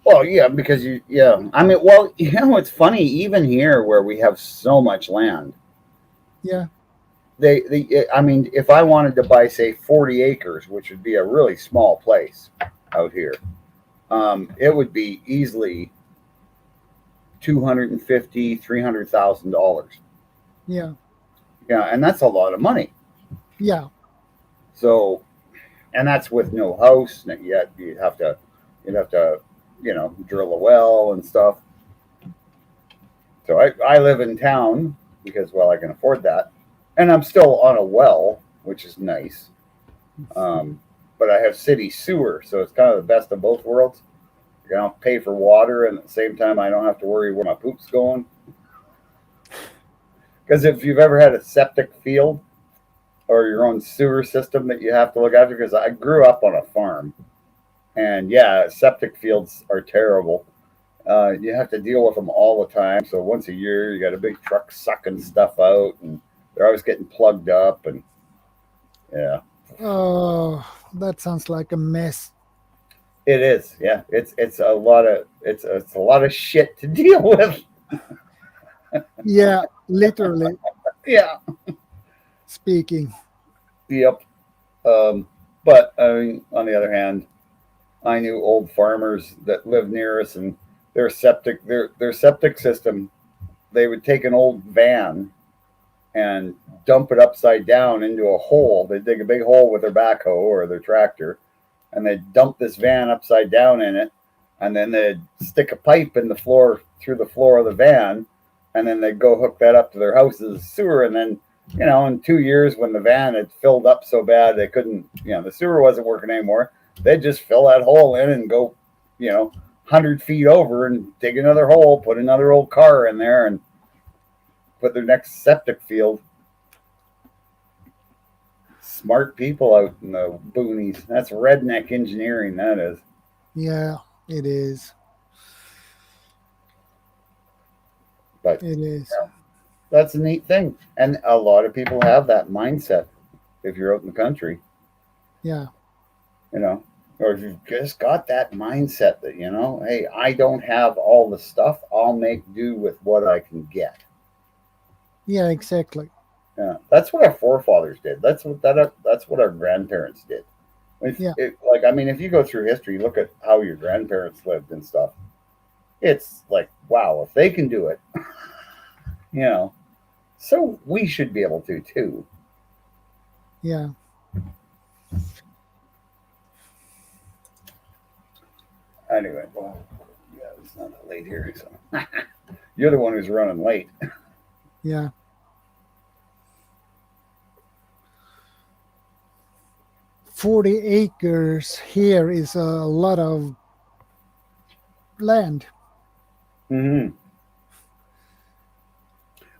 Well, yeah, because yeah. I mean, well, you know, it's funny. Even here, where we have so much land, Yeah. I mean, if I wanted to buy, say, 40 acres, which would be a really small place out here, it would be easily $250,000-$300,000. Yeah. Yeah, and that's a lot of money. Yeah. So, and that's with no house yet. You'd have to, you know, drill a well and stuff. So I live in town because, well, I can afford that, and I'm still on a well, which is nice. But I have city sewer, so it's kind of the best of both worlds. I don't pay for water, and at the same time, I don't have to worry where my poop's going. Because if you've ever had a septic field or your own sewer system that you have to look after, because I grew up on a farm, and yeah, septic fields are terrible. You have to deal with them all the time. So once a year, you got a big truck sucking stuff out, and they're always getting plugged up, and yeah. Oh, that sounds like a mess. It is, yeah. It's a lot of shit to deal with. Yeah, literally Yeah. speaking. Yep. But I mean, on the other hand, I knew old farmers that lived near us, and their septic system, they would take an old van and dump it upside down into a hole. They'd dig a big hole with their backhoe or their tractor, and they'd dump this van upside down in it, and then they'd stick a pipe in the floor through the floor of the van, and then they'd go hook that up to their house's sewer. And then, you know, in 2 years, when the van had filled up so bad they couldn't, you know, the sewer wasn't working anymore, they'd just fill that hole in and go, you know, 100 feet over and dig another hole, put another old car in there, and put their next septic field. Smart people out in the boonies. That's redneck engineering, that is. Yeah, it is. But It is. yeah, that's a neat thing. And a lot of people have that mindset if you're out in the country. Yeah. You know, or if you've just got that mindset that, you know, hey, I don't have all the stuff, I'll make do with what I can get. Yeah, exactly. Yeah, that's what our forefathers did. That's what our grandparents did. Like, I mean, if you go through history, look at how your grandparents lived and stuff. It's like, wow, if they can do it, you know, so we should be able to too. Yeah. Anyway, well, yeah, it's not that late here, so you're the one who's running late. Yeah. $40 acres here is a lot of land. Mm-hmm.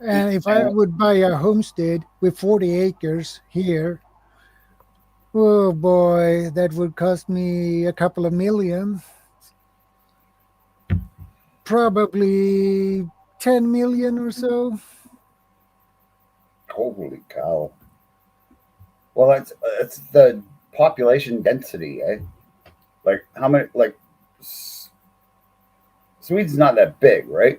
And if I would buy a homestead with 40 acres here, oh boy, that would cost me a couple of million. Probably 10 million or so. Holy cow! Well, that's the population density. Eh? Like how many? Like Sweden's not that big, right?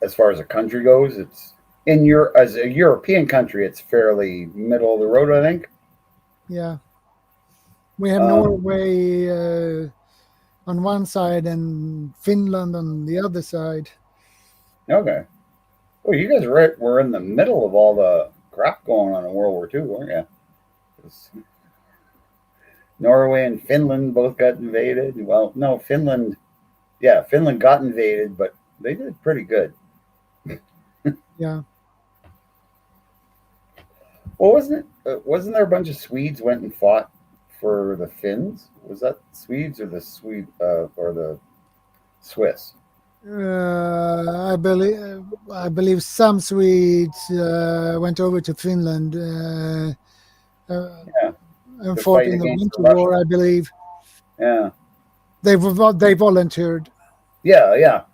As far as a country goes, it's in your as a European country, it's fairly middle of the road, I think. Yeah. We have Um, Norway on one side and Finland on the other side. Okay. Well, you guys were in the middle of all the crap going on in World War II, weren't you? 'Cause Norway and Finland both got invaded. Well, no, Finland. Yeah, Finland got invaded, but they did pretty good. Yeah. Well, wasn't there a bunch of Swedes went and fought for the Finns? Was that Swedes or the or the Swiss? I believe some Swedes went over to Finland Yeah, and to fought fight in the against the Winter War. I believe Yeah, they volunteered. yeah.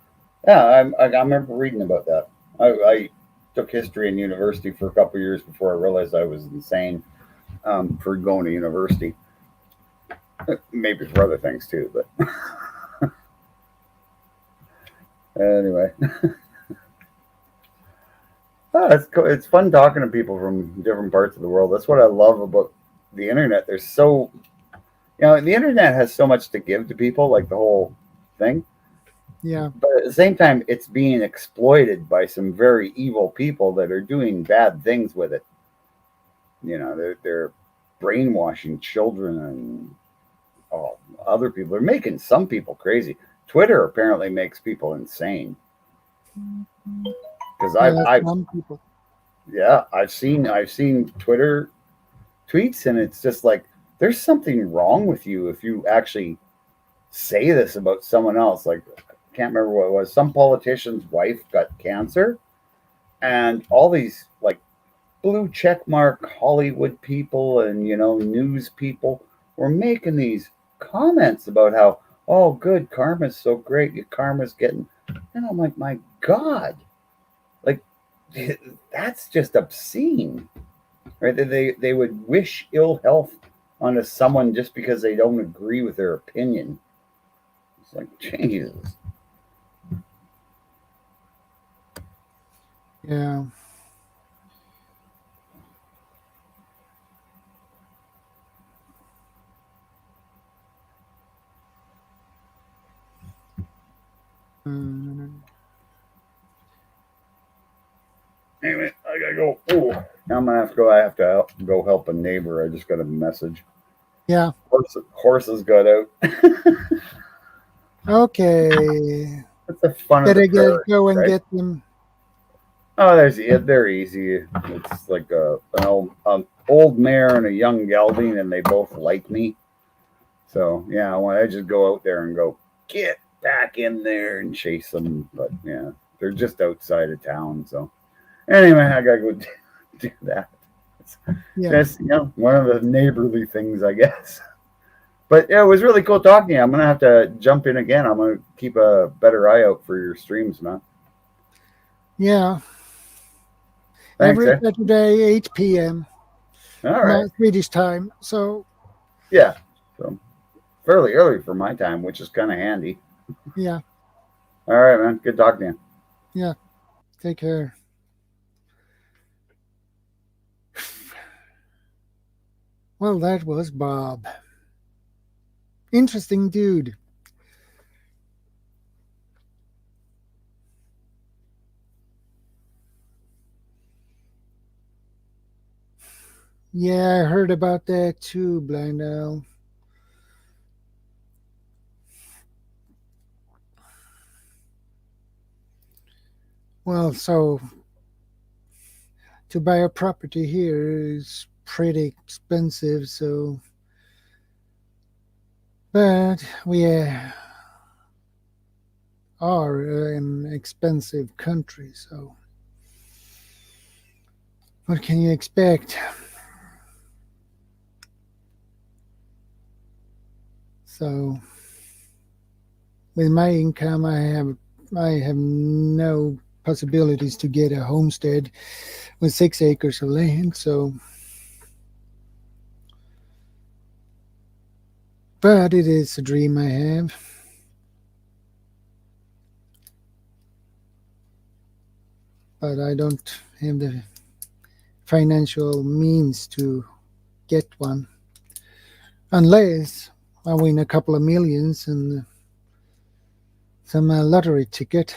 I remember reading about that. I took history in university for a couple of years before I realized I was insane for going to university. Maybe for other things too, but anyway. It's cool. It's fun talking to people from different parts of the world. That's what I love about the internet. There's so, the internet has so much to give to people, like the whole thing. Yeah. But at the same time, it's being exploited by some very evil people that are doing bad things with it. They're brainwashing children and other people. They're making some people crazy. Twitter apparently makes people insane. Because Some people. yeah, I've seen Twitter tweets, and it's just like there's something wrong with you if you actually say this about someone else. Like, I can't remember what it was. Some politician's wife got cancer, and all these like blue check mark Hollywood people and news people were making these comments about how, oh, good, karma's so great, your karma's getting, and I'm like, my God, like that's just obscene, right? They would wish ill health onto someone just because they don't agree with their opinion. It's like, Jesus. Yeah. Anyway, I gotta go. Oh, now I'm gonna have to go. I have to go help a neighbor. I just got a message. Yeah. Horses got out. Okay. It's the fun of the prairie, Go and right? get them. Oh, they're easy. It's like an old mare and a young gelding, and they both like me. So yeah, I just go out there and go, get back in there and chase them. But yeah, they're just outside of town. So anyway, I gotta go do that. It's just one of the neighborly things, I guess. But yeah, it was really cool talking to you. I'm gonna have to jump in again. I'm gonna keep a better eye out for your streams, man. Yeah. Thanks, Every Saturday, 8 p.m. All right. Swedish time. So yeah, so fairly early for my time, which is kind of handy. Yeah. All right, man. Good talking to you. Yeah. Take care. Well, that was Bob. Interesting dude. Yeah, I heard about that too, Blind Owl. Well, so to buy a property here is pretty expensive. So, but we are an expensive country. So, what can you expect? So, with my income, I have no possibilities to get a homestead with 6 acres of land. So, but it is a dream I have. But I don't have the financial means to get one unless I win a couple of millions and some lottery ticket.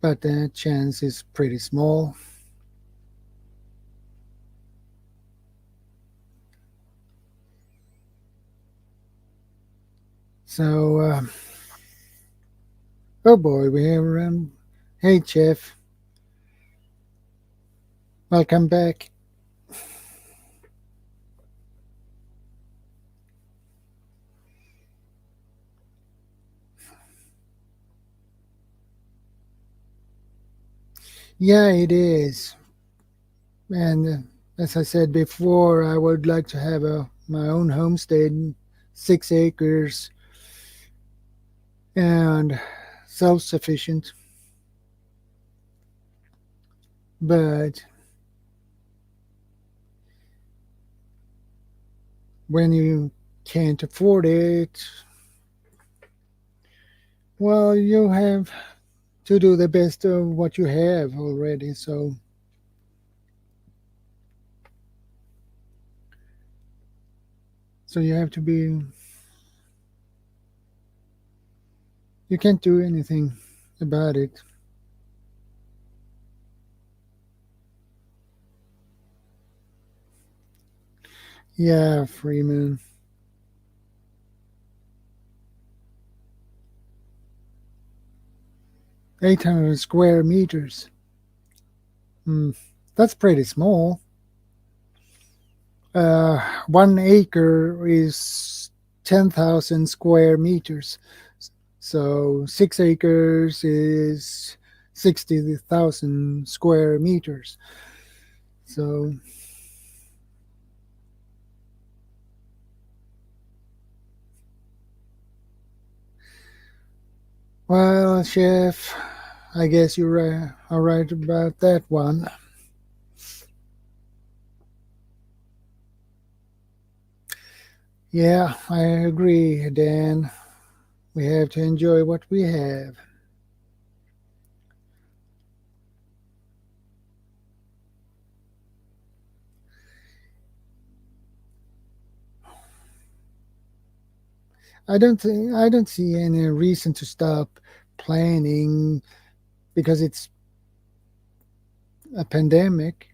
But the chance is pretty small. So, oh boy, we have hey, Jeff, welcome back. Yeah, it is. And as I said before, I would like to have my own homestead, 6 acres, and self-sufficient. But when you can't afford it, well, you have to do the best of what you have already. So, you have to be. You can't do anything about it. Yeah, Freeman. 800 square meters. That's pretty small. 1 acre is 10,000 square meters. So 6 acres is 60,000 square meters. So well, Chef, I guess you're all right about that one. Yeah, I agree, Dan. We have to enjoy what we have. I don't see any reason to stop planning because it's a pandemic.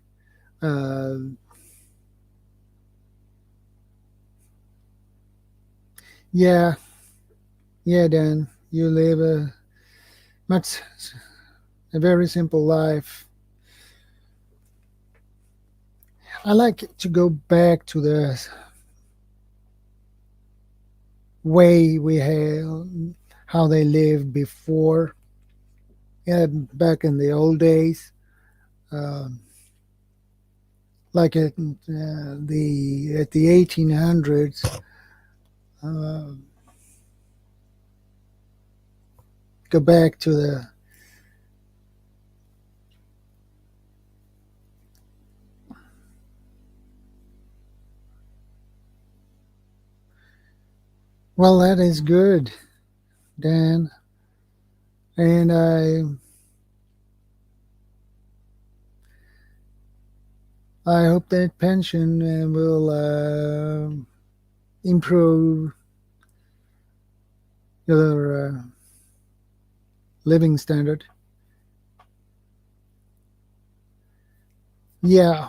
Yeah, Dan, you live a very simple life. I like to go back to the way we had how they lived before, back in the old days, like at the 1800s. Go back to the well, that is good, Dan, and I hope that pension will improve your living standard. Yeah,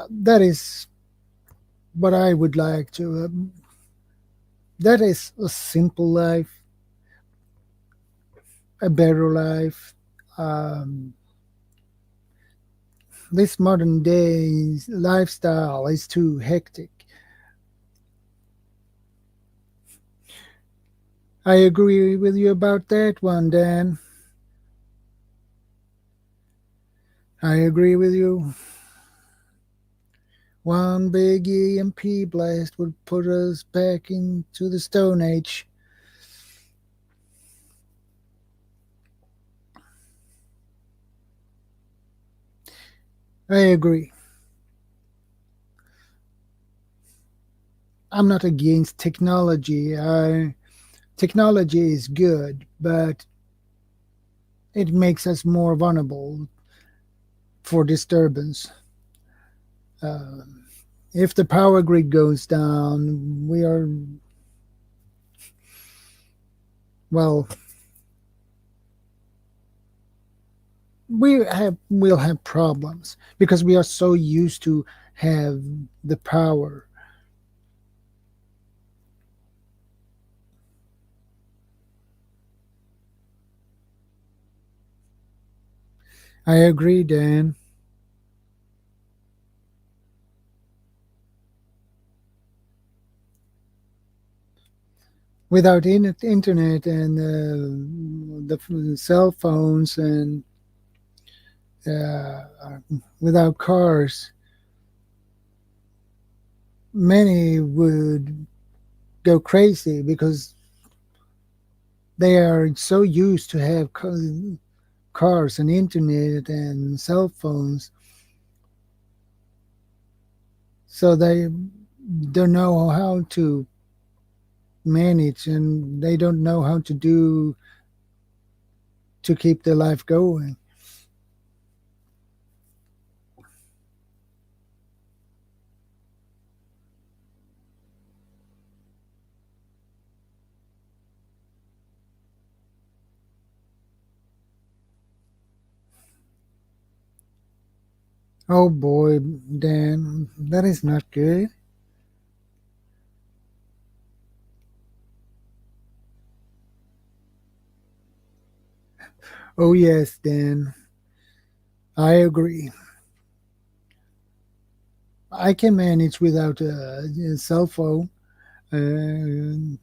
that is what I would like to. that is a simple life, a better life. Um, this modern day lifestyle is too hectic. I agree with you about that one, Dan. I agree with you. One big EMP blast would put us back into the Stone Age. I agree. I'm not against technology. Technology is good, but it makes us more vulnerable for disturbance. Uh, if the power grid goes down, well, we'll have problems because we are so used to have the power. I agree, Dan. Without internet and the cell phones and uh, without cars, many would go crazy because they are so used to have cars and internet and cell phones, so they don't know how to manage and they don't know how to do to keep their life going. Oh boy, Dan, that is not good. Oh yes, Dan, I agree. I can manage without a cell phone uh,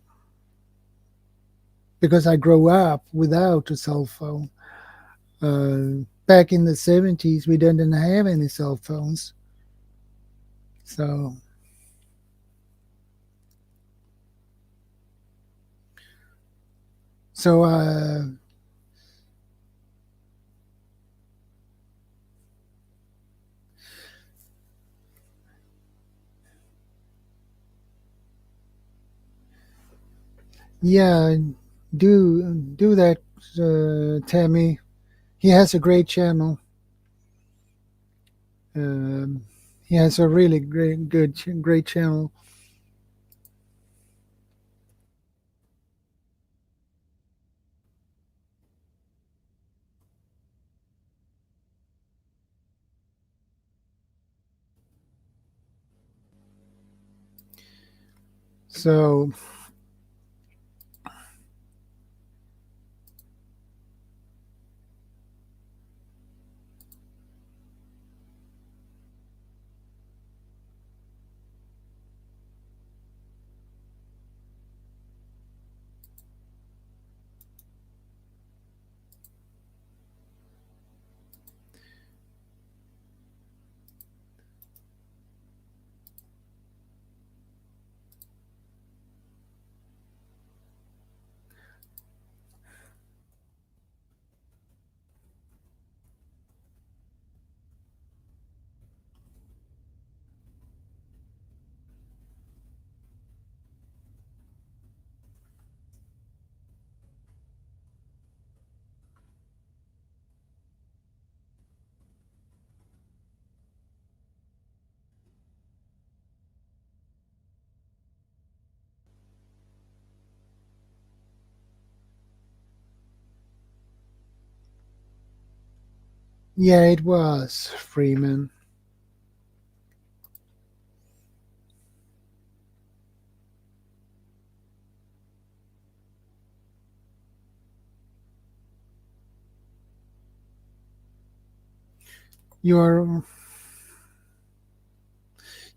because I grew up without a cell phone. Back in the 70s, we didn't have any cell phones. So, so yeah, do that, Tammy. He has a great channel. Um, he has a really great channel. So, yeah, it was Freeman. You are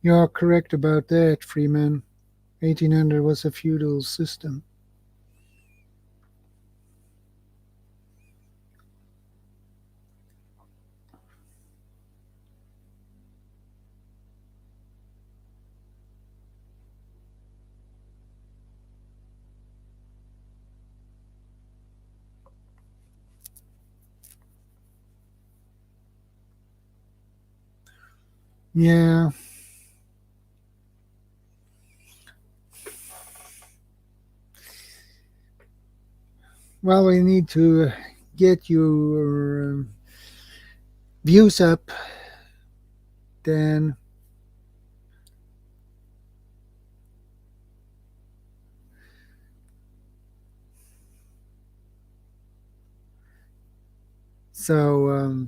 you are correct about that, Freeman. 1800 was a feudal system. Yeah. Well, we need to get your views up then. So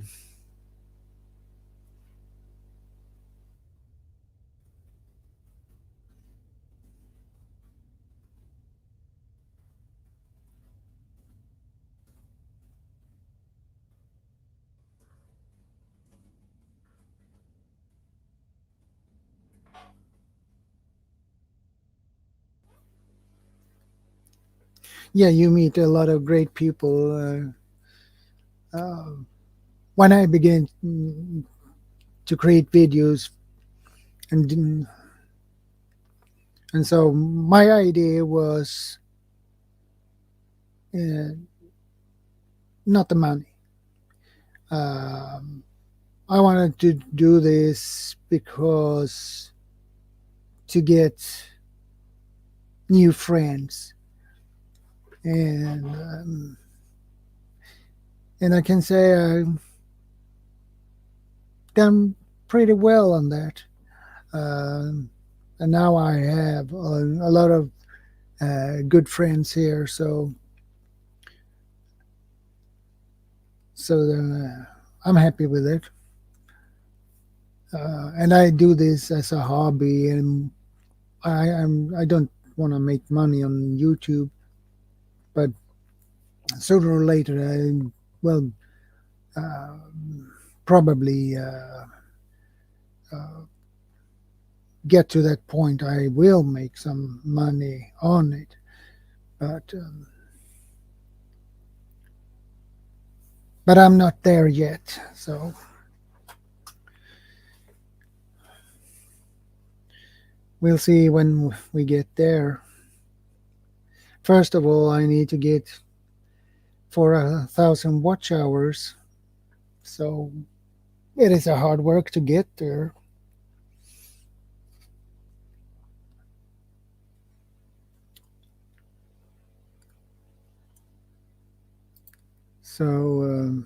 yeah, you meet a lot of great people. When I began to create videos, and so my idea was uh, not the money. Um, I wanted to do this because to get new friends, and I can say I've done pretty well on that. And now I have a lot of good friends here, so I'm happy with it. And I do this as a hobby, and I don't want to make money on YouTube, but sooner or later I will uh, probably get to that point. I will make some money on it, but I'm not there yet. So we'll see when we get there. First of all, I need to get 4,000 watch hours. So it is a hard work to get there. So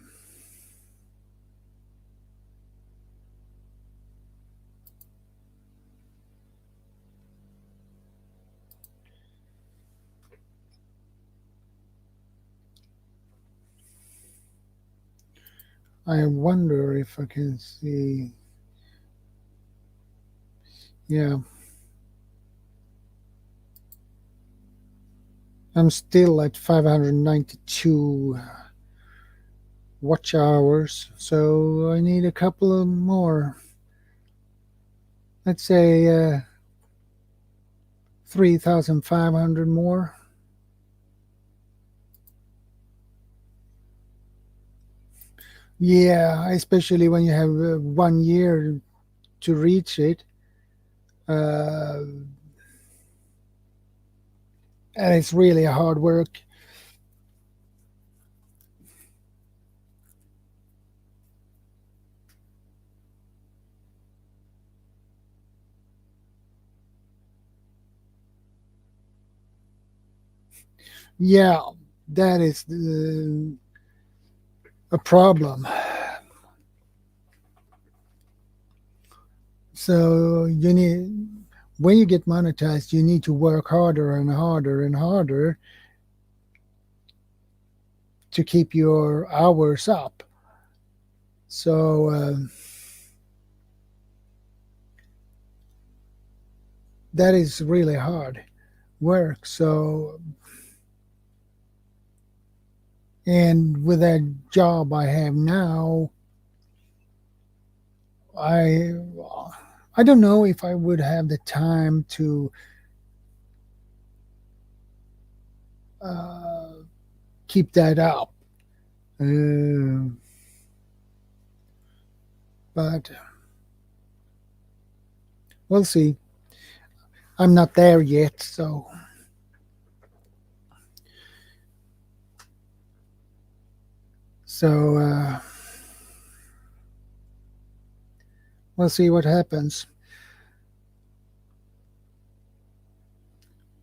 I wonder if I can see. Yeah. I'm still at 592 watch hours, so I need a couple of more. Let's say 3,500 more. Yeah, especially when you have 1 year to reach it. And it's really hard work. Yeah, that is a problem. So you need, when you get monetized, you need to work harder and harder and harder to keep your hours up. So that is really hard work. So, and with that job I have now, I don't know if I would have the time to keep that up. But we'll see. I'm not there yet, so we'll see what happens.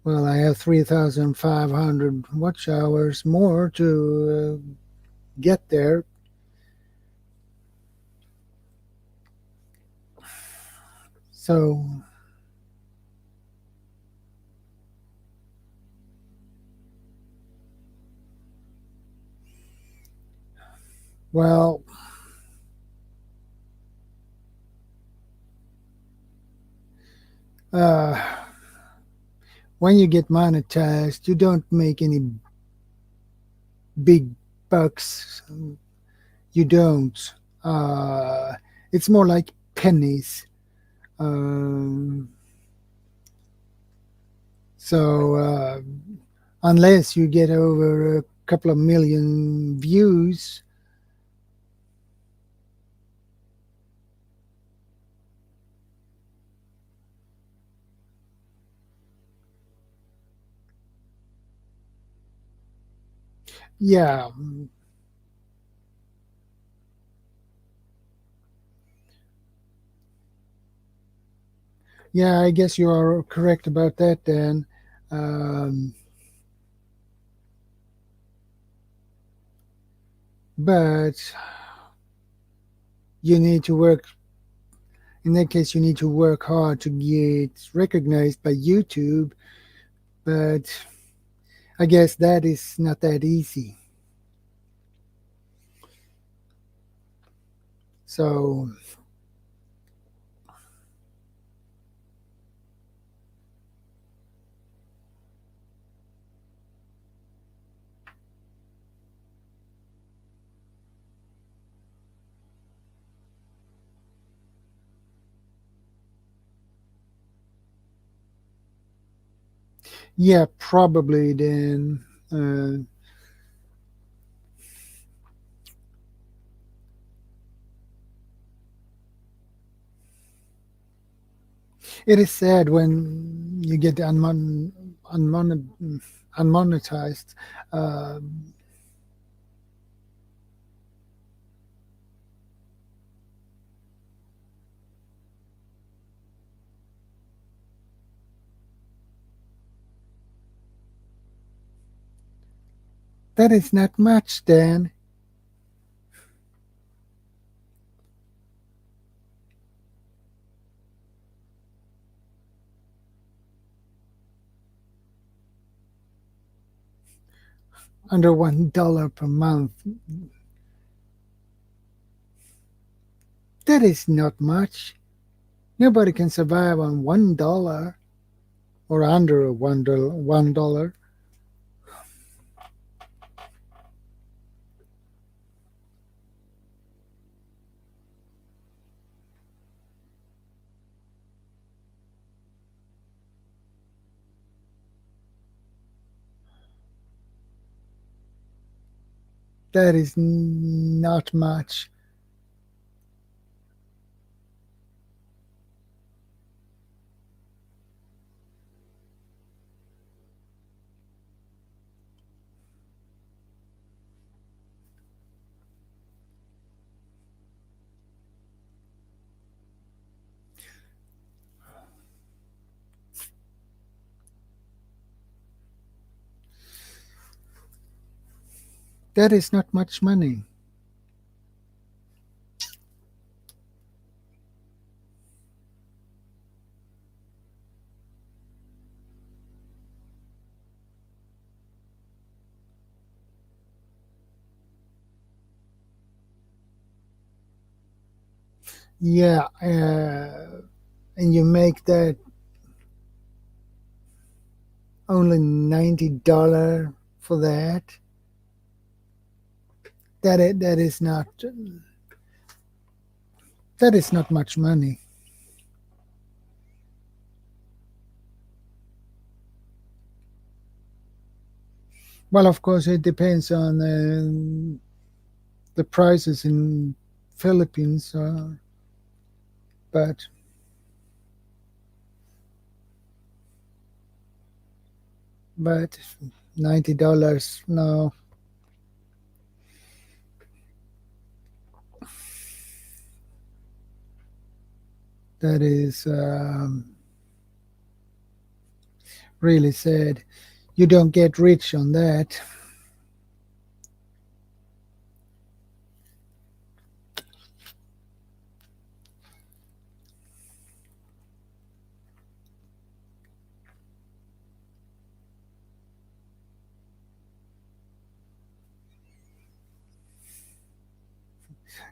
Well, I have 3,500 watch hours more to get there. So well, when you get monetized, you don't make any big bucks. You don't. It's more like pennies. So unless you get over a couple of million views, yeah. Yeah, I guess you are correct about that, Dan. But you need to work. In that case, you need to work hard to get recognized by YouTube. But I guess that is not that easy. So yeah, probably then. It is sad when you get unmonetized. That is not much, Dan. Under $1 per month. That is not much. Nobody can survive on $1 or under $1. That is not much. That is not much money. Yeah, and you make that only $90 for that. That is not. That is not much money. Well, of course, it depends on the prices in Philippines, but $90, no. That is really sad. You don't get rich on that.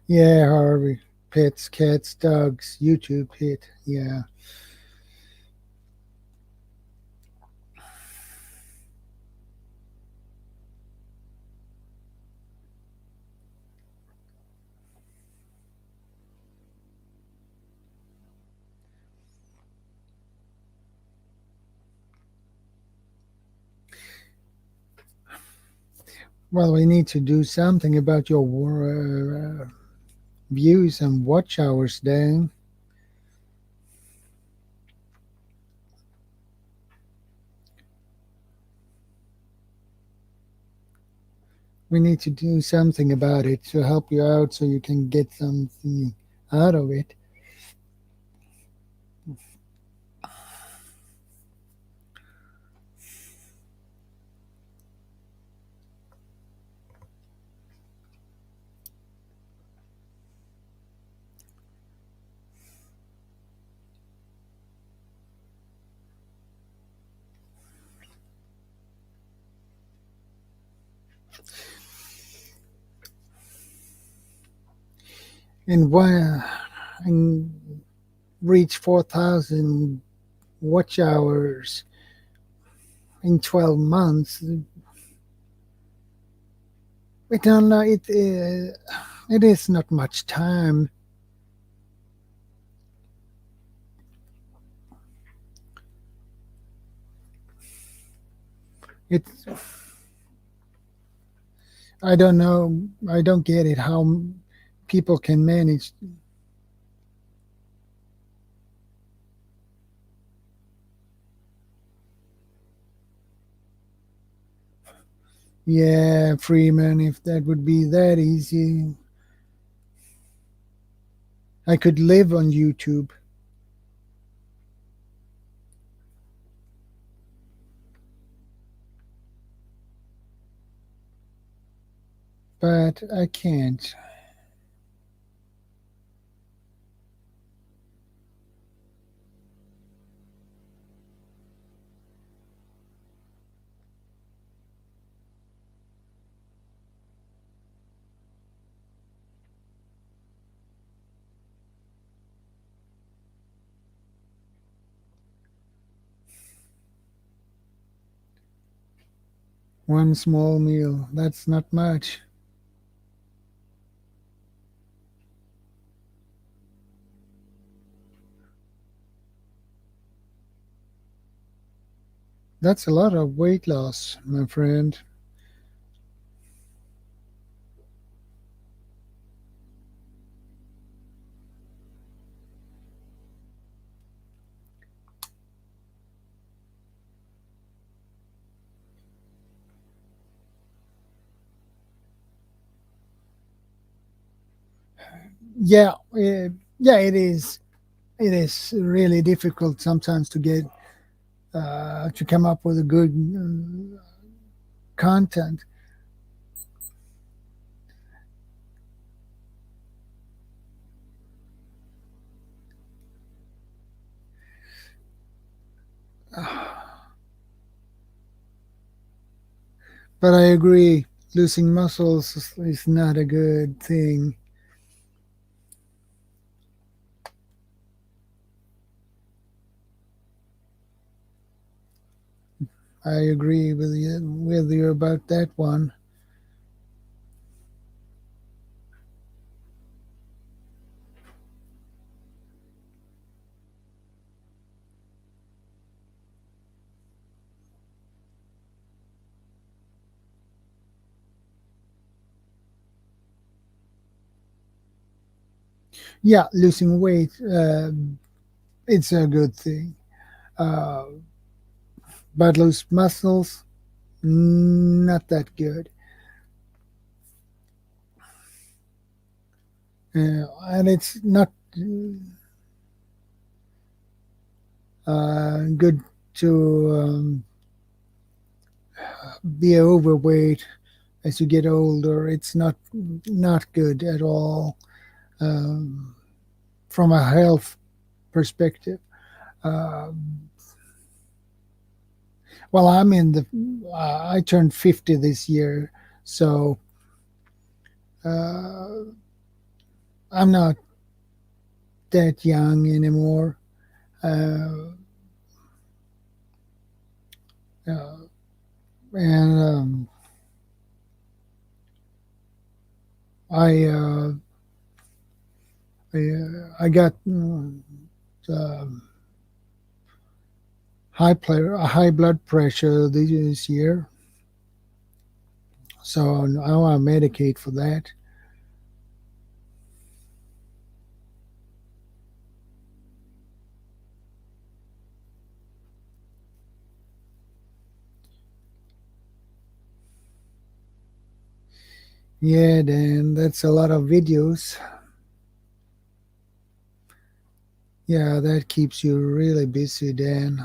Yeah, Harvey. Pets, cats, dogs, YouTube hit. Yeah. Well, we need to do something about your views and watch hours, Dan. We need to do something about it to help you out so you can get something out of it. And reach 4,000 watch hours in 12 months. We don't know, it is not much time. I don't know. I don't get it how people can manage. Yeah, Freeman, if that would be that easy, I could live on YouTube. But I can't. One small meal, that's not much. That's a lot of weight loss, my friend. Yeah, yeah, it is. It is really difficult sometimes to get to come up with a good content. But I agree, losing muscles is not a good thing. I agree with you about that one. Yeah, losing weight, it's a good thing. But lose muscles, not that good. And it's not good to be overweight as you get older. It's not good at all from a health perspective. Uh, well, I turned 50 this year, so uh, I'm not that young anymore. Uh, uh, and I, uh, I got um, high blood pressure this year, so now I medicate for that. Yeah, Dan, that's a lot of videos. Yeah, that keeps you really busy, Dan.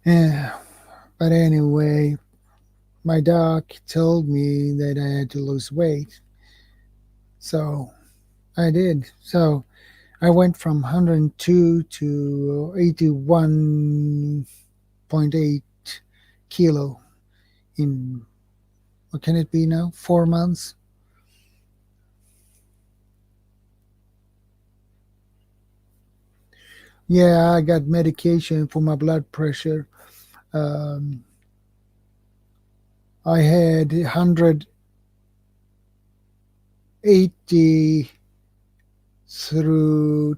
Yeah, but anyway, my doc told me that I had to lose weight, so I did. So I went from 102 to 81.8 kilo in, what can it be now? 4 months? Yeah, I got medication for my blood pressure. Um, I had 180 through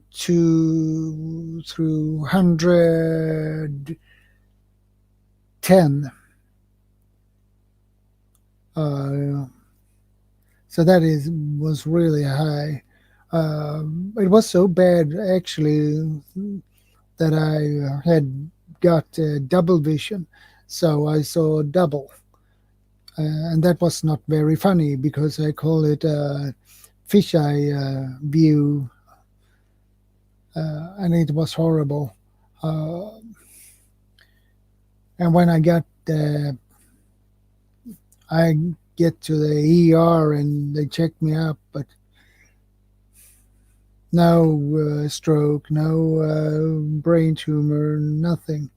110. Uh, so that was really high. It was so bad actually that I had got double vision, so I saw double, and that was not very funny because I call it fisheye view, and it was horrible. Uh, and when I get to the ER and they check me up, but no stroke, no brain tumor, nothing.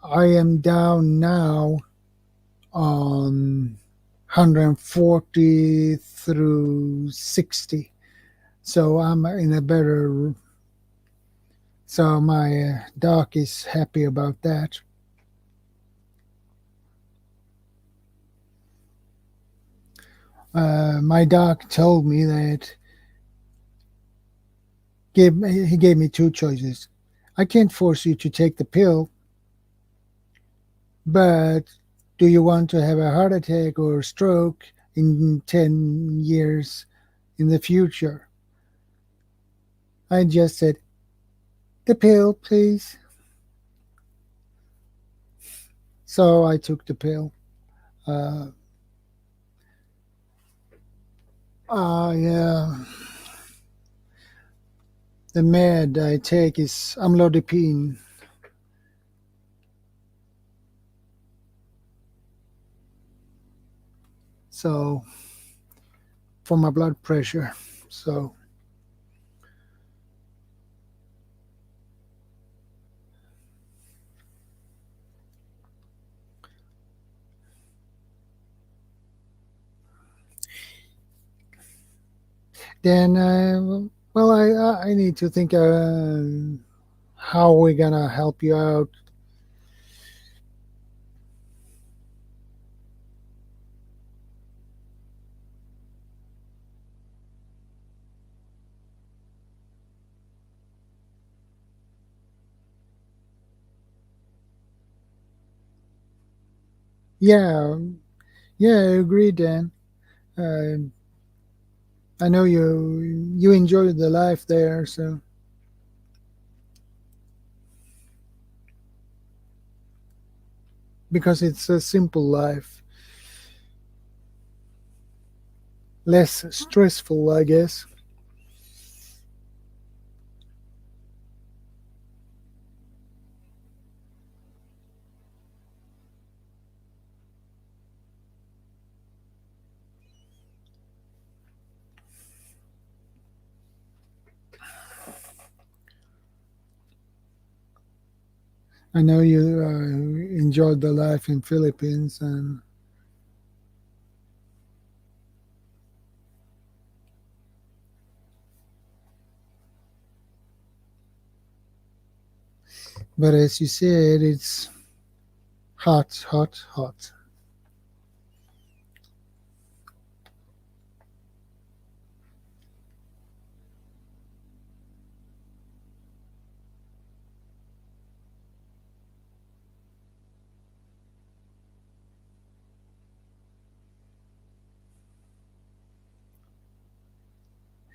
I am down now on 140 through 60. So I'm in a better. So my doc is happy about that. My doc told me that he gave me two choices. I can't force you to take the pill, but do you want to have a heart attack or stroke in 10 years in the future? I just said, the pill, please. So I took the pill. Uh, yeah. The med I take is amlodipine. So for my blood pressure. So then, well, I need to think how we're gonna help you out. Yeah, yeah, I agree, Dan. Uh, I know you enjoy the life there, so because it's a simple life, less stressful, I guess. I know you enjoyed the life in Philippines, and but as you said, it's hot, hot, hot.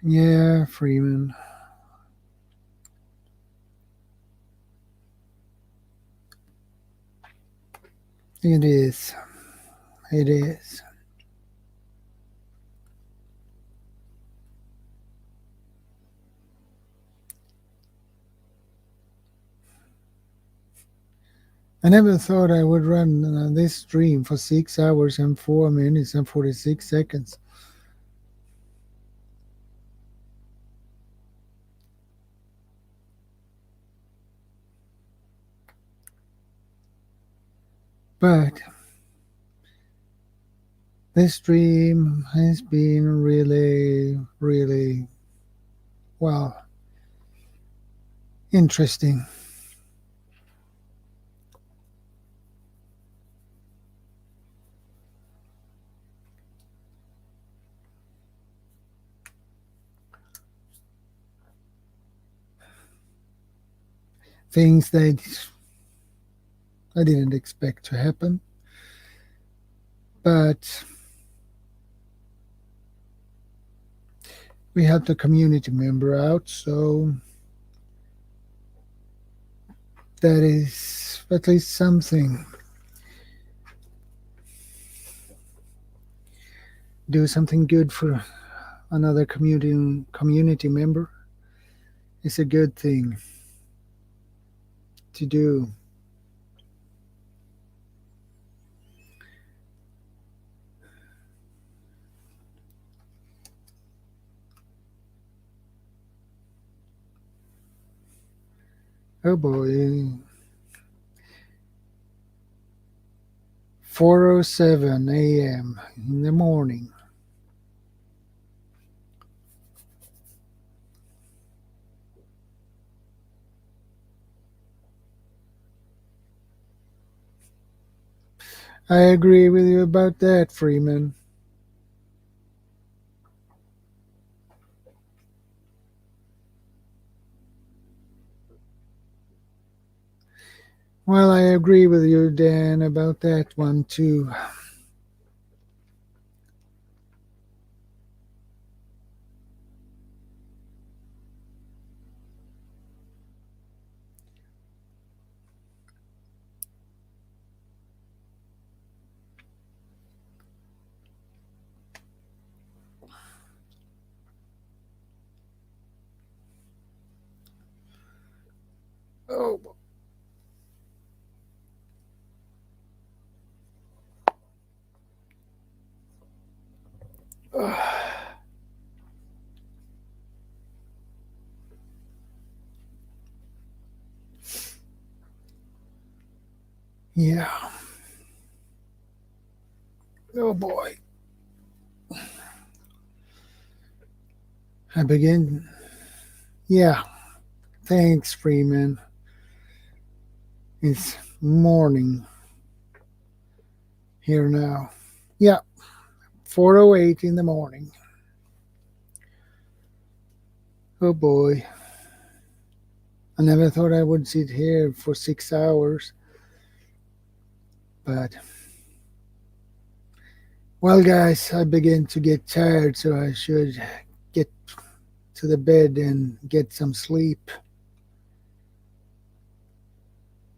Yeah, Freeman. It is. It is. I never thought I would run this stream for 6 hours and 4 minutes and 46 seconds. But this stream has been really, really, well, interesting. Things that I didn't expect to happen. But we helped a community member out, so that is at least something. Do something good for another community member is a good thing to do. Oh boy. 4:07 a.m. in the morning. I agree with you about that, Freeman. Well, I agree with you, Dan, about that one too. Oh. Yeah. Oh boy. I begin. Yeah. Thanks, Freeman. It's morning here now. Yeah. 4:08 in the morning. Oh boy. I never thought I would sit here for 6 hours. But Well, guys, I begin to get tired, so I should get to the bed and get some sleep.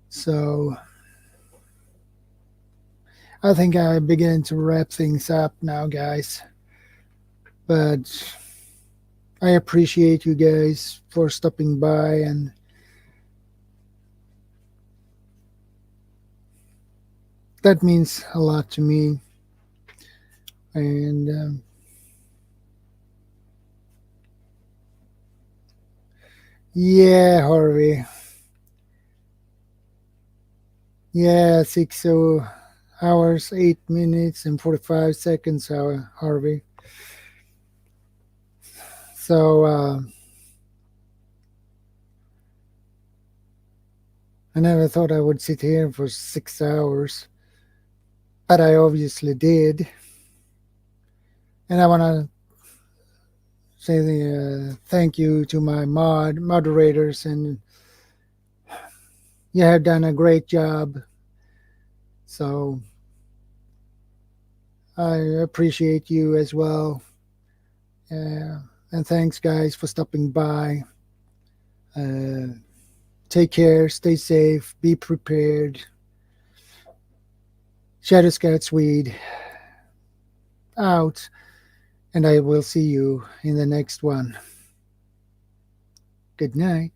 So I think I begin to wrap things up now, guys. But I appreciate you guys for stopping by, and that means a lot to me. And yeah, Harvey. Yeah, 6 hours, 8 minutes, and 45 seconds, Harvey. So I never thought I would sit here for 6 hours, but I obviously did. And I want to say thank you to my moderators, and you have done a great job. So I appreciate you as well. And thanks, guys, for stopping by. Take care, stay safe, be prepared. ShadowScoutSwede out, and I will see you in the next one. Good night.